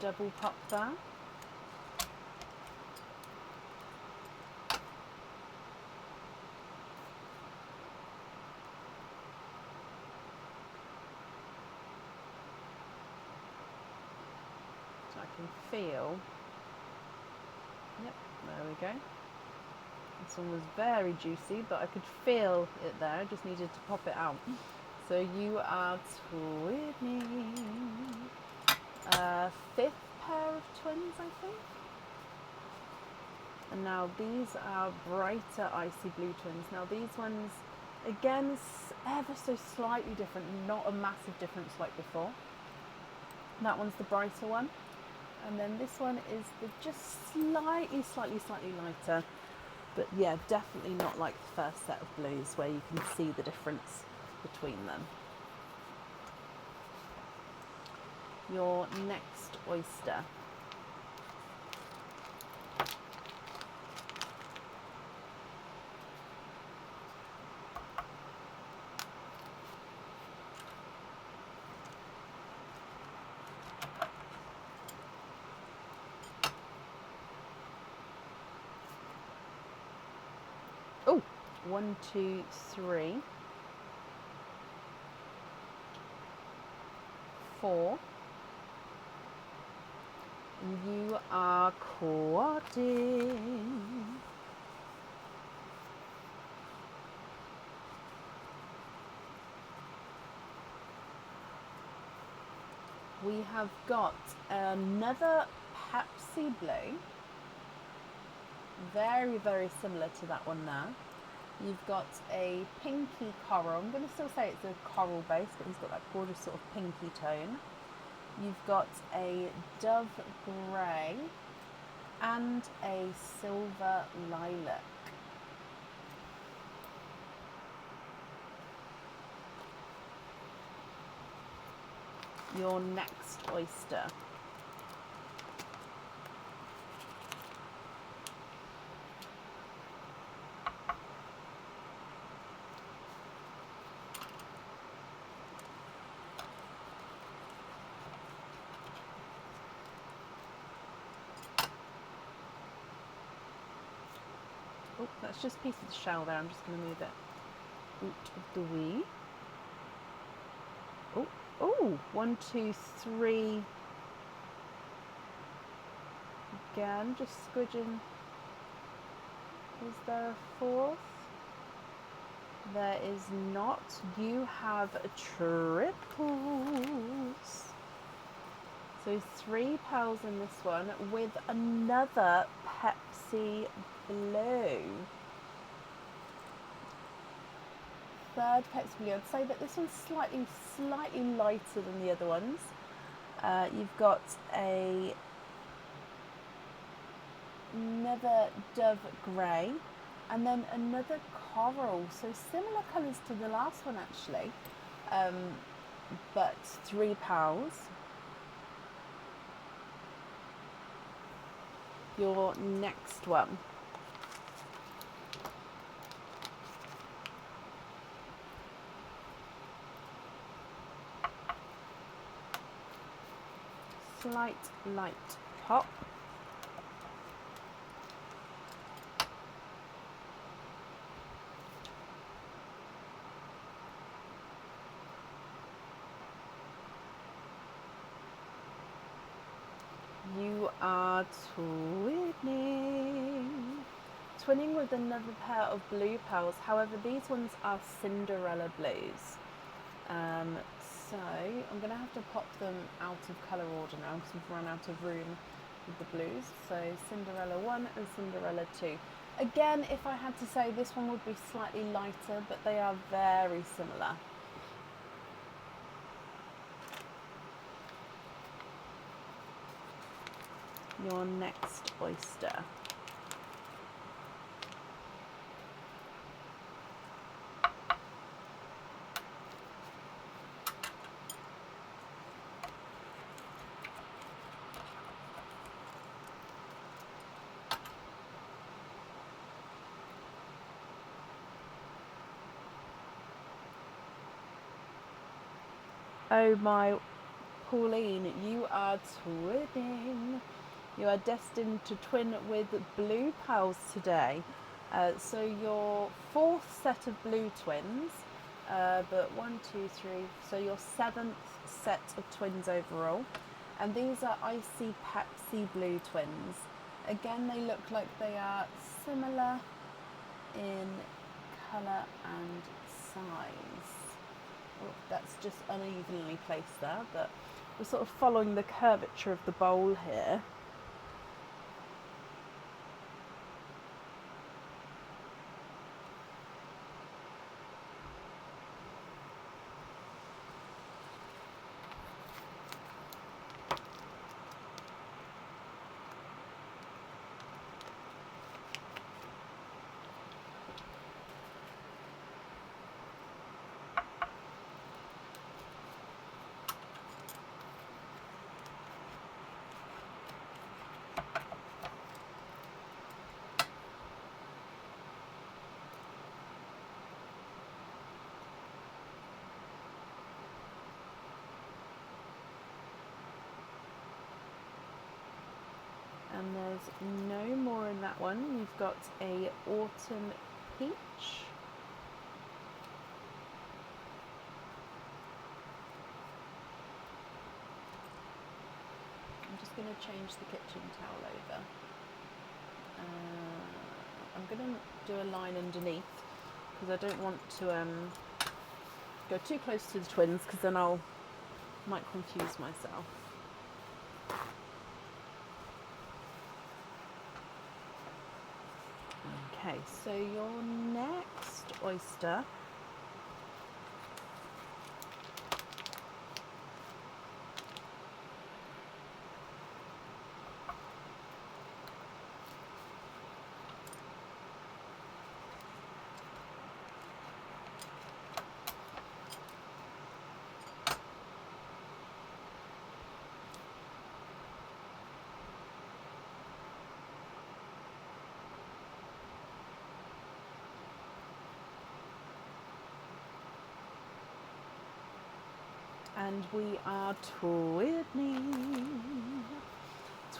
Double pop there. So I can feel. Yep, there we go. This one was very juicy, but I could feel it there. I just needed to pop it out. So you are twinning. 5th pair of twins, I think. And now these are brighter icy blue twins. Now these ones, again, ever so slightly different, not a massive difference like before. That one's the brighter one. And then this one is the just slightly lighter. But yeah, definitely not like the first set of blues where you can see the difference between them. Your next oyster. Oh, 1, 2, 3, 4. You are quadding. We have got another Pepsi Blue. Very, very similar to that one there. You've got a pinky coral. I'm going to still say it's a coral base, but he's got that gorgeous sort of pinky tone. You've got a dove grey and a silver lilac. Your next oyster. Oh, that's just a piece of the shell there. I'm just going to move it out of the way. Oh, oh, 1, 2, 3. Again, just squidging. Is there a fourth? There is not. You have triples. So 3 pearls in this one with another Pepsi Blue. Third Pepsi Blue. I'd say that this one's slightly lighter than the other ones. You've got another Dove Grey and then another Coral. So similar colours to the last one actually, but 3 pearls. Your next one. Slight light pop. You are twinning. Twinning with another pair of blue pearls. However, these ones are Cinderella blues. So I'm going to have to pop them out of colour order now because we've run out of room with the blues. So Cinderella 1 and Cinderella 2. Again, if I had to say, this one would be slightly lighter, but they are very similar. Your next oyster. Oh my, Pauline, you are twinning. You are destined to twin with blue pearls today. So your 4th set of blue twins, but 1, 2, 3, so your 7th set of twins overall. And these are Icy Pepsi Blue twins. Again, they look like they are similar in colour and size. Oh, that's just unevenly placed there, but we're sort of following the curvature of the bowl here. And there's no more in that one. You've got a autumn peach. I'm just going to change the kitchen towel over. I'm going to do a line underneath because I don't want to go too close to the twins because then might confuse myself. Okay, so your next oyster and we are twinning.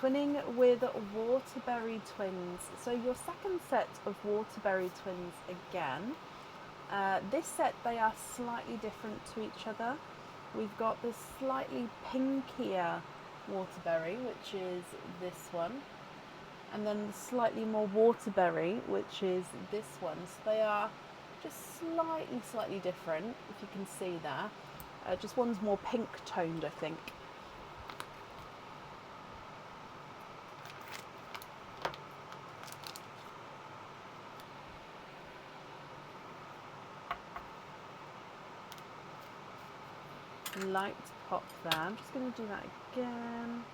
twinning with Waterberry Twins. So your second set of Waterberry Twins again. This set, they are slightly different to each other. We've got the slightly pinkier Waterberry, which is this one, and then the slightly more Waterberry, which is this one. So they are just slightly different, if you can see there. Just one's more pink toned, I think. Light pop there. I'm just going to do that again.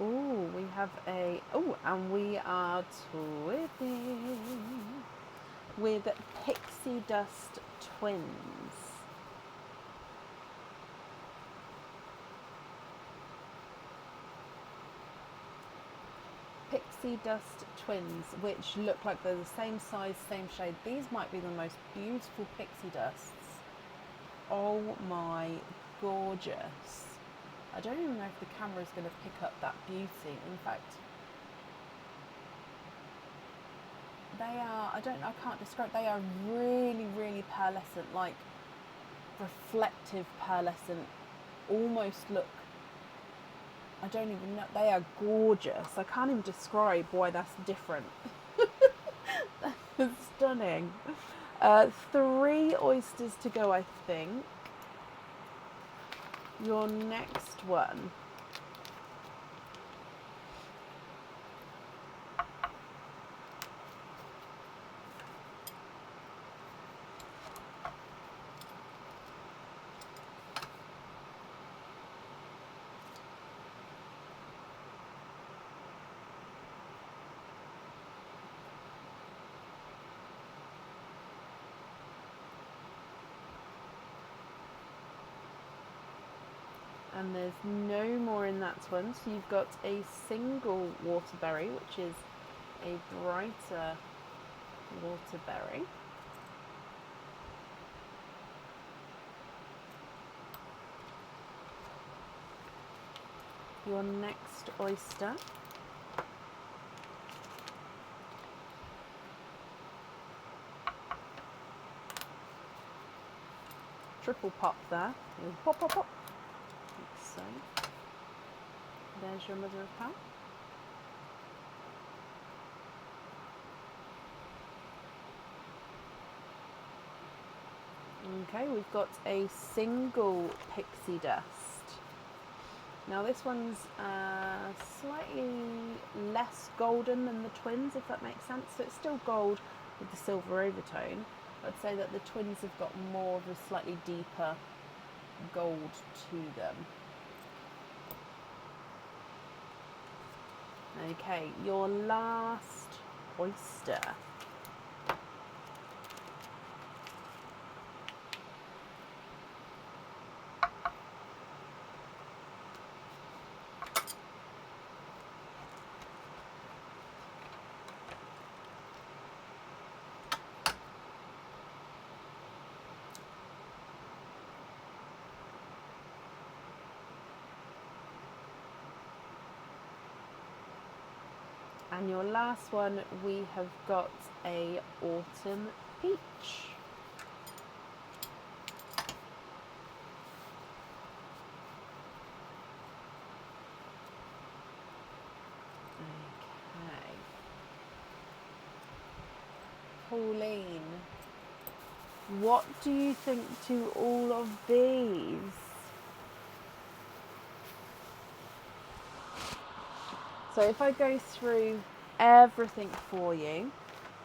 Oh, we have a, and we are twinning with Pixie Dust Twins. Pixie Dust Twins, which look like they're the same size, same shade. These might be the most beautiful pixie dusts. Oh my, gorgeous. I don't even know if the camera is going to pick up that beauty. In fact, they are, I can't describe, they are really pearlescent, like reflective pearlescent, almost look, I don't even know, they are gorgeous. I can't even describe why that's different. That's stunning. 3 oysters to go, I think. Your next one. And there's no more in that one, so you've got a single Waterberry, which is a brighter Waterberry. Your next oyster. Triple pop there. Pop, pop, pop. So, there's your mother of pearl. Okay, we've got a single pixie dust. Now this one's slightly less golden than the twins, if that makes sense. So it's still gold with the silver overtone. I'd say that the twins have got more of a slightly deeper gold to them. Okay, your last oyster. And your last one, we have got a autumn peach. Okay. Pauline, what do you think to all of these? So if I go through everything for you,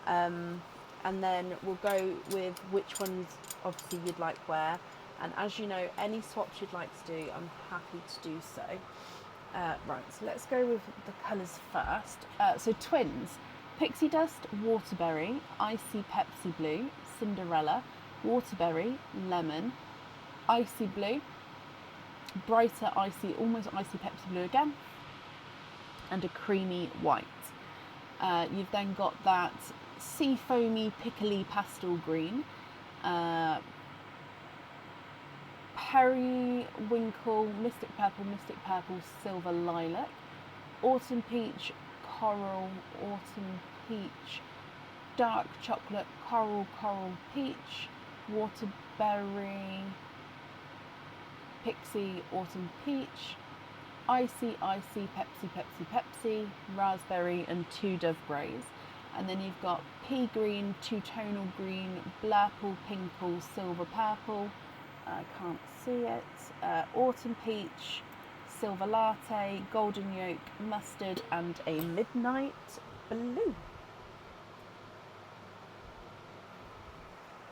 and then we'll go with which ones obviously you'd like where, and as you know, any swaps you'd like to do, I'm happy to do so. Right, so let's go with the colours first. So twins, Pixie Dust, Waterberry, Icy Pepsi Blue, Cinderella, waterberry, lemon, icy blue, brighter icy, almost icy Pepsi blue again, and a creamy white. You've then got that sea foamy, pickly pastel green, periwinkle, mystic purple, silver lilac, autumn peach, coral, autumn peach, dark chocolate, coral peach, waterberry, pixie, autumn peach, icy, Pepsi, raspberry, and two Dove Greys. And then you've got pea green, two-tonal green, blurple, pinkle, silver purple, I can't see it, autumn peach, silver latte, golden yolk, mustard, and a midnight blue.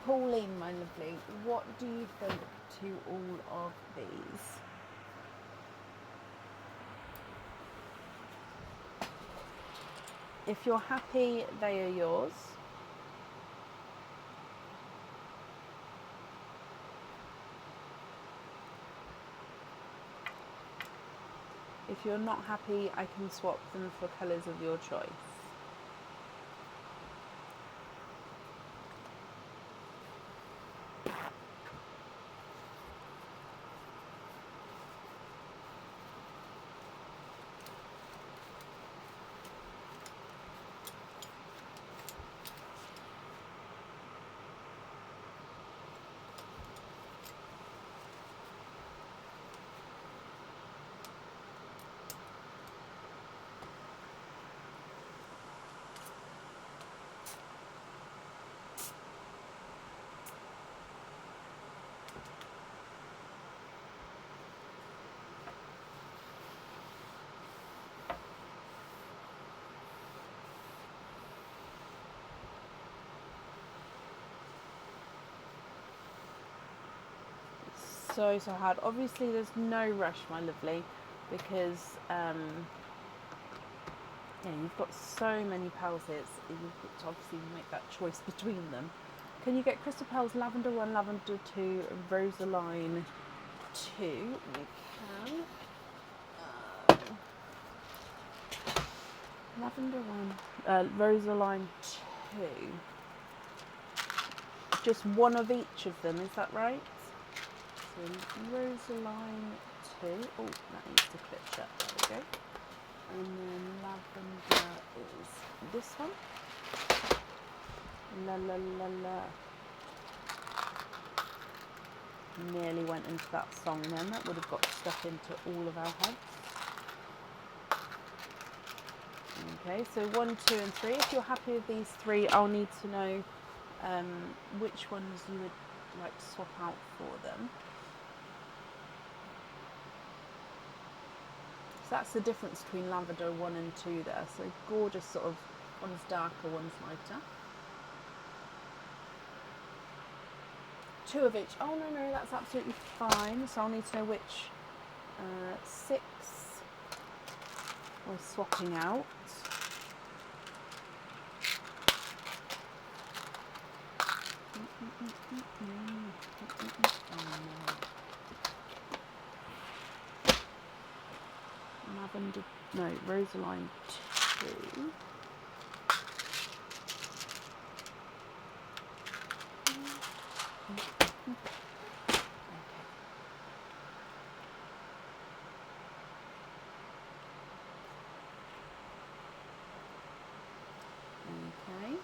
Pauline, my lovely, what do you think to all of these? If you're happy, they are yours. If you're not happy, I can swap them for colours of your choice. So hard. Obviously there's no rush, my lovely, because you've got so many pals here. You've got to obviously make that choice between them. Can you get Crystal Pearls Lavender 1, Lavender 2, Rosaline 2? You can. Lavender 1, Rosaline 2. Just one of each of them, is that right? So Rosaline 2. Oh, that needs to clip shut. There we go. And then lavender is this one. La la la la. Nearly went into that song then. That would have got stuck into all of our heads. Okay, so 1, 2, and 3. If you're happy with these three, I'll need to know which ones you would like to swap out for them. So that's the difference between lavender 1 and 2 there. So gorgeous, sort of, one's darker, one's lighter. 2 of each. Oh no, that's absolutely fine. So I'll need to know which 6 we're swapping out. Lavender, no, Rosaline 2. Okay.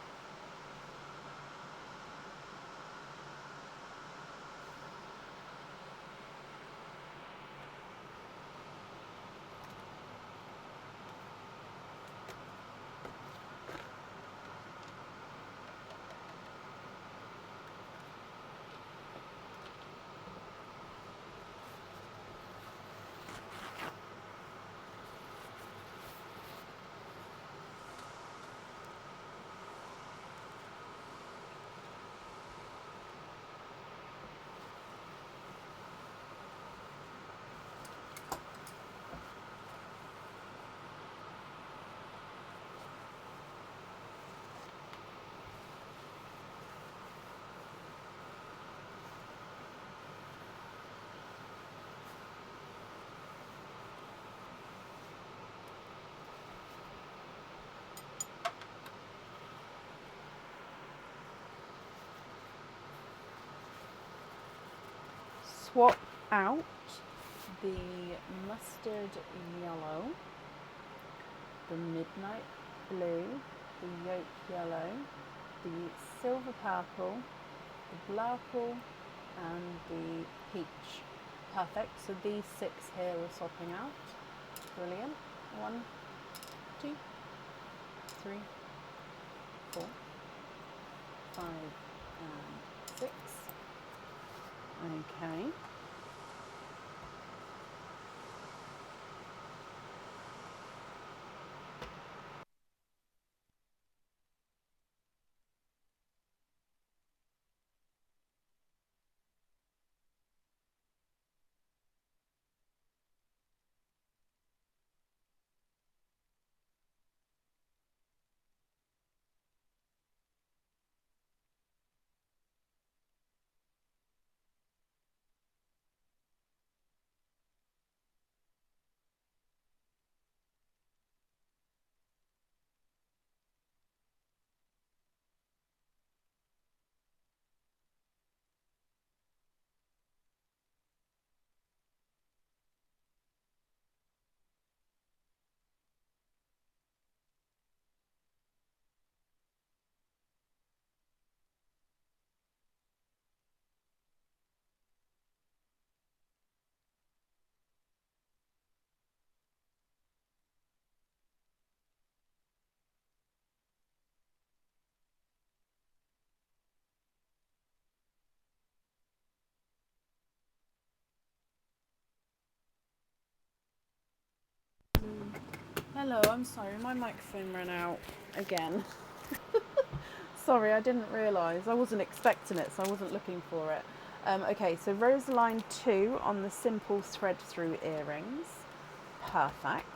swap out the mustard yellow, the midnight blue, the yolk yellow, the silver purple, the blurple, and the peach. Perfect. So these 6 here we're swapping out. Brilliant. 1, 2, 3, 4, 5, and 6. Okay. Hello, I'm sorry, my microphone ran out again. Sorry, I didn't realise. I wasn't expecting it, so I wasn't looking for it. Okay, so Rosaline 2 on the simple thread through earrings. Perfect.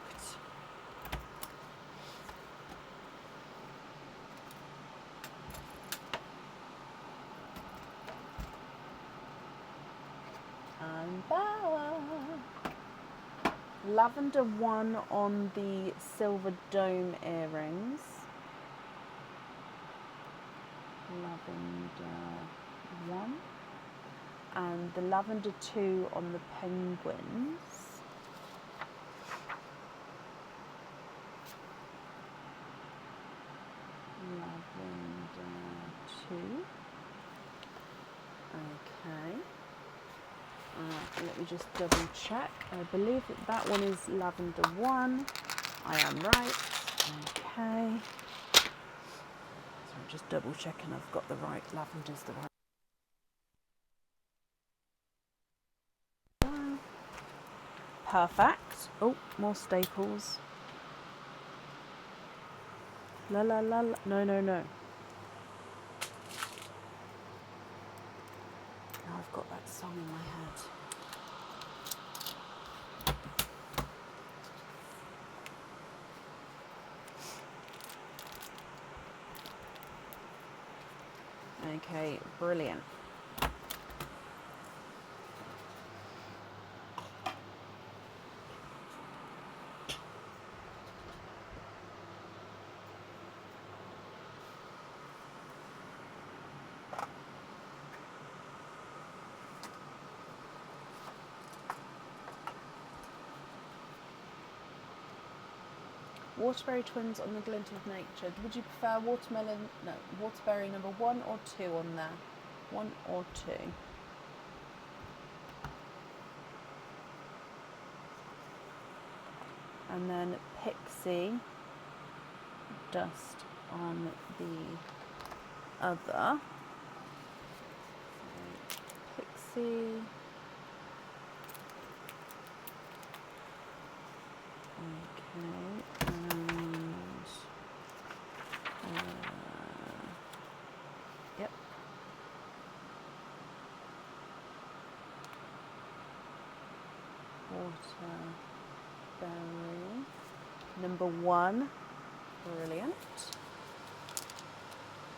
And Bower. Lavender 1 on the silver dome earrings. Lavender 1. And the lavender 2 on the penguins. Lavender 2. Okay. Let me just double check. I believe that one is lavender 1. I am right. Okay. So I'm just double checking I've got the right lavenders, the right. Perfect. Oh, more staples. La la la la. No, no, no. Now I've got that song in my head. Okay, brilliant. Waterberry twins on the glint of nature. Would you prefer watermelon? No, waterberry number 1 or 2 on there? 1 or 2? And then pixie dust on the other. Pixie. Okay, and yep. Waterberry number 1, brilliant.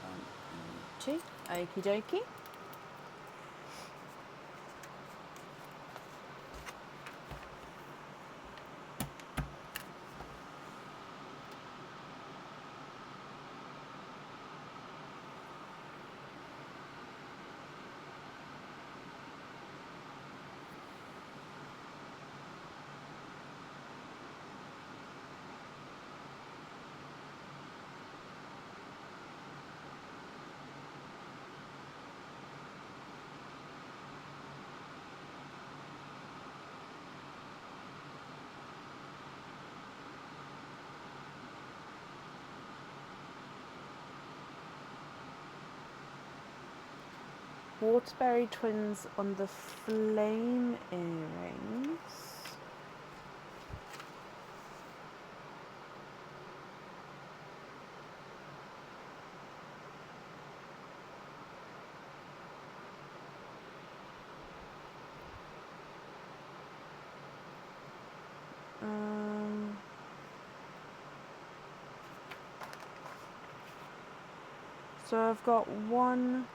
1 and 2, okie dokie. Waterbury Twins on the flame earrings. So I've got one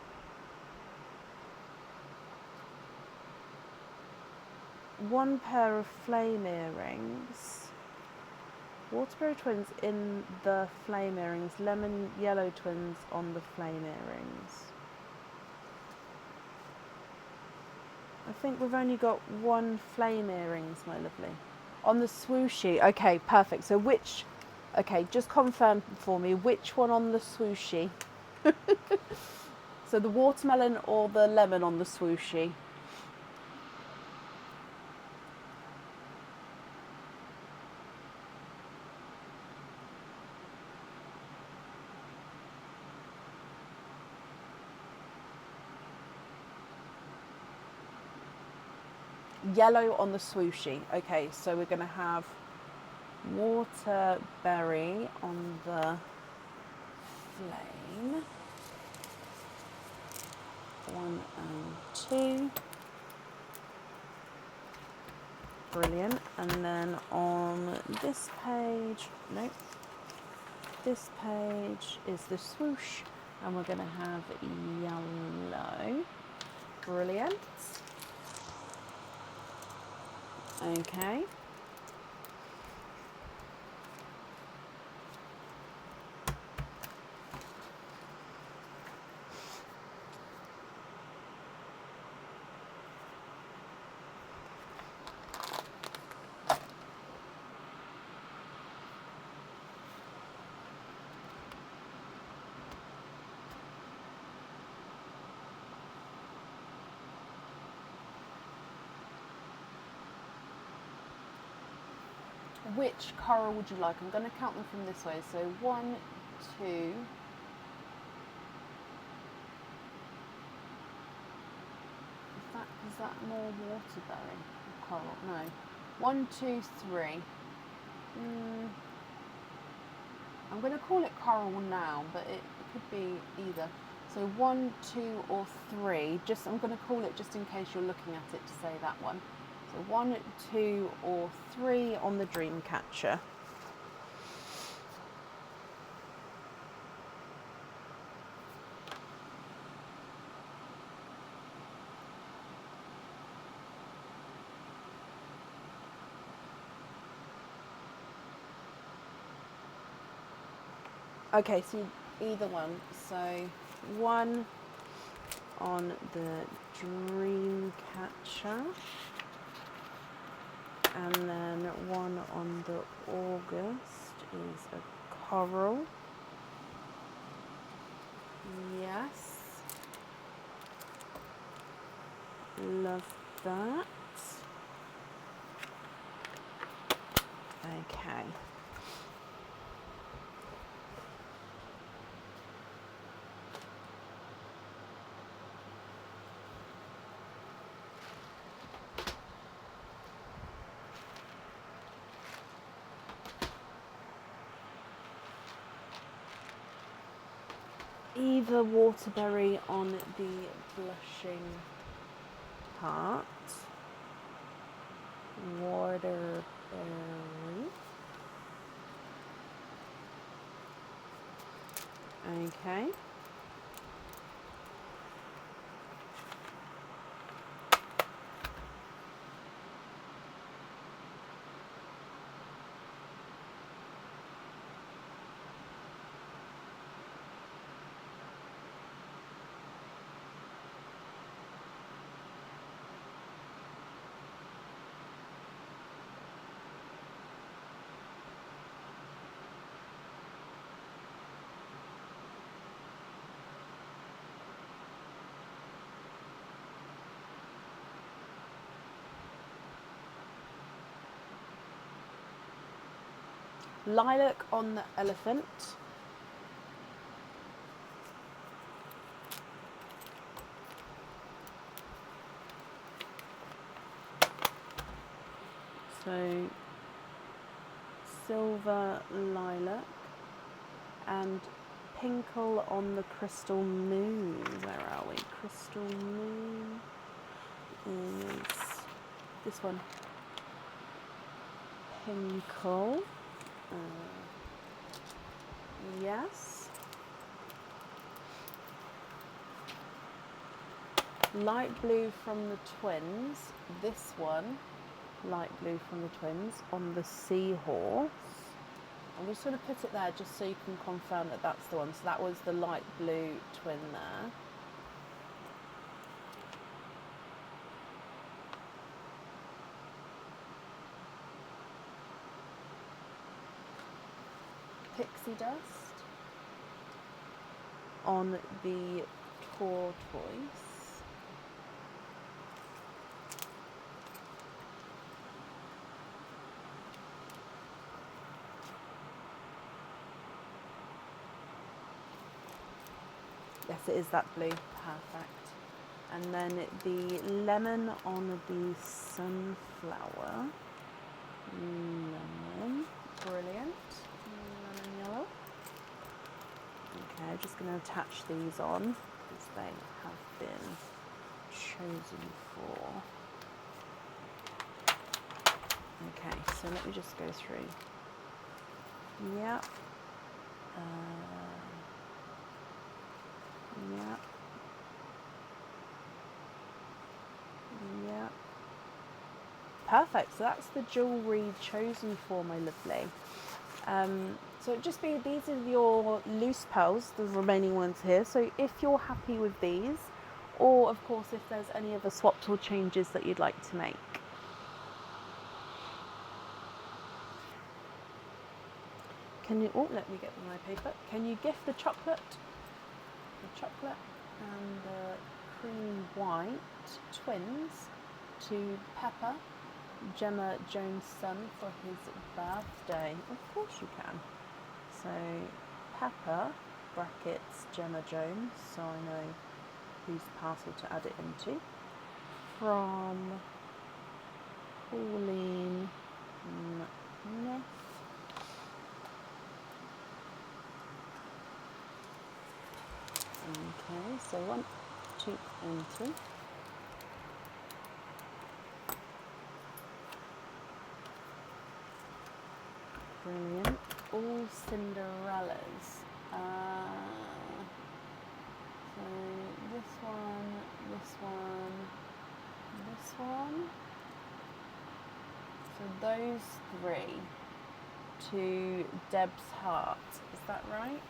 pair of flame earrings. Waterbury Twins in the flame earrings. Lemon Yellow Twins on the flame earrings. I think we've only got one flame earrings, my lovely. On the swooshy. Okay, perfect. So which... Okay, just confirm for me, which one on the swooshy? So the watermelon or the lemon on the swooshy? Yellow on the swooshy. Okay, so we're going to have waterberry on the flame. 1 and 2. Brilliant. And then on this page, nope, this page is the swoosh, and we're going to have yellow. Brilliant. Okay. Which coral would you like? I'm going to count them from this way. So 1, 2. Is that more waterberry coral? No. 1, 2, 3. I'm going to call it coral now, but it could be either. So 1, 2, or 3. I'm going to call it just in case you're looking at it to say that one. So 1, 2, or 3 on the dream catcher. Okay, so either one. So 1 on the dream catcher. And then 1 on the August is a coral. Yes. Love that. Okay. Either waterberry on the blushing part. Waterberry. Okay. Lilac on the elephant. So silver lilac and pinkle on the crystal moon. Where are we? Crystal moon is this one. Pinkle. Yes. Light blue from the twins. This one, light blue from the twins on the seahorse. I'm just going to put it there just so you can confirm that that's the one. So that was the light blue twin there. Pixie dust on the tortoise. Yes, it is that blue. Perfect. And then the lemon on the sunflower. Lemon. Brilliant. Lemon yellow. Okay, just going to attach these on because they have been chosen for. Okay, so let me just go through. Yep. Yeah. Yeah. Perfect. So that's the jewellery chosen for, my lovely. So just be, these are your loose pearls, the remaining ones here. So if you're happy with these, or of course if there's any other swaps or changes that you'd like to make. Can you, oh, let me get my paper. Can you gift the chocolate and the cream white twins to Pepper, Gemma Jones' son, for his birthday? Of course you can. So Pepper brackets Gemma Jones, so I know whose parcel to add it into. From Pauline McNiff. Okay, so 1, 2, and 3. Brilliant. All Cinderellas. So this one, this one, this one. So those 3 to Deb's heart. Is that right?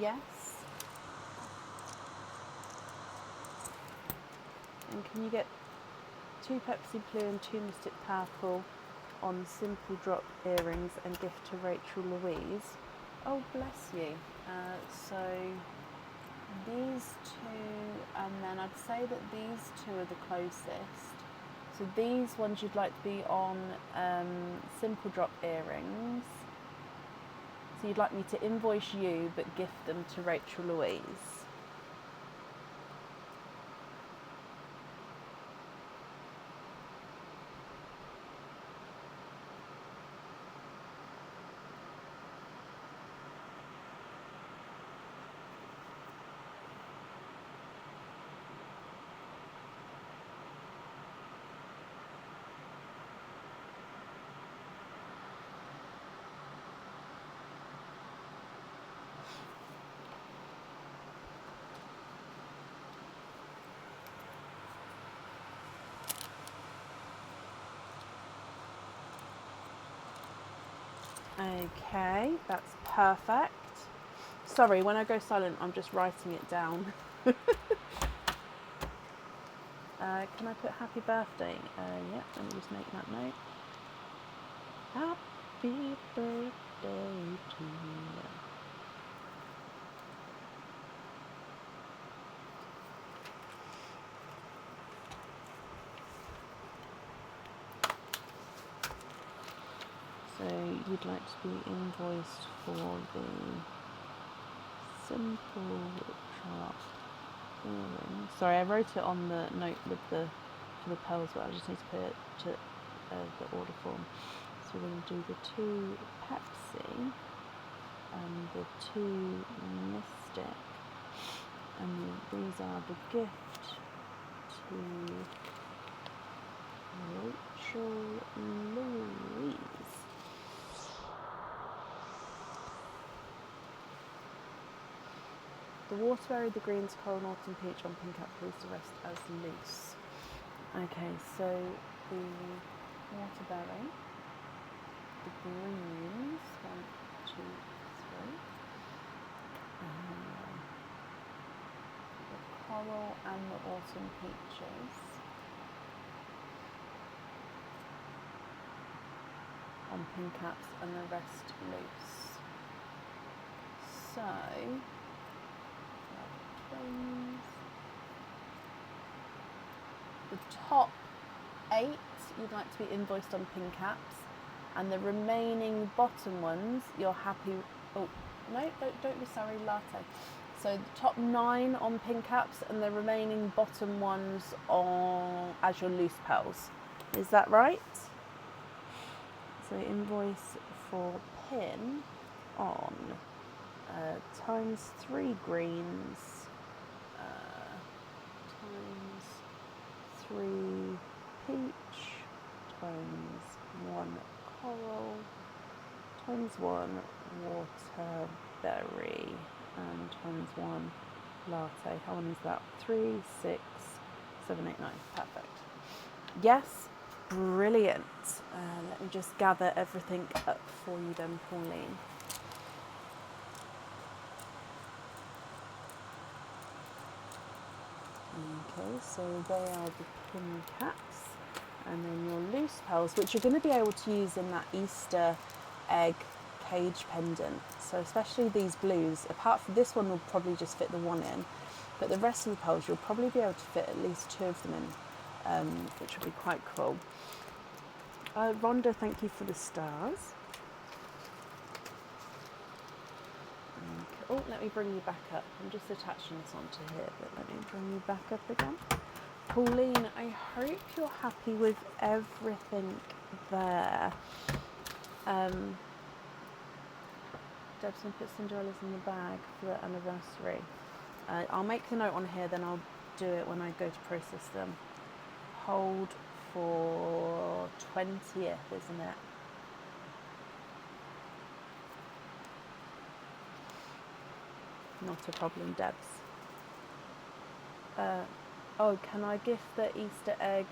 Yes. And can you get 2 Pepsi Blue and 2 Mystic Purple on Simple Drop earrings and gift to Rachel Louise? Oh, bless you. So these 2, and then I'd say that these 2 are the closest. So these ones you'd like to be on Simple Drop earrings. So you'd like me to invoice you but gift them to Rachel Louise. Okay, that's perfect. Sorry, when I go silent, I'm just writing it down. Can I put happy birthday? Yeah, let me just make that note. Happy birthday to you. So you'd like to be invoiced for the simple sharp earring. Sorry, I wrote it on the note with the for the pearls, but I just need to put it to the order form. So we're going to do the 2 Pepsi and the 2 Mystic, and these are the gift to Rachel Louise. The waterberry, the greens, coral, autumn peach on pink apples, the rest as loose. Okay, so the waterberry, the greens, 1, 2, 3, the coral and the autumn peaches on pin caps and the rest loose. So, the top 8 you'd like to be invoiced on pin caps, and the remaining bottom ones you're happy. Oh no, don't be sorry, latte. So the top 9 on pin caps and the remaining bottom ones on as your loose pearls. Is that right? So invoice for pin on times 3 greens, times 3 peach, times 1 coral, times 1 waterberry, and times 1 latte. How many is that? 3, 6, 7, 8, 9. Perfect. Yes, brilliant. Let me just gather everything up for you then, Pauline. Okay, so they are the pin caps, and then your loose pearls, which you're going to be able to use in that Easter egg cage pendant. So especially these blues, apart from this one will probably just fit the one in, but the rest of the pearls you'll probably be able to fit at least 2 of them in, which will be quite cool. Rhonda, thank you for the stars. Oh, let me bring you back up. I'm just attaching this onto here, but let me bring you back up again. Pauline, I hope you're happy with everything there. Debson put Cinderella's in the bag for the anniversary. I'll make the note on here, then I'll do it when I go to process them. Hold for 20th, isn't it? Not a problem, Debs. Oh, can I gift the Easter egg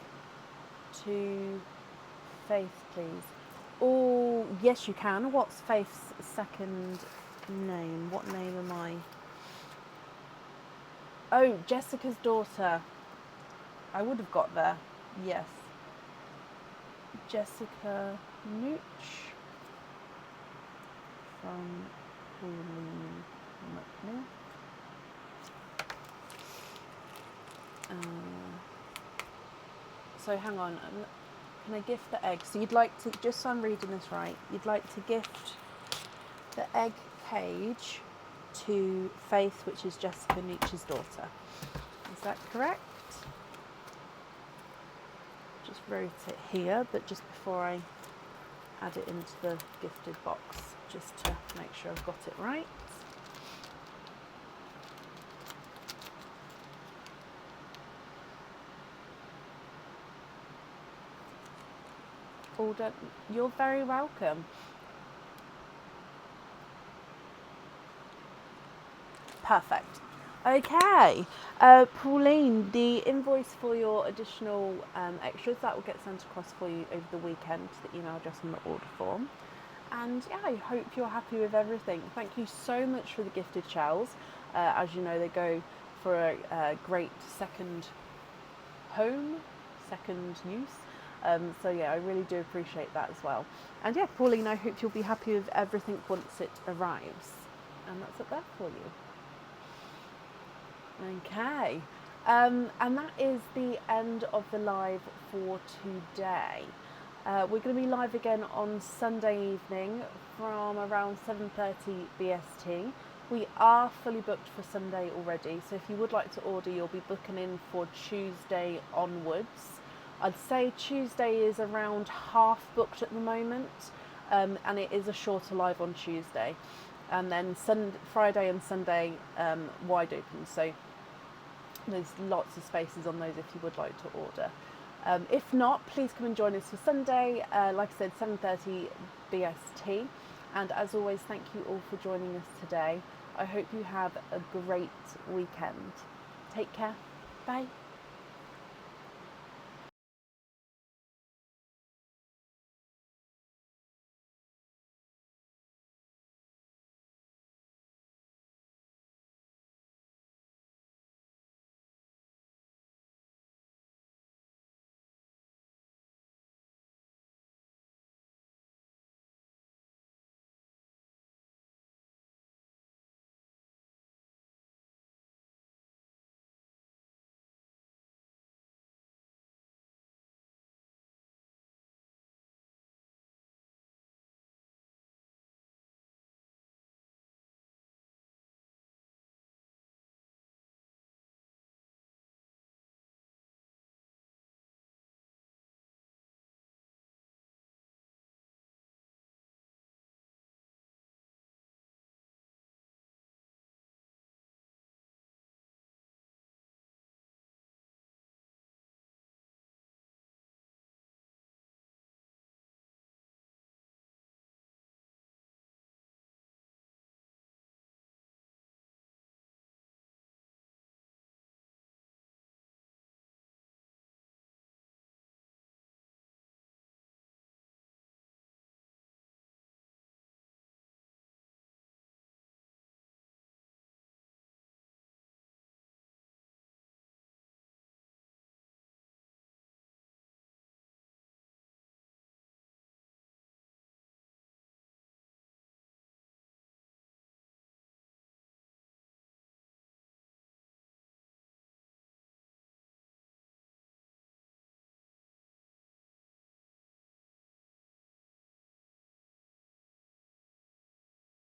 to Faith, please? Oh, yes, you can. What's Faith's second name? What name am I? Oh, Jessica's daughter. I would have got there. Yes. Jessica Nooch from Pauline McNeil. So hang on, can I gift the egg? So you'd like to, just so I'm reading this right, you'd like to gift the egg cage to Faith, which is Jessica Nooch's daughter. Is that correct? Just wrote it here, but just before I add it into the gifted box, just to make sure I've got it right. All done. You're very welcome. Perfect. Okay, Pauline, the invoice for your additional extras that will get sent across for you over the weekend to the email address on the order form. And yeah, I hope you're happy with everything. Thank you so much for the gifted shells. As you know, they go for a great second home, second use. So yeah, I really do appreciate that as well. And yeah, Pauline, I hope you'll be happy with everything once it arrives. And that's up there for you. Okay. And that is the end of the live for today. We're going to be live again on Sunday evening from around 7:30 BST. We are fully booked for Sunday already, so if you would like to order, you'll be booking in for Tuesday onwards. I'd say Tuesday is around half booked at the moment, and it is a shorter live on Tuesday. And then Friday and Sunday wide open, so there's lots of spaces on those if you would like to order. If not, please come and join us for Sunday, like I said, 7:30 BST. And as always, thank you all for joining us today. I hope you have a great weekend. Take care. Bye.